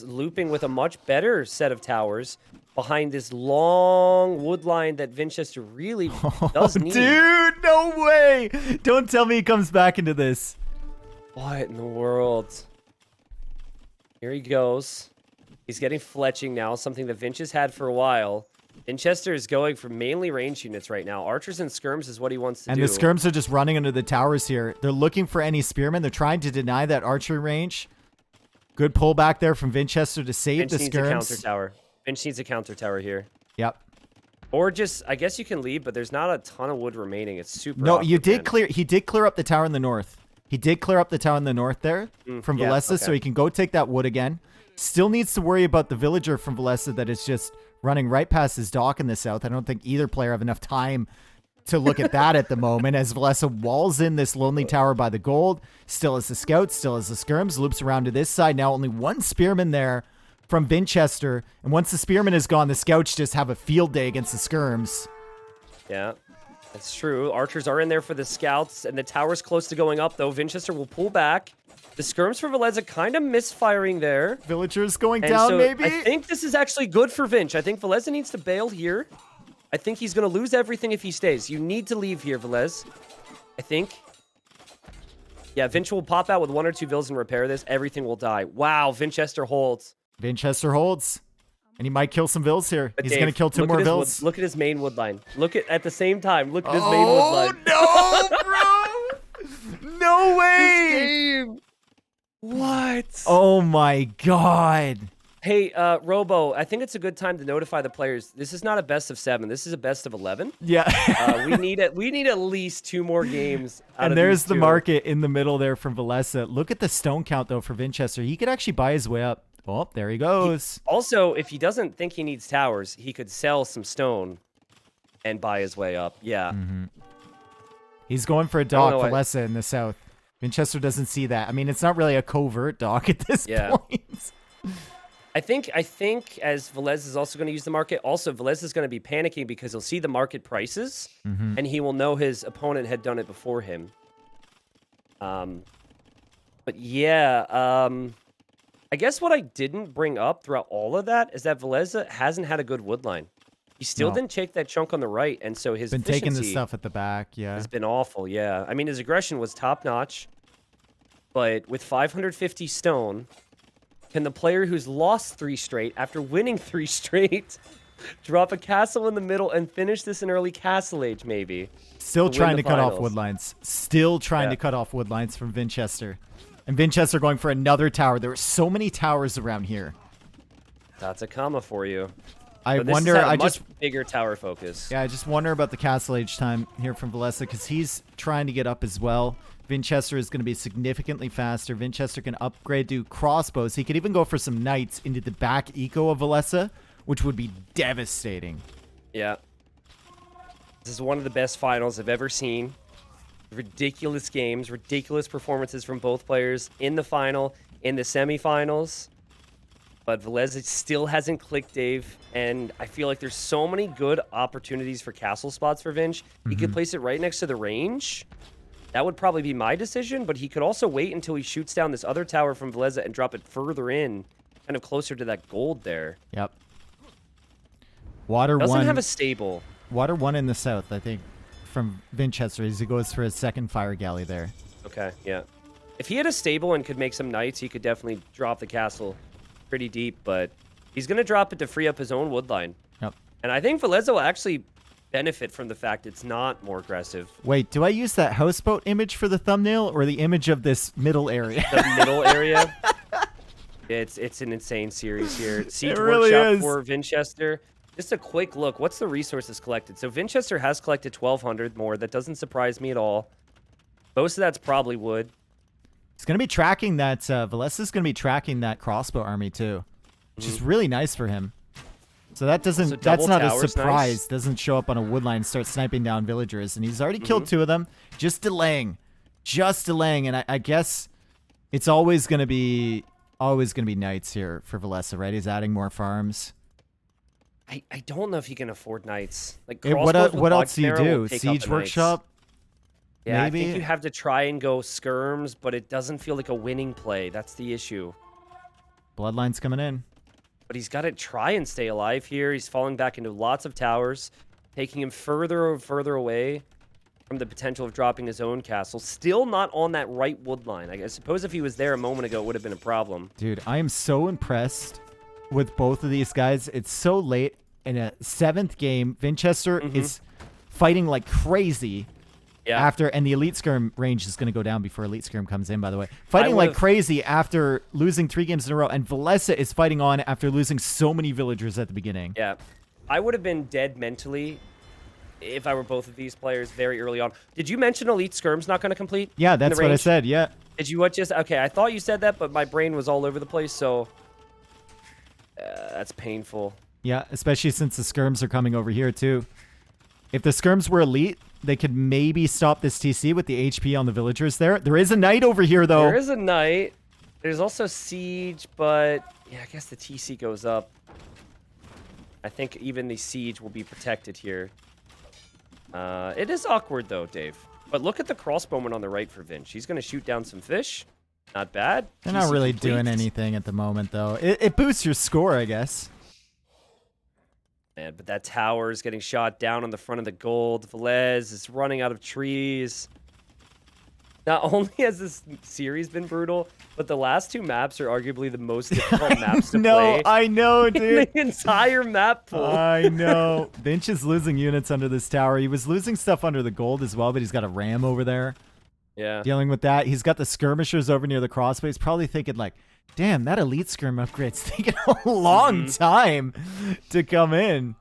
looping with a much better set of towers behind this long wood line that Winchester really does need. Dude, no way! Don't tell me he comes back into this. What in the world? Here he goes. He's getting fletching now, something that Vinch has had for a while. Winchester is going for mainly range units right now. Archers and skirms is what he wants to do. And the skirms are just running under the towers here. They're looking for any spearmen. They're trying to deny that archery range. Good pullback there from Winchester to save the skirms. Vinch needs a counter tower. Vinch needs a counter tower here. Yep. Or just, I guess you can leave, but there's not a ton of wood remaining. It's super No, awkward, you did man. clear. He did clear up the tower in the north. He did clear up the tower in the north there from Velez, so he can go take that wood again. Still needs to worry about the villager from Velez that is just running right past his dock in the south. I don't think either player have enough time to look at that at the moment, as Velez walls in this lonely tower by the gold. Still has the scouts, still has the skirms, loops around to this side. Now only one spearman there from Winchester, and once the spearman is gone, the scouts just have a field day against the skirms. Yeah, that's true. Archers are in there for the scouts, and the tower's close to going up, though. Winchester will pull back. The skirms for Velez are kind of misfiring there. Villagers going And down, so maybe? I think this is actually good for Vinch. I think Velez needs to bail here. I think he's going to lose everything if he stays. You need to leave here, Velez. I think. Yeah, Vinch will pop out with 1 or 2 villas and repair this. Everything will die. Wow, Winchester holds. Winchester holds. And he might kill some vills here. But He's Dave, going to kill 2 more vills. Look at his main wood line. Look at the same time. Look at his main wood line. Oh, no, bro. No way. What? Oh, my God. Hey, Robo, I think it's a good time to notify the players. This is not a best of 7. This is a best of 11. Yeah. We need at least 2 more games. And there's the market in the middle there from Velez. Look at the stone count, though, for Winchester. He could actually buy his way up. Oh, there he goes. Also, if he doesn't think he needs towers, he could sell some stone and buy his way up. Yeah. He's going for a dock, Velez in the south. Winchester doesn't see that. I mean, it's not really a covert dock at this point. I think as Velez is also going to use the market, also Velez is going to be panicking because he'll see the market prices and he will know his opponent had done it before him. But yeah, I guess what I didn't bring up throughout all of that is that Velez hasn't had a good wood line. He still No. didn't take that chunk on the right, and so his Been taking the efficiency stuff at the back, yeah. has been awful, yeah. I mean, his aggression was top-notch, but with 550 stone, can the player who's lost 3 straight after winning 3 straight drop a castle in the middle and finish this in early Castle Age, maybe? Still trying to cut off finals. wood lines. Still trying to cut off wood lines from Vinchester. And Vinchester going for another tower. There are so many towers around here. That's Atacama for you. I But this wonder. has had a I much just. bigger tower focus. Yeah, I just wonder about the Castle Age time here from Velez because he's trying to get up as well. Vinchester is going to be significantly faster. Vinchester can upgrade to crossbows. He could even go for some knights into the back eco of Velez, which would be devastating. Yeah. This is one of the best finals I've ever seen. Ridiculous games, ridiculous performances from both players in the final, in the semifinals. But Velez still hasn't clicked, Dave. And I feel like there's so many good opportunities for castle spots for Vinch. He could place it right next to the range. That would probably be my decision, but he could also wait until he shoots down this other tower from Velez and drop it further in, kind of closer to that gold there. Yep. Water Doesn't one. have a stable. Water one in the south, I think, from Vinchester as he goes for his second fire galley there. Okay, yeah. If he had a stable and could make some knights, he could definitely drop the castle pretty deep, but he's going to drop it to free up his own wood line. Yep. And I think Velez will actually benefit from the fact it's not more aggressive. Wait, do I use that houseboat image for the thumbnail or the image of this middle area? The middle area, it's an insane series here. Siege really Workshop is. for Vinchester. Just a quick look. What's the resources collected? So Vinchester has collected 1,200 more. That doesn't surprise me at all. Most of that's probably wood. He's going to be tracking that. Velez is going to be tracking that crossbow army too, which is really nice for him. So that doesn't. So That's double not a towers, surprise. nice. Doesn't show up on a wood line and start sniping down villagers, and he's already killed 2 of them. Just delaying, and I guess it's always going to be knights here for Velez, right? He's adding more farms. I don't know if he can afford knights. Like What crossbows with else do you Bugbearer will do? take out Siege the knights. Workshop? Yeah, Maybe? I think you have to try and go skirms, but it doesn't feel like a winning play. That's the issue. Bloodline's coming in. But he's got to try and stay alive here. He's falling back into lots of towers, taking him further and further away from the potential of dropping his own castle. Still not on that right wood line. I suppose if he was there a moment ago, it would have been a problem. Dude, I am so impressed with both of these guys. It's so late in a 7th game. Vinchester is fighting like crazy. Yeah. And the Elite Skirm range is going to go down before Elite Skirm comes in, by the way. Fighting like would've- crazy after losing 3 games in a row. And Velez is fighting on after losing so many villagers at the beginning. Yeah. I would have been dead mentally if I were both of these players very early on. Did you mention Elite Skirm's not going to complete? Yeah, in the that's what I range? said. Yeah. Did you what just... Okay, I thought you said that, but my brain was all over the place, so... that's painful. Yeah, especially since the Skirms are coming over here, too. If the Skirms were elite, they could maybe stop this TC with the HP on the villagers there. There is a knight over here, though. There is a knight. There's also siege, but... Yeah, I guess the TC goes up. I think even the siege will be protected here. It is awkward, though, Dave. But look at the crossbowman on the right for Vinch. He's going to shoot down some fish. Not bad. They're not TC really complete. doing anything at the moment, though. It boosts your score, I guess. Man, but that tower is getting shot down on the front of the gold. Velez is running out of trees. Not only has this series been brutal, but the last 2 maps are arguably the most difficult maps to play I know, in dude. the entire map pool. I know. Vinch is losing units under this tower. He was losing stuff under the gold as well, but he's got a ram over there Yeah. dealing with that. He's got the skirmishers over near the crossbow. He's probably thinking like, damn, that elite skirm upgrade's taking a long time to come in.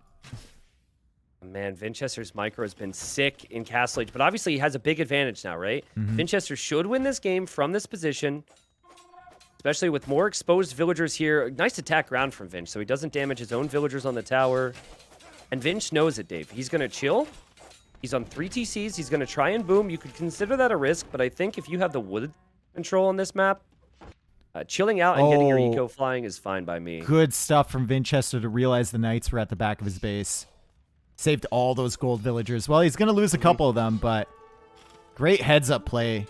Man, Vinchester's micro has been sick in Castle Age, but obviously he has a big advantage now, right? Vinchester should win this game from this position, especially with more exposed villagers here. Nice attack ground from Vinch, so he doesn't damage his own villagers on the tower. And Vinch knows it, Dave. He's going to chill. He's on 3 TCs. He's going to try and boom. You could consider that a risk, but I think if you have the wood control on this map, chilling out and getting your eco flying is fine by me. Good stuff from Vinchester to realize the knights were at the back of his base. Saved all those gold villagers. Well, he's going to lose a couple of them, but great heads-up play.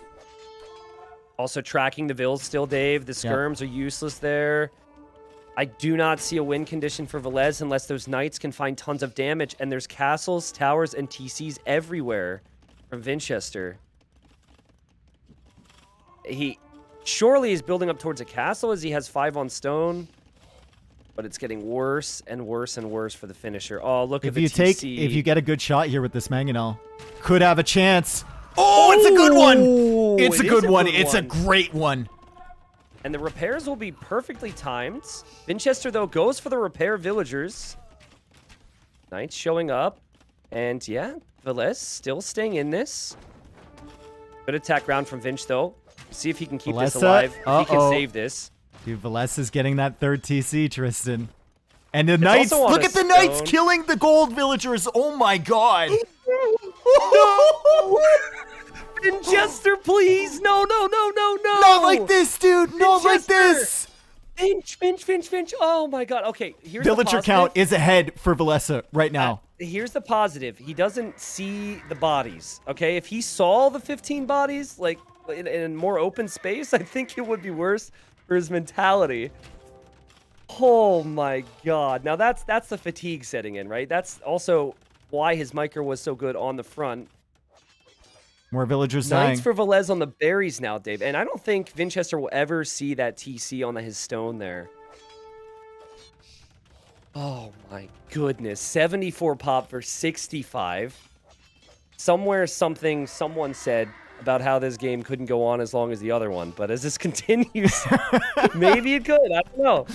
Also tracking the Vills still, Dave. The skirms are useless there. I do not see a win condition for Velez unless those knights can find tons of damage. And there's castles, towers, and TCs everywhere from Winchester. He surely is building up towards a castle as he has 5 on stone. But it's getting worse and worse and worse for the finisher. Oh, look at the TC. If you get a good shot here with this Mangonel, could have a chance. Oh, it's a good one. It's a good one. It's a great one. And the repairs will be perfectly timed. Winchester, though, goes for the repair villagers. Knights showing up. And, yeah, Velez still staying in this. Good attack round from Vinch, though. See if he can keep this alive. If he can save this. Dude, Velez is getting that 3rd TC, Tristan. And the Knights, look at the Knights killing the gold villagers. Oh my god. No! Winchester, please. No. Not like this, dude. Not like this. Finch. Oh my god. Okay, here's the Villager count is ahead for Velez right now. Here's the positive. He doesn't see the bodies, okay? If he saw the 15 bodies, like, in a more open space, I think it would be worse for his mentality. Oh my god. Now that's the fatigue setting in, right? That's also why his micro was so good on the front. More villagers dying. Knights for Velez on the berries now, Dave. And I don't think Winchester will ever see that TC on his stone there. Oh my goodness. 74 pop for 65. Someone said about how this game couldn't go on as long as the other one. But as this continues, maybe it could. I don't know.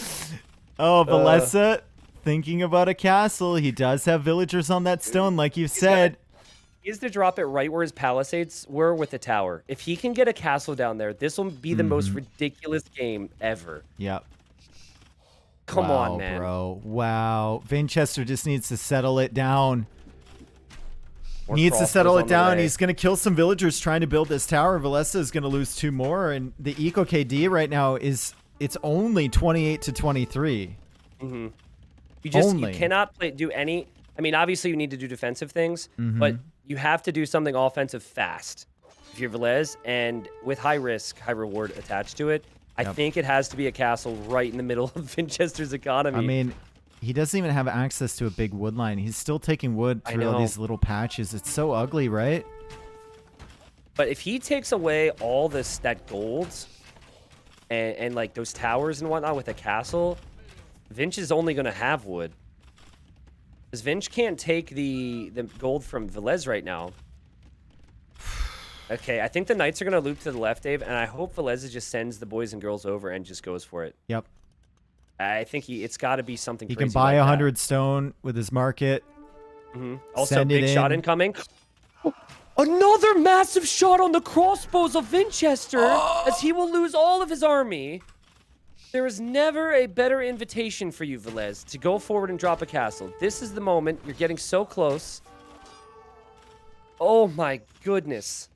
Oh, Velez thinking about a castle. He does have villagers on that stone, like you said. He is to drop it right where his palisades were with the tower. If he can get a castle down there, this will be the most ridiculous game ever. Yep. Come on, man. Bro. Wow. Winchester just needs to settle it down. He's going to kill some villagers trying to build this tower. Velez is going to lose 2 more. And the eco KD right now it's only 28 to 23. Mm-hmm. You cannot do any. I mean, obviously you need to do defensive things, but you have to do something offensive fast if you're Velez, and with high risk, high reward attached to it. I think it has to be a castle right in the middle of Winchester's economy. I mean, he doesn't even have access to a big wood line. He's still taking wood through all these little patches. It's so ugly, right? But if he takes away all that gold and like those towers and whatnot with a castle, Vinch is only going to have wood. Because Vinch can't take the gold from Velez right now. Okay, I think the Knights are going to loop to the left, Dave, and I hope Velez just sends the boys and girls over and just goes for it. Yep. I think it's got to be something he crazy. He can buy like 100 stone with his market. Also, big shot incoming. Another massive shot on the crossbows of Winchester, as he will lose all of his army. There is never a better invitation for you, Velez, to go forward and drop a castle. This is the moment. You're getting so close. Oh my goodness.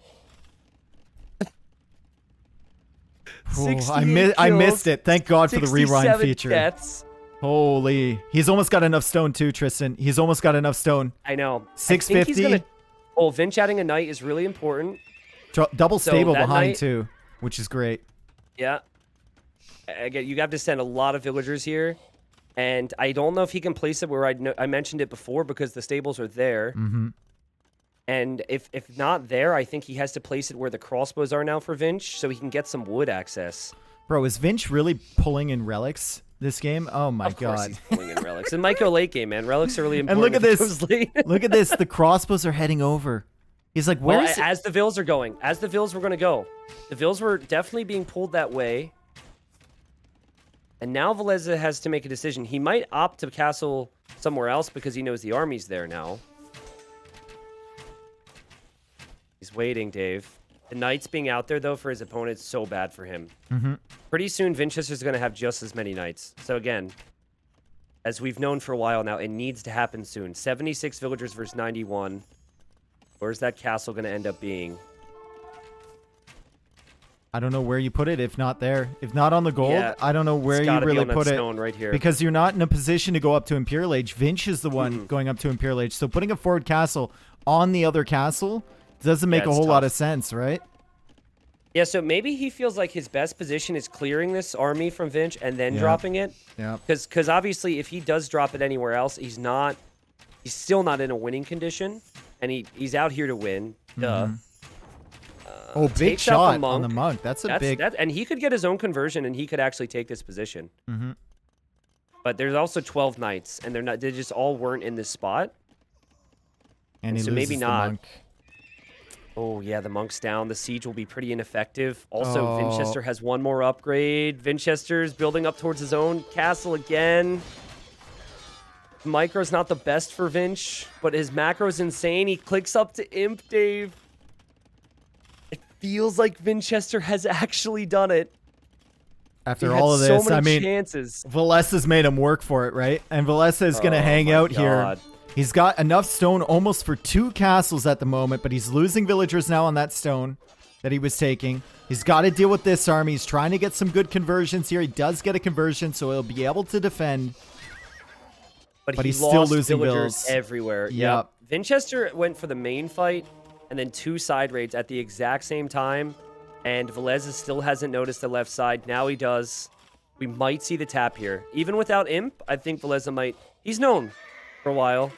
I missed it. Thank God for the rewind feature. Deaths. Holy. He's almost got enough stone too, Tristan. He's almost got enough stone. I know. 650. Vinch adding a knight is really important. Double stable behind too, which is great. Yeah. Again, you have to send a lot of villagers here. And I don't know if he can place it where I mentioned it before because the stables are there. And if not there, I think he has to place it where the crossbows are now for Vinch so he can get some wood access. Bro, is Vinch really pulling in relics this game? Oh my god. Of course he's pulling in relics. And might go late game, man. Relics are really important. And look at this. Look at this. The crossbows are heading over. He's like, where is it? As the Vills are going. As the Vills were going to go. The Vills were definitely being pulled that way. And now Velez has to make a decision. He might opt to castle somewhere else because he knows the army's there now. He's waiting, Dave. The Knights being out there, though, for his opponent is so bad for him. Pretty soon, Winchester's going to have just as many Knights. So again, as we've known for a while now, it needs to happen soon. 76 villagers versus 91. Where's that castle going to end up being? I don't know where you put it, if not there. If not on the gold, I don't know where you really put it. Right here. Because you're not in a position to go up to Imperial Age. Vinch is the one going up to Imperial Age. So putting a forward castle on the other castle doesn't make a whole lot of sense, right? Yeah, so maybe he feels like his best position is clearing this army from Vinch and then Yep. dropping it. Yep. Because obviously if he does drop it anywhere else, he's still not in a winning condition. And he's out here to win. Duh. Oh, big Takes out the shot on the monk. That's a big. And he could get his own conversion, and he could actually take this position. Mm-hmm. But there's also 12 knights, and they just all weren't in this spot. And he so loses maybe the not. monk. Oh yeah, the monk's down. The siege will be pretty ineffective. Also, Oh. Vinchester has one more upgrade. Vinchester's building up towards his own castle again. Micro's not the best for Vinch, but his macro's insane. He clicks up to Imp, Dave. It feels like Vinchester has actually done it. After all of this, I mean, chances. Velez has made him work for it, right? And Velez is going to hang out here. He's got enough stone almost for 2 castles at the moment, but he's losing villagers now on that stone that he was taking. He's got to deal with this army. He's trying to get some good conversions here. He does get a conversion, so he'll be able to defend. But he's still losing villagers bills everywhere. Yep. Vinchester went for the main fight and then 2 side raids at the exact same time. And Velez still hasn't noticed the left side. Now he does. We might see the tap here. Even without Imp, I think Velez might... He's known for a while.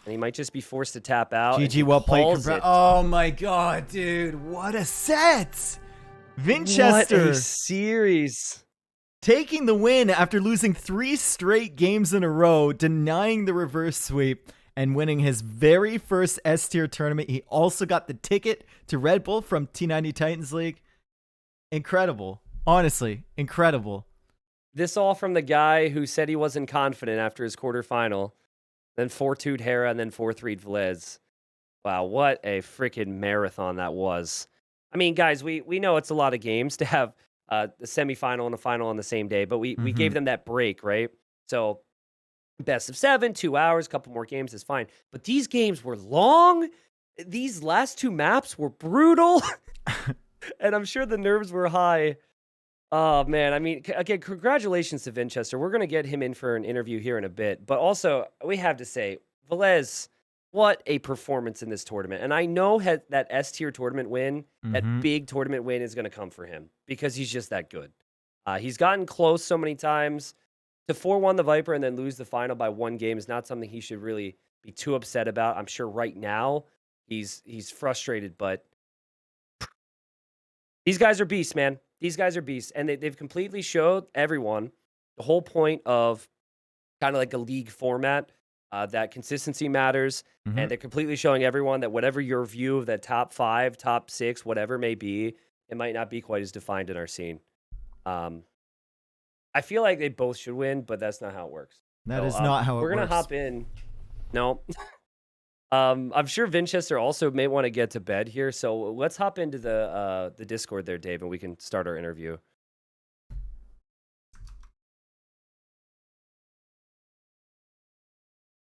And he might just be forced to tap out. GG, well played. Oh my god, dude. What a set! Vinchester. What a series. Taking the win after losing 3 straight games in a row, denying the reverse sweep, and winning his very first S-tier tournament. He also got the ticket to Red Bull from T90 Titans League. Incredible. Honestly, incredible. This all from the guy who said he wasn't confident after his quarterfinal. Then 4-2'd Hera and then 4-3'd Velez. Wow, what a freaking marathon that was. I mean, guys, we know it's a lot of games to have the semifinal and a final on the same day, but we gave them that break, right? So best of 7, 2 hours, couple more games is fine. But these games were long. These last 2 maps were brutal. And I'm sure the nerves were high. Oh, man. I mean, again, congratulations to Vinchester. We're going to get him in for an interview here in a bit. But also, we have to say, Velez, what a performance in this tournament. And I know that S-tier tournament win, that big tournament win is going to come for him because he's just that good. He's gotten close so many times. To 4-1 the Viper and then lose the final by 1 game is not something he should really be too upset about. I'm sure right now he's frustrated, but these guys are beasts, man. These guys are beasts. And they've completely showed everyone the whole point of kind of like a league format, that consistency matters. And they're completely showing everyone that whatever your view of that top 5, top 6, whatever may be, it might not be quite as defined in our scene. I feel like they both should win, but that's not how it works. That is not how it works. We're going to hop in. No. I'm sure Vinchester also may want to get to bed here, so let's hop into the Discord there, Dave, and we can start our interview.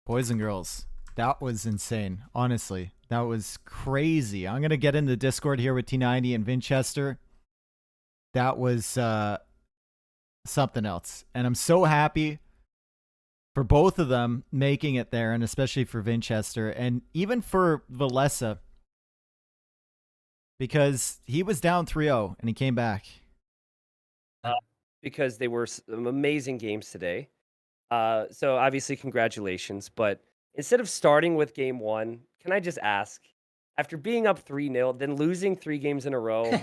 Boys and girls, that was insane. Honestly, that was crazy. I'm going to get in the Discord here with T90 and Vinchester. That was something else. And I'm so happy for both of them making it there, and especially for Vinchester, and even for Velez, because he was down 3-0 and he came back. Because they were some amazing games today. So obviously, congratulations. But instead of starting with game 1, can I just ask, after being up 3-0, then losing 3 games in a row,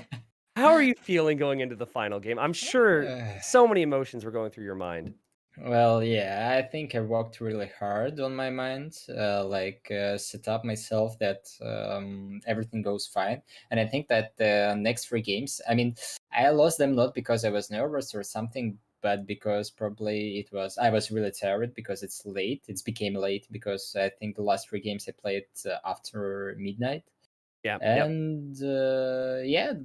how are you feeling going into the final game? I'm sure so many emotions were going through your mind. Well, yeah, I think I worked really hard on my mind, set up myself that everything goes fine. And I think that the next 3 games, I mean, I lost them not because I was nervous or something, but because probably I was really tired because it's late. It's became late because I think the last 3 games I played after midnight. Yeah. And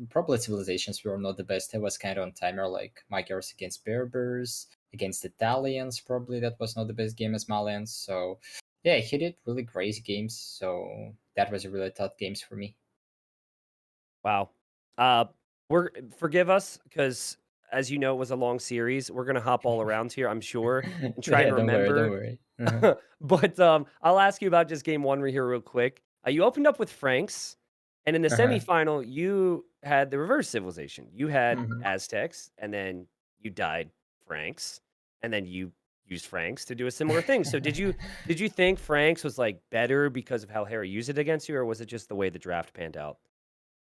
probably civilizations were not the best. I was kind of on timer, like Magyars against Berbers, against Italians, probably that was not the best game as Malians. So yeah, he did really crazy games. So that was a really tough games for me. Wow. Forgive us because, as you know, it was a long series. We're gonna hop all around here, I'm sure, and try to remember. Don't worry. Uh-huh. But I'll ask you about just game 1 here real quick. You opened up with Franks, And in the Uh-huh. semifinal, you had the reverse civilization. You had Mhm. Aztecs, and then you died Franks, and then you used Franks to do a similar thing. So did you think Franks was like better because of how Harry used it against you, or was it just the way the draft panned out?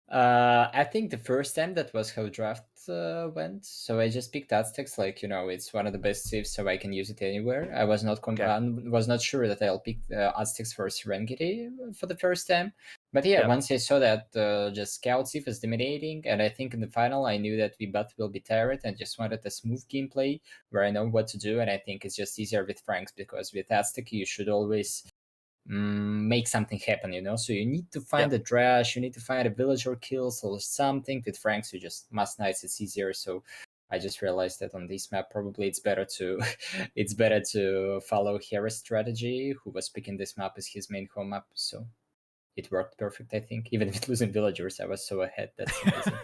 I think the first time that was how draft went. So I just picked Aztecs, like it's one of the best saves, so I can use it anywhere. I Okay. was not sure that I'll pick Aztecs for Serengeti for the first time, but yeah, Yep. once I saw that just Scout Thief was dominating, and I think in the final I knew that we both will be tired and just wanted a smooth gameplay where I know what to do, and I think it's just easier with Franks because with Aztec you should always make something happen, so you need to find Yep. a trash, you need to find a villager kills or something. With Franks you just must nice, it's easier. So I just realized that on this map probably it's better to it's better to follow Harry's strategy, who was picking this map as his main home map. So it worked perfect, I think. Even with losing villagers, I was so ahead. That's amazing.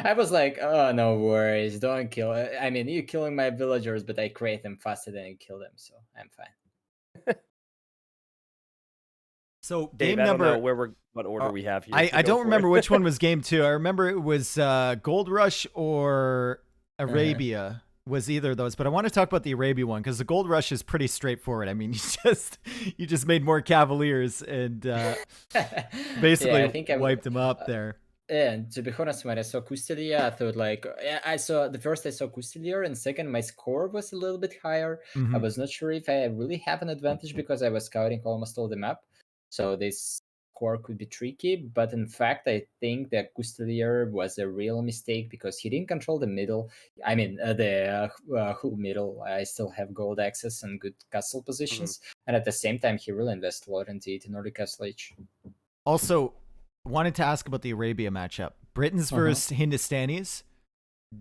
I was like, oh, no worries, don't kill. I mean, you're killing my villagers, but I create them faster than you kill them, so I'm fine. So Dave, game I don't know number. what order we have here, so I go don't for it. remember which one was game two. I remember it was Gold Rush or Uh-huh. Arabia was either of those. But I want to talk about the Arabia one because the Gold Rush is pretty straightforward. I mean, you just made more Cavaliers and Yeah, I basically think wiped them up there. and to be honest, when I saw Custelia, I thought like I saw the first I saw Custelia, and second my score was a little bit higher. I Mm-hmm. was not sure if I really have an advantage because I was scouting almost all the map, so this score could be tricky. But in fact, I think that Custelia was a real mistake because he didn't control the middle. I mean, the whole middle. I still have gold access and good castle Mhm. positions, and at the same time, he really invested a lot into it in order Castle Age. Also, wanted to ask about the Arabia matchup. Britons Uh-huh. versus Hindustanis.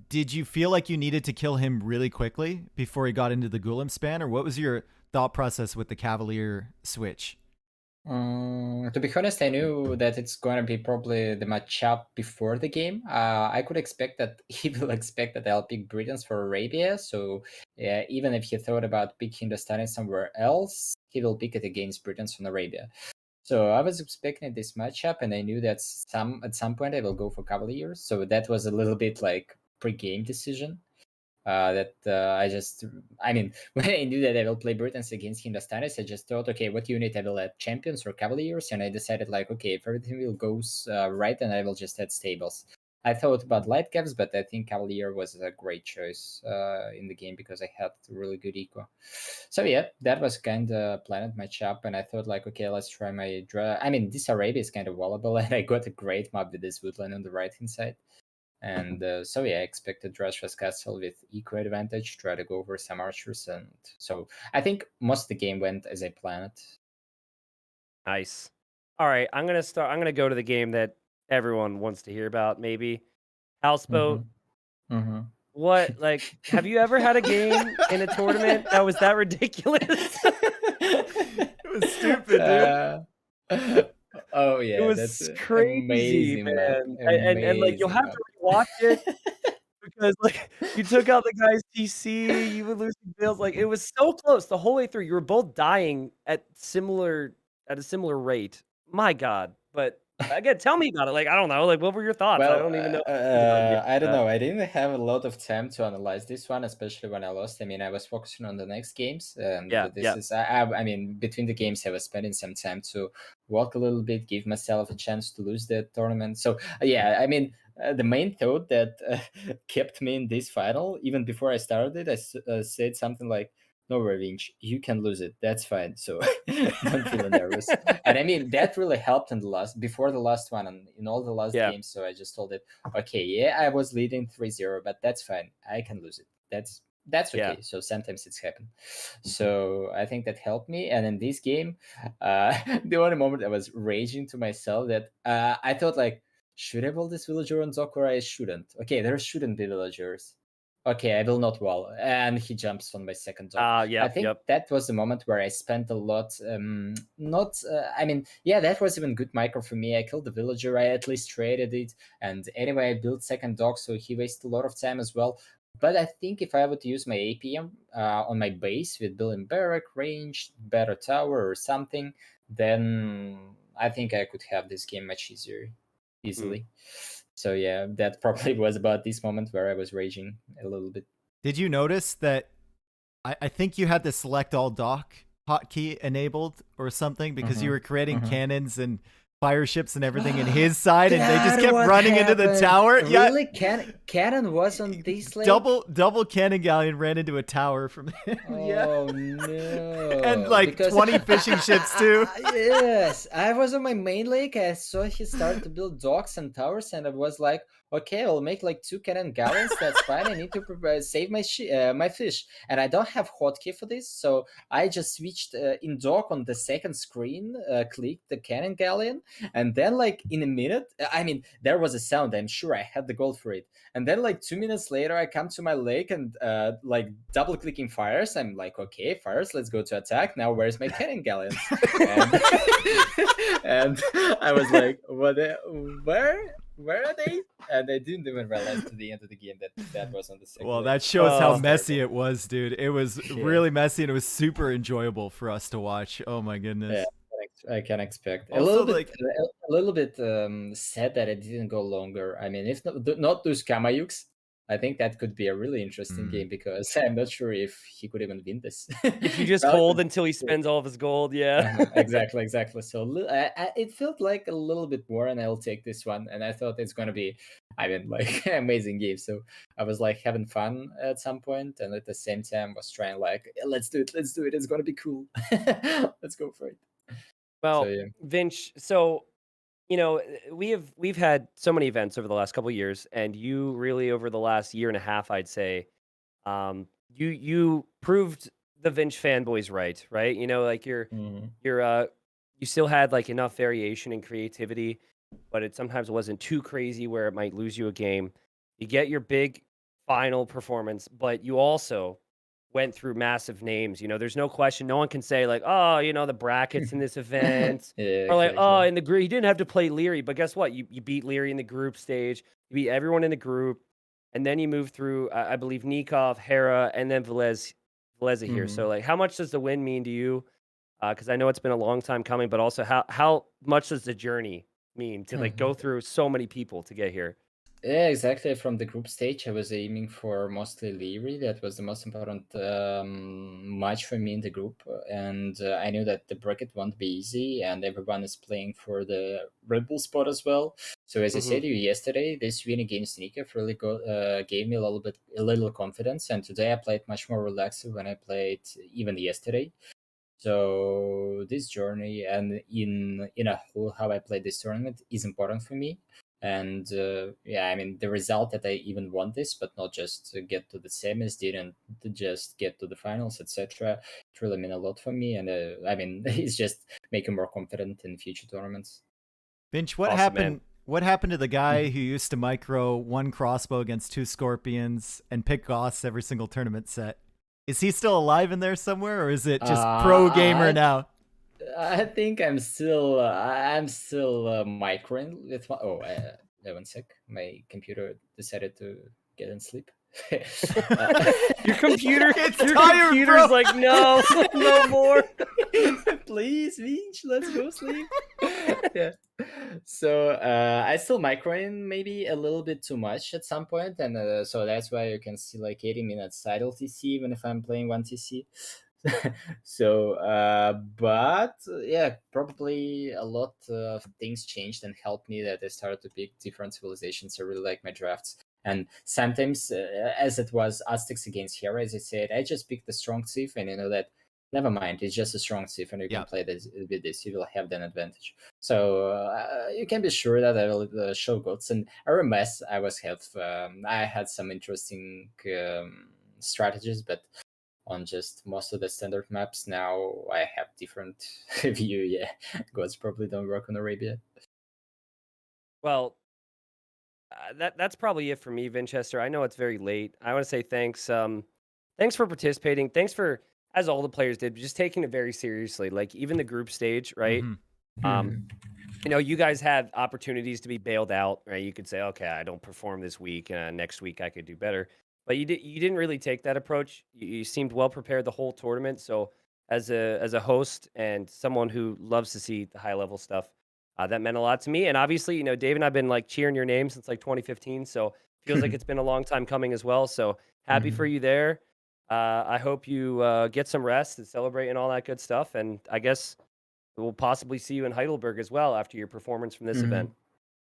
Did you feel like you needed to kill him really quickly before he got into the Gulam span, or what was your thought process with the Cavalier switch? To be honest, I knew that it's going to be probably the matchup before the game. I could expect that he will expect that I'll pick Britons for Arabia. So even if he thought about picking Hindustani somewhere else, he will pick it against Britons from Arabia. So I was expecting this matchup, and I knew that at some point I will go for Cavaliers. So that was a little bit like pre-game decision. I mean, when I knew that I will play Britons against Hindustanis, I just thought, okay, what unit I will add, champions or cavaliers? And I decided, like, okay, if everything will goes right, then I will just add stables. I thought about light caps, but I think Cavalier was a great choice in the game because I had really good eco. So yeah, that was kind of planned matchup, and I thought like, okay, let's try my draw. I mean, this Arabia is kind of wallable, and I got a great map with this woodland on the right hand side. And so yeah, I expected Drash's Castle with eco advantage, try to go over some archers, and so I think most of the game went as I planned. Nice. All right, I'm gonna go to the game that everyone wants to hear about, maybe. Houseboat. Mm-hmm. Mm-hmm. What like, have you ever had a game in a tournament that was that ridiculous? It was stupid, dude. uh, oh It yeah, that's was an crazy, amazing map, man. And, like, you'll amazing have map. to rewatch it because, like, you took out the guy's TC, you were losing bills, like, it was so close the whole way through. You were both dying at a similar rate. My god. But, again, tell me about it, like, I don't know, like, what were your thoughts? I Well, don't even know about games I like don't that. know. I didn't have a lot of time to analyze this one, especially when I lost. I mean, I was focusing on the next games, and Yeah, this yeah. is. I mean, between the games, I was spending some time to walk a little bit, give myself a chance to lose the tournament. So yeah, I mean, the main thought that kept me in this final, even before I started, said something like, "No revenge. You can lose it. That's fine. So don't feel nervous." And I mean, that really helped in the last before the last one and in all the last Yeah, games. So I just told it, okay, yeah, I was leading 3-0, but that's fine. I can lose it. That's yeah. okay. So sometimes it's happened. So I think that helped me. And in this game, the only moment I was raging to myself that I thought like, should I roll this villager on Zoc or I shouldn't? Okay, there shouldn't be villagers. Okay, I will not wall. And he jumps on my second dog. I Yep, think yep. that was the moment where I spent a lot. Not, I mean, yeah, that was even good micro for me. I killed the villager. I at least traded it, and anyway, I built second dog, so he wasted a lot of time as well. But I think if I would use my APM on my base with building barrack, range, better tower, or something, then I think I could have this game much Mm. easily. So yeah, that probably was about this moment where I was raging a little bit. Did you notice that I think you had the select all dock hotkey enabled or something because you Mm-hmm. were creating Mm-hmm. cannons and fire ships and everything in his side, and they just That kept what running into the happened? tower. Yeah, Really? Cannon was on this lake? double cannon galleon ran into a tower from him. Yeah, Oh and no! like Because 20 fishing ships too. yes, I was on my main lake. I saw he started to build docks and towers, and I was like, okay, I'll make like 2 cannon galleons. That's fine. I need to save my fish, and I don't have hotkey for this, so I just switched in dock on the second screen, clicked the cannon galleon, and then like in a minute, I mean, there was a sound. I'm sure I had the gold for it, and then like 2 minutes later, I come to my lake and like double clicking fires. I'm like, okay, fires, let's go to attack. Now where's my cannon galleons? And, and I was like, what? Where are they? And I didn't even realize to the end of the game that was on the second. Well, lake. that shows how Oh. messy it was, dude. It was Yeah. really messy, and it was super enjoyable for us to watch. Oh my goodness. I can expect a Also, little bit, like- a little bit sad that it didn't go longer. I mean, if not those Kamayuks, I think that could be a really interesting game because I'm not sure if he could even win this. If you just Probably hold could- until he spends all of his gold, yeah. exactly. So it felt like a little bit more, and I'll take this one. And I thought it's gonna be, I mean, like amazing game. So I was like having fun at some point, and at the same time was trying like, let's do it. It's gonna be cool. Let's go for it. Well, yeah. Vince, so you know, we've had so many events over the last couple of years, and you really over the last year and a half, I'd say, you proved the Vince fanboys right? You know, like Mhm. you still had like enough variation and creativity, but it sometimes wasn't too crazy where it might lose you a game. You get your big final performance, but you also went through massive names. You know, there's no question. No one can say like, oh, you know, the brackets in this event, Yeah, or like, oh, exactly. in the group, you didn't have to play Leary, but guess what? You beat Leary in the group stage. You beat everyone in the group, and then you move through. I believe Nikov, Hera, and then Velez here. Mhm. So like, how much does the win mean to you? Because I know it's been a long time coming, but also how much does the journey mean to like go through so many people to get here? Yeah, exactly. From the group stage, I was aiming for mostly Leary. That was the most important match for me in the group. And I knew that the bracket won't be easy, and everyone is playing for the Red Bull spot as well. So as I said to you yesterday, this win against Nikov really gave me a little confidence. And today I played much more relaxed when I played even yesterday. So this journey and in a whole how I played this tournament is important for me. And yeah, I mean the result that I even won this, but not just to get to the semis, didn't to just get to the finals, etc. It really meant a lot for me, and I mean it's just making more confident in future tournaments. Finch, what Awesome, happened? man. What happened to the guy who used to micro one crossbow against 2 scorpions and pick Goths every single tournament set? Is he still alive in there somewhere, or is it just pro gamer now? I think I'm still microing with my, one sec. My computer decided to get in sleep. Your computer, It's your tired, computer's bro. like no, no more. Please, Vinch, let's go sleep. Yeah. So I still microing maybe a little bit too much at some point, and so that's why you can see like 80 minutes idle TC even if I'm playing one TC. So but yeah, probably a lot of things changed and helped me that I started to pick different civilizations. I really like my drafts, and sometimes as it was Aztecs against Hera, as I said, I just picked the strong Civ, and you know that never mind, it's just a strong Civ, and you can play this with this, you will have that advantage. So you can be sure that I will show goats. And RMS I had some interesting strategies, but on just most of the standard maps now I have different view. Yeah, gods probably don't work on Arabia. Well, that's probably it for me, Vinchester. I know it's very late. I want to say thanks. Thanks for participating. Thanks for, as all the players did, just taking it very seriously. Like even the group stage, right? You know, you guys had opportunities to be bailed out, right? You could say, okay, I don't perform this week, next week I could do better. But you didn't really take that approach. You seemed well prepared the whole tournament. So as a host and someone who loves to see the high level stuff, That meant a lot to me. And obviously, you know, Dave and I've been like cheering your name since like 2015. So feels like it's been a long time coming as well. So happy for Mhm. you there. I hope you get some rest and celebrate and all that good stuff. And I guess we'll possibly see you in Heidelberg as well after your performance from this event. Mhm.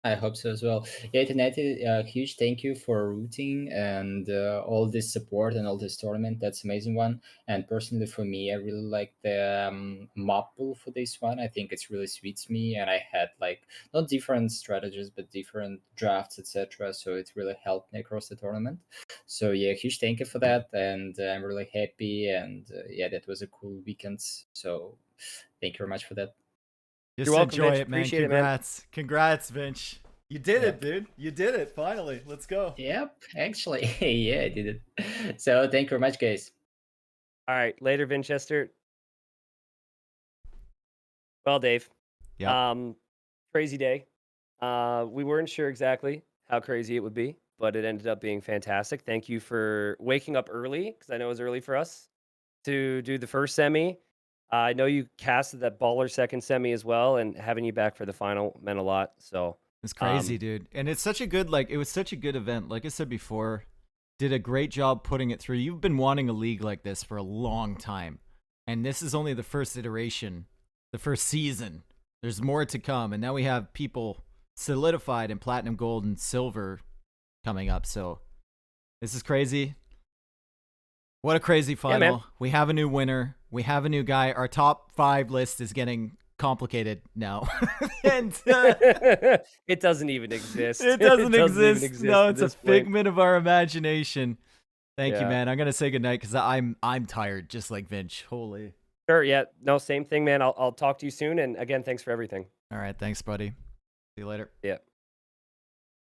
I hope so as well. Yeah, T90, huge thank you for rooting and all this support and all this tournament. That's amazing one. And personally, for me, I really like the mob pool for this one. I think it's really suits me, and I had like not different strategies, but different drafts, etc. So it really helped me across the tournament. So yeah, huge thank you for that, and I'm really happy. And yeah, that was a cool weekend. So thank you very much for that. You're Just welcome, enjoy Vince. it, man. Appreciate it, man. Congrats, Vince. You did it, Yep. dude. You did it. Finally. Let's go. Yep, actually, yeah, I did it. So thank you very much, guys. All right. Later, Vinchester. Well, Dave. Yep. Um, crazy day. We weren't sure exactly how crazy it would be, but it ended up being fantastic. Thank you for waking up early because I know it was early for us to do the first semi. I know you casted that baller second semi as well, and having you back for the final meant a lot. So, It's crazy, um, dude. And it's such a good it was such a good event. Like I said before, did a great job putting it through. You've been wanting a league like this for a long time. And this is only the first iteration, the first season. There's more to come, and now we have people solidified in platinum, gold, and silver coming up. So, this is crazy. What a crazy yeah, man. final. We have a new winner. We have a new guy. Our top 5 list is getting complicated now. and It doesn't even exist. it It doesn't doesn't even exist. exist No, at it's a this point. figment of our imagination. Thank you, Yeah. man. I'm gonna say goodnight because I'm tired, just like Vince. Holy. Sure. Yeah. No, same thing, man. I'll talk to you soon. And again, thanks for everything. All right, thanks, buddy. See you later. Yeah.